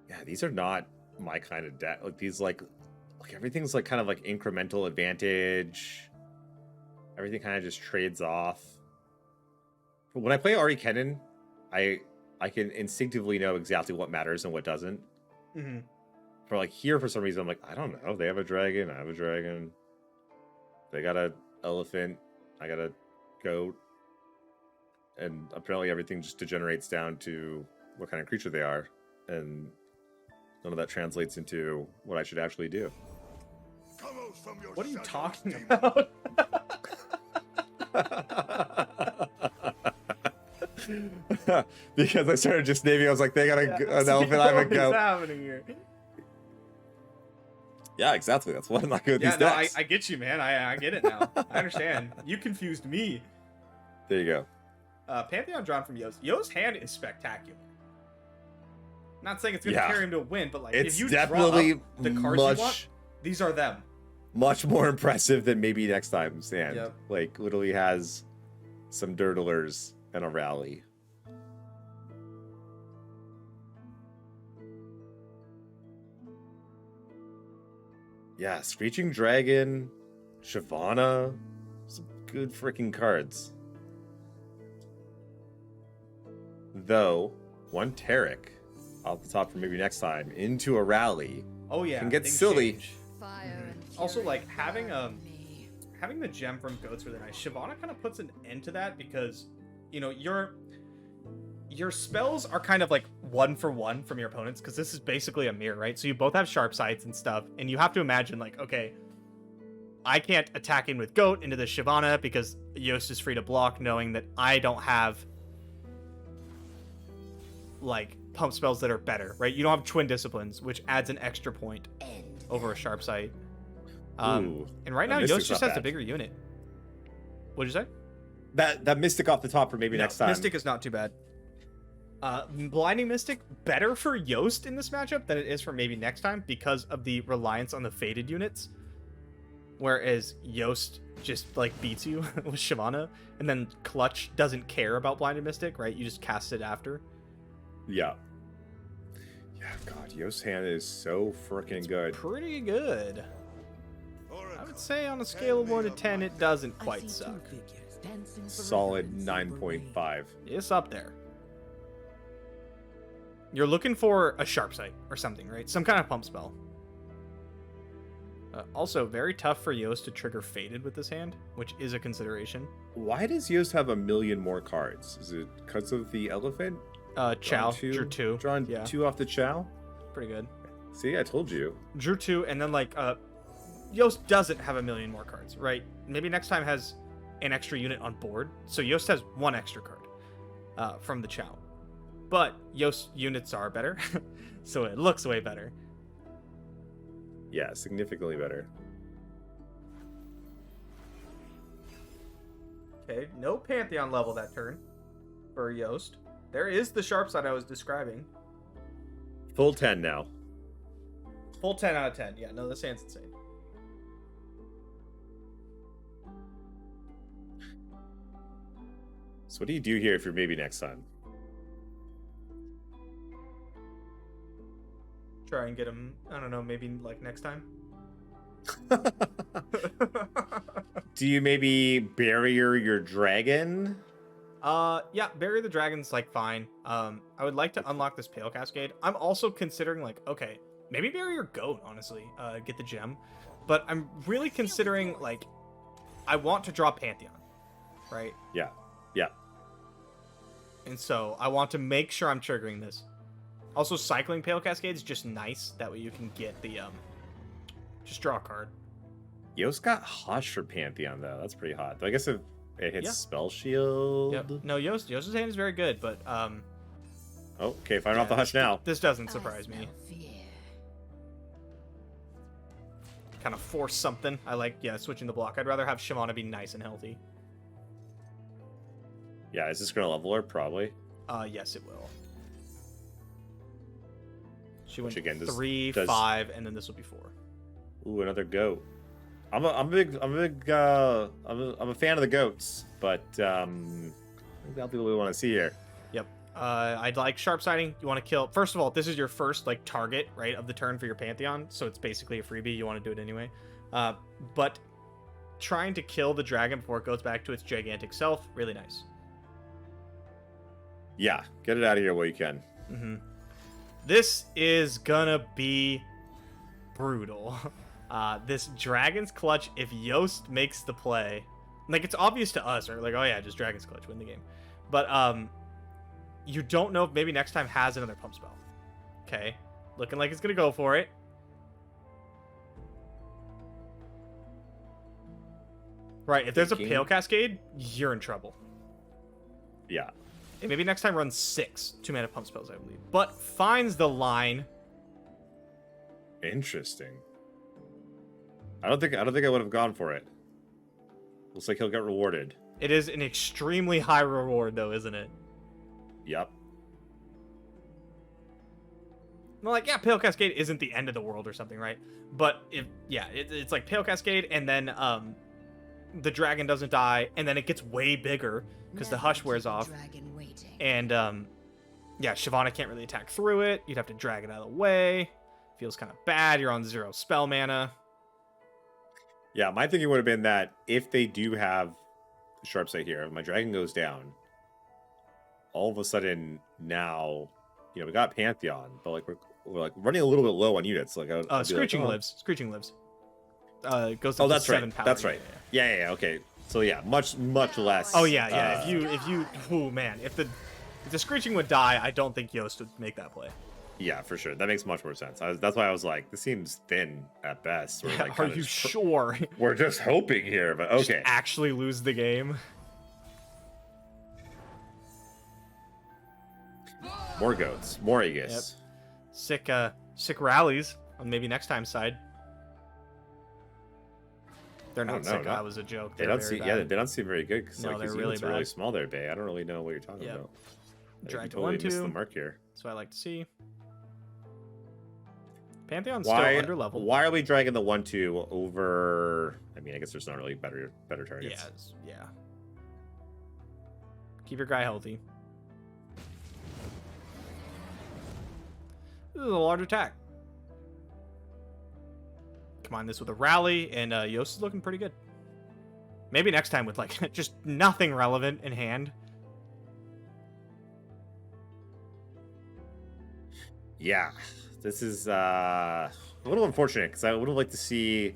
Yeah, these are not my kind of deck. Like these, like everything's like kind of like incremental advantage. Everything kind of just trades off. But when I play Ahri Kennen, I can instinctively know exactly what matters and what doesn't. Mm-hmm. For like here, for some reason, I'm like, I don't know. They have a dragon. I have a dragon. They got an elephant. I got a goat. And apparently everything just degenerates down to what kind of creature they are. And none of that translates into what I should actually do. What are you talking about? Because I started just naming, I was like, they got an elephant, I have a goat. What's happening here? Yeah, exactly. That's what I'm not good at these no, decks. I get you, man. I get it now. I understand. You confused me. There you go. Pantheon drawn from Yo's. Yo's hand is spectacular. Not saying it's going to carry him to a win, but like It's if you definitely draw up the cards you want, these are them. Much more impressive than maybe next time's hand. Yep. Like, literally has some dirtlers and a rally. Yeah, Screeching Dragon, Shyvana, some good freaking cards. Though, one Tarek off the top for maybe next time into a rally. Oh yeah, can get things silly. change. Also, like having the gem from Goat's really nice. Shyvana kind of puts an end to that because, you know, your spells are kind of like 1-for-1 from your opponents because this is basically a mirror, right? So you both have sharp sights and stuff, and you have to imagine like, okay, I can't attack in with Goat into the Shyvana because Yost is free to block, knowing that I don't have like pump spells that are better, right? You don't have Twin Disciplines, which adds an extra point over a sharp sight. And right now, Yost just has the bigger unit. What'd you say? That Mystic off the top for maybe next time. Mystic is not too bad. Blinding Mystic, better for Yost in this matchup than it is for maybe next time because of the reliance on the faded units. Whereas Yost just like beats you with Shyvana, and then Clutch doesn't care about Blinding Mystic, right? You just cast it after. Yeah. Yeah, God, Yost's hand is so freaking good. Pretty good. I would say on a scale of 1 to 10, it doesn't quite suck. Solid 9.5. It's up there. You're looking for a sharp sight or something, right? Some kind of pump spell. Also, very tough for Yost to trigger Faded with this hand, which is a consideration. Why does Yost have a million more cards? Is it because of the elephant? Chow, drew 2. Drawn 2 off the Chow? Pretty good. See, I told you. Drew 2, and then like, Yost doesn't have a million more cards, right? Maybe next time has an extra unit on board. So Yost has 1 extra card from the Chow. But Yost units are better, so it looks way better. Yeah, significantly better. Okay, no Pantheon level that turn for Yost. There is the sharp side I was describing. Full 10 now. Full 10 out of 10. Yeah, no, this hand's insane. So what do you do here if you're maybe next time? Try and get him, I don't know, maybe like next time. Do you maybe barrier your dragon? Yeah, Bury the Dragon's like fine. I would like to unlock this Pale Cascade. I'm also considering like, okay, maybe bury your Goat, honestly, get the gem. But I'm really considering like, I want to draw Pantheon, right? Yeah, yeah. And so I want to make sure I'm triggering this. Also, cycling Pale Cascade is just nice. That way you can get the, just draw a card. Yost got Hush for Pantheon, though. That's pretty hot. I guess if it hits Spell Shield. Yep. No, Yost's hand is very good, but, Oh, okay, firing off the hush now. This doesn't surprise me. Kind of force something. I like, switching the block. I'd rather have Shyvana be nice and healthy. Yeah, is this gonna level her? Probably. Yes, it will. She went Which again, 3, 5, and then this will be 4. Ooh, another goat. I'm a fan of the goats, but I think that'll be what we want to see here. Yep. I'd like sharp sighting. You want to kill. First of all, this is your first like target, right, of the turn for your Pantheon, so it's basically a freebie. You want to do it anyway. But trying to kill the dragon before it goes back to its gigantic self, really nice. Yeah, get it out of here while you can. Mm-hmm. This is gonna be brutal. This Dragon's Clutch, if Yost makes the play, like it's obvious to us, right? Like, oh yeah, just Dragon's Clutch, win the game. But you don't know if maybe next time has another pump spell. Okay, looking like it's gonna go for it. Right, if there's a Pale Cascade, you're in trouble. Yeah. And maybe next time run 6 2-mana pump spells, I believe. But finds the line. Interesting. I don't think I would have gone for it. Looks like he'll get rewarded. It is an extremely high reward, though, isn't it? Yep. Well, like, yeah, Pale Cascade isn't the end of the world or something, right? But it's like Pale Cascade, and then the dragon doesn't die, and then it gets way bigger because the hush wears off. And Shyvana can't really attack through it. You'd have to drag it out of the way. Feels kind of bad. You're on 0 spell mana. Yeah, my thinking would have been that if they do have sharp sight here, if my dragon goes down, all of a sudden now, we got Pantheon, but like we're like running a little bit low on units. Like Screeching lives. Screeching lives. Goes up to 7 power. That's right. Yeah. Okay. So yeah, much less. Oh yeah. If the Screeching would die, I don't think Yost would make that play. Yeah, for sure. That makes much more sense. That's why I was like, this seems thin at best. We're like, are you sure? We're just hoping here, but okay. Just actually lose the game. More goats, more Aegis. Yep. Sick rallies on maybe next time's side. They're not sick. That was a joke. They don't seem very good because no, these units are really small there, Bay. I don't really know what you're talking about. Drag to 1/2. Missed the mark here. That's what I like to see. Pantheon's still under level. Why are we dragging the 1/2 over? I mean, I guess there's not really better targets. Yeah. Keep your guy healthy. This is a large attack. Combine this with a rally, and Yost is looking pretty good. Maybe next time with like just nothing relevant in hand. Yeah, this is a little unfortunate because I would have liked to see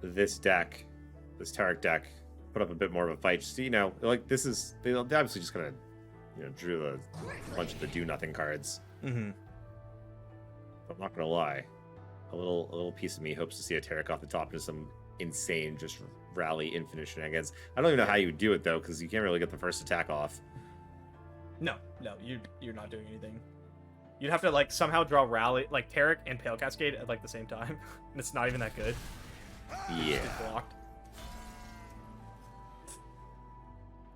this Tarek deck, put up a bit more of a fight. Just like they obviously just kind of drew a bunch of the do nothing cards. Mm-hmm. I'm not gonna lie, a little piece of me hopes to see a Tarek off the top into some insane just rally infinite shenanigans. I don't even know how you would do it though, because you can't really get the first attack off. No, you're not doing anything. You'd have to like somehow draw rally like Tarek and Pale Cascade at like the same time, and it's not even that good. Yeah. Blocked.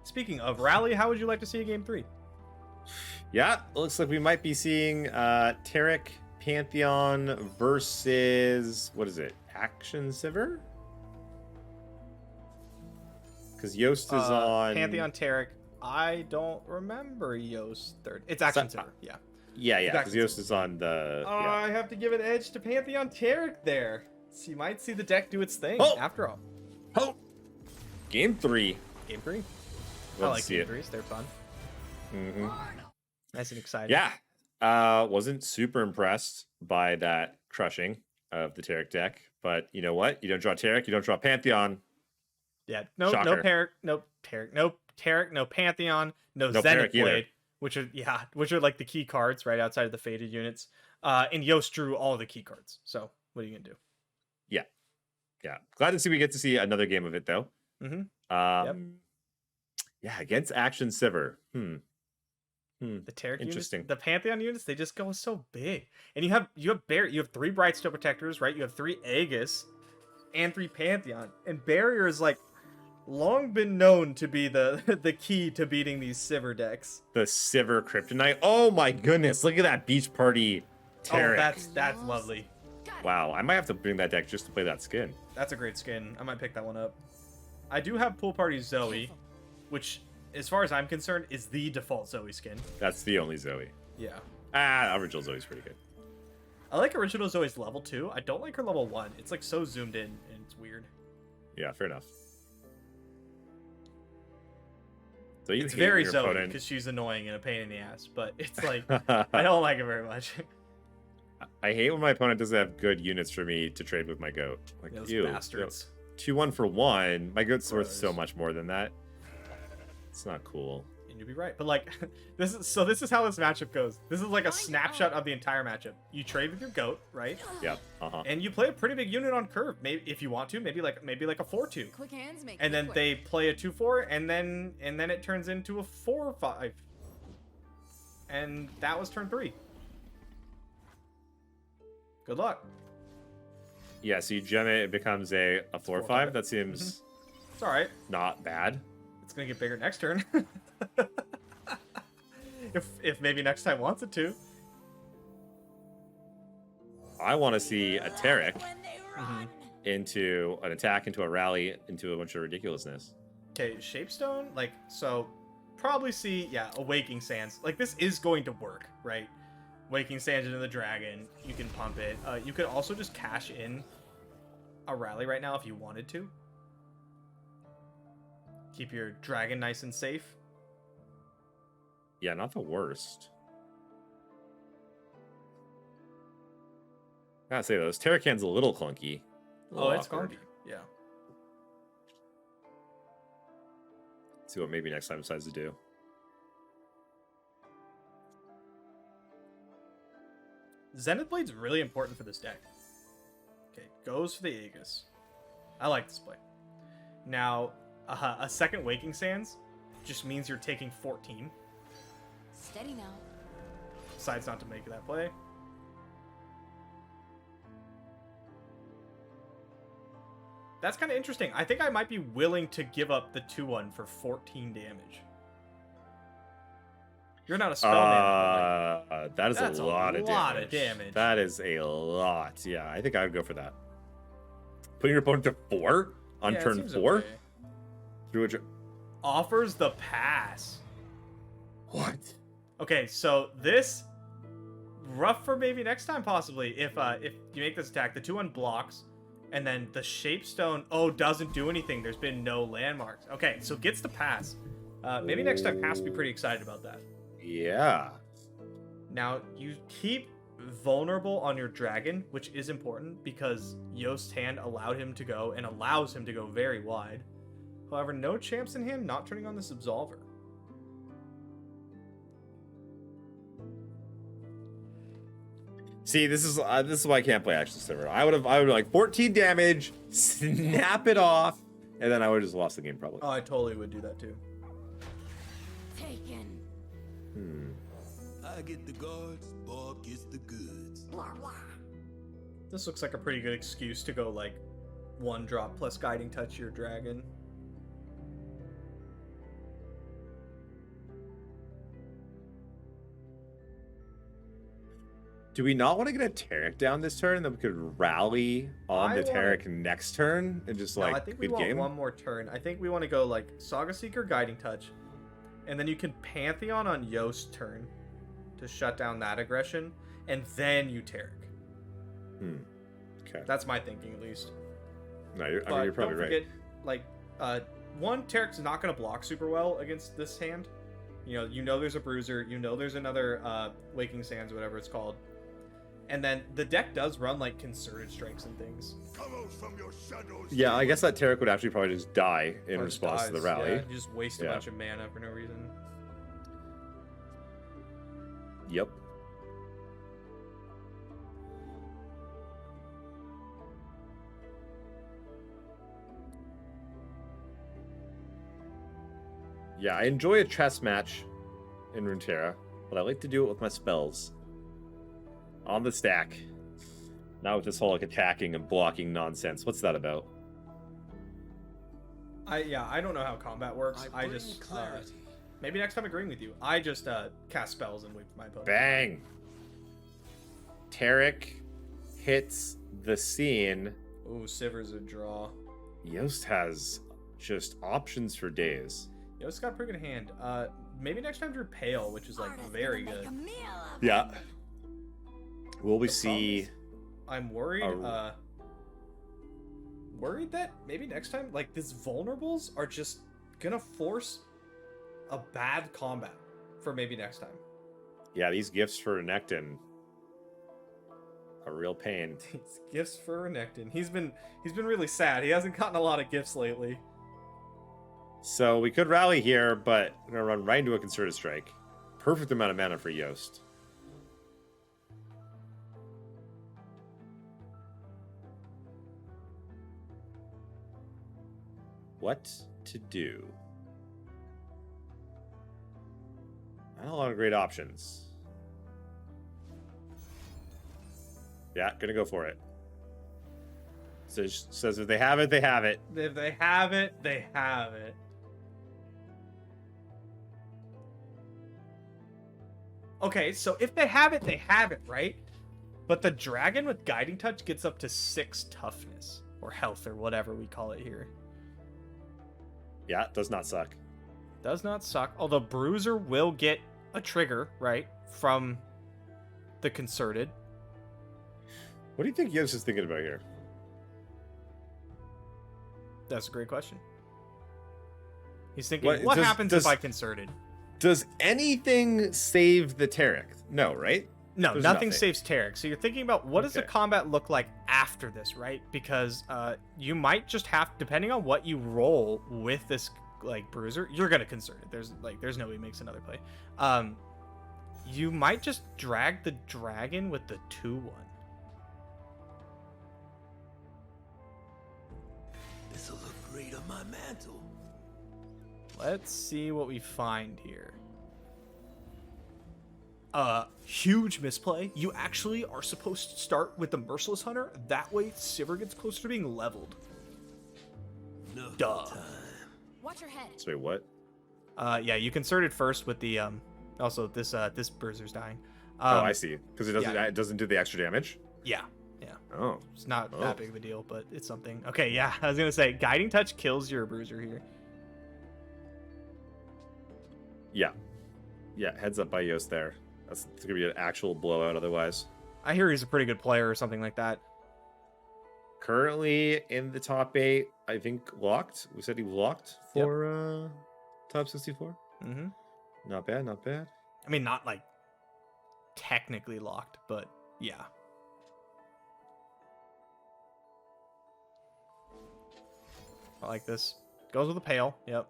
Speaking of rally, how would you like to see a game 3? Yeah, looks like we might be seeing Tarek Pantheon versus what is it? Action Siver? Because Yost is on Pantheon Tarek. I don't remember Yost third. It's Action Siver. Yeah. Yeah, because Yost is on the... I have to give an edge to Pantheon Tarek there. So you might see the deck do its thing after all. Oh! Game 3. Game 3? Let's I like see Game it. 3s. They're fun. Mm-hmm. Nice and exciting. Yeah. Wasn't super impressed by that crushing of the Tarek deck. But you know what? You don't draw Tarek, you don't draw Pantheon. Yeah. No Shocker. Tarek, no Tarek, no Pantheon, no Zenith Blade. Which are like the key cards right outside of the faded units. And Yost drew all the key cards. So what are you gonna do? Yeah. Glad to see we get to see another game of it though. Mm-hmm. Yeah, against Action Siver. The Taric units, Interesting. the Pantheon units, they just go so big. And you have 3 Brightstone Protectors, right? You have 3 Aegis and 3 Pantheon. And Barrier is like long been known to be the the key to beating these Sivir decks. The Sivir Kryptonite. Oh my goodness! Look at that beach party. Taric. Oh, that's lovely. Wow, I might have to bring that deck just to play that skin. That's a great skin. I might pick that one up. I do have Pool Party Zoe, which, as far as I'm concerned, is the default Zoe skin. That's the only Zoe. Yeah. Original Zoe's pretty good. I like original Zoe's level 2. I don't like her level 1. It's like so zoomed in and it's weird. Yeah, fair enough. So you It's hate very your Zoe opponent. because she's annoying and a pain in the ass, but it's like I don't like it very much. I hate when my opponent doesn't have good units for me to trade with my goat. Like, Those ew, bastards. 2-1 for 1. My goat's worth Gross. so much more than that. It's not cool. And you'd be right, but like this is how this matchup goes. This is like a snapshot of the entire matchup. You trade with your goat, right? Yeah. Uh-huh. And you play a pretty big unit on curve. Maybe if you want to, maybe like a 4-2. Quick hands make And it then quick. they play a 2-4, and then it turns into a 4-5. And that was turn 3. Good luck. Yeah, so you gem it, it becomes a 4-5. That seems It's all right. not bad. It's gonna get bigger next turn. if maybe next time wants it to. I want to see a Taric When they run. into an attack, into a rally, into a bunch of ridiculousness. Okay, Shapestone, like, so probably see, yeah, a Waking Sands. Like, this is going to work, right? Waking Sands into the dragon, you can pump it. You could also just cash in a rally right now if you wanted to. Keep your dragon nice and safe. Yeah, not the worst. Gotta say though, this Terracan's a little clunky. A little It's awkward. clunky. Yeah. See what maybe next time decides to do. Zenith Blade's really important for this deck. Okay, goes for the Aegis. I like this play. Now, a second Waking Sands just means you're taking 14. Steady now. Decides not to make that play. That's kind of interesting. I think I might be willing to give up the 2-1 for 14 damage. You're not a spellman. but, like, That is that's a lot of damage. damage. That is a lot. Yeah, I think I would go for that. Putting your opponent to 4 on yeah, it turn seems 4 okay. through a. Offers the pass. What? Okay, so this rough for maybe next time possibly. If you make this attack, the 2-1 blocks, and then the Shapestone doesn't do anything. There's been no landmarks. Okay, so gets the pass. Maybe next time pass. Be pretty excited about that. Yeah. Now you keep vulnerable on your dragon, which is important because Yost's hand allowed him to go and allows him to go very wide. However, no champs in hand, not turning on this Absolver. See, this is why I can't play Action Silver. I would like 14 damage, snap it off, and then I would have just lost the game probably. Oh, I totally would do that too. Taken. I get the guards, Bob gets the goods. Blah, blah. This looks like a pretty good excuse to go like 1 drop plus guiding touch your dragon. Do we not want to get a Taric down this turn? Then we could rally on the Taric next turn and just like No, I think we good want game. one more turn. I think we want to go like Saga Seeker, Guiding Touch, and then you can Pantheon on Yost's turn to shut down that aggression, and then you Taric. Okay. That's my thinking at least. No, you're But probably don't forget, like, one, Taric's not going to block super well against this hand. You know there's a Bruiser, there's another Waking Sands, whatever it's called. And then the deck does run like concerted strikes and things. Come out from your shadows. Yeah, I guess that Taric would actually probably just die in Or just response to the dies. rally. Yeah, you just waste a Yeah. bunch of mana for no reason. Yep. Yeah, I enjoy a chess match in Runeterra. but I like to do it with my spells. On the stack. Not with this whole like attacking and blocking nonsense. What's that about? I don't know how combat works. I just maybe next time agreeing with you. I just cast spells and wait for my opponent. Bang! Tarek hits the scene. Ooh, Sivir's a draw. Yost has just options for days. Yost got a pretty good hand. Maybe next time drew Pale, which is like very good. Yeah. Will we see? I'm worried. Worried that maybe next time, like, these vulnerables are just gonna force a bad combat for maybe next time. Yeah, these gifts for Nectin. A real pain. These gifts for Renekton. He's been really sad. He hasn't gotten a lot of gifts lately. So we could rally here, but we're gonna run right into a concerted strike. Perfect amount of mana for Yost. What to do? Not a lot of great options. Yeah, gonna go for it. Says if they have it, they have it. If they have it, they have it. Okay, so if they have it, they have it, right? But the dragon with Guiding Touch gets up to 6 toughness, or health, or whatever we call it here. Yeah, it does not suck. Does not suck. Although Bruiser will get a trigger, right? From the Concerted. What do you think Yost is thinking about here? That's a great question. He's thinking, what happens if I Concerted? Does anything save the Tarek? No, right? No, There's nothing saves Tarek. So you're thinking about what does the Okay. combat look like after this, right? Because you might just have, depending on what you roll with this like Bruiser, you're gonna Concert it. There's no way he makes another play. You might just drag the dragon with the 2/1. This'll look great on my mantle. Let's see what we find here. Huge misplay. You actually are supposed to start with the Merciless Hunter. That way, Sivir gets closer to being leveled. Duh. Watch your head. So wait, what? Yeah, you concerted first with the also this Bruiser's dying. Oh, I see. Because yeah. it doesn't do the extra damage. Yeah. Oh. It's not that big of a deal, but it's something. Okay, yeah. I was gonna say Guiding Touch kills your Bruiser here. Yeah. Yeah, heads up by Yost there. It's gonna be an actual blowout otherwise. I hear he's a pretty good player or something like that. Currently in the top 8, I think locked. We said he was locked for top 64. Mm-hmm. Not bad, not bad. I mean, not like technically locked, but yeah. I like this. Goes with a Pale. Yep.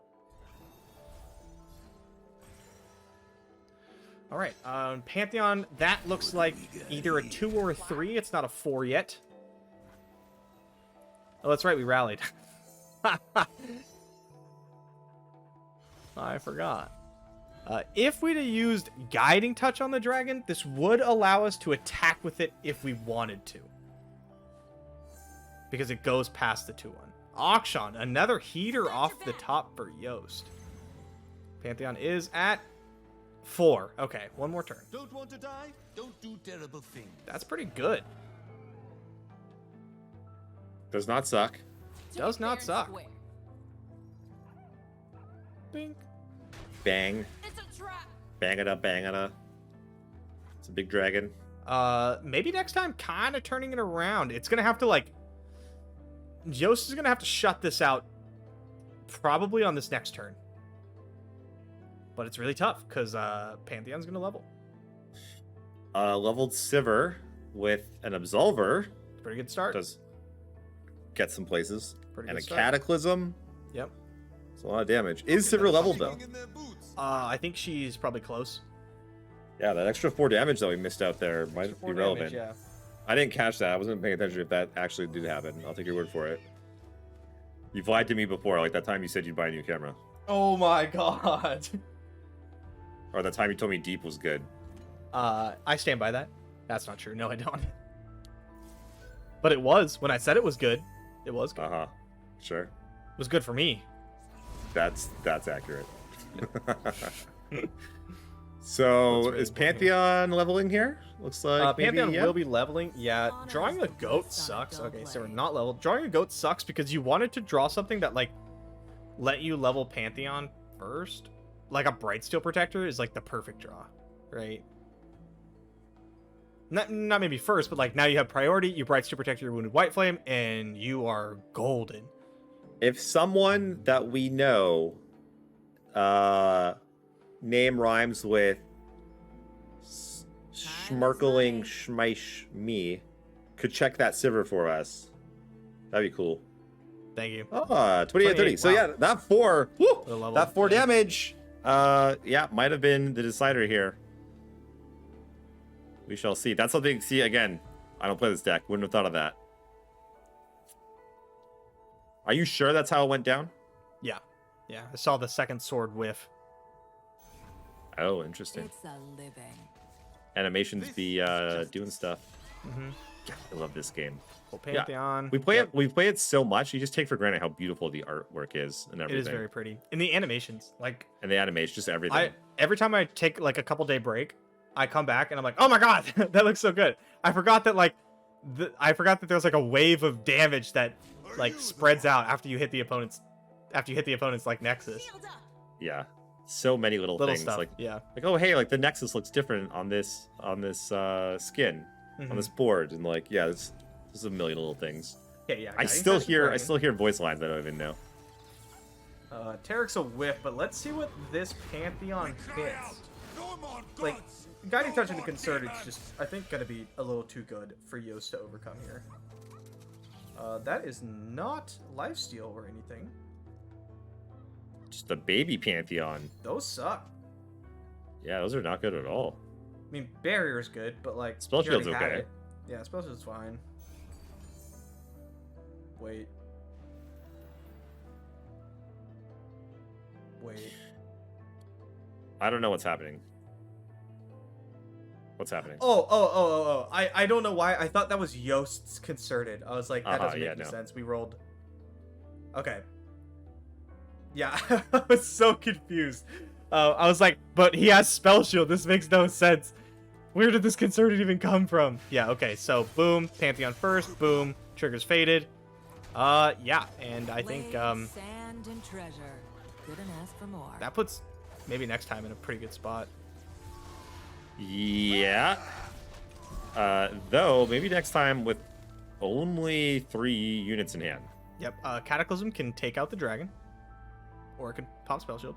All right, Pantheon, that looks like either a 2 or a 3. It's not a 4 yet. Oh, that's right, we rallied. I forgot. If we'd have used Guiding Touch on the dragon, this would allow us to attack with it if we wanted to. Because it goes past the 2/1. Auction, another heater off the top for Yost. Pantheon is at 4. Okay, one more turn. Don't want to die? Don't do terrible things. That's pretty good. Does not suck. Does not suck. Bink. Bang. It's a trap. Bang it up, bang it up. It's a big dragon. Maybe next time kind of turning it around. It's going to have to like... Yost is going to have to shut this out probably on this next turn. But it's really tough because Pantheon's going to level. Leveled Sivir with an Absolver. Pretty good start. Does get some places. Pretty and good a start. Cataclysm. Yep. It's a lot of damage. Is Sivir leveled though? I think she's probably close. Yeah, that extra 4 damage that we missed out there might be relevant. Yeah. I didn't catch that. I wasn't paying attention if that actually did happen. I'll take your word for it. You've lied to me before, like that time you said you'd buy a new camera. Oh my god. Or the time you told me deep was good. I stand by that. That's not true. No, I don't. But it was. When I said it was good, it was good. Uh-huh. Sure. It was good for me. That's accurate. So is Pantheon leveling here? Looks like Pantheon maybe, yeah. will be leveling. Yeah, drawing a goat sucks. Okay, so we're not leveled. Drawing a goat sucks because you wanted to draw something that like let you level Pantheon first. Like a Brightsteel Protector is like the perfect draw, right? Not maybe first, but like now you have priority. You Brightsteel Protector your Wounded White Flame, and you are golden. If someone that we know name rhymes with schmirkling schmeish me could check that silver for us, that'd be cool. Thank you. 28 30. So wow. yeah, that 4 woo, The level, that 4 yeah. damage yeah, might have been the decider here. We shall see. That's something. See, again, I don't play this deck, wouldn't have thought of that. Are you sure that's how it went down? Yeah. I saw the second sword whiff. Oh, interesting. It's a living. Animations be doing stuff. Mm-hmm. God, I love this game. Full Pantheon. We play it. We play it so much. You just take for granted how beautiful the artwork is and It everything. is very pretty. And the animations, like And the animation, just everything. every time I take like a couple day break, I come back and I'm like, oh my god, that looks so good. I forgot that like there's like a wave of damage that like spreads out after you hit the opponent's like Nexus. Yeah, so many little things. Stuff. Like Yeah. oh hey, like the Nexus looks different on this skin on this board, and like yeah, there's a million little things. Yeah. I still hear voice lines I don't even know. Tarek's a whiff, but let's see what this Pantheon hits. Like, Guiding Touch into Concerted is just, I think, going to be a little too good for Yost to overcome here. That is not lifesteal or anything. Just a baby Pantheon. Those suck. Yeah, those are not good at all. I mean, Barrier is good, but like... Spell you already Shield's had okay. it. Yeah, Spell Shield's fine. Wait. I don't know what's happening. What's happening? Oh. I don't know why. I thought that was Yost's Concerted. I was like, that doesn't make any sense. We rolled... Okay. Yeah, I was so confused. I was like, but he has Spell Shield. This makes no sense. Where did this Concerted even come from? Yeah, okay. So, boom. Pantheon first. Boom. Triggers faded. Yeah. And I think, Sand and treasure. Couldn't ask for more. that puts maybe next time in a pretty good spot. Yeah. Though, maybe next time with only 3 units in hand. Yep. Cataclysm can take out the dragon. Or it can pop Spell Shield.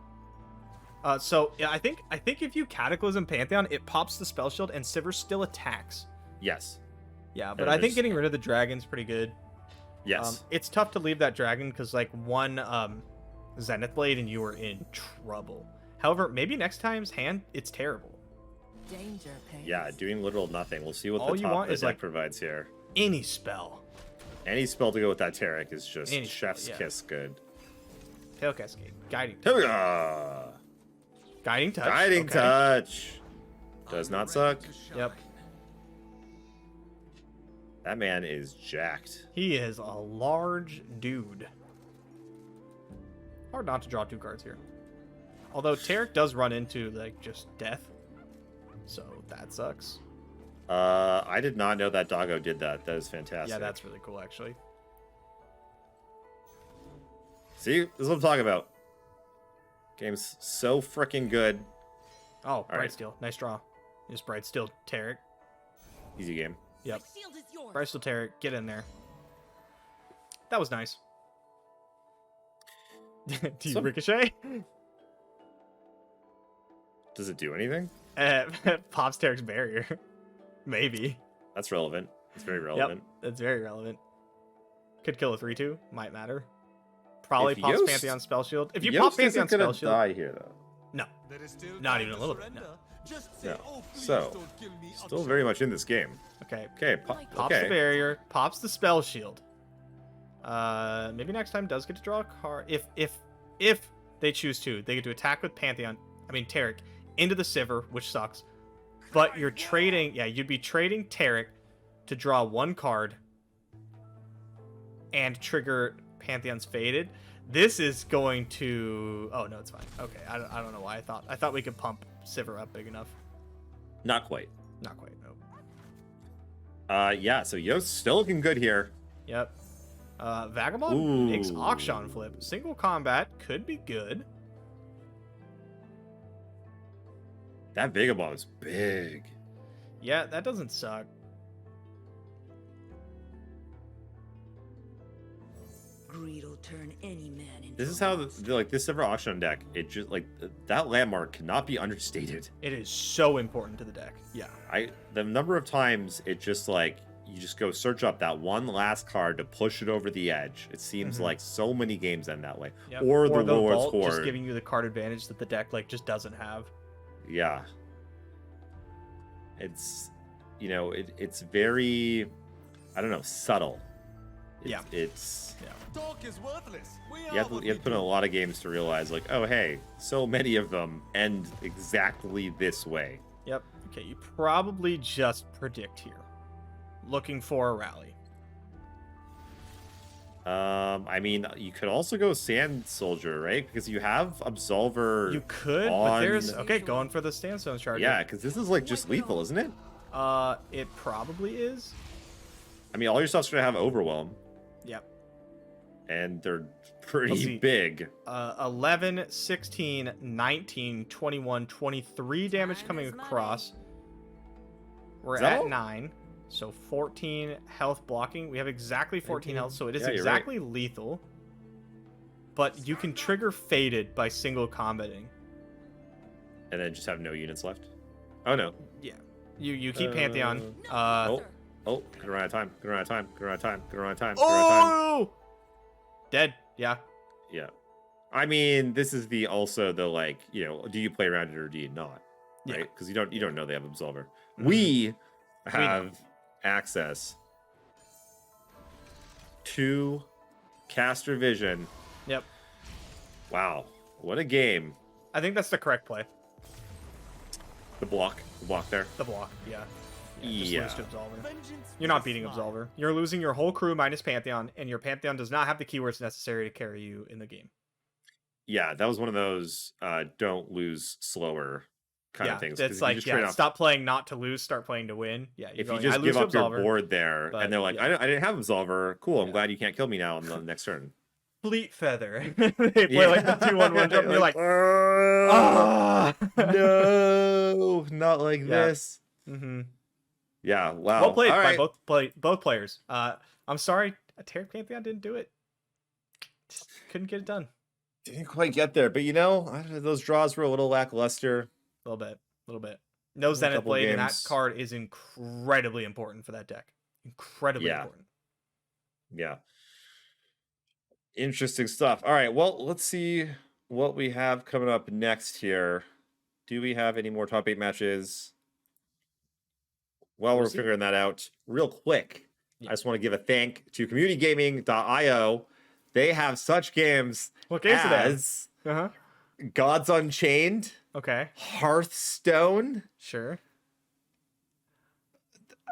So yeah, I think if you Cataclysm Pantheon, it pops the Spell Shield and Sivir still attacks. Yes. Yeah, but And I think getting rid of the dragon's pretty good. Yes. It's tough to leave that dragon because like one Zenith Blade and you are in trouble. However, maybe next time's hand, it's terrible. Danger pays. Yeah, doing literal nothing. We'll see what All the you top want of the is, deck like- provides here. Any spell. Any spell to go with that Tarek is just Any chef's spell, yeah. kiss good. Tail Cascade. Guiding. Here we go. Guiding Touch. Guiding okay. touch. Does not suck. Yep. That man is jacked. He is a large dude. Hard not to draw 2 cards here. Although Tarek does run into like just death. So that sucks. I did not know that Doggo did that. That is fantastic. Yeah, that's really cool actually. See, this is what I'm talking about. Game's so freaking good. Oh, right. Brightsteel. Nice draw. Just Brightsteel Tarek. Easy game. Yep. Shield is yours. Brightsteel Tarek, get in there. That was nice. Do you ricochet? Does it do anything? Pops Tarek's barrier. Maybe. That's relevant. It's very relevant. Yep, that's very relevant. Could kill a 3/2. Might matter. Probably If pops Yost- Pantheon Spell Shield. If you Yost pop Pantheon isn't gonna Spell Shield, die here though. no, not even a little bit. No. No. So, still very much in this game. Okay, Okay. pops the barrier, pops the Spell Shield. Maybe next time does get to draw a card. If they choose to, they get to attack with Pantheon. I mean Tarek. into the Sivir, which sucks. But you're trading, yeah, you'd be trading Taric to draw 1 card and trigger Pantheon's Faded. This is going to... Oh, no, it's fine. Okay, I don't know why I thought we could pump Sivir up big enough. Not quite. Not quite, nope. Yeah, so Yo's still looking good here. Yep. Vagabond makes Auction flip. Single combat could be good. That Vagabond is big. Yeah, that doesn't suck. Greed'll turn any man into This is how like this Sivir Auction deck, it just like that landmark cannot be understated. It is so important to the deck. Yeah. The number of times it just like you just go search up that one last card to push it over the edge. It seems like so many games end that way. Yep. Or the Lord's vault Horde. just giving you the card advantage that the deck like just doesn't have. Yeah. It's it's very I don't know, subtle. It's Talk is worthless. you have to put in a lot of games to realize like, oh hey, so many of them end exactly this way. Yep. Okay, you probably just predict here. Looking for a rally. I mean, you could also go Sand Soldier, right? Because you have Absolver. You could, but there's okay, going for the Sandstone Charger. Yeah, because this is like just lethal, isn't it? It probably is. I mean, all your stuff's gonna have Overwhelm. Yep. And they're pretty big. 11, 16, 19, 21, 23 damage coming across. We're at 9. So 14 health blocking. We have exactly 14 health, so it is exactly lethal. But you can trigger Faded by single combating. And then just have no units left? Oh, no. Yeah. You keep Pantheon. Oh, gonna run out of time. Gonna run out of time. Gonna run out of time. Gonna run out of time. Oh! Dead. Yeah. Yeah. I mean, this is also the like, do you play around it or do you not? Right? Because you don't know they have Absolver. We have access to Caster Vision. Yep. Wow. What a game. I think that's the correct play. The block there. The block, yeah. Yeah. Just lose to Absolver. You're not beating Absolver. You're losing your whole crew minus Pantheon, and your Pantheon does not have the keywords necessary to carry you in the game. Yeah, that was one of those don't lose slower kind of things. It's like, stop playing not to lose, start playing to win. Yeah, if you just give up your board there, and they're like, I didn't have Absolver. Cool, I'm glad you can't kill me now on the next turn. Fleet Feather. They play like the 2-1-1 jump, and you're like, no, not like this. Mm-hmm. Yeah, wow. Well played by both players. I'm sorry, Taric Pantheon didn't do it. Just couldn't get it done. Didn't quite get there, but those draws were a little lackluster. A little bit. No Zenith Blade, and that card is incredibly important for that deck. Incredibly important. Yeah. Interesting stuff. All right, well, let's see what we have coming up next here. Do we have any more top 8 matches? Well, we're figuring that out real quick. I just want to give a thank to communitygaming.io. They have such games as Gods Unchained. Okay. Hearthstone. Sure.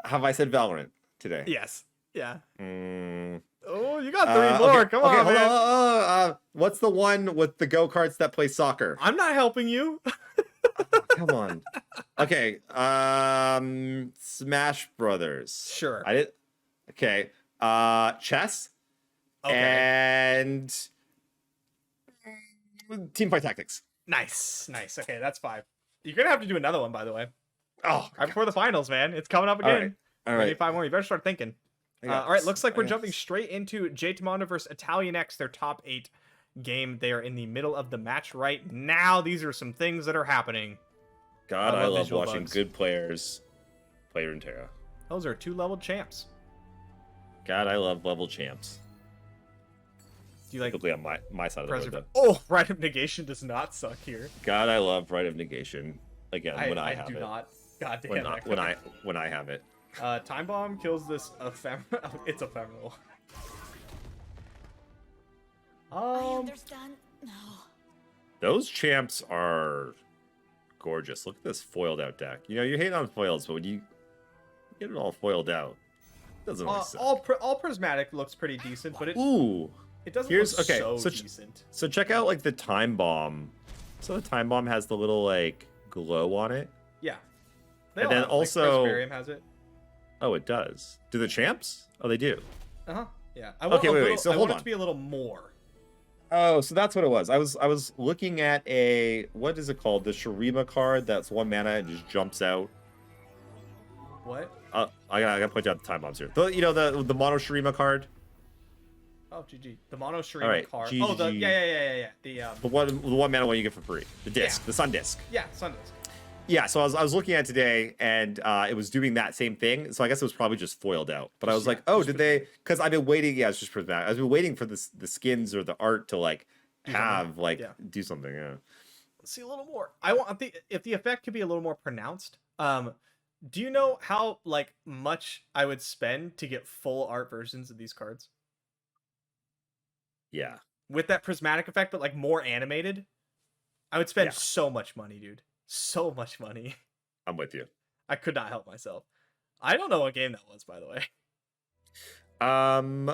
Have I said Valorant today? Yes. Yeah. Oh, you got 3 more. Come on, man. Hold on. What's the one with the go-karts that play soccer? I'm not helping you. Come on. Okay. Smash Brothers. Sure. I did. Okay. Chess. Okay. And Teamfight Tactics. Nice. Okay, that's 5. You're gonna have to do another one, by the way. Oh, right before the finals, man. It's coming up again. All right. 5 more. You better start thinking. All right. Looks like we're jumping straight into J Tomondo versus Italian X, their top 8 game. They are in the middle of the match right now. These are some things that are happening. God, I love watching good players play Runeterra. Those are 2-level champs. God, I love level champs. Do you like typically on my side of the board, though. Oh, Rite of Negation does not suck here. God, I love Rite of Negation. Again, when I have it. I do not. God damn it. When I have it. Time Bomb kills this ephemeral. It's ephemeral. I understand. No. Those champs are gorgeous. Look at this foiled out deck. You know, you're hating on foils, but when you get it all foiled out, it doesn't really suck. All prismatic looks pretty decent, but it doesn't Here's look okay. so So decent. so check out like the time bomb. So the time bomb has the little like glow on it. Yeah. They And all then have, also- like, Presbyterium has it. Oh, it does. Do the champs? Oh, they do. Uh-huh. Yeah. I want Okay, wait. So I hold want on. it to be a little more. Oh, so that's what it was. I was looking at a, what is it called? The Shurima card that's 1 mana and just jumps out. What? I gotta point out the time bombs here. The mono Shurima card. Oh, GG. The mono Shurima Alright, card. GG. Oh, yeah. The The one mana one you get for free. The disc, the sun disc. yeah, Sundays. Yeah, so I was looking at it today, and it was doing that same thing. So I guess it was probably just foiled out. But I was like, oh, did they? Because I've been waiting. Yeah, it's just for that. I've been waiting for the skins or the art to like have like do something. Yeah. Let's see a little more. I want if the effect could be a little more pronounced. Do you know how like much I would spend to get full art versions of these cards Yeah. with that prismatic effect, but like more animated? I would spend Yeah. so much money, dude. So much money. I'm with you. I could not help myself. I don't know what game that was, by the way.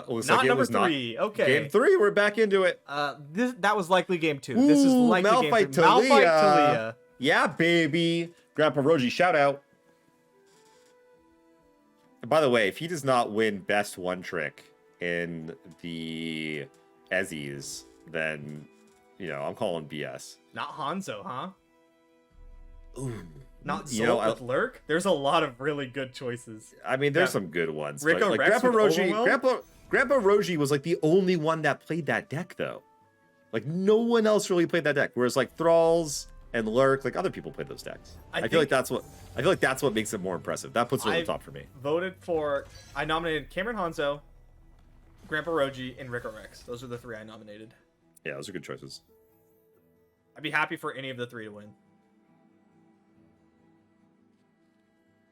Looks Not like it number was not 3. Okay. game 3. We're back into it. That was likely game 2. This is Ooh, likely game 3. Malphite Malphite Talia. Talia. Yeah, baby. Grandpa Roji, shout out. And by the way, if he does not win best one trick in the Ezzies, then I'm calling BS. Not Hanzo, huh? Ooh. Not You know, Zolt with Lurk? There's a lot of really good choices. I mean, there's Yeah. some good ones. Rico But, like, Rex Grandpa with Roji, Overwhelm? Grandpa Roji was like the only one that played that deck, though. Like no one else really played that deck. Whereas like Thralls and Lurk, like other people played those decks. I feel like that's what makes it more impressive. That puts it over the top for me. I nominated Cameron Hanzo, Grandpa Roji, and Rico Rex. Those are the 3 I nominated. Yeah, those are good choices. I'd be happy for any of the 3 to win.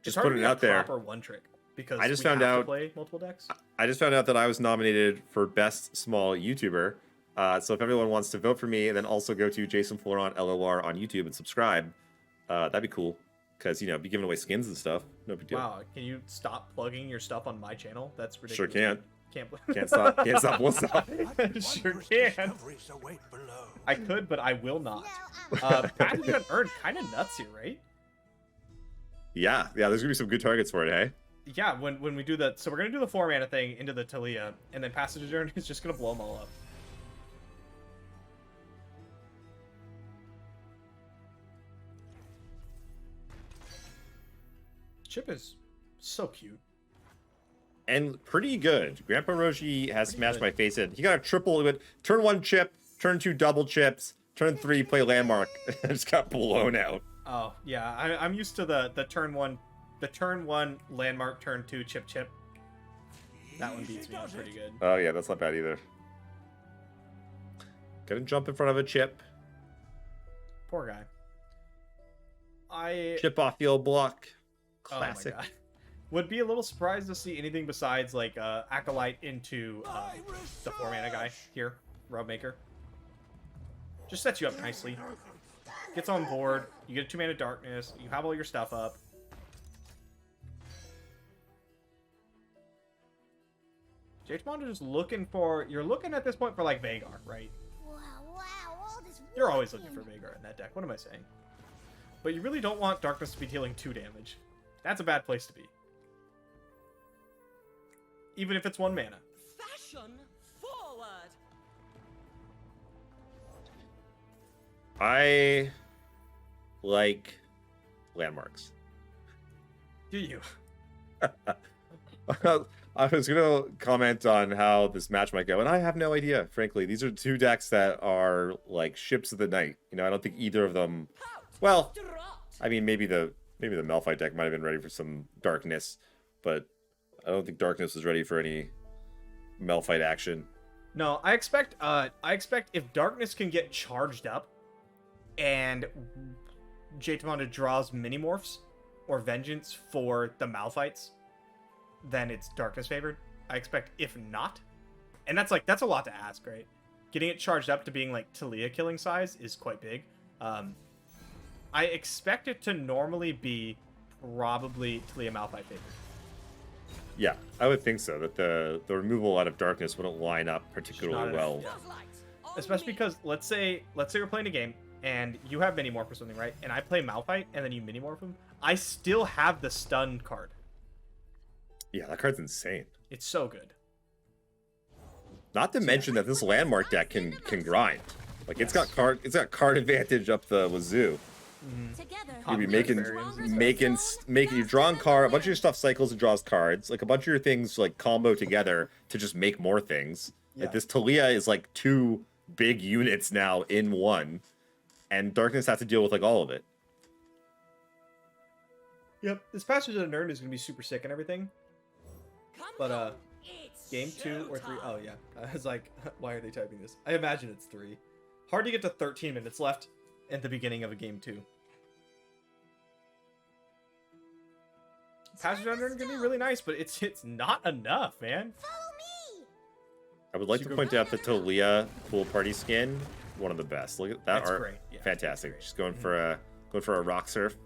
Just it's hard putting to it be out a there. proper one trick because I just we found have to out- play multiple decks. I just found out that I was nominated for best small YouTuber. So if everyone wants to vote for me, then also go to Jason Florent LLR on YouTube and subscribe. That'd be cool. Because, be giving away skins and stuff. No big deal. Wow, can you stop plugging your stuff on my channel? That's ridiculous. Sure can. Can't Can't stop. Won't stop. Sure can. I could, but I will not. Pantheon earned kind of nuts here, right? Yeah, there's gonna be some good targets for it, hey? Yeah, when we do that, so we're gonna do the 4 mana thing into the Talia, and then Passage of Journey is just gonna blow them all up. Chip is so cute. And pretty good. Grandpa Roshi has Pretty smashed good. my face in. He got a triple with turn 1 chip, turn 2 double chips, turn 3 play landmark, and just got blown out. Oh yeah, I'm used to the turn one landmark, turn 2 chip. That one beats me up pretty good. Oh yeah, that's not bad either. Gotta jump in front of a chip. Poor guy. Chip off the old block. Oh my Classic. God. Would be a little surprised to see anything besides like Acolyte into the 4 mana guy here, Rob Maker. Just sets you up nicely. Gets on board. You get a 2 mana darkness. You have all your stuff up. J-Tmon is looking for. You're looking at this point for like Vagar, right? Wow, all this You're always looking for Vagar in that deck. What am I saying? But you really don't want darkness to be dealing 2 damage. That's a bad place to be. Even if it's 1 mana. Fashion forward. I like landmarks. Do you? I was gonna comment on how this match might go, and I have no idea, frankly. These are 2 decks that are like ships of the night. I don't think either of them. Well, I mean, maybe the Malphite deck might have been ready for some darkness, but I don't think darkness was ready for any Malphite action. No, I expect if darkness can get charged up and J-Tmon draws Minimorphs or Vengeance for the Malphites, then it's darkness favored. I expect if not. And that's a lot to ask, right? Getting it charged up to being like Talia killing size is quite big. I expect it to normally be probably Talia Malphite favored. Yeah, I would think so. That the removal out of darkness wouldn't line up particularly well. Yeah. Especially because let's say you're playing a game and you have Minimorph or something, right? And I play Malphite and then you Minimorph him. I still have the stun card. Yeah, that card's insane. It's so good. Not to mention that this landmark deck can grind. Like it's got card advantage up the wazoo. You'll be making you drawing card. A bunch of your stuff cycles and draws cards. Like a bunch of your things like combo together to just make more things. Yeah. Like this Talia is like 2 big units now in one, and darkness has to deal with like all of it. Yep, this Passage of the Nerd is gonna be super sick and everything. But game 2 or 3? Oh yeah, I was like, why are they typing this? I imagine it's 3. Hard to get to 13 minutes left at the beginning of a game 2. Passage of the Nerd is gonna be really nice, but it's not enough, man. I would like to point out the Talia Pool Party skin, one of the best. Look at that It's art, great. Yeah, fantastic. it's great. Just going for a rock surf.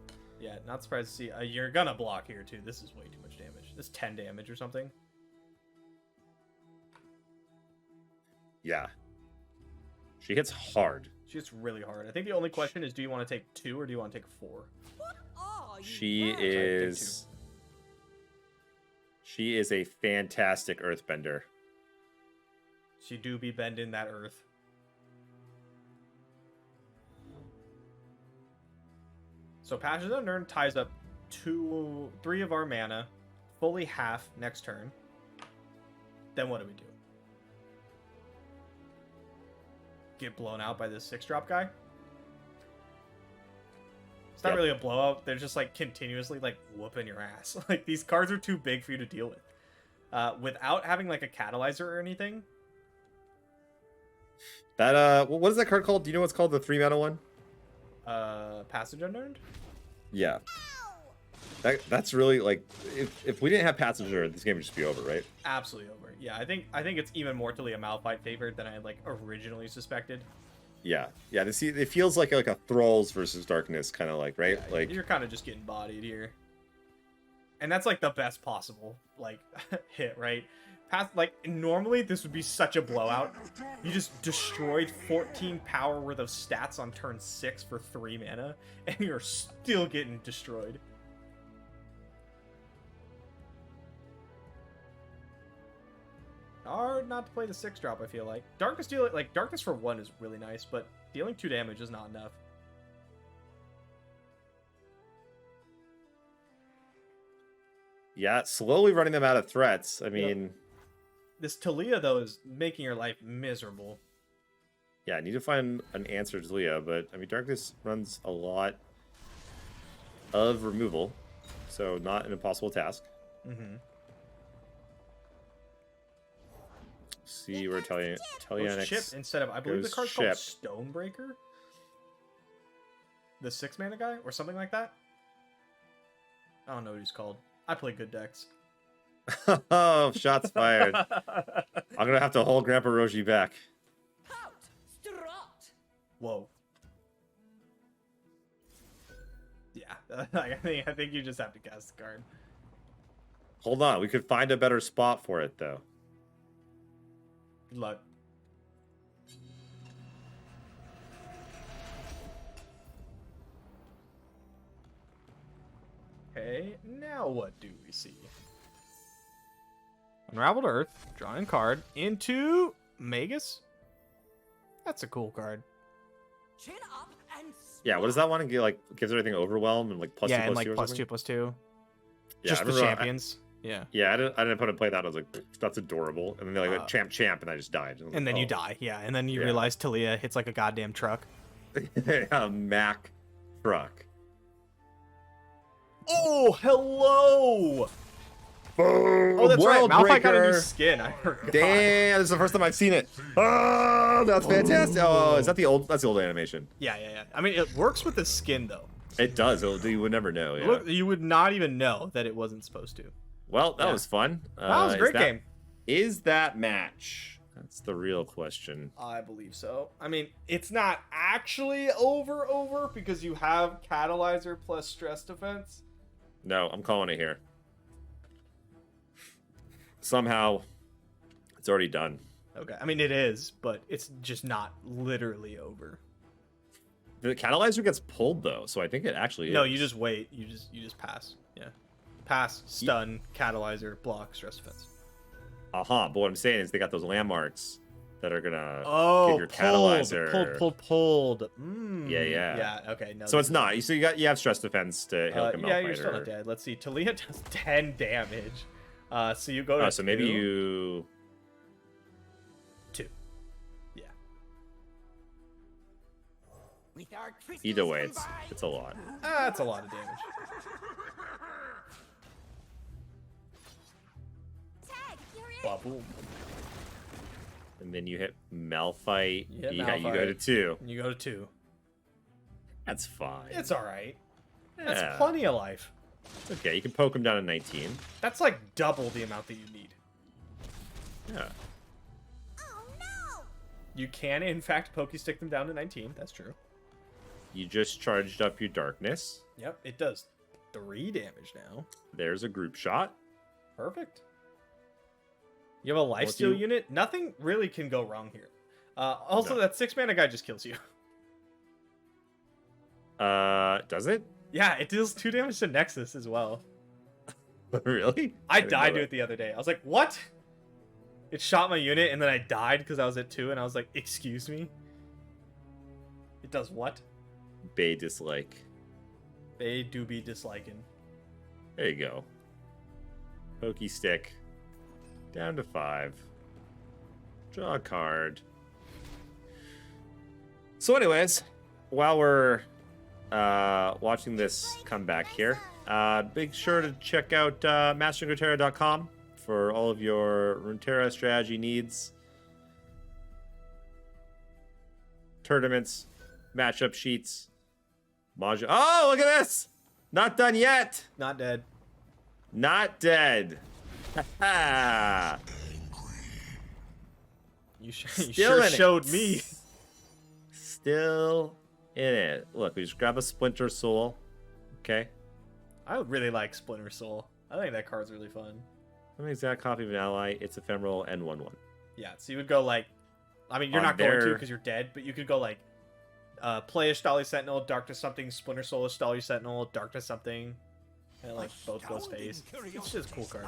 Yeah, not surprised to see. You're gonna block here too. This is way too much damage. This is 10 damage or something. Yeah, she hits hard. She hits really hard. I think the only question is, do you want to take 2 or do you want to take 4? She is a fantastic earthbender. She do be bending that earth. So Passage of the Nerd ties up 3 of our mana, fully half next turn. Then what do we do? Get blown out by this 6-drop guy? It's not really a blowout. They're just like continuously like whooping your ass. Like these cards are too big for you to deal with. Without having like a catalyzer or anything. That what is that card called? Do you know what's called the 3 mana one? Passage Unearned? Yeah. That's really like if we didn't have Passage Unearned, this game would just be over, right? Absolutely over. Yeah, I think it's even more Talia Malphite favored than I like originally suspected. Yeah. It feels like a Thralls versus Darkness kind of like, right? Yeah, like you're kind of just getting bodied here. And that's like the best possible like hit, right? Like normally this would be such a blowout. You just destroyed 14 power worth of stats on turn 6 for 3 mana, and you're still getting destroyed. Hard not to play the 6-drop, I feel like. Darkness for 1 is really nice, but dealing 2 damage is not enough. Yeah, slowly running them out of threats. I mean, yep. This Talia though is making your life miserable. Yeah, I need to find an answer to Talia, but I mean, Darkness runs a lot of removal, so not an impossible task. Mm-hmm. See where Talia chip instead of, I believe the card's called Stonebreaker. The 6-mana guy or something like that. I don't know what he's called. I play good decks. Oh, shots fired. I'm gonna have to hold Grandpa Roshi back. Whoa. Yeah, I think you just have to cast the card. Hold on, we could find a better spot for it though. Good luck. Okay, now what do we see? Unraveled Earth, drawing card into Magus. That's a cool card. Chin up and Yeah, what does that one get? Like, gives everything overwhelm and like plus yeah, 2 plus and like 2 or plus something? 2/+2. Yeah, Just I the remember champions. Yeah. Yeah, I didn't put a play that. I was like, that's adorable. And then they like went champ, and I just died. And then you die. Yeah, and then you realize Talia hits like a goddamn truck. A Mack truck. Oh, hello! Oh, that's right. Malphite got a new skin. I forgot. Damn, this is the first time I've seen it. Oh, that's fantastic. Oh, is that the old? That's the old animation. Yeah. I mean, it works with the skin though. It does. You would never know. Yeah. Look, you would not even know that it wasn't supposed to. Well, that was fun. That was a great game. Is that match? That's the real question. I believe so. I mean, it's not actually over because you have Catalyzer plus Stress Defense. No, I'm calling it here. Somehow, it's already done. Okay, I mean it is, but it's just not literally over. The catalyzer gets pulled though, so I think it actually No, is. you just wait. You just pass. Yeah, pass, stun, Catalyzer, block, Stress Defense. But what I'm saying is they got those landmarks that are gonna give your pulled, catalyzer. pulled. Yeah. Yeah. Okay. No. So it's not. So you have stress defense to heal him. Yeah, you're still not dead. Let's see. Talia does 10 damage. So you go to so maybe 2. you 2. Yeah. With our either way, crystals it's a lot. That's a lot of damage. Boom. And then you hit Malphite. You hit You go to Malphite. 2. You go to 2. That's fine. It's all right. Yeah. That's plenty of life. It's okay. You can poke him down to 19. That's like double the amount that you need. Yeah. Oh no! You can, in fact, pokey stick them down to 19. That's true. You just charged up your darkness. Yep, it does 3 damage now. There's a group shot. Perfect. You have a lifesteal unit. Nothing really can go wrong here. Also, No. that 6-mana guy just kills you. Does it? Yeah, it deals 2 damage to Nexus as well. Really? I didn't know died to that. it the other day. I was like, what? It shot my unit and then I died because I was at 2 and I was like, excuse me? It does what? Bay dislike. They do be disliking. There you go. Pokey stick. Down to 5. Draw a card. So anyways, while we're watching this come back here, make sure to check out masteringruneterra.com for all of your Runeterra strategy needs. Tournaments, matchup sheets, module. Oh, look at this! Not done yet! Not dead. Not dead. Ha You Still sure in it. showed me. Still in it. Look, we just grab a Splinter Soul. Okay. I really like Splinter Soul. I think that card's really fun. An exact copy of an ally. It's ephemeral and 1/1. Yeah, so you would go like, I mean, you're On not going to their- because you're dead, but you could go like, play a Stali Sentinel, Darkness something, Splinter Soul, a Stali Sentinel, Darkness something, and like both goes face. It's just a cool card.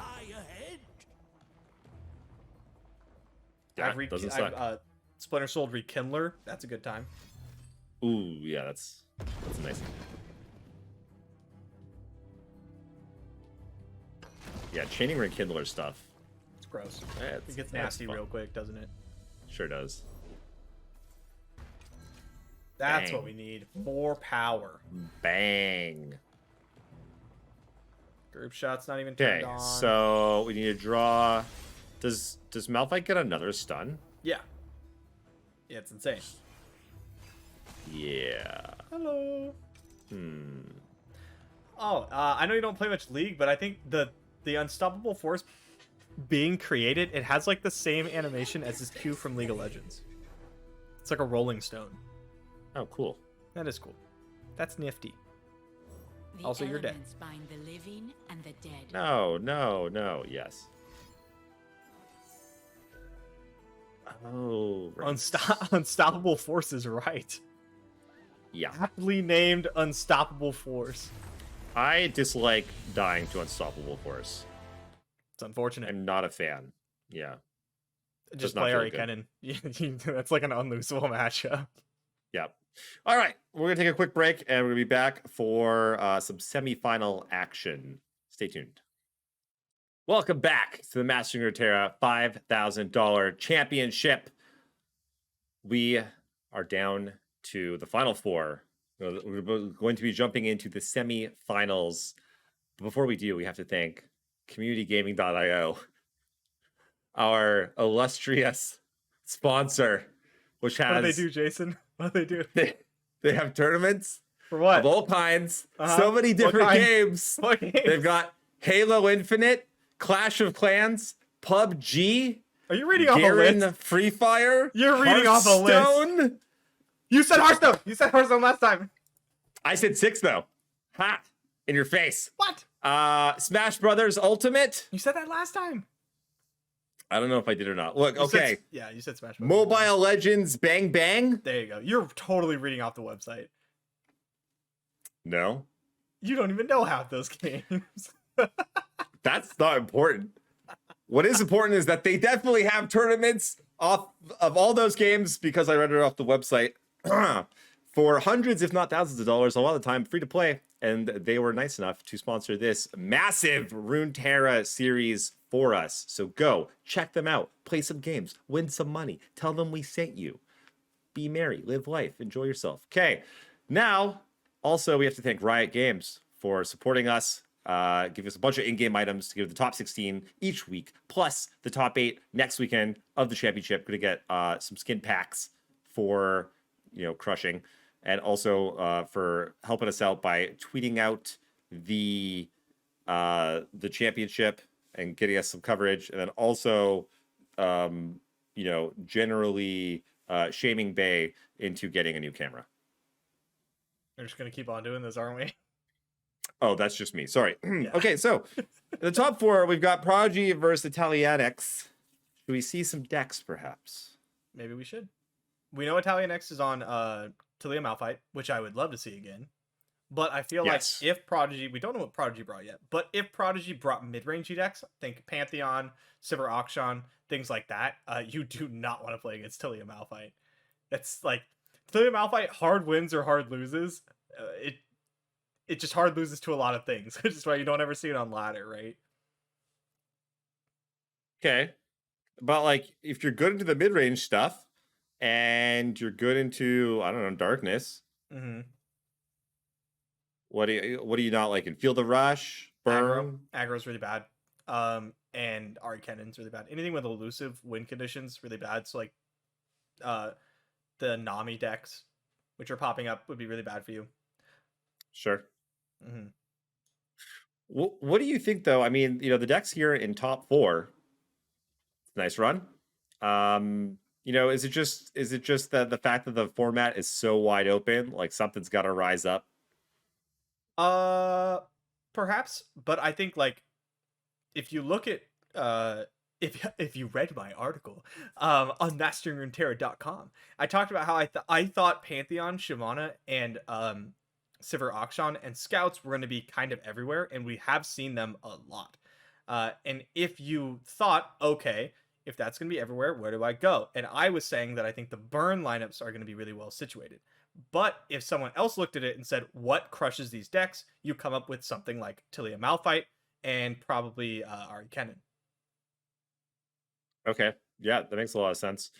Yeah, I've doesn't suck. Splinter Soul Rekindler. That's a good time. Ooh, yeah, that's a nice one. Yeah, chaining Rekindler stuff. It's gross. That's- It gets that's nasty fun. real quick, doesn't it? Sure does. That's Bang. what we need. More power. Bang. Group shot's not even Okay, turned on. so we need to draw. Does Malphite get another stun? Yeah. Yeah, it's insane. Yeah. Hello. Hmm. Oh, I know you don't play much League, but I think the Unstoppable Force being created, it has like the same animation as his Q from League of Legends. It's like a rolling stone. Oh, cool. That is cool. That's nifty. The Also, you're dead. elements bind the living and the dead. No. Yes. Oh, right. Unstoppable Force is right. Yeah. Aptly named Unstoppable Force. I dislike dying to Unstoppable Force. It's unfortunate. I'm not a fan. Yeah. Just not play feel Ahri good. Kennen. That's like an unlosable matchup. Yep. All right. We're going to take a quick break and we're going to be back for some semifinal action. Stay tuned. Welcome back to the Mastering Runeterra $5,000 championship. We are down to the final 4. We're going to be jumping into the semifinals. But before we do, we have to thank CommunityGaming.io, our illustrious sponsor, which has... What do they do, Jason? What do they do? They have tournaments For what? of all kinds, Uh-huh. so many What different kind? games. What games? They've got Halo Infinite, Clash of Clans, PUBG, Are you reading off a list? Free Fire. You're reading off a list. Hearthstone? You said Hearthstone. You said Hearthstone last time. I said 6 though. Ha! In your face. What? Smash Brothers Ultimate. You said that last time. I don't know if I did or not. Look, You okay. said, you said Smash Brothers. Mobile Legends Bang Bang. There you go. You're totally reading off the website. No, You don't even know half those games. that's not important. What is important is that they definitely have tournaments off of all those games because I read it off the website for hundreds, if not thousands of dollars, a lot of the time free to play. And they were nice enough to sponsor this massive Runeterra series for us. So go check them out, play some games, win some money, tell them we sent you. Be merry, live life, enjoy yourself. Okay, now also we have to thank Riot Games for supporting us. Give us a bunch of in-game items to give the top 16 each week, plus the top 8 next weekend of the championship. Going to get some skin packs for crushing, and also for helping us out by tweeting out the championship and getting us some coverage, and then also generally shaming Bay into getting a new camera. We're just gonna keep on doing this, aren't we? Oh, that's just me. Sorry. Yeah. Okay, so the top 4, we've got Prodigy versus Italianx. Should we see some decks, perhaps? Maybe we should. We know Italian X is on Talia Malphite, which I would love to see again. But I feel Yes. like if Prodigy, we don't know what Prodigy brought yet, but if Prodigy brought mid-range decks, think Pantheon, Sivir Auction, things like that, you do not want to play against Talia Malphite. That's like, Talia Malphite hard wins or hard loses. It just hard loses to a lot of things, which is why you don't ever see it on ladder, right? Okay. But, like, if you're good into the mid-range stuff, and you're good into, I don't know, darkness, Mm-hmm. what do you not like in Field of Rush? Burn? Aggro's really bad. And Ahri Kennen's really bad. Anything with elusive win conditions, really bad. So, like, the Nami decks, which are popping up, would be really bad for you. Sure. Mm-hmm. What do you think, though? I mean, the decks here in top 4, nice run. Is it just that the fact that the format is so wide open, like something's got to rise up? Perhaps, but I think, like, if you look at if you read my article on masteringruneterra.com, I talked about how I thought Pantheon, Shyvana, and Sivir Auction and Scouts were going to be kind of everywhere, and we have seen them a lot. And if you thought, okay, if that's going to be everywhere, where do I go? And I was saying that I think the burn lineups are going to be really well situated. But if someone else looked at it and said, what crushes these decks? You come up with something like Talia Malphite and probably Ahri Kennen. Okay. Yeah, that makes a lot of sense.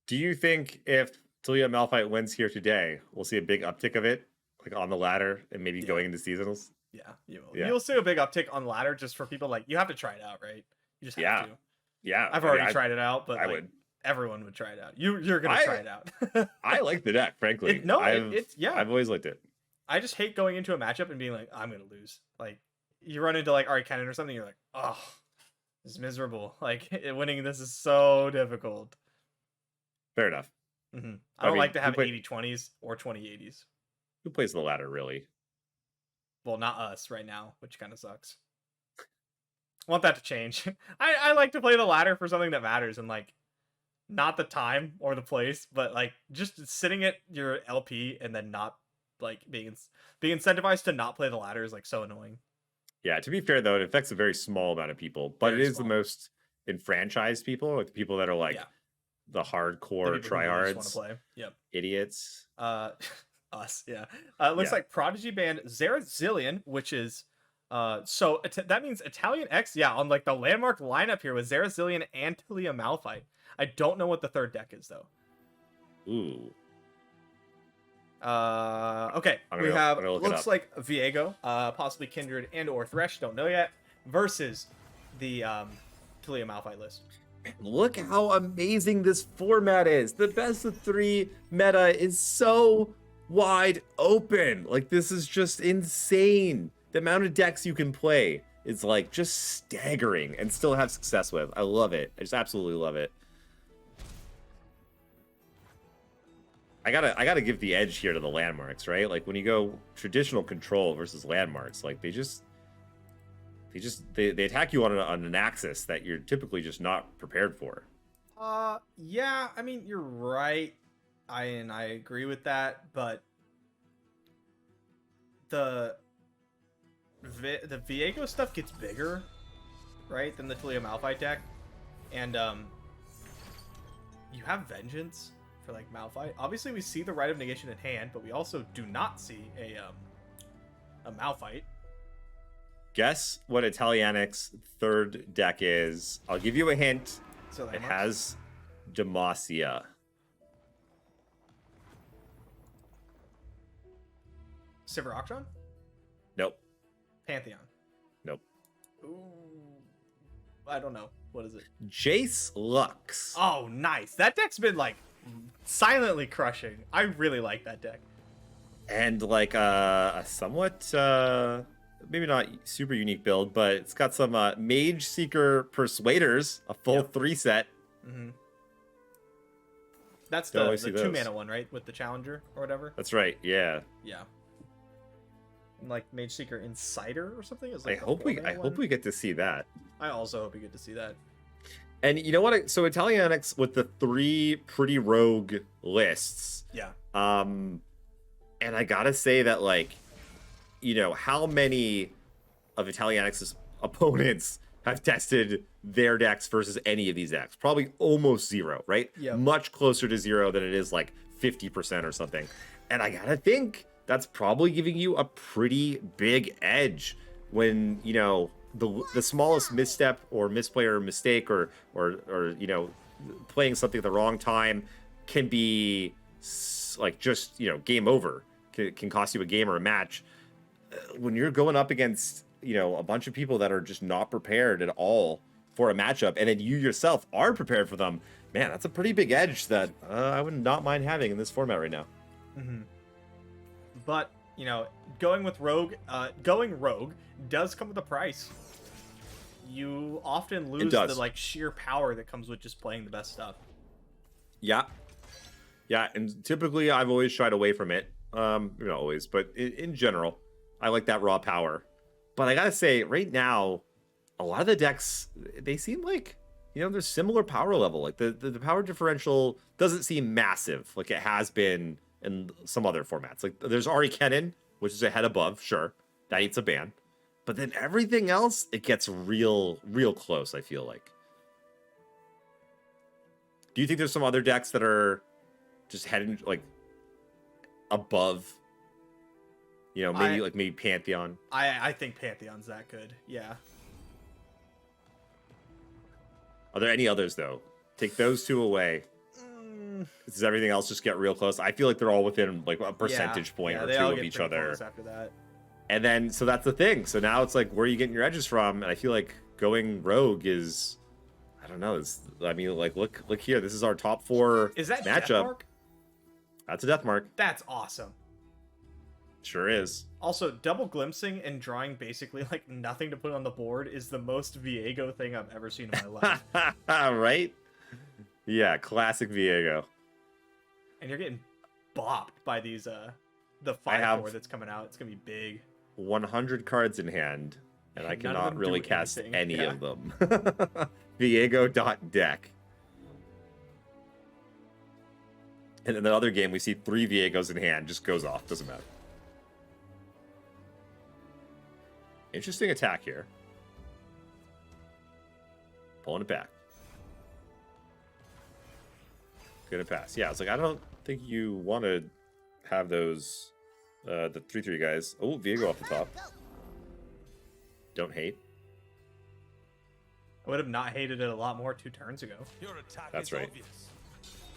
Do you think if Talia Malphite wins here today, we'll see a big uptick of it, like on the ladder and maybe going into seasonals? Yeah, you will. Yeah. You'll see a big uptick on ladder just for people like, you have to try it out, right? You just have to. Yeah. I've already tried it out, but I like, would. Everyone would try it out. You're gonna try it out. I like the deck, frankly. I've always liked it. I just hate going into a matchup and being like, I'm gonna lose. Like, you run into like Ahri Kennen or something, you're like, oh, this is miserable. Like, winning this is so difficult. Fair enough. Mm-hmm. I don't like to have 80-20s or 20-80s. Who plays the ladder, really? Well, not us right now, which kind of sucks. I want that to change. I like to play the ladder for something that matters, and like, not the time or the place, but like just sitting at your LP and then not like being incentivized to not play the ladder is like so annoying. Yeah, to be fair though, it affects a very small amount of people, but Very it is small. the most enfranchised people, like the people that are like the hardcore tryhards, Play. Yep. idiots. Us, yeah. It looks like Prodigy banned Xerath Zilean, which is that means Italian X, on like the landmark lineup here with Xerath Zilean and Talia Malphite. I don't know what the third deck is though. Ooh. Okay. Looks like Viego, possibly Kindred and or Thresh, don't know yet, versus the Talia Malphite list. Look how amazing this format is. The best of 3 meta is so wide open. Like, this is just insane. The amount of decks you can play. is like just staggering and still have success with. I love it. I just absolutely love it. I gotta give the edge here to the landmarks, right? Like when you go traditional control versus landmarks, like they attack you on an axis that you're typically just not prepared for. Yeah, I mean you're right. I agree with that, but the Viego stuff gets bigger, right, than the Talia Malphite deck, and you have Vengeance for like Malphite. Obviously, we see the Rite of Negation in hand, but we also do not see a Malphite. Guess what Italianic's third deck is? I'll give you a hint. So it has Demacia. Sivir Nope. Pantheon. Nope. Ooh, I don't know. What is it? Jace Lux. Oh, nice. That deck's been like silently crushing. I really like that deck. And like a somewhat maybe not super unique build, but it's got some Mage Seeker Persuaders, a full 3 set. Mm-hmm. That's the 2-mana one, right? With the Challenger or whatever? That's right, yeah. Yeah. And like Mage Seeker Insider or something? I hope we get to see that. I also hope we get to see that. And you know what? So Italianics with the 3 pretty rogue lists. Yeah. And I gotta say that, like, you know, how many of Italianics' opponents have tested their decks versus any of these decks? Probably almost 0, right? Yeah. Much closer to 0 than it is like 50% or something. And I gotta think that's probably giving you a pretty big edge when, you know, the smallest misstep or misplay or mistake or you know, playing something at the wrong time can be like just, you know, game over. Can cost you a game or a match. When you're going up against, you know, a bunch of people that are just not prepared at all for a matchup, and then you yourself are prepared for them, man, that's a pretty big edge that I would not mind having in this format right now. Mm-hmm. But, you know, going rogue does come with a price. You often lose the like sheer power that comes with just playing the best stuff. Yeah, and typically I've always shied away from it. Not always, but in general, I like that raw power. But I gotta say, right now, a lot of the decks, they seem like, you know, there's similar power level. Like the power differential doesn't seem massive like it has been in some other formats. Like there's Ahri Kennen, which is a head above, sure, that eats a ban. But then everything else, it gets real close, I feel like. Do you think there's some other decks that are just heading like above? You know, maybe Pantheon. I think Pantheon's that good. Yeah. Are there any others though? Take those 2 away. Does everything else just get real close? I feel like they're all within like a percentage point or 2 of each other. After that. And then, so that's the thing. So now it's like, where are you getting your edges from? And I feel like going rogue is, I don't know. I mean, like, look here. This is our top 4 is that matchup. Death Mark? That's a death mark. That's awesome. Sure is. Also, double glimpsing and drawing basically like nothing to put on the board is the most Viego thing I've ever seen in my life. Right? Yeah, classic Viego. And you're getting bopped by these the 5/4 that's coming out. It's gonna be big. 100 cards in hand, and I cannot really cast any of them. Viego.deck. And in the other game, we see 3 Viegos in hand, just goes off, doesn't matter. Interesting attack here. Pulling it back. Gonna pass. Yeah, I was like, I don't think you want to have those, the 3/3 guys. Oh, Viego off the top. Don't hate. I would have not hated it a lot more 2 turns ago. That's right.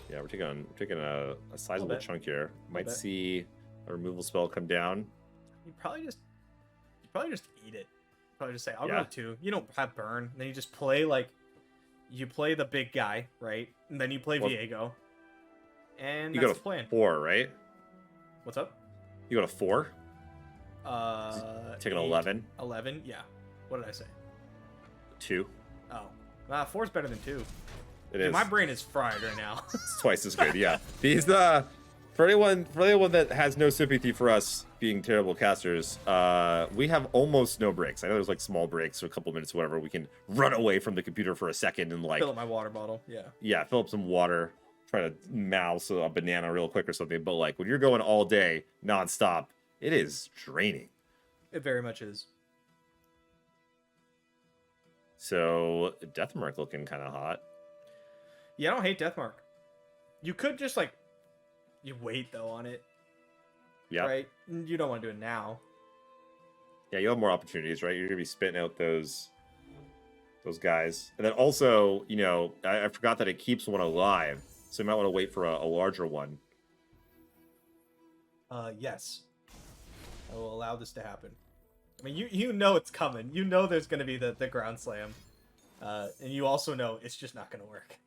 Yeah, we're taking a sizable chunk here. Might see a removal spell come down. You probably just eat it. Probably just say, I'll go 2. You don't have burn. Then you just play like, you play the big guy, right? And then you play Viego. And you that's go the plan. 4, right? What's up? You go to 4? Take an 11. 11, yeah. What did I say? 2. Oh. 4's better than 2. It is. My brain is fried right now. It's twice as good, yeah. These for anyone that has no sympathy for us being terrible casters, we have almost no breaks. I know there's like small breaks for a couple minutes or whatever. We can run away from the computer for a second and like fill up my water bottle. Yeah. Yeah, fill up some water, try to mouse a banana real quick or something. But like when you're going all day nonstop, it is draining. It very much is. So Deathmark looking kind of hot. Yeah, I don't hate Deathmark. You could just like you wait though on it. Yeah. Right? You don't want to do it now. Yeah, you'll have more opportunities, right? You're gonna be spitting out those guys. And then also, you know, I forgot that it keeps one alive. So you might want to wait for a larger one. Yes. I will allow this to happen. I mean, you know it's coming. You know there's going to be the ground slam. And you also know it's just not going to work.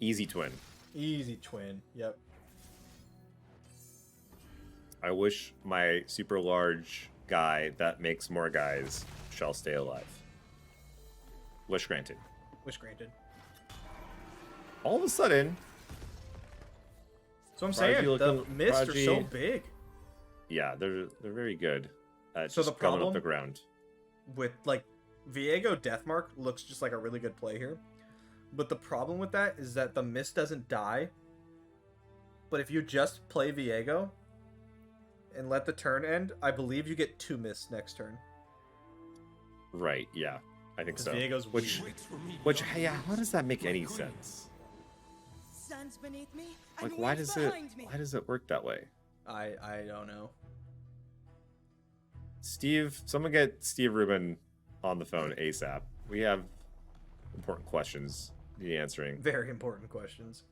Easy twin. Easy twin. Yep. I wish my super large guy that makes more guys shall stay alive. Wish granted. Wish granted. All of a sudden... So I'm saying, the mists are so big. Yeah, they're very good at so just going up the ground. With, like, Viego Deathmark looks just like a really good play here. But the problem with that is that the mist doesn't die. But if you just play Viego and let the turn end, I believe you get 2 mists next turn. Right, yeah. I think so. Viego's which, yeah, how does that make any sense? Sun's beneath me. Like, why does it work that way? I don't know. Steve, someone get Steve Rubin on the phone ASAP. We have important questions need answering. Very important questions.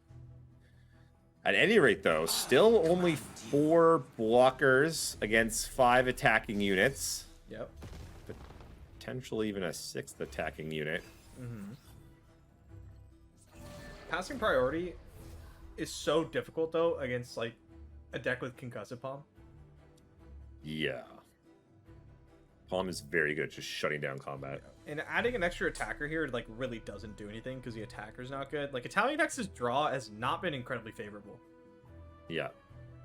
At any rate, though, still only 4 blockers against 5 attacking units. Yep. Potentially even a 6th attacking unit. Mm-hmm. Passing priority is so difficult, though, against, like, a deck with Concussive Palm. Yeah. Palm is very good, just shutting down combat. Yeah. And adding an extra attacker here, like, really doesn't do anything because the attacker's not good. Like, Italian X's draw has not been incredibly favorable. Yeah.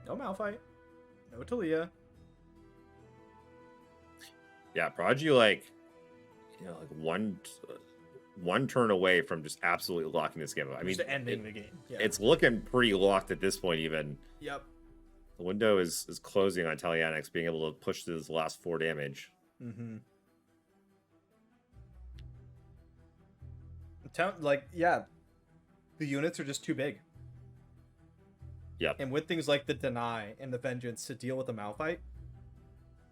No Malphite. No Talia. Yeah, Prodigy, like, you know, like one turn away from just absolutely locking this game up. I mean, just ending the game. Yeah. It's looking pretty locked at this point, even. Yep. The window is closing on Talianix being able to push through this last 4 damage. Mm-hmm. Like, yeah, the units are just too big. Yep. And with things like the Deny and the Vengeance to deal with the Malphite,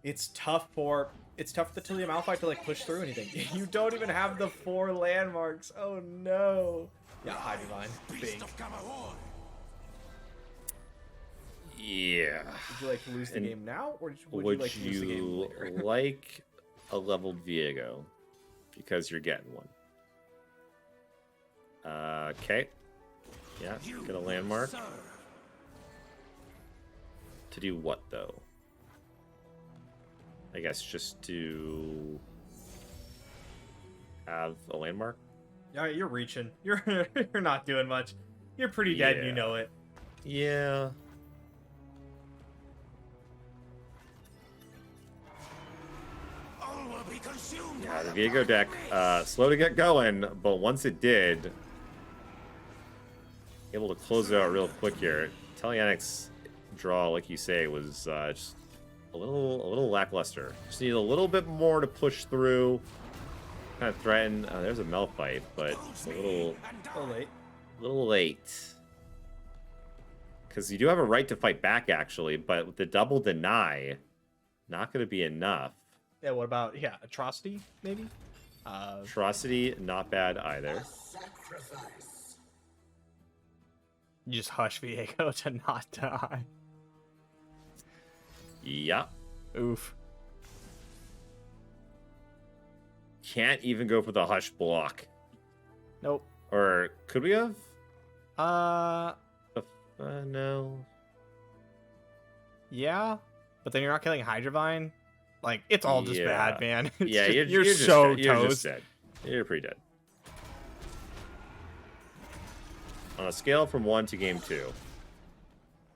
it's tough for the Talia Malphite to, like, push through anything. You don't even have the 4 landmarks. Oh, no. Yeah, High Divine. Big. Yeah. Would you like to lose the game now, or would you like to lose the game later? Like a leveled Viego? Because you're getting one. Okay. Yeah, get a landmark. To do what, though? I guess just to have a landmark? Yeah, you're reaching. You're not doing much. You're pretty dead and you know it. Yeah. Yeah, the Viego deck, slow to get going, but once it did, able to close it out real quick here. Talianix draw, like you say, was just a little lackluster. Just need a little bit more to push through, kind of threaten. There's a Malphite, but it's a little late. Little late. Because you do have a right to fight back, actually, but with the double deny, not going to be enough. Yeah, what about, Atrocity, maybe? Atrocity, not bad either. You just hush Viego to not die. Yeah. Oof. Can't even go for the hush block. Nope. Or could we have? No. Yeah, but then you're not killing Hydravine. Like, it's all just bad, man. It's Yeah, just, you're just so dead. You're just toast. dead. You're pretty dead. On a scale from 1 to game 2,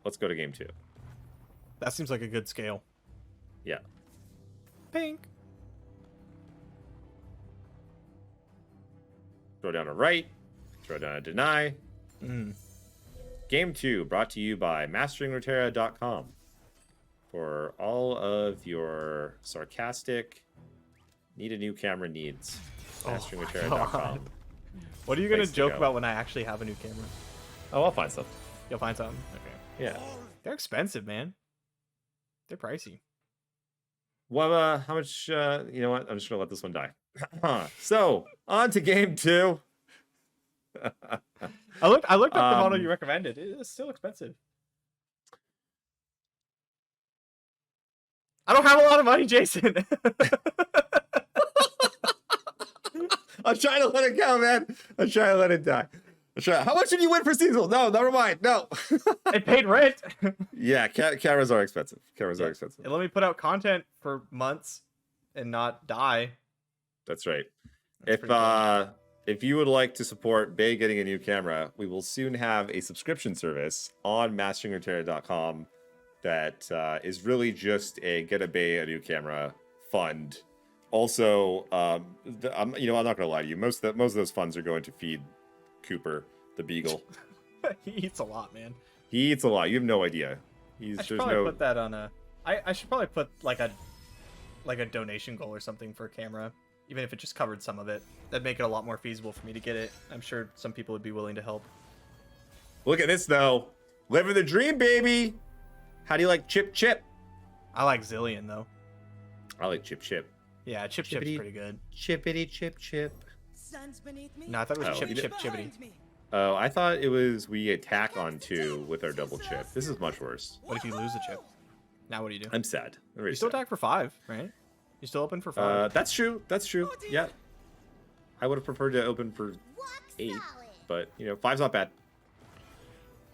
let's go to game 2. That seems like a good scale. Yeah. Pink. Throw down a right. Throw down a deny. Game 2 brought to you by masteringruneterra.com for all of your sarcastic need a new camera needs. Masteringruneterra.com. What are you going to joke about when I actually have a new camera? Oh, I'll find something. You'll find something? Okay. Yeah. They're expensive, man. They're pricey. Well, how much, you know what? I'm just going to let this one die. So, on to game 2. I looked up the model you recommended. It's still expensive. I don't have a lot of money, Jason. I'm trying to let it go, man. I'm trying to let it die. How much did you win for seasonal? No, never mind. No. I paid rent. Yeah, cameras are expensive. Cameras are expensive. It let me put out content for months and not die. That's right. If you would like to support Bay getting a new camera, we will soon have a subscription service on masteringruneterra.com that is really just a get a Bay a new camera fund. Also, I'm not gonna lie to you. Most of those funds are going to feed Cooper, the beagle. He eats a lot, man. He eats a lot. You have no idea. I should probably put that on a. I should probably put like a donation goal or something for a camera, even if it just covered some of it. That'd make it a lot more feasible for me to get it. I'm sure some people would be willing to help. Look at this though, living the dream, baby. How do you like Chip? I like Zilean though. I like Chip. Yeah, Chip's pretty good. Chippity Chip. Sun's beneath me. No, I thought it was Chippity. Oh, I thought it was we attack on 2 with our double chip. This is much worse. What if you lose the chip? Now what do you do? I'm sad. You still attack for 5, right? You still open for 5. That's true. Yeah. I would have preferred to open for 8, but 5's not bad.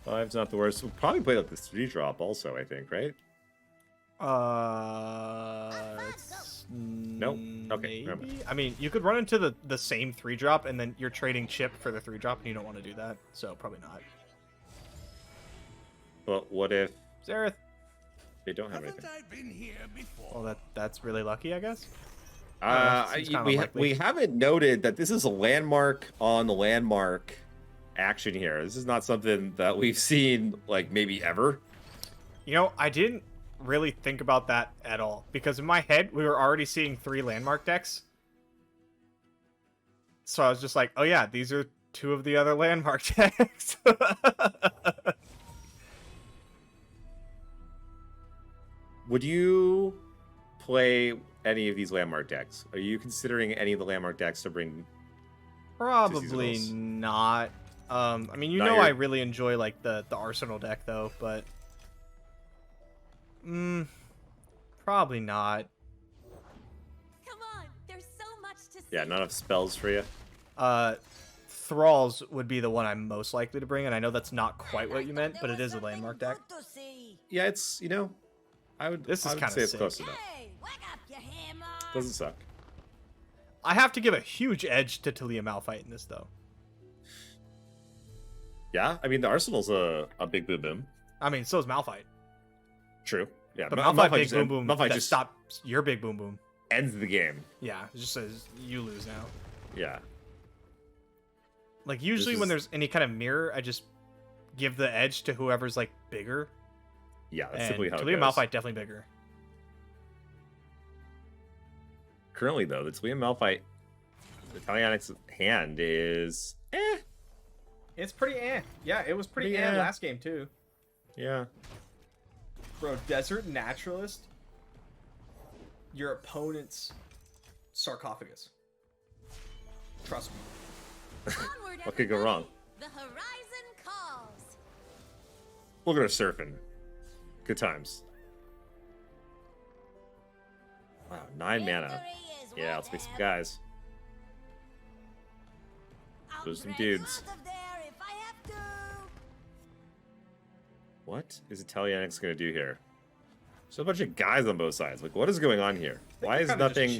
5's not the worst. We'll probably play like the 3-drop also, I think, right? Nope. Okay. Maybe? I mean, you could run into the same 3-drop and then you're trading chip for the 3-drop and you don't want to do that, so probably not. Well, what if Xerath? They don't have anything. Well, that's really lucky, I guess. We haven't noted that this is a landmark on the landmark action here. This is not something that we've seen like maybe ever. I didn't really think about that at all because in my head we were already seeing 3 landmark decks. So I was just like, oh yeah, these are 2 of the other landmark decks. Would you play any of these landmark decks? Are you considering any of the landmark decks to bring? Probably not. I mean, I really enjoy like the Arsenal deck though, but probably not. Come on, there's so much to see. Yeah, not enough spells for you. Thralls would be the one I'm most likely to bring, and I know that's not quite what you meant, but it is a landmark deck. Yeah, it's I would say it's close enough. Doesn't suck. I have to give a huge edge to Talia Malphite in this though. Yeah, I mean the Arsenal's a big boom boom. I mean, so is Malphite. True. Yeah, but Malphite big boom boom. Malphite just stops your big boom boom. Ends the game. Yeah, it just says you lose now. Yeah. Like usually when there's any kind of mirror, I just give the edge to whoever's like bigger. Yeah, that's simply how it goes. Talia Malphite definitely bigger. Currently, though, the Talia Malphite, the Talianic's hand is It's pretty Yeah, it was pretty last game, too. Yeah. Bro, Desert Naturalist, your opponent's sarcophagus. Trust me. What could go wrong? The horizon calls. Look at her surfing. Good times. Wow, 9 mana. Yeah, let's make some guys. Those are some dudes. What is Italianix gonna do here? There's a bunch of guys on both sides. Like, what is going on here? Why is nothing?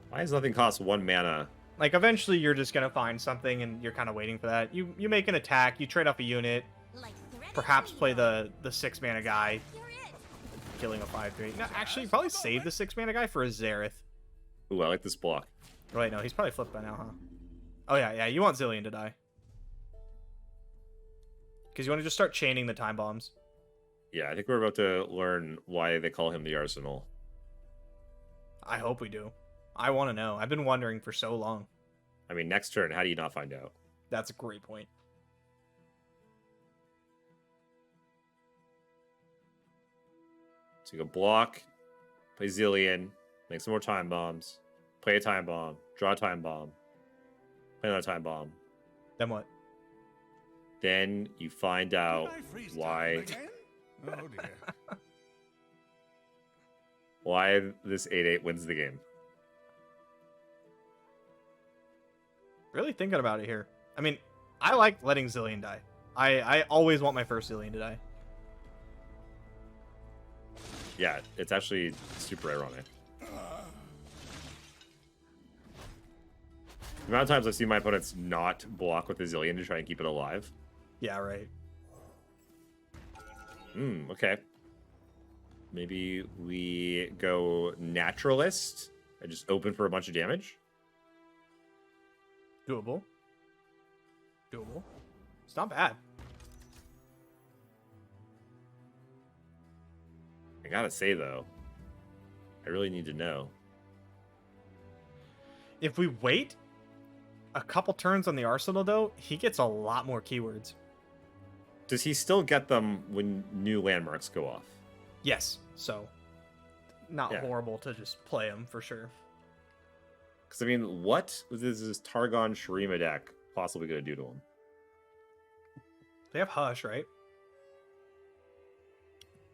Why does nothing cost 1 mana? Like, eventually you're just gonna find something, and you're kind of waiting for that. You make an attack, you trade off a unit, perhaps play the 6 mana guy, killing a 5/3. No, actually, probably save the 6 mana guy for a Xerath. Ooh, I like this block. Oh, wait, no, he's probably flipped by now, huh? Oh yeah, you want Zilean to die. Because you want to just start chaining the time bombs. Yeah, I think we're about to learn why they call him the Arsenal. I hope we do. I want to know. I've been wondering for so long. I mean, next turn, how do you not find out? That's a great point. So you go block, play Zilean, make some more time bombs, play a time bomb, draw a time bomb, play another time bomb. Then what? Then you find out why Oh dear. why this 8/8 wins the game. Really thinking about it here. I mean, I like letting Zilean die. I always want my first Zilean to die. Yeah, it's actually super ironic. The amount of times I've seen my opponents not block with a Zilean to try and keep it alive. Yeah, right. Okay. Maybe we go naturalist and just open for a bunch of damage. Doable. Doable. It's not bad. I gotta say, though, I really need to know. If we wait a couple turns on the Arsenal, though, he gets a lot more keywords. Does he still get them when new landmarks go off? Yes, so not Yeah. horrible to just play him for sure. Because, I mean, what is this Targon Shurima deck possibly going to do to him? They have Hush, right?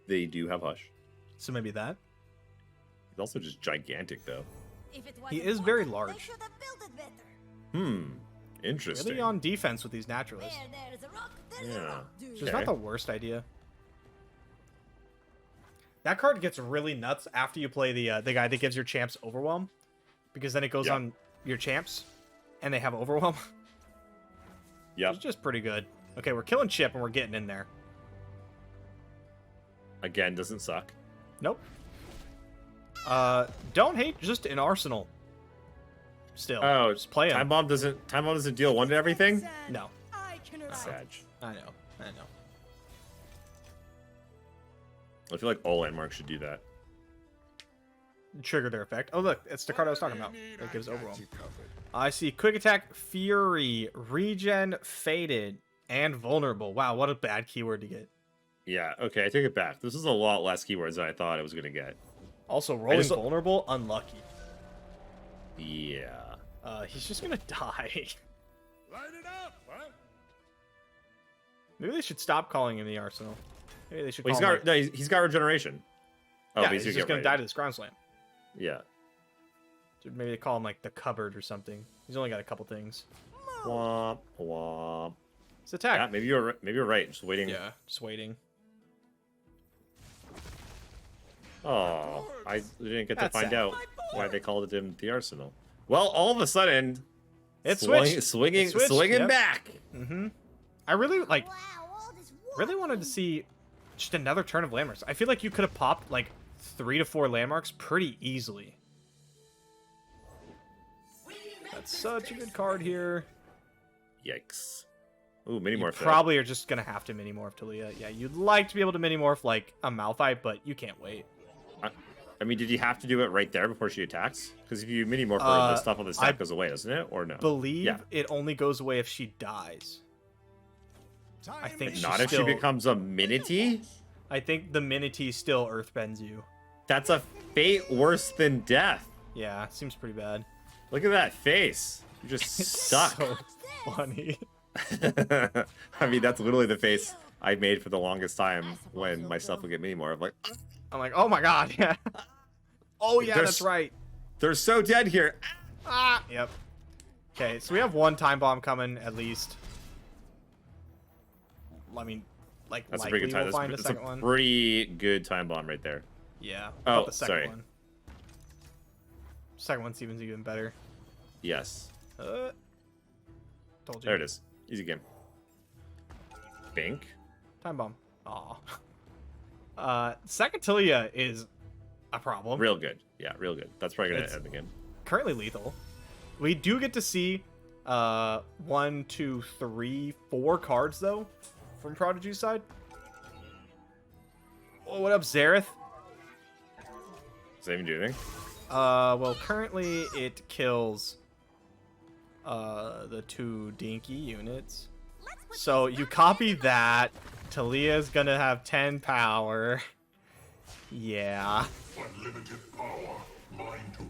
They do have Hush. So maybe that. He's also just gigantic, though. He is very large. Interesting. Really on defense with these naturalists. Yeah. Which is not the worst idea. That card gets really nuts after you play the guy that gives your champs Overwhelm. Because then it goes on your champs, and they have Overwhelm. Yeah. It's just pretty good. Okay, we're killing Chip, and we're getting in there. Again, doesn't suck. Nope. Don't hate just an Arsenal. Still. Oh, just play him. Time Bomb doesn't deal one to everything? No. Sag. I know. I feel like all landmarks should do that. Trigger their effect. Oh, look, it's the card I was talking about. That gives Overwhelm. I see Quick Attack, Fury, Regen, Faded, and Vulnerable. Wow, what a bad keyword to get. Yeah, okay, I take it back. This is a lot less keywords than I thought I was going to get. Also, rolling Vulnerable, unlucky. Yeah. He's just going to die. Light it up, huh? Maybe they should stop calling him the Arsenal. Maybe they should Well, call him he's got regeneration. Oh, yeah, but he's just going to die to this Ground Slam. Yeah. So maybe they call him, like, the Cupboard or something. He's only got a couple things. Womp, womp. It's attack. Yeah, maybe you're right. Just waiting. Yeah, just waiting. Oh, I didn't get to That's find sad. out why they called him the Arsenal. Well, all of a sudden, It's swinging yep. back. Mm-hmm. I really wanted to see just another turn of landmarks. I feel like you could have popped like 3 to 4 landmarks pretty easily. That's such a good card here. Yikes. Ooh, mini You morph. probably are just gonna have to mini morph Talia. Yeah, you'd like to be able to mini morph like a Malphite, but you can't wait. I mean, did you have to do it right there before she attacks? Because if you mini morph her, the stuff on the stack goes away, doesn't it? Or no? Believe it only goes away if she dies. I think Not if she becomes a Minity? I think the Minity still earthbends you. That's a fate worse than death. Yeah, seems pretty bad. Look at that face. You're just stuck. So funny. I mean, that's literally the face I made for the longest time when my stuff would get mini morph. I'm like, oh my god, yeah. Oh yeah, that's right. They're so dead here. Yep. Okay, so we have one time bomb coming at least. I mean, like That's a likely pretty good time. we'll find a That's second a one. pretty good time bomb right there. Yeah. Oh, the second sorry. one. Second one's even better. Yes. Told you. There it is. Easy game. Bink. Time bomb. Aw. Second Tilia is a problem. Real good. Yeah, real good. That's probably gonna end the game. Currently lethal. We do get to see 1, 2, 3, 4 cards though from Prodigy's side. Oh, what up, Xerath? Does that even do anything? Well, currently it kills the 2 dinky units. So you copy that. Talia's gonna have 10 power. Yeah.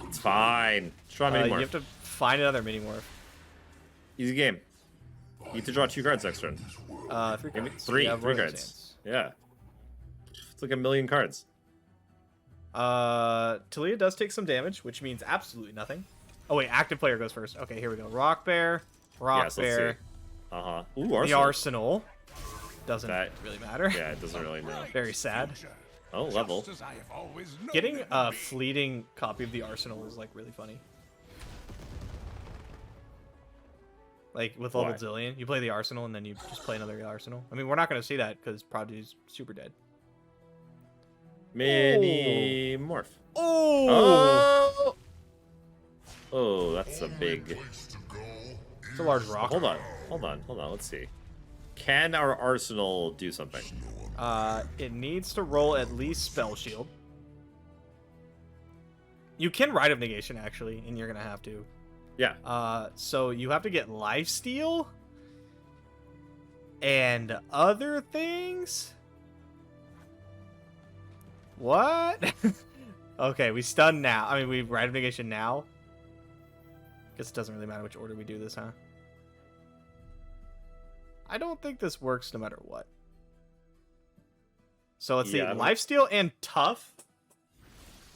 It's fine. Strong mini You morph. have to find another mini morph. Easy game. You need to draw 2 cards next turn. 3 Maybe cards. 3 Yeah, Royal cards. Sands. Yeah. It's like a million cards. Talia does take some damage, which means absolutely nothing. Oh wait, active player goes first. Okay, here we go. Rock Bear, Rock Bear. Ooh, The Arsenal. Doesn't That- really matter. Yeah, it doesn't really matter. Very sad. Oh, level. Just as I have always known Getting it. a fleeting copy of the Arsenal is like really funny. Like with level Why? Zilean, you play the Arsenal and then you just play another Arsenal. I mean, we're not going to see that because Prodigy's super dead. Mini morph. Oh! Oh, that's a big. It's a large rock. Hold on. Let's see. Can our Arsenal do something? It needs to roll at least Spell Shield. You can Rite of Negation, actually, and you're going to have to. Yeah. So you have to get Lifesteal and other things? What? Okay, we stun now. I mean, we Rite of Negation now. Guess it doesn't really matter which order we do this, huh? I don't think this works no matter what. So let's see. Lifesteal and Tough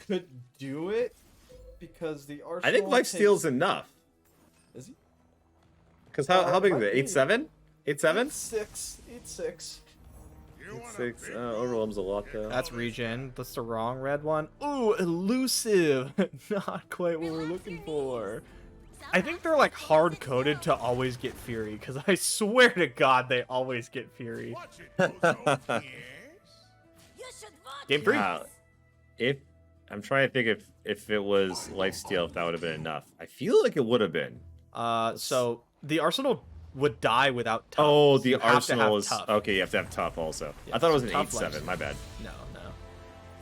could do it because the Arsenal. I think Lifesteal's enough. Is he? Because how big is it? 8-7? 8-7? 8-6. 6. Overwhelms a lot though. That's regen. That's the wrong red one. Ooh, elusive. Not quite what we're looking for. I think they're like hard coded to always get Fury because I swear to God they always get Fury. Game 3. If I'm trying to think if it was Lifesteal, if that would have been enough. I feel like it would have been. So the Arsenal would die without Tough. Oh, So the you have to Arsenal have is Tough. okay. You have to have Tough also. Yeah, I thought it was so an Tough 8-7. Lifesteal. My bad. No.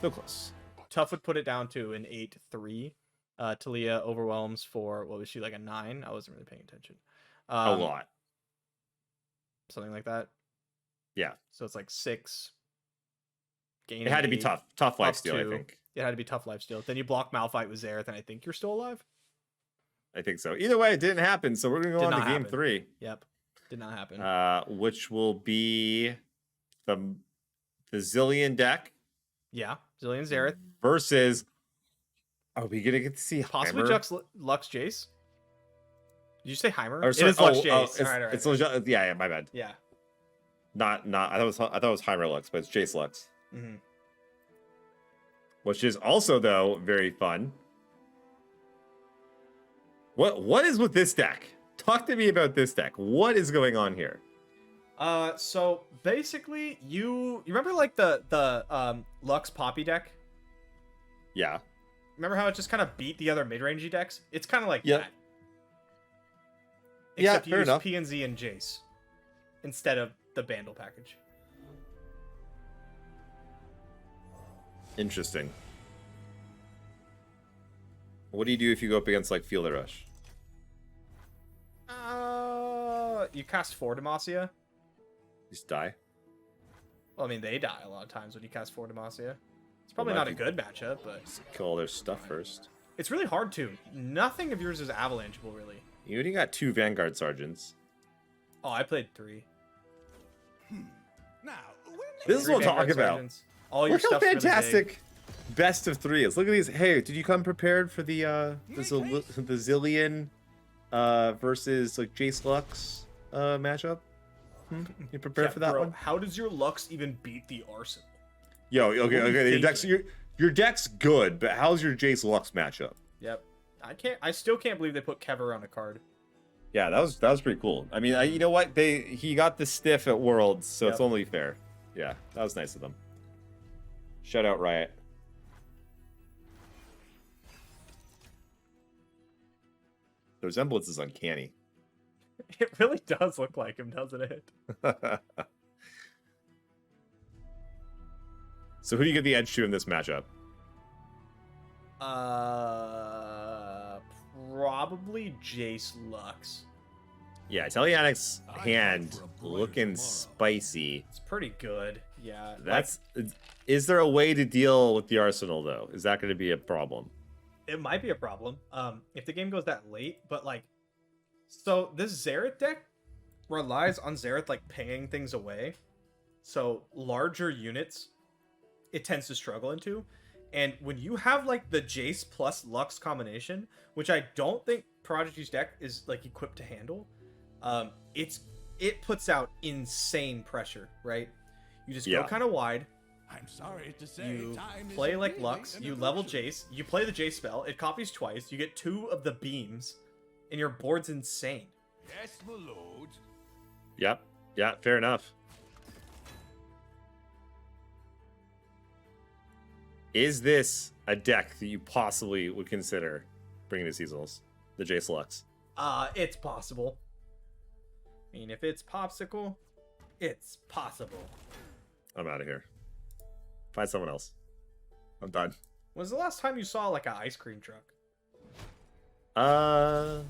So close. Tough would put it down to an 8-3. Talia overwhelms for, what was she, like a 9? I wasn't really paying attention. A lot. Something like that. Yeah. So it's like 6. Gain It had to be 8, tough. Tough up Lifesteal, I 2. think. It had to be Tough Lifesteal. Then you block Malphite with Xerath, and I think you're still alive. I think so. Either way, it didn't happen. So we're gonna go Did on to not game happen. 3. Yep. Did not happen. Which will be the Zilean deck Yeah. Zilean Xerath. versus. Are we gonna get to see Possibly Heimer? Lux Jace. Did you say Heimer? Or, sorry, it is Lux Jace. it's, All right. it's yeah, my bad. Yeah. Not. I thought it was Heimer Lux, but it's Jace Lux, Mm-hmm. which is also though very fun. What is with this deck? Talk to me about this deck. What is going on here? So basically, you remember like the Lux Poppy deck? Yeah. Remember how it just kind of beat the other mid-rangey decks? It's kind of like Yep. that. Yeah, Except you fair use enough. PNZ and Jace instead of the Bandle package. Interesting. What do you do if you go up against like Field of Rush? You cast 4 Demacia. Just die. Well, I mean, they die a lot of times when you cast 4 Demacia. It's probably Well, not a good matchup, but Kill all their stuff first. it's really hard to. Nothing of yours is avalancheable, really. You already got 2 Vanguard Sergeants. Oh, I played 3. Now, This is what I'm talking about. All your Look how stuff's really big. fantastic best of 3 is. Look at these. Hey, did you come prepared for the Zilean versus like Jace Lux matchup? You prepared Yeah, for that bro, one? how does your Lux even beat the Arsenal? Yo, okay. Your thinking? decks, your deck's good, but how's your Jace Lux matchup? Yep. I still can't believe they put Kever on a card. Yeah, that was pretty cool. I mean, you know what? He got the stiff at Worlds, so it's only fair. Yeah, that was nice of them. Shout out Riot. The resemblance is uncanny. It really does look like him, doesn't it? So who do you give the edge to in this matchup? Probably Jace Lux. Yeah, Tellianic's hand looking spicy. It's pretty good. Yeah. Is there a way to deal with the arsenal though? Is that going to be a problem? It might be a problem. If the game goes that late, but like, so this Xerath deck relies on Xerath like pinging things away. So larger units, it tends to struggle into. And when you have like the Jace plus Lux combination, which I don't think Prodigy's deck is like equipped to handle, it puts out insane pressure, right? You just go kind of wide. I'm sorry to say, you play like Lux, you level Jace, you play the Jace spell, it copies twice, you get 2 of the beams, and your board's insane. Yes, my lord. Yep. Yeah, fair enough. Is this a deck that you possibly would consider bringing to Seasonals? The Jace Lux? It's possible. I mean, if it's Popsicle, it's possible. I'm out of here. Find someone else. I'm done. When's the last time you saw like an ice cream truck? Yeah,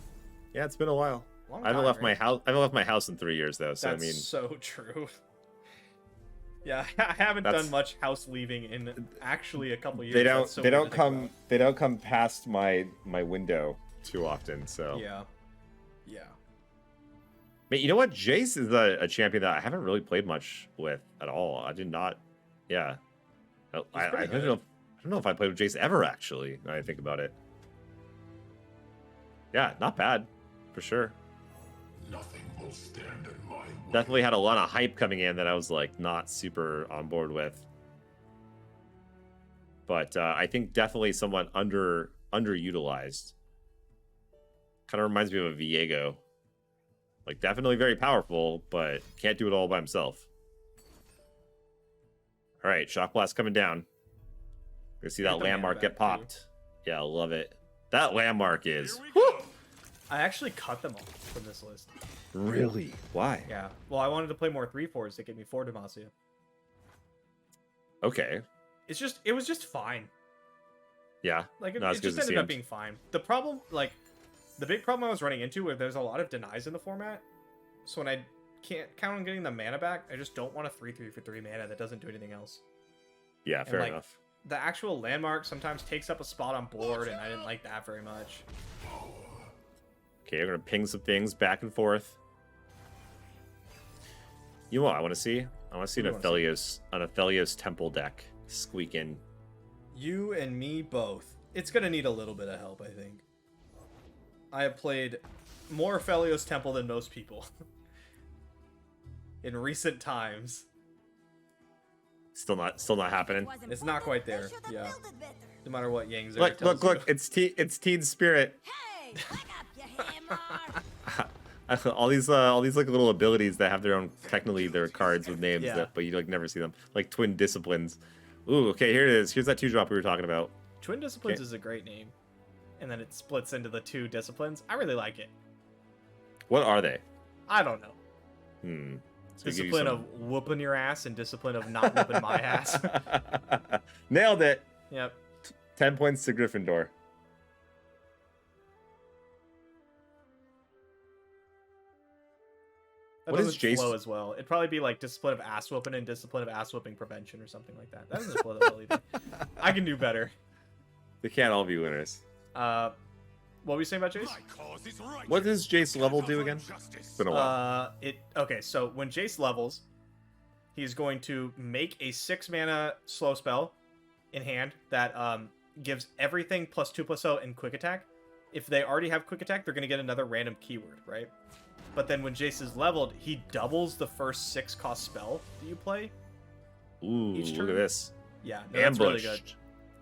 it's been a while. Long I haven't time, left right? my house. I haven't left my house in 3 years though. So That's I mean, so true. Yeah, I haven't done much house leaving in actually a couple years. They don't come past my window too often. So yeah. But you know what? Jace is a champion that I haven't really played much with at all. I did not. Yeah. I don't know if I played with Jace ever actually. When I think about it. Yeah, not bad, for sure. Nothing will stand in my way. Definitely had a lot of hype coming in that I was like not super on board with. But I think definitely somewhat underutilized. Kind of reminds me of a Viego. Like definitely very powerful, but can't do it all by himself. All right, Shock Blast coming down. Gonna see that landmark get popped. Yeah, I love it. That landmark is. I actually cut them all from this list. Really? Why? Yeah. Well, I wanted to play more 3/4s to get me 4 Demacia. Okay. It was just fine. Yeah. Like it Not as good just as it ended up seemed. being fine. The problem, like, the big problem I was running into where there's a lot of denies in the format. So when I can't count on getting the mana back, I just don't want a 3/3 for 3 mana that doesn't do anything else. Yeah, fair enough. The actual landmark sometimes takes up a spot on board, and I didn't like that very much. Okay, I'm gonna ping some things back and forth. You know what I want to see? I want to see an Aphelios Temple deck squeaking. You and me both. It's gonna need a little bit of help, I think. I have played more Aphelios Temple than most people in recent times. Still not happening. It's not quite there. Yeah. No matter what Yang Zero Look! tells you. It's Teen Spirit. Hey, wake up, you hammer! all these like little abilities that have their own, technically their cards with names, Yeah. but you like never see them. Like Twin Disciplines. Ooh, okay, here it is. Here's that 2-drop we were talking about. Twin Disciplines is a great name. And then it splits into the 2 disciplines. I really like it. What are they? I don't know. So we give you Discipline some- of whooping your ass and discipline of not whooping my ass. Nailed it. Yep. 10 points to Gryffindor. That What is doesn't Jace- flow as well. It'd probably be like discipline of ass whooping and discipline of ass whooping prevention or something like that. That doesn't flow that well either. I can do better. They can't all be winners. What were you saying about Jace? What does Jace level do again? It's been a while. Okay, so when Jace levels, he's going to make a 6 mana slow spell in hand that gives everything +2/+0 and quick attack. If they already have quick attack, they're going to get another random keyword, right? But then when Jace is leveled, he doubles the first 6-cost spell that you play. Ooh, each look turn. at this. Yeah, no, that's really good. Ambushed.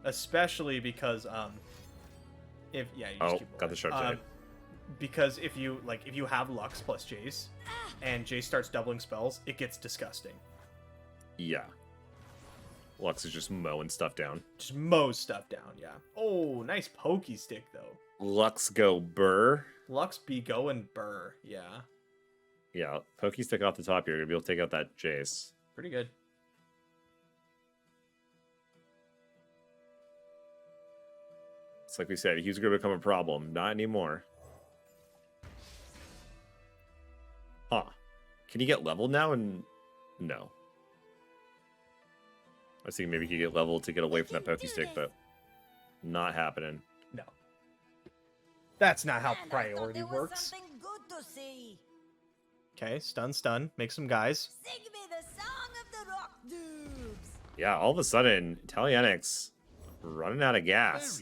especially because if you just keep got the sharp side. Because if you have Lux plus Jace, and Jace starts doubling spells, it gets disgusting. Yeah. Lux is just mowing stuff down. Just mows stuff down, yeah. Oh, nice pokey stick though. Lux go burr. Lux be going burr, yeah. Yeah, pokey stick off the top here. You're gonna be able to take out that Jace. Pretty good. It's like we said, he's gonna become a problem. Not anymore. Huh. Can he get leveled now? And no. I was thinking maybe he could get leveled to get away from that pokey stick, but not happening. No. That's not how priority works. Okay, stun. Make some guys. Sing me the song of the rock dudes. Yeah, all of a sudden, Italianics running out of gas.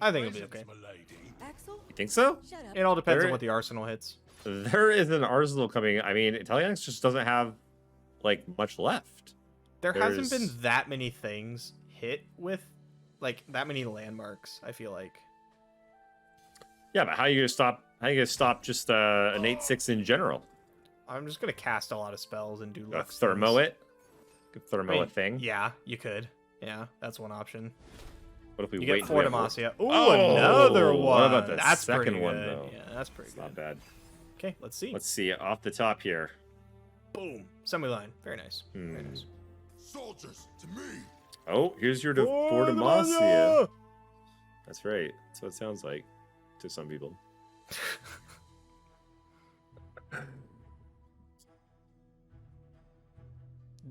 I think it'll be okay. You think so? It all depends on what the arsenal hits. There is an arsenal coming. I mean, Italianics just doesn't have, like, much left. Hasn't been that many things hit with, like, that many landmarks, I feel like. Yeah, but how are you gonna stop? How are you gonna stop just an 8/6 in general? I'm just gonna cast a lot of spells and do Lux thermo things. it. Could thermo a thing. Yeah, you could. Yeah, that's one option. What if we you wait? Get four Demacia. Ooh, oh, another one. What about the that's second one good. though? Yeah, that's pretty good. Not bad. Okay, let's see. Let's see off the top here. Boom, semi-line. Very nice. Very nice. Soldiers, to me. Oh, here's your four Demacia. That's right. That's what it sounds like to some people.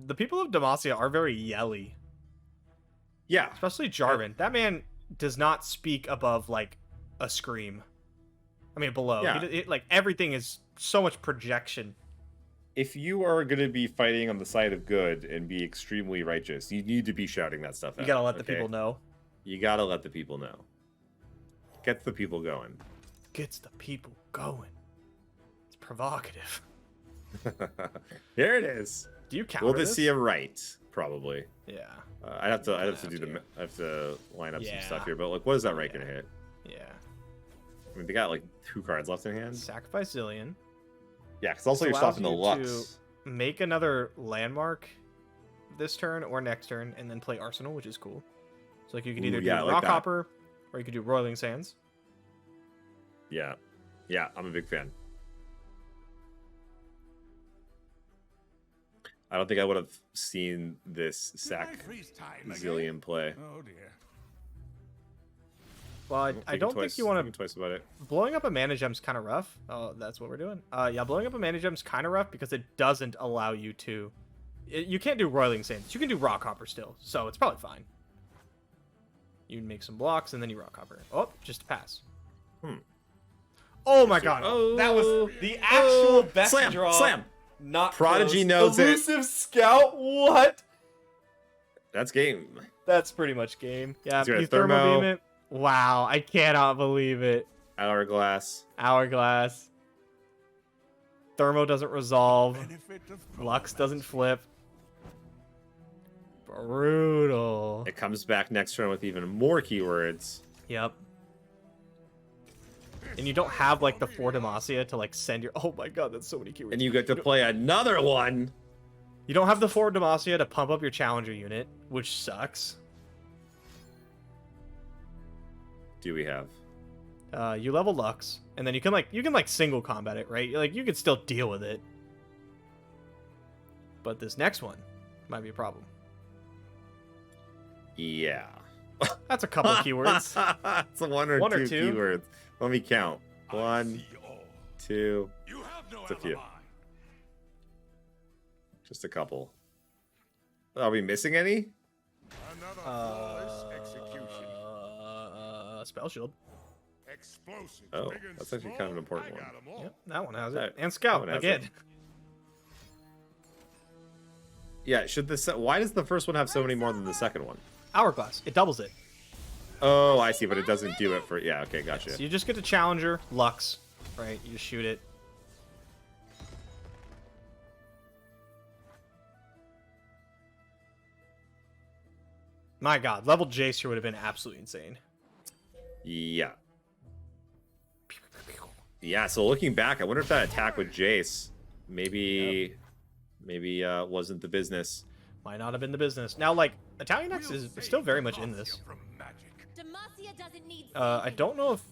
The people of Demacia are very yelly. Yeah. Especially Jarvan. That man does not speak above, like, a scream. I mean, below. Yeah. Like, everything is so much projection. If you are going to be fighting on the side of good and be extremely righteous, you need to be shouting that stuff out. You gotta let the people know. You gotta let the people know. Gets the people going. Gets the people going. It's provocative. Here it is. Do you counter Will this? this see him right? Probably. Yeah. I have to line up some stuff here, but like, what is that right gonna hit? Yeah. I mean, they got like 2 cards left in hand. Sacrifice Zilean. Yeah, because also you're stopping the Lux. To make another landmark this turn or next turn, and then play Arsenal, which is cool. So like you could either do Rockhopper, or you could do Roiling Sands. Yeah, I'm a big fan. I don't think I would have seen this sack Zilean play. Oh dear. Well, I don't think you want to. Twice about it. Blowing up a mana gem's kind of rough. Oh, that's what we're doing. Yeah, blowing up a mana gem's kind of rough because it doesn't allow you to. You can't do Roiling Sands. You can do Rockhopper still, so it's probably fine. You make some blocks and then you Rockhopper. Oh, just a pass. Oh my god! That was the actual best draw. Slam. Not Prodigy close. knows Elusive Scout. What? That's game. That's pretty much game. Yeah, you Thermo Beam it. Wow, I cannot believe it. Hourglass. Thermo doesn't resolve. Lux doesn't flip. Brutal. It comes back next turn with even more keywords. Yep. And you don't have like the 4 Demacia to like send your. Oh my god, that's so many keywords. And you get to play another one. You don't have the 4 Demacia to pump up your challenger unit, which sucks. Do we have? You level Lux, and then you can like single combat it, right? Like you can still deal with it. But this next one might be a problem. Yeah. That's a couple keywords. It's a one or two keywords. Let me count. 1, 2. It's a few. Just a couple. Are we missing any? Spell Shield. Oh, that's actually kind of an important one. Yep, that one has it. And Scout again. Yeah, why does the first one have so many more than the second one? Hourglass. It doubles it. Oh, I see, but it doesn't do it for... Yeah, okay, gotcha. So you just get to Challenger, Lux, right? You just shoot it. My God, level Jace here would have been absolutely insane. Yeah. Yeah, so looking back, I wonder if that attack with Jace maybe wasn't the business. Might not have been the business. Now, like, Italian X is still very much in this. Demacia doesn't need I don't know if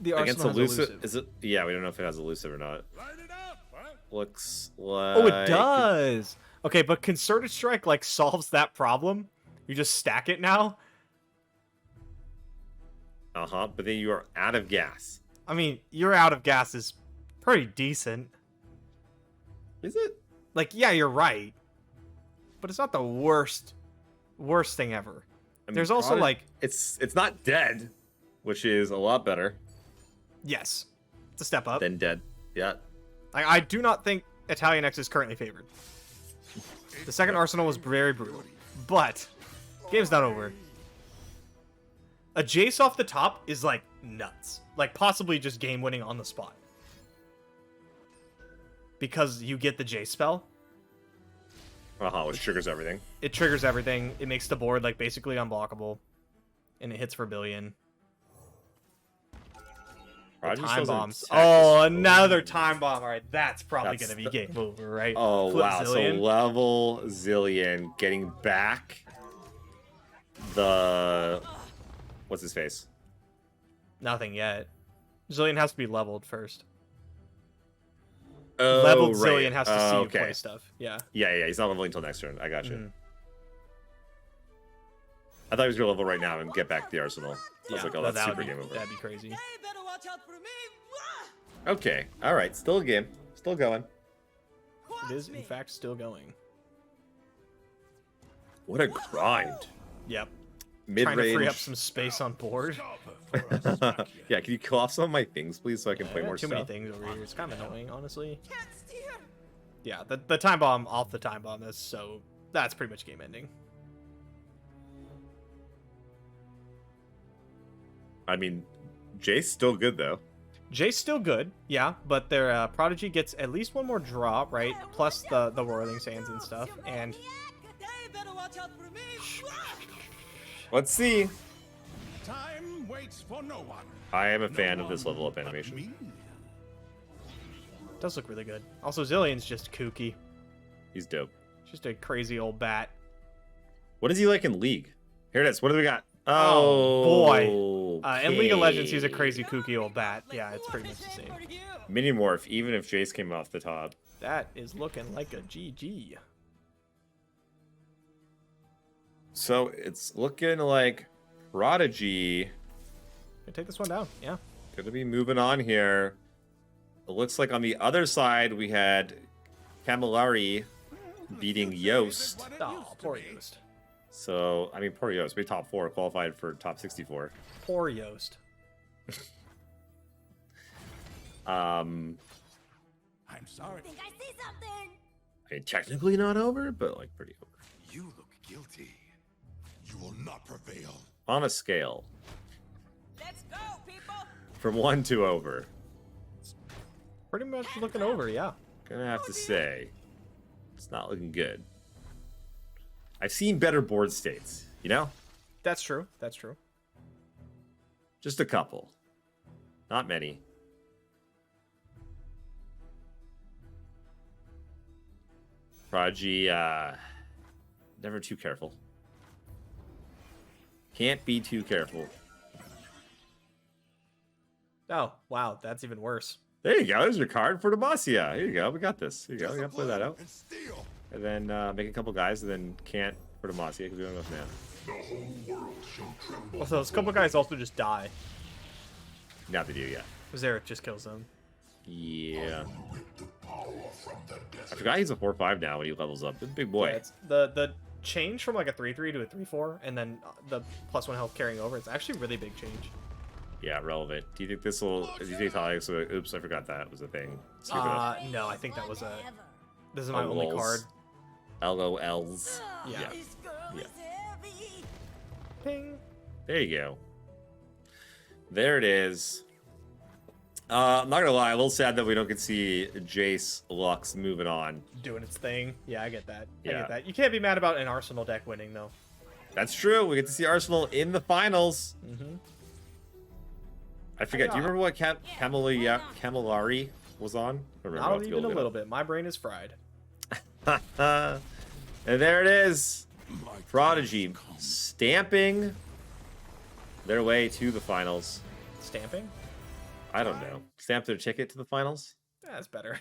the Against Arsenal has elusive. Is it? Yeah, we don't know if it has elusive or not. Looks like... Oh, it does! Okay, but Concerted Strike, like, solves that problem. You just stack it now. Uh-huh, but then you are out of gas. I mean, you're out of gas is pretty decent. Is it? Like, yeah, you're right. But it's not the worst thing ever. I mean, there's also, like... It's not dead, which is a lot better. Yes. It's a step up. Than dead. Yeah. I do not think Italian X is currently favored. The second Arsenal was very brutal. But, game's not over. A Jace off the top is, like, nuts. Like, possibly just game winning on the spot. Because you get the Jace spell. Uh-huh, which triggers everything. It triggers everything. It makes the board, like, basically unblockable. And it hits for a billion. Time bombs. Oh, another time bomb. All right, that's probably going to be game over, right? Oh, Flip wow. Zilean. So level Zilean getting back the... What's his face? Nothing yet. Zilean has to be leveled first. Oh, Leveled right. Zilean has to see you okay. play stuff. Yeah. Yeah, he's not leveling until next turn. I got you. Mhm. I thought he was going to level right now and get back the Arsenal. I was like, oh, that's that super would be, game over. That'd be crazy. Okay, alright, still a game. Still going. It is, in fact, still going. What a grind. Yep. Mid-range. Trying to free up some space on board. Yeah, can you kill off some of my things, please, so I can play more Too stuff? many things over here. It's kind of annoying, honestly. Yeah, the time bomb off the time bomb that's pretty much game ending. I mean, Jay's still good, though. Jay's still good, yeah, but their Prodigy gets at least one more draw, right? Plus the Whirling Sands and stuff, and... Let's see. Time waits for no one. I am a fan of this level up animation. It does look really good. Also, Zilean's just kooky. He's dope. Just a crazy old bat. What is he like in League? Here it is. What do we got? Oh, boy. In League of okay. Legends, he's a crazy kooky old bat. Yeah, it's pretty much the same. Mini Morph, even if Jace came off the top. That is looking like a GG. So it's looking like Prodigy Gonna take this one down, yeah. gonna be moving on here. It looks like on the other side we had Camillari beating Yost. Oh, poor Yost. So, I mean, poor Yost. We top 4, qualified for top 64. Poor Yost. I'm sorry. I think I see something. I mean, technically not over, but like pretty over. You look guilty. You will not prevail. On a scale Let's go, people. from 1 to over, Pretty much looking over, yeah. gonna have to say it's not looking good. I've seen better board states, you know? That's true. That's true. Just a couple. Not many. Prodigy, never too careful. Can't be too careful. Oh, wow. That's even worse. There you go. There's your card for Demacia. Here you go. We got this. Here you go. We gotta play that out. And then make a couple guys, and then can't for Demacia because we don't have enough mana. Also, those couple guys also just die. Now they do, yeah. Xerath just kills them. Yeah. I forgot he's a 4/5 now when he levels up. This big boy. Yeah, it's the change from like a 3/3 to a 3/4, and then the +1 health carrying over. It's actually a really big change. Yeah, relevant. Do you think this will? Do you think Alex? Oops, I forgot that was a thing. No, I think that was a. This is my only LOLs. card. LOLs. Yeah. This girl Yeah. is heavy. Ping. There you go. There it is. I'm not gonna lie, a little sad that we don't get to see Jace Lux moving on. Doing its thing. Yeah, I get that. I Yeah. get that. You can't be mad about an Arsenal deck winning though. That's true. We get to see Arsenal in the finals. Mm-hmm. I forget. Do you remember what Camillari was on? Not even a little bit. My brain is fried. And there it is. Prodigy stamping their way to the finals. Stamping? I don't know. Stamp their ticket to the finals? Yeah, that's better.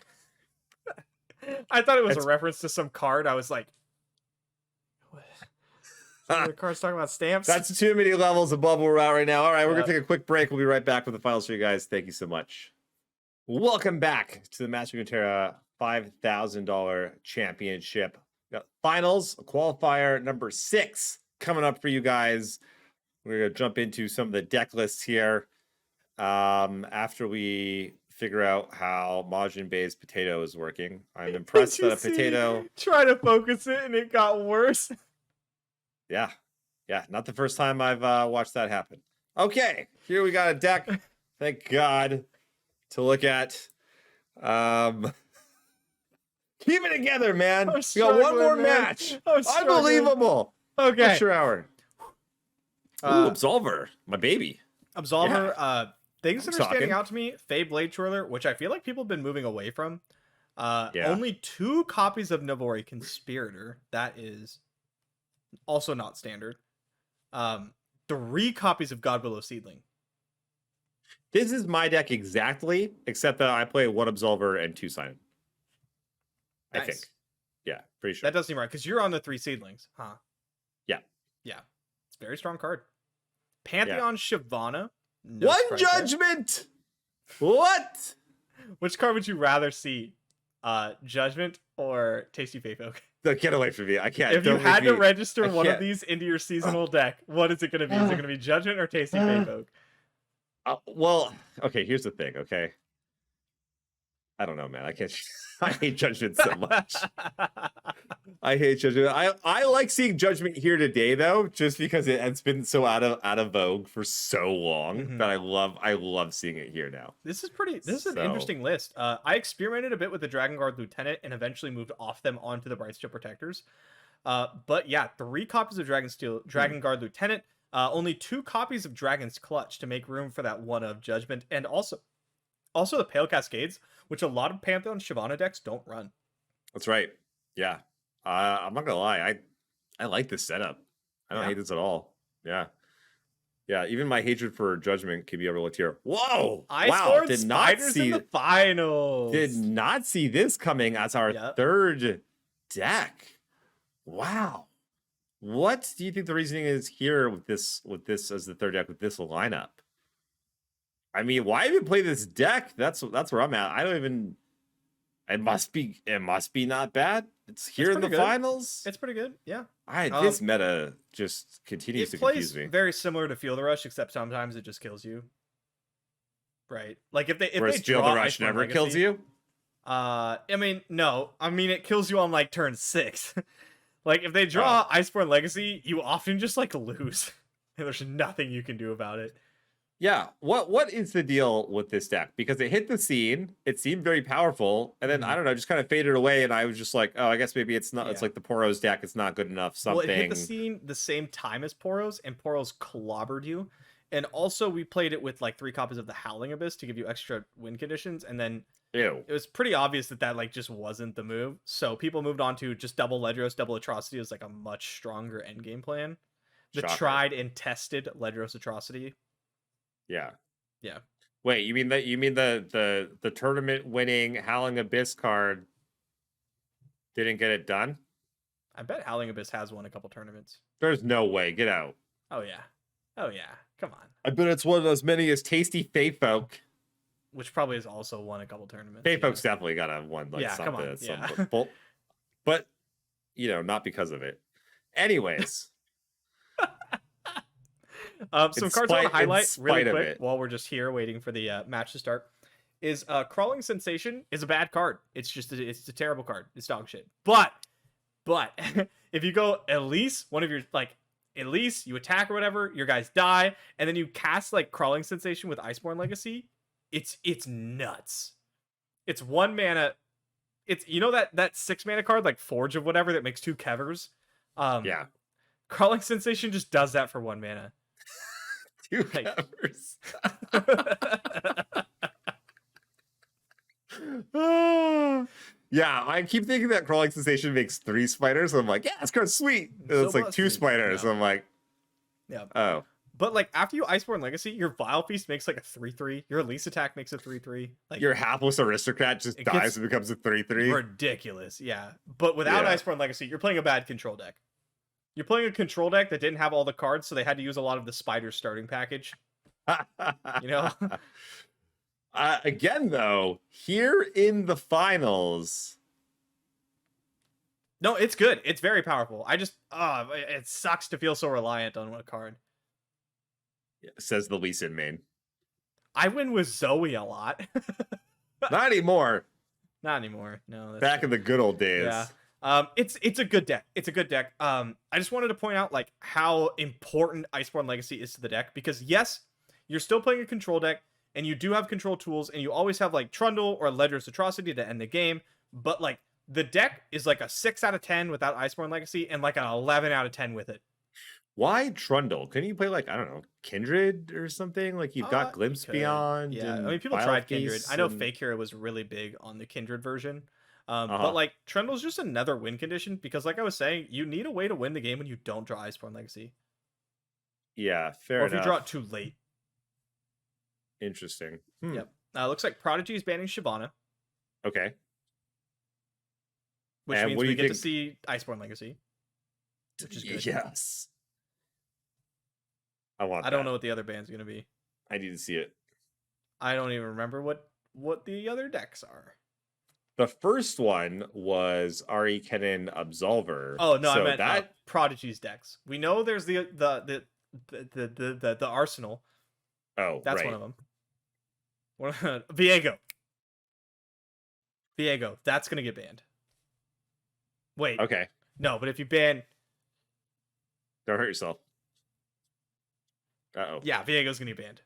I thought it was a reference to some card. I was like, what? The card's talking about stamps? That's too many levels above where we're at right now. All right, we're going to take a quick break. We'll be right back with the finals for you guys. Thank you so much. Welcome back to the Master Runeterra $5,000 championship. Got finals, qualifier number 6 coming up for you guys. We're going to jump into some of the deck lists here after we figure out how Majin Bay's potato is working. I'm impressed that a potato... Try to focus it and it got worse. Yeah. Yeah, not the first time I've watched that happen. Okay, here we got a deck, thank God, to look at. Keep it together, man. We got one more match. Unbelievable. Okay. Extra hour. Ooh, Absolver, my baby. Absolver, Yeah. Things that are standing out to me, Fae Blade Twirler, which I feel like people have been moving away from. Only 2 copies of Navori Conspirator. That is also not standard. 3 copies of God Below Seedling. This is my deck exactly, except that I play 1 Absolver and 2 Sign. Nice. I think. Yeah, pretty sure. That does seem right, because you're on the 3 Seedlings, huh? Yeah. Yeah. It's a very strong card. Pantheon Shyvana. No 1 judgment! What? Which card would you rather see? Judgment or Tasty Fae Folk? Get away from me. I can't. If you had to register one of these into your seasonal deck, what is it going to be? Is it going to be Judgment or Tasty Fae Folk? Well, okay, here's the thing, okay? I don't know, man. I can't. I hate Judgment so much. I hate Judgment. I like seeing Judgment here today, though, just because it's been so out of vogue for so long that I love seeing it here now. This is an interesting list. I experimented a bit with the Dragon Guard Lieutenant and eventually moved off them onto the Brightsteel Protectors. But yeah, 3 copies of Dragon Guard Lieutenant, only 2 copies of Dragon's Clutch to make room for that 1 of Judgment, and also the Pale Cascades, which a lot of Pantheon Shyvana decks don't run. That's right. Yeah. I'm not gonna lie. I like this setup. I don't hate this at all. Yeah. Yeah. Even my hatred for Judgment can be overlooked here. Whoa! Wow! Did not see in the finals. Did not see this coming as our 3rd deck. Wow. What do you think the reasoning is here with this as the 3rd deck with this lineup? I mean, why even play this deck? That's where I'm at. I don't even. It must be not bad. It's here in the finals. It's pretty good. Yeah. This meta just continues to confuse me. It plays very similar to Feel the Rush, except sometimes it just kills you. Right. Like if they Feel the Rush never kills you. I mean, no. I mean, it kills you on like turn 6. Like if they draw Iceborne Legacy, you often just like lose, and there's nothing you can do about it. Yeah, what is the deal with this deck? Because it hit the scene, it seemed very powerful, and then I don't know, just kind of faded away, and I was just like, oh, I guess maybe it's not. Yeah. It's like the Poros deck. It's not good enough. Something. Well, it hit the scene the same time as Poros, and Poros clobbered you. And also, we played it with like 3 copies of the Howling Abyss to give you extra win conditions, and then it was pretty obvious that like just wasn't the move. So people moved on to just double Ledros, double Atrocity as like a much stronger endgame plan. The tried and tested Ledros Atrocity. Yeah. Yeah. Wait, you mean the tournament winning Howling Abyss card didn't get it done? I bet Howling Abyss has won a couple tournaments. There's no way. Get out. Oh yeah. Come on. I bet it's one of those many as Tasty Fae Folk. Which probably has also won a couple tournaments. Fae Folk's definitely got to won like something at some point. But not because of it. Anyways. Some cards I want to highlight really quick while we're just here waiting for the match to start is Crawling Sensation is a bad card. It's a terrible card. It's dog shit. But if you go Elise, one of your like Elise, you attack or whatever, your guys die, and then you cast like Crawling Sensation with Iceborne Legacy, it's nuts. It's 1 mana. It's that 6 mana card like Forge of whatever that makes 2 Kevers. Crawling Sensation just does that for 1 mana. 2 counters. Yeah, I keep thinking that Crawling Sensation makes 3 spiders. So I'm like, yeah, it's kind of sweet. And So it's like must 2 be. spiders. So I'm like, Yeah. oh. But like after you Iceborne Legacy, your Vile Feast makes like a 3/3. Your Elise attack makes a 3/3. Like Your hapless aristocrat just It dies gets and becomes a 3/3. ridiculous. Yeah. But without Yeah. Iceborne Legacy, you're playing a bad control deck. You're playing a control deck that didn't have all the cards, so they had to use a lot of the spider starting package. You know? Again, though, here in the finals, No, it's good. It's very powerful. I just it sucks to feel so reliant on one card. says the Lee Sin main. I win with Zoe a lot. Not anymore. Not anymore. No. That's Back in the good old days. Yeah. It's a good deck. It's a good deck. I just wanted to point out like how important Iceborne Legacy is to the deck because yes, you're still playing a control deck and you do have control tools and you always have like Trundle or Ledger's Atrocity to end the game, but like the deck is like a 6 out of 10 without Iceborne Legacy and like an 11 out of 10 with it. Why Trundle? Couldn't you play like, I don't know, Kindred or something? Like you've got Glimpse could. Beyond. Yeah, I and mean people Vile tried Kindred. Feast I know and- Fake Hero was really big on the Kindred version. Uh-huh. But like Trundle's just another win condition because like I was saying, you need a way to win the game when you don't draw Iceborne Legacy. Yeah, fair Or enough. if you draw it too late. Interesting. Yep. Looks like Prodigy is banning Shyvana, Okay. which And means what do we you get to think- see Iceborne Legacy, which is good. Yes. I want I don't that. know what the other band's gonna be. I need to see it. I don't even remember what the other decks are. The first one was Ahri, Kennen, Absolver. Oh no, so I meant that. Prodigy's decks. We know there's the Arsenal. Oh, That's right. one of them. Viego. That's gonna get banned. Wait. Okay. No, but if you ban, Don't hurt yourself. Uh-oh. yeah, Viego's gonna get banned.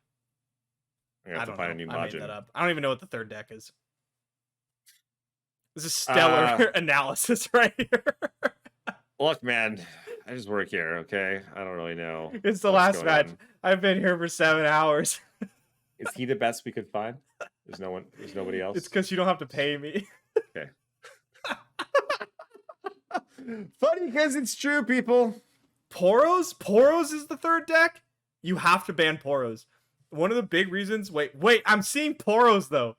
I'm gonna have to find a new I made margin. that up. I don't even know what the third deck is. This is stellar analysis right here. Look, man, I just work here, okay? I don't really know. It's the what's last going match. on. I've been here for 7 hours. Is he the best we could find? There's nobody else. It's because you don't have to pay me. Okay. Funny because it's true, people. Poros is the third deck. You have to ban Poros. One of the big reasons. Wait, I'm seeing Poros though.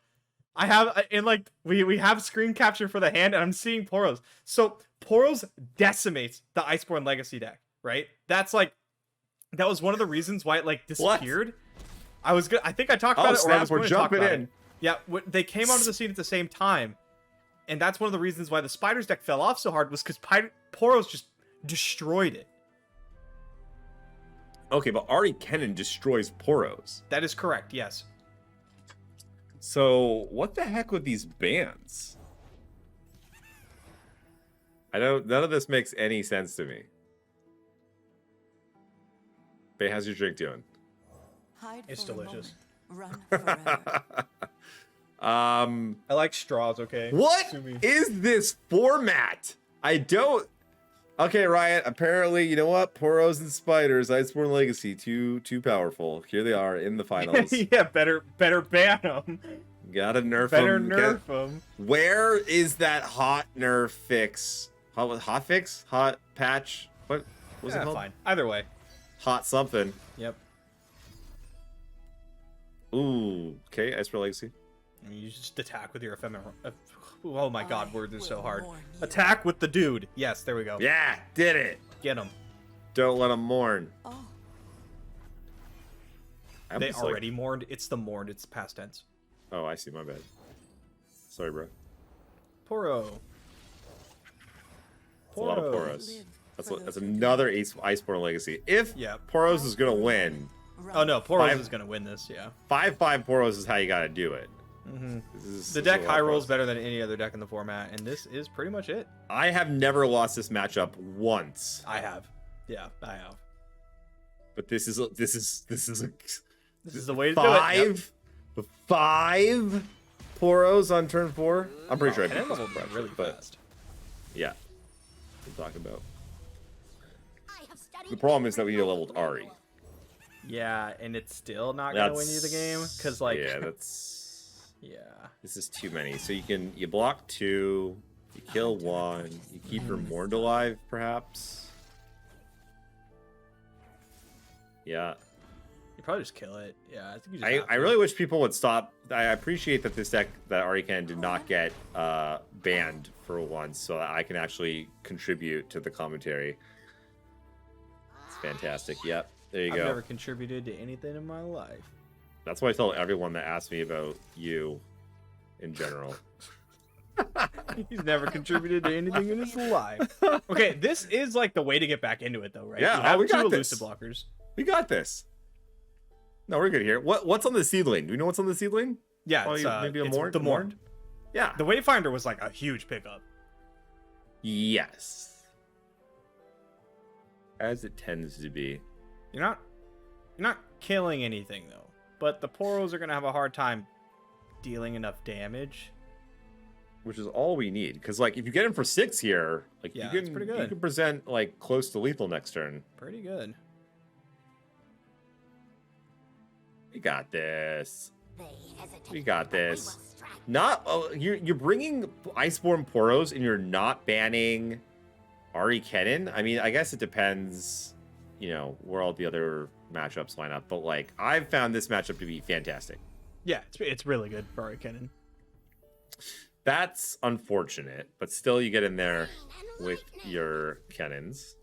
I have in like we have screen capture for the hand, and I'm seeing Poros. So Poros decimates the Iceborne Legacy deck, right? That was one of the reasons why it like disappeared. What? I think I talked about it. Or I Snap, was we're going to talk jumping about in. it. Yeah, they came onto the scene at the same time, and that's one of the reasons why the Spiders deck fell off so hard was because Poros just destroyed it. Okay, but Ahri Kennen destroys Poros. That is correct. Yes. So what the heck with these bans? None of this makes any sense to me. Bae, how's your drink doing? Hide It's for a delicious. moment, run forever. I like straws. Okay. What Sue me. is this format? I don't. Okay, Riot. Apparently, you know what? Poros and Spiders, Iceborne Legacy, too powerful. Here they are in the finals. Yeah, better ban them. Gotta nerf Better them. nerf them. Where is that hot nerf fix? Hot fix? Hot patch? What was it called? Fine. Either way. Hot something. Yep. Ooh. Okay, Iceborne Legacy. You just attack with your ephemeral. Oh my god, words are so hard. warn you. Attack with the dude. Yes, there we go. Yeah, did it. Get him. Don't let them mourn. Oh, I'm They just like- already mourned. It's the mourned. It's past tense. Oh, I see. My bad. Sorry, bro. Poro. It's a lot of Poro. Poros. That's another Iceborne Legacy. If Yeah. Poros is gonna win, Oh no, Poros Five- is gonna win this. Yeah. 5/5 Poros is how you gotta do it. Mm-hmm. This The is deck a lot high of rolls Poros. better than any other deck in the format, and this is pretty much it. I have never lost this matchup once, I have. Yeah, I have. but this is a This is the way to do it. Yep. five Poros on turn 4. I'm pretty sure I And beat it this leveled one, really but fast. yeah, what I'm talking about. I have The problem is that we need a leveled Ahri. Yeah, and it's still not gonna win you the game because like yeah, that's yeah. This is too many. So you block 2, you kill 1, you keep your Mord alive, perhaps. Yeah. You probably just kill it. Yeah, I think you just. I really wish people would stop. I appreciate that this deck, that Ahri Kennen did not get banned for once, so that I can actually contribute to the commentary. It's fantastic. Yep, there you go. I've never contributed to anything in my life. That's why I tell everyone that asks me about you, in general. He's never contributed to anything in his life. Okay, this is like the way to get back into it, though, right? Yeah, you have we got two this. elusive blockers. We got this. No, we're good here. What's on the seedling? Do we know what's on the seedling? Yeah, Probably it's, maybe a it's Mord? the Mord. Yeah. The Wayfinder was like a huge pickup. Yes. As it tends to be. You're not killing anything though, but the Poros are gonna have a hard time dealing enough damage. Which is all we need, because like if you get him for 6 here, like Yeah, you it's can pretty good. you can present like close to lethal next turn. Pretty good. We got this. They hesitate, We got but we this. will strike. Not you're bringing Iceborne Poros and you're not banning Ahri Kennen. I mean, I guess it depends, you know, where all the other matchups line up. But like, I've found this matchup to be fantastic. Yeah, it's really good for Ahri Kennen. That's unfortunate, but still, you get in there with your Kennens.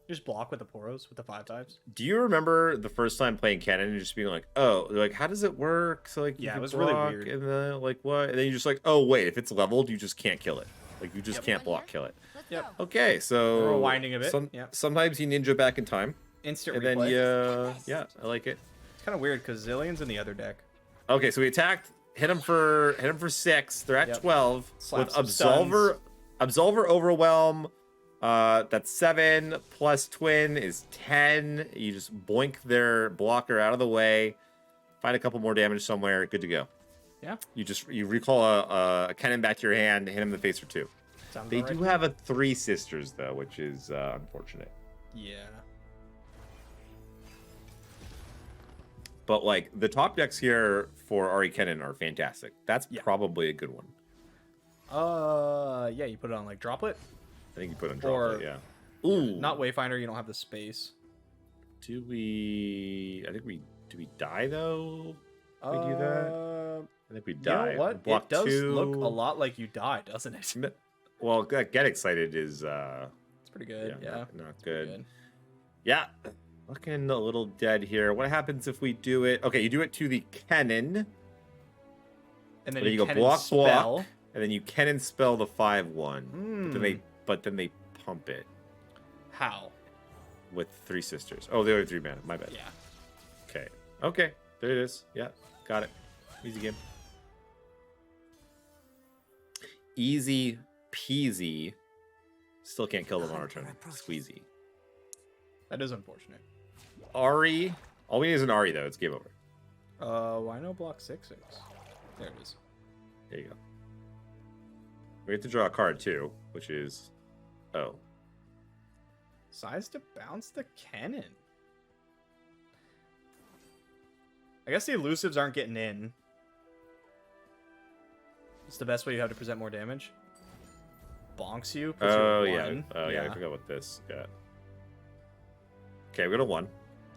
Just block with the Poros with the 5/5s. Do you remember the first time playing Kennen and just being like, "Oh, like how does it work?" So like, you Yeah, can it was really block weird. And then like what? And then you're just like, "Oh wait, if it's leveled, you just can't kill it. Like you just Yep. can't block kill it." Let's Yep. go. Okay, so Rewinding a bit, yep. Sometimes you ninja back in time, Instant and then replay. yeah, I like it. It's kind of weird because Zilean's in the other deck. Okay, so we attacked, hit him for 6. They're at Yep. 12 Slap with some Absolver Overwhelm. That's 7 plus Twin is 10. You just boink their blocker out of the way, find a couple more damage somewhere, good to go. Yeah. You recall a Kennen back to your hand, hit him in the face for 2. Sounds They about do right. have a 3 sisters though, which is unfortunate. Yeah. But like the top decks here for Ahri Kennen are fantastic. That's Yeah. probably a good one. Yeah, you put it on like Droplet. I think you put on Or- Droplet, yeah. Ooh. Not Wayfinder, you don't have the space. Do we die though? We do that? I think we die. You know what? Block It does 2. look a lot like you die, doesn't it? Well, Get Excited is It's pretty good. Yeah. not good. Yeah. Looking a little dead here. What happens if we do it? Okay, you do it to the Kennen, And then you go Kennen block, spell. and then you Kennen spell the 5/1. Hmm. But then they pump it How? with 3 sisters. Oh, they only 3 mana. My bad. Yeah. Okay. There it is. Yeah, got it. Easy game. Easy peasy. Still can't kill them on our turn. Squeezy. That is unfortunate. Ahri. All we need is an Ahri though. It's game over. Why no block 6/6? There it is. There you go. We have to draw a card too, which is Size to bounce the Kennen. I guess the elusives aren't getting in. It's the best way you have to present more damage. Bonks you. puts you at yeah. 1. Oh yeah. I forgot about this. Yeah. Okay, we got a 1.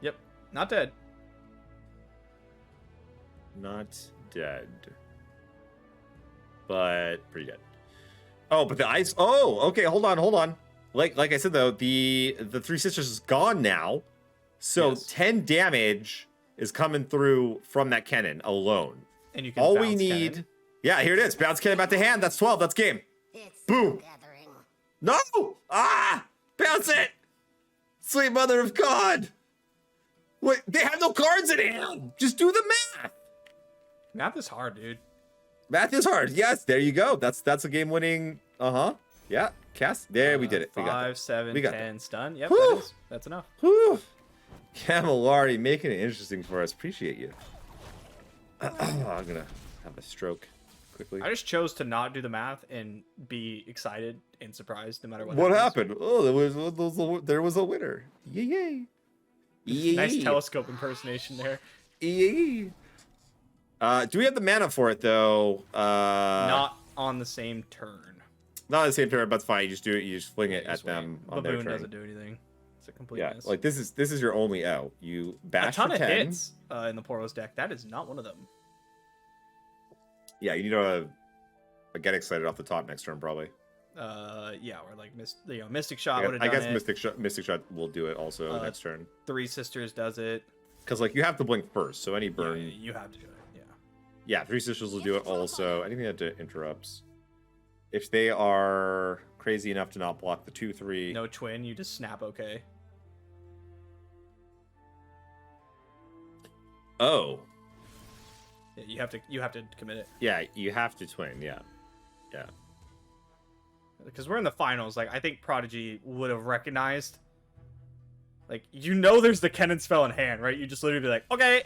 Yep. Not dead. Not dead. But pretty dead. Oh, but the ice. Oh, okay. Hold on. Like I said though, the 3 sisters is gone now, so Yes. 10 damage is coming through from that Kennen alone. And you can All we bounce need. Kennen. Yeah, here it is. Bounce Kennen back to hand. That's 12. That's game. It's Boom. gathering. No! Ah! Bounce it! Sweet mother of God! Wait, they have no cards in hand! Just do the math! Math is hard, dude. Math is hard. Yes, there you go. That's a game-winning. Yeah. Cast. There, we did it. We got 5, that. 7, We got 10 stun. Yep, Whew. that's enough. Whew. Camilari making it interesting for us. Appreciate you. I'm gonna have a stroke. quickly. I just chose to not do the math and be excited and surprised no matter what. What happens. happened? Oh, there was a winner. Yay! Yay! Nice telescope impersonation there. Yay! Do we have the mana for it though? Not on the same turn. Not on the same turn, but it's fine. You just do it. You just fling it at Just them wait. on their Baboon turn. doesn't do anything. It's a complete Yeah, miss. like this is your only out. You bash a ton for of 10. hits in the Poros deck. That is not one of them. Yeah, you need to get excited off the top next turn probably. Yeah, or like Mystic Shot would have I done guess it. Mystic Shot will do it also next turn. Three Sisters does it. Because like you have to blink first, so any burn. Yeah, you have to do it. Yeah. Yeah, Three Sisters will do it also. Anything that interrupts. If they are crazy enough to not block the 2/3. No twin, you just snap. Okay. Oh. Yeah, you have to commit it. Yeah, you have to twin. Yeah. Yeah. Because we're in the finals. Like I think Prodigy would have recognized. Like there's the Kennen spell in hand, right? You just literally be like, okay.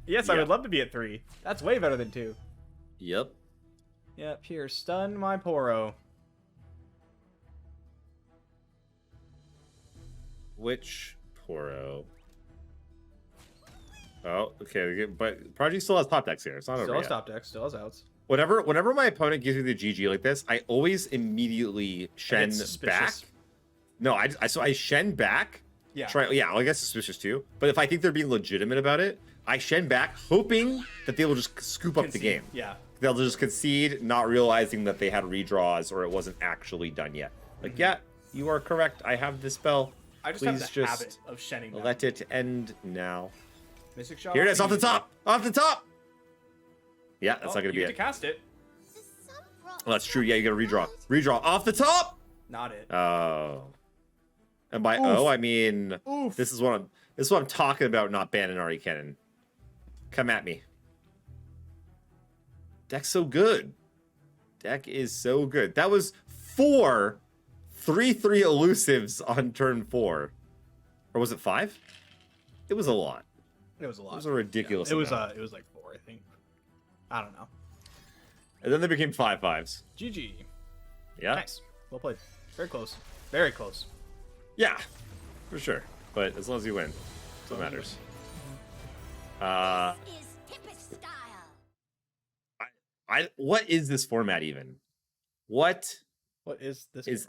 Yes, I would love to be at 3. That's way better than 2. Yep. Yep, here, stun my Poro. Which Poro? Oh, okay. But Prodigy still has top decks here. It's not Still over has yet. top deck, still has outs. Whenever my opponent gives me the GG like this, I always immediately Shen back. No, I Shen back. Yeah. I guess suspicious too. But if I think they're being legitimate about it, I Shen back, hoping that they will just scoop up the game. Yeah. They'll just concede, not realizing that they had redraws or it wasn't actually done yet. Like, yeah, you are correct. I have this spell. I just Please have the habit of Shenning back. Let it end now. Mystic Shot. Here it is, off the top! Off the top! Yeah, that's not going to be you it. get to cast it. Well, that's true. Yeah, you got to redraw. Redraw off the top! Not it. Oh. And by I mean, this is what I'm talking about, not banning Ahri Kennen. Come at me. Deck's so good. Deck is so good. That was 4 3/3 elusives on turn 4. Or was it 5? It was a lot. It was a lot. It was a ridiculous amount. It was like 4, I think. I don't know. And then they became 5/5s. GG. Yeah. Nice. Well played. Very close. Very close. Yeah, for sure. But as long as you win, that's what matters. This is Tempest style. What is this format even? What is this?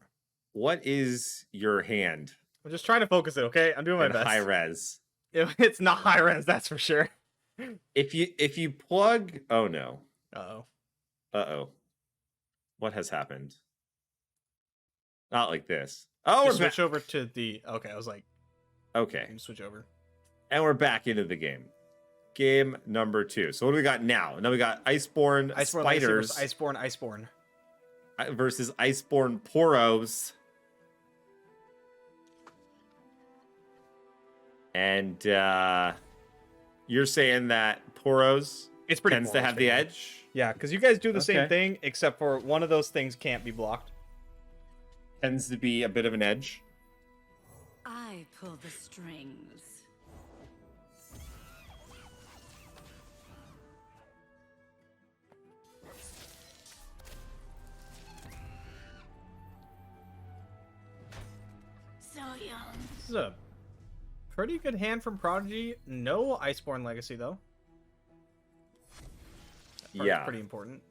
What is your hand? I'm just trying to focus it. Okay, I'm doing my best. High res. It's not high res, that's for sure. If you plug, oh no. Uh-oh. What has happened? Not like this. Oh, we're switch over to the. Okay, I was like. Okay. Switch over. And we're back into the game. Game number 2. So what do we got now? Now we got Iceborne Spiders. Iceborne. Versus Iceborne Poros. And you're saying that Poros tends to have the edge? Yeah, because you guys do the same thing, except for one of those things can't be blocked. Tends to be a bit of an edge. I pull the strings. So young. This is a pretty good hand from Prodigy. No Iceborne Legacy, though. Yeah. Pretty important.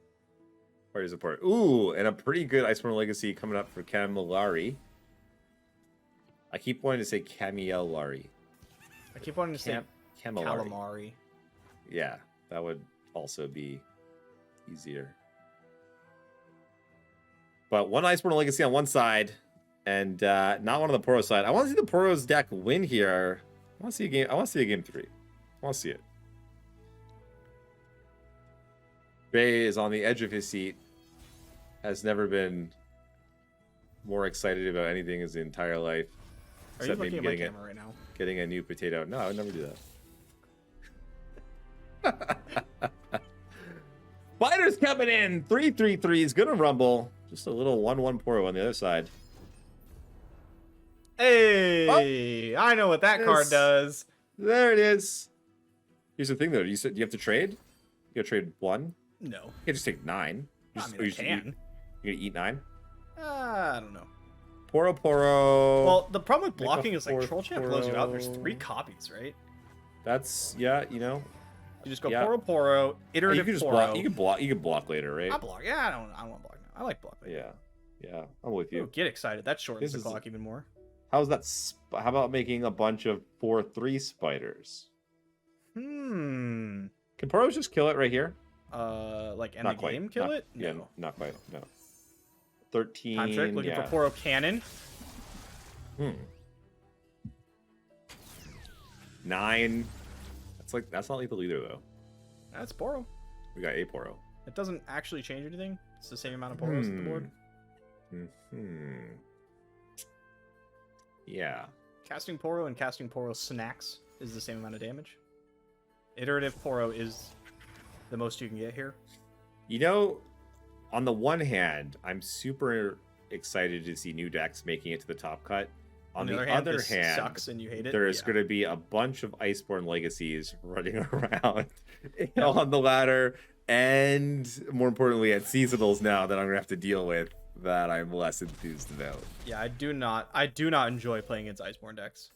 Pretty important. Ooh, and a pretty good Iceborne Legacy coming up for Camillari. I keep wanting to say Camillari. I keep wanting to say Camillari. Calamari. Yeah, that would also be easier. But one Iceborne Legacy on one side, and not one on the Poros side. I want to see the Poros deck win here. I want to see a game. I want to see a game 3. I want to see it. Bay is on the edge of his seat. Has never been more excited about anything his entire life. Are you looking at my camera right now? Getting a new potato. No, I would never do that. Fighters coming in. 3/3/3 is gonna rumble. Just a little 1/1 Poro on the other side. Hey, I know what that card does. There it is. Here's the thing though. You said you have to trade. You gotta trade 1. No. You can just take 9. I mean, I can. You gonna eat 9? I don't know. Poro Poro. Well, the problem with blocking is like Troll Champ blows you out. There's 3 copies, right? That's you know. You just go Poro Poro, iterative you can just Poro. block. You can block later, right? I block. Yeah, I don't want to block now. I like block later. Yeah. I'm with you. Ooh, get excited. That shortens the clock even more. How's that? How about making a bunch of 4/3 spiders? Can Poros just kill it right here? Like end the game, kill it? No. Yeah, not quite. No. 13. Time trick. Looking for Poro Cannon. 9. That's not lethal either though. That's Poro. We got a Poro. It doesn't actually change anything. It's the same amount of Poros on the board. Yeah. Casting Poro and casting Poro snacks is the same amount of damage. Iterative Poro is the most you can get here. You know, on the one hand, I'm super excited to see new decks making it to the top cut. On the other hand, sucks and you hate it. There's going to be a bunch of Iceborne legacies running around on the ladder, and more importantly, at seasonals now that I'm going to have to deal with that I'm less enthused about. Yeah, I do not enjoy playing against Iceborne decks.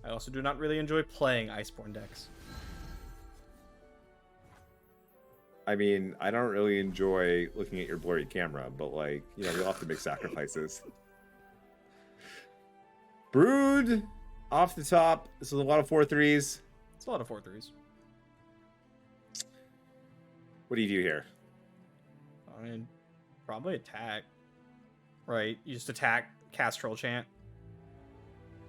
I also do not really enjoy playing Iceborne decks. I mean, I don't really enjoy looking at your blurry camera, but like, you know, we all have to make sacrifices. Brood off the top. This is a lot of 4/3s. It's a lot of 4/3s. What do you do here? I mean, probably attack. Right? You just attack, cast Troll Chant.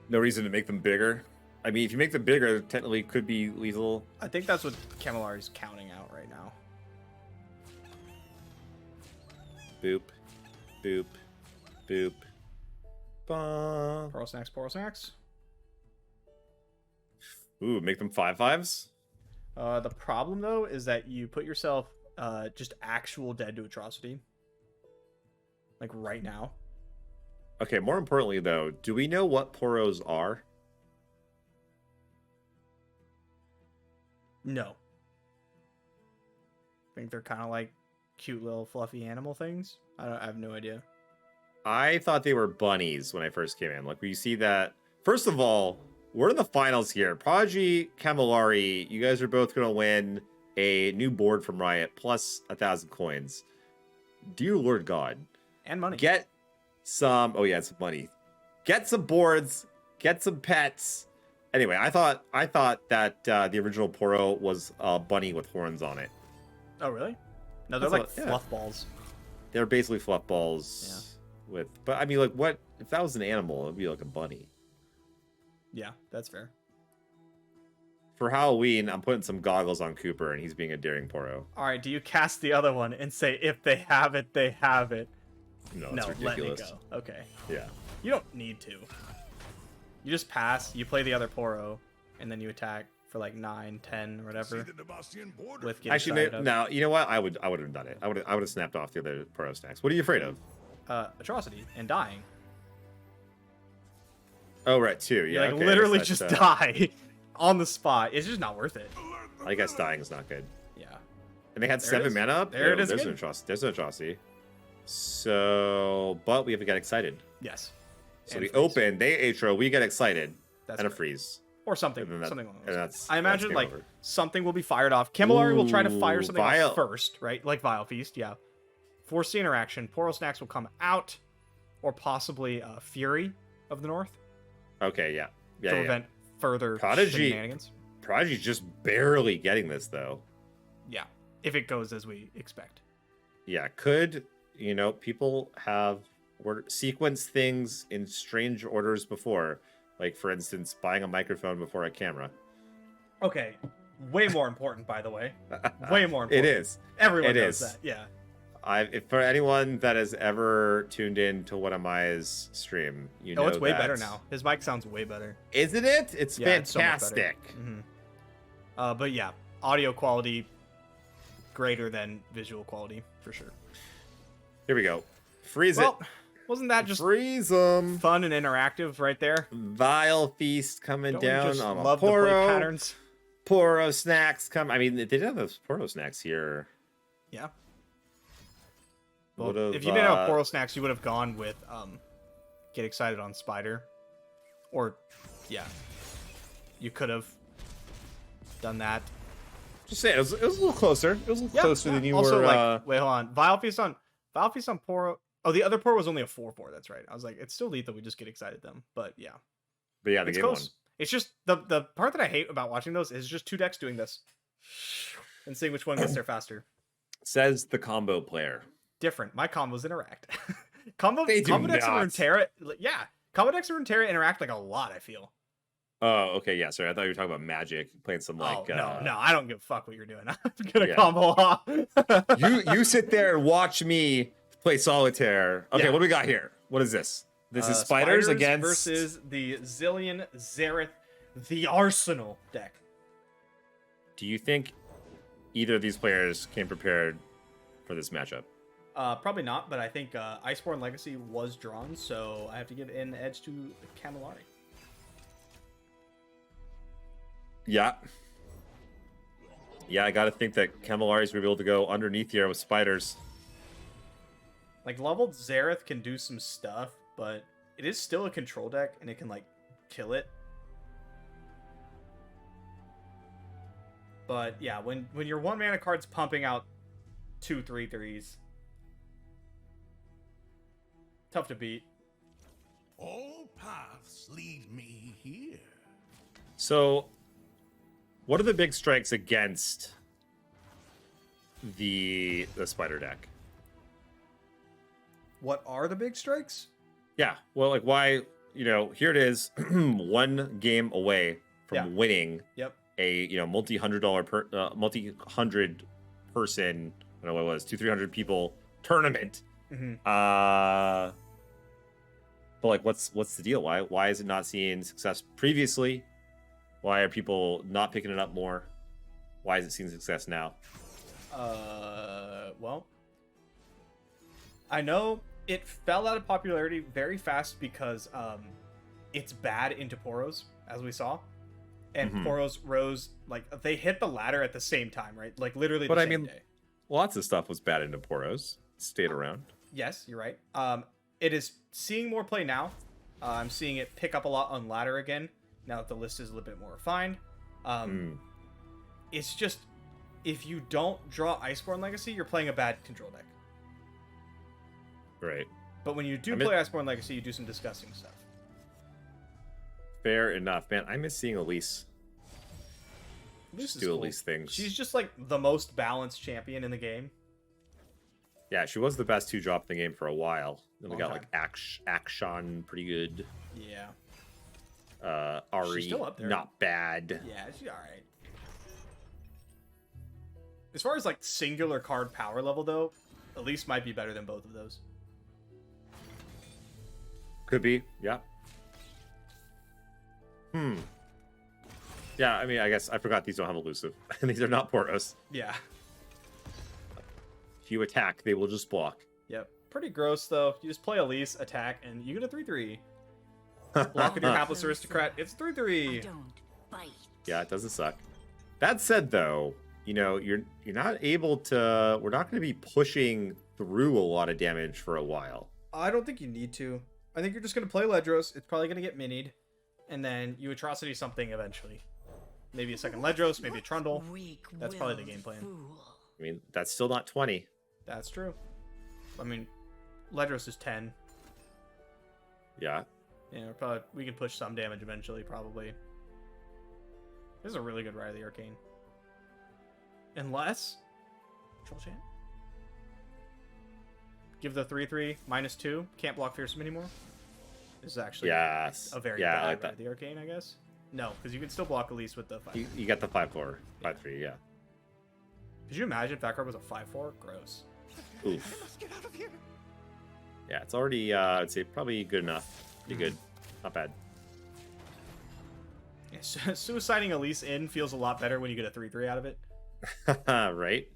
No reason to make them bigger. I mean, if you make them bigger, it technically could be lethal. I think that's what Camillari's counting out right now. Boop. Boop. Boop. Bah. Poro Snacks, Poro Snacks. Ooh, make them 5/5s? The problem, though, is that you put yourself just actual dead to Atrocity. Like, right now. Okay, more importantly, though, do we know what Poros are? No. I think they're kind of like cute little fluffy animal things. I have no idea. I thought they were bunnies when I first came in. Like, we see that. First of all, we're in the finals here. Prodigy, Camillari, you guys are both going to win a new board from Riot plus 1,000 coins. Dear Lord God. And money. Get some. Oh, yeah, it's money. Get some boards. Get some pets. Anyway, I thought that the original Poro was a bunny with horns on it. Oh, really? No, they're like fluff balls. They're basically fluff balls. Yeah. But I mean, like, what if that was an animal? It'd be like a bunny. Yeah, that's fair. For Halloween, I'm putting some goggles on Cooper, and he's being a daring Poro. All right, do you cast the other one and say, if they have it, they have it? No, it's ridiculous. Let it go. Okay. Yeah. You don't need to. You just pass, you play the other Poro, and then you attack for like 9, 10, or whatever. With actually, no, you know what? I would have done it. I would have snapped off the other Poro stacks. What are you afraid of? Atrocity and dying. Oh, right, too. Yeah, like, literally just die on the spot. It's just not worth it. I guess dying is not good. Yeah. And they had 7 mana up? There it is. There's an atrocity. So, but we have to get excited. Yes. So we open, they atro, we get excited. That's and a freeze. Or something. Something along those lines. I imagine, like, over. Something will be fired off. Camillari will try to fire something off first, right? Like Vile Feast, yeah. Force the interaction. Poro Snacks will come out. Or possibly Fury of the North. Okay, yeah. To prevent further shenanigans. Prodigy's just barely getting this, though. Yeah, if it goes as we expect. Yeah, people have sequenced things in strange orders before. Like, for instance, buying a microphone before a camera. Okay, way more important, by the way. Way more important. It is. Everyone does that, yeah. If for anyone that has ever tuned in to What Am I's stream, know it's way better now. His mic sounds way better. Isn't it? It's fantastic. But yeah, audio quality greater than visual quality for sure. Here we go. Freeze it. Wasn't that just freeze them? Fun and interactive right there? Vile Feast coming down on love the play patterns. Poro snacks come. I mean, they did have those Poro snacks here. Yeah. Well, Would've, if you didn't have Poro snacks, you would have gone with Get Excited on Spider. Or, yeah. You could have done that. Just saying, it was a little closer. It was a little closer than you also, were. Like, wait, hold on. Vile Feast on Poro. Oh, the other Poro was only a 4/4. That's right. I was like, it's still lethal. We just Get Excited them. But yeah. But yeah, the it's game close. one. It's just the part that I hate about watching those is just two decks doing this and seeing which one gets there faster. Says the combo player. Different. My combos interact. combo They do decks not. and Runeterra. Yeah, combo decks and Runeterra interact like a lot. I feel. Oh, okay, yeah. Sorry, I thought you were talking about Magic, playing some like. No, I don't give a fuck what you're doing. I'm gonna Yeah. combo off. you sit there and watch me play solitaire. Okay, Yeah. what do we got here? What is this? This is spiders against versus the Zilean Xerath, the Arsenal deck. Do you think either of these players came prepared for this matchup? Probably not, but I think Iceborne Legacy was drawn, so I have to give an edge to Camillari. Yeah. Yeah, I gotta think that Camillari's gonna be able to go underneath here with spiders. Like, leveled Xerath can do some stuff, but it is still a control deck, and it can, like, kill it. But, yeah, when your 1-mana card's pumping out 2 3/3s, tough to beat. All paths lead me here. So, what are the big strikes against the spider deck? What are the big strikes? Yeah, well, like why? Here it is, one game away from winning. Yep. A multi-hundred person, I don't know what it was, 200-300 people tournament. Mm-hmm. But like, what's the deal? Why is it not seeing success previously? Why are people not picking it up more? Why is it seeing success now? Well, I know it fell out of popularity very fast because it's bad into Poros, as we saw. And Poros rose, like, they hit the ladder at the same time, right? Like, literally the same day. Lots of stuff was bad into Poros. Stayed around. Yes, you're right. It is seeing more play now. I'm seeing it pick up a lot on ladder again, now that the list is a little bit more refined. It's just, if you don't draw Iceborne Legacy, you're playing a bad control deck. Right. But when you do play Iceborne Legacy, you do some disgusting stuff. Fair enough, man. I miss seeing Elise. Elise is do cool. Elise things. She's just like the most balanced champion in the game. Yeah, she was the best 2-drop in the game for a while. Then we Long got time. like Akshan, pretty good. Yeah. Ahri, She's still up there. not bad. Yeah, she's alright. As far as like singular card power level though, Elise might be better than both of those. Could be, yeah. Yeah, I mean, I guess I forgot these don't have elusive. These are not Poros. Yeah. If you attack, they will just block. Yep. Pretty gross though. You just play Elise, attack, and you get a 3/3. Block with your hapless aristocrat. It's 3/3. Don't bite. Yeah, it doesn't suck. That said, though, you're not able to. We're not going to be pushing through a lot of damage for a while. I don't think you need to. I think you're just gonna play Ledros. It's probably gonna get minied, and then you atrocity something eventually. Maybe a second Ledros, maybe a Trundle. That's probably the game plan. I mean, that's still not 20. That's true. I mean, Ledros is 10. Yeah. Yeah, we can push some damage eventually, probably. This is a really good Ride of the Arcane. Unless... Troll Chant? Give the 3/3 -2. Can't block Fearsome anymore. This is actually a very bad I like Ride that. of the Arcane, I guess. No, because you can still block Elise with the 5. You got the 5/4, 5/3, yeah. Could you imagine if that card was a 5/4? Gross. Oof. I must get out of here. Yeah, it's already, I'd say, probably good enough. Pretty good. Not bad. Yeah, suiciding Elise in feels a lot better when you get a 3/3 out of it. Right?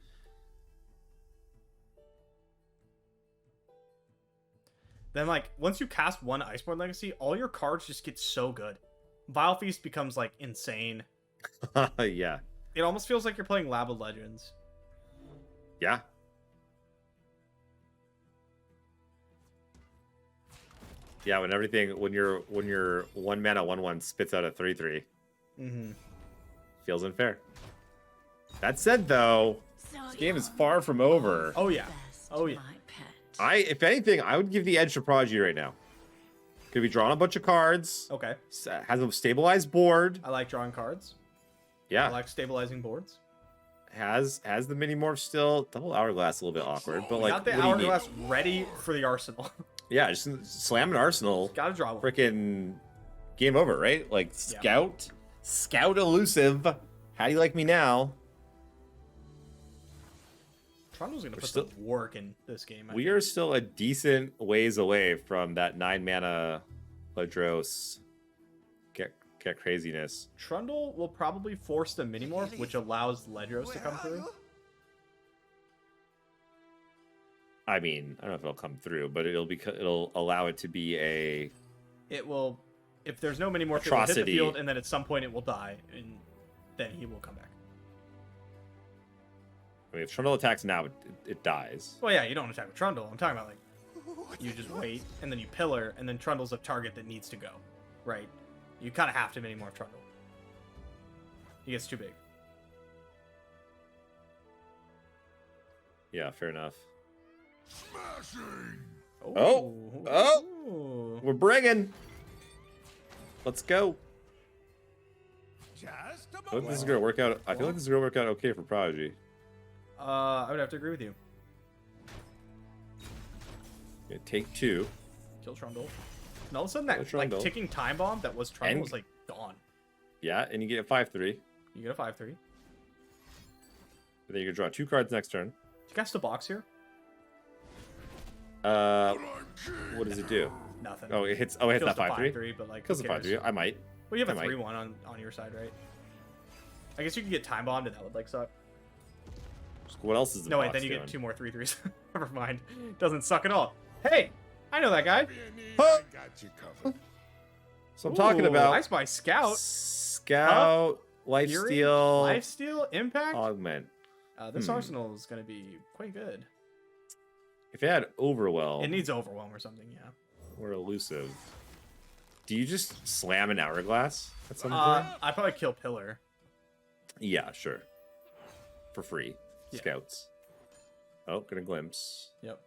Then, like, once you cast one Iceborne Legacy, all your cards just get so good. Vile Feast becomes, like, insane. Yeah. It almost feels like you're playing Lab of Legends. Yeah. Yeah, when your 1 mana 1/1 spits out a 3/3. Mm-hmm. Feels unfair. That said, though, this game is far from over. Oh yeah. Oh yeah. If anything, I would give the edge to Prodigy right now. Could be drawing a bunch of cards. Okay. Has a stabilized board. I like drawing cards. Yeah. I like stabilizing boards. Has the mini morph still. Double hourglass a little bit awkward, but like Got the what do you need? hourglass ready for the arsenal. Yeah, just slam an arsenal. Gotta draw one. Freaking game over, right? Like scout elusive. How do you like me now? Trundle's gonna put some work in this game. We are still a decent ways away from that 9 mana Ledros get craziness. Trundle will probably force the mini morph, which allows Ledros to come through. I mean, I don't know if it'll come through, but it'll allow it to be a. It will, if there's no mini morph, it will hit the field, and then at some point it will die, and then he will come back. I mean, if Trundle attacks now, it dies. Well, yeah, you don't attack with Trundle. I'm talking about like you just wait, and then you pillar, and then Trundle's a target that needs to go, right? You kind of have to mini morph Trundle. He gets too big. Yeah, fair enough. Smashing! Oh! We're bringing. Let's go. I feel like this is gonna work out. I feel like this is gonna work out okay for Prodigy. I would have to agree with you. Yeah, take 2. Kill Trundle. And all of a sudden, that like ticking time bomb that was Trundle was like gone. Yeah, and you get a 5/3. You get a 5/3. Then you can draw 2 cards next turn. Do you guys still box here? What does it do? Nothing. Oh, it hits. Oh, it hits Kills that the 5/3. but like Kills the 5/3. I might. Well, you have a 3/1 on your side, right? I guess you could get time bombed, and that would like suck. What else is the No, box wait, then you doing? get 2 more 3/3s. Never mind. Doesn't suck at all. Hey, I know that guy. Got you covered. So I'm talking about. I spy Scout. Scout, Lifesteal, Lifesteal, Impact. Augment. This arsenal is going to be quite good. If it had Overwhelm. It needs Overwhelm or something, yeah. Or Elusive. Do you just slam an Hourglass at some point? I'd probably kill Pillar. Yeah, sure. For free. Yeah. Scouts. Oh, gonna glimpse. Yep.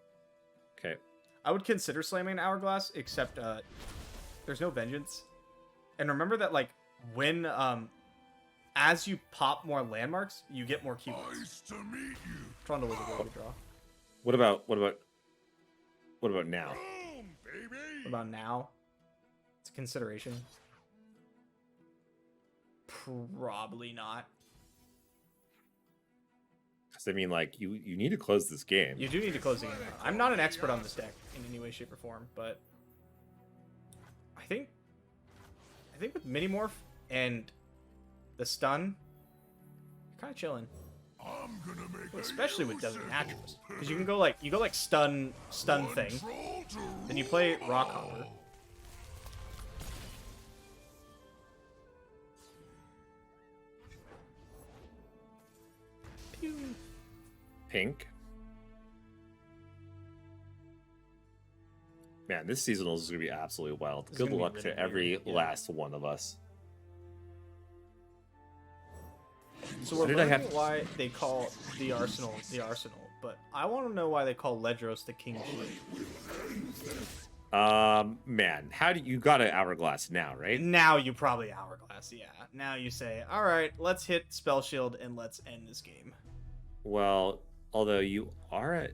Okay. I would consider slamming an Hourglass, except there's no Vengeance. And remember that, like, when as you pop more landmarks, you get more keywords. Nice to meet you. Trundle was a really good draw. What about now? Boom, baby. What about now? It's a consideration. Probably not. Because I mean, like, you need to close this game. You do need to close the game out. I'm not an expert on this deck in any way, shape, or form, but I think with Minimorph and the stun, you're kind of chilling. I'm gonna make Especially with Desert Naturalist, because you can go like stun thing, then you play Rockhopper. Pink. Man, this seasonal is going to be absolutely wild. Good luck to every last one of us. So we're learning why they call the Arsenal, but I want to know why they call Ledros the King Shield. Man, how do you got an Hourglass now, right? Now you probably Hourglass, yeah. Now you say, all right, let's hit Spell Shield and let's end this game. Well, although you are at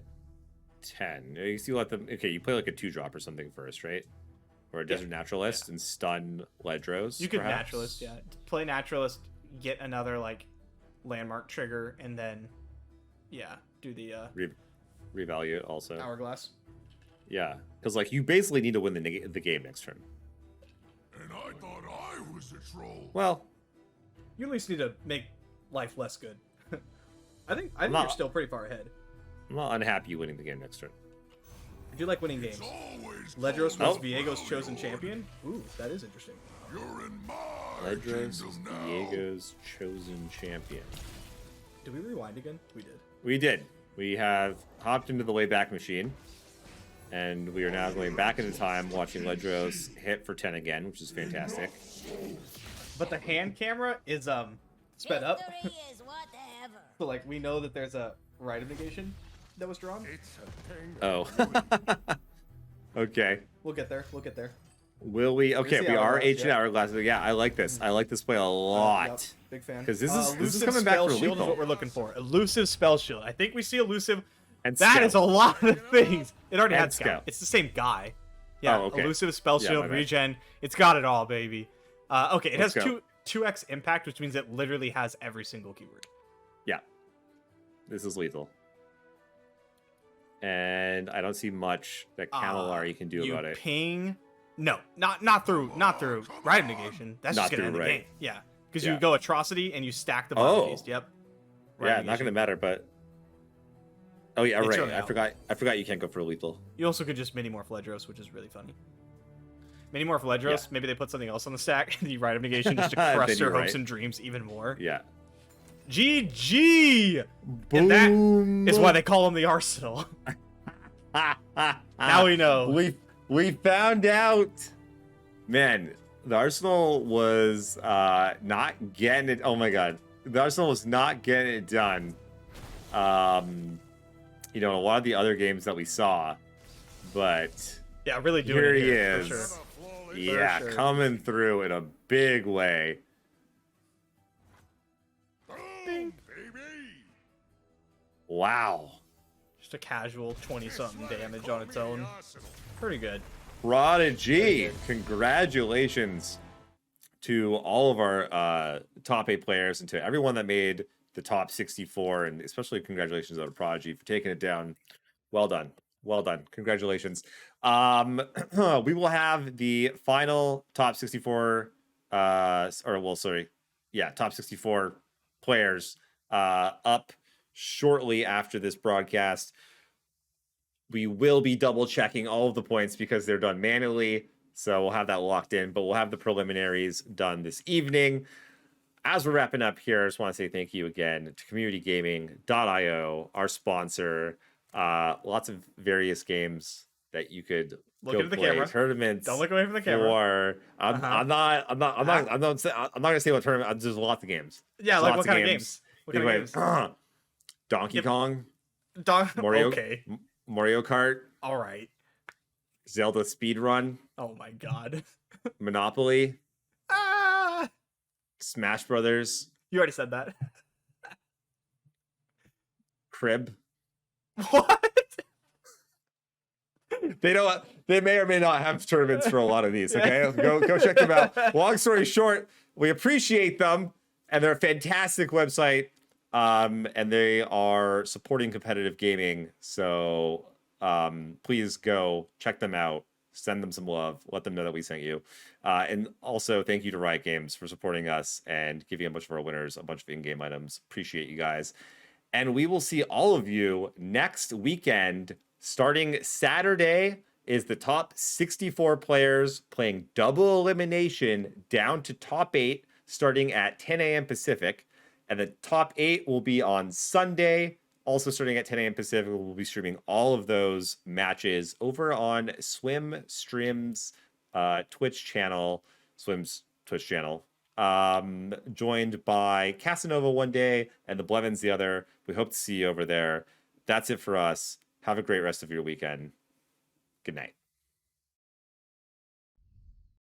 10, you still let them. Okay, you play like a 2-drop or something first, right? Or a Desert Naturalist and stun Ledros. You could perhaps? Naturalist, yeah. Play Naturalist, get another like landmark trigger, and then do the revalue it also. Hourglass. Yeah, because like you basically need to win the game next turn. And I thought I was a troll. Well, you at least need to make life less good. I think you're still pretty far ahead. I'm not unhappy winning the game next turn. I do like winning games. Ledros was Viego's chosen champion. Ooh, that is interesting. Ledros is Viego's chosen champion. Did we rewind again? We did. We did. We have hopped into the Wayback Machine, and we are now going back into time, watching Ledros hit for 10 again, which is fantastic. But the hand camera is sped up. So like we know that there's a right of negation that was drawn. Oh. Okay. We'll get there. We'll get there. Will we? Okay, we are ancient hourglass. Yeah, I like this. I like this play a lot. Yep, big fan. Because this is elusive coming back spell for shield is lethal. what we're looking for. Elusive spell shield. I think we see elusive. And that scout. is a lot of things. It already And had scout. scout. It's the same guy. Yeah, Oh, okay. elusive spell Yeah, shield, my bad. regen. It's got it all, baby. Okay, it Let's has go. 2x impact, which means it literally has every single keyword. Yeah. This is lethal. And I don't see much that Camelari can do about it. Ping. No, not through right of negation. That's Not just gonna through end the right. game. Yeah, because Yeah. you go atrocity and you stack the bottom beast. Yep. Right Yeah, of not negation. gonna matter, but oh yeah, It's right. really I out. forgot you can't go for lethal. You also could just mini morph Ledros, which is really funny. Mini morph Ledros. Yeah. Maybe they put something else on the stack. The right of negation just to Then crush you're your hopes right. and dreams even more. Yeah. GG. And that is why they call him the Arsenal. Now we know. We found out. Man, the Arsenal was not getting it. Oh my god, the Arsenal was not getting it done. You know, a lot of the other games that we saw, but Yeah, really doing here it he here, is. for sure. Yeah, For sure. coming through in a big way. Wow. Just a casual 20-something damage on its own. Pretty good. Prodigy, congratulations to all of our top 8 players and to everyone that made the top 64, and especially congratulations to Prodigy for taking it down. Well done. Well done. Congratulations. We will have the final top 64 top 64 players up shortly after this broadcast. We will be double checking all of the points because they're done manually. So we'll have that locked in, but we'll have the preliminaries done this evening. As we're wrapping up here, I just want to say thank you again to communitygaming.io, our sponsor. Lots of various games that you could Look go into the play. camera. Tournaments. Don't look away from the camera. For, I'm not gonna say what tournament. There's lots of games. Yeah, There's like lots what of kind of games? What kind Anyway, of games? Donkey Yep. Kong, Mario, Okay. Mario Kart, All right. Zelda Speedrun, Oh my god. Monopoly, Ah! Smash Brothers, You already said that. Crib. What? They may or may not have tournaments for a lot of these. Okay, go check them out. Long story short, we appreciate them, and they're a fantastic website. And they are supporting competitive gaming. So please go check them out. Send them some love. Let them know that we sent you. And also, thank you to Riot Games for supporting us and giving a bunch of our winners a bunch of in-game items. Appreciate you guys. And we will see all of you next weekend. Starting Saturday is the top 64 players playing double elimination down to top 8 starting at 10 a.m. Pacific. And the top 8 will be on Sunday, also starting at 10 a.m. Pacific. We'll be streaming all of those matches over on Swim's Twitch channel. Joined by Casanova one day and the Blevins the other. We hope to see you over there. That's it for us. Have a great rest of your weekend. Good night.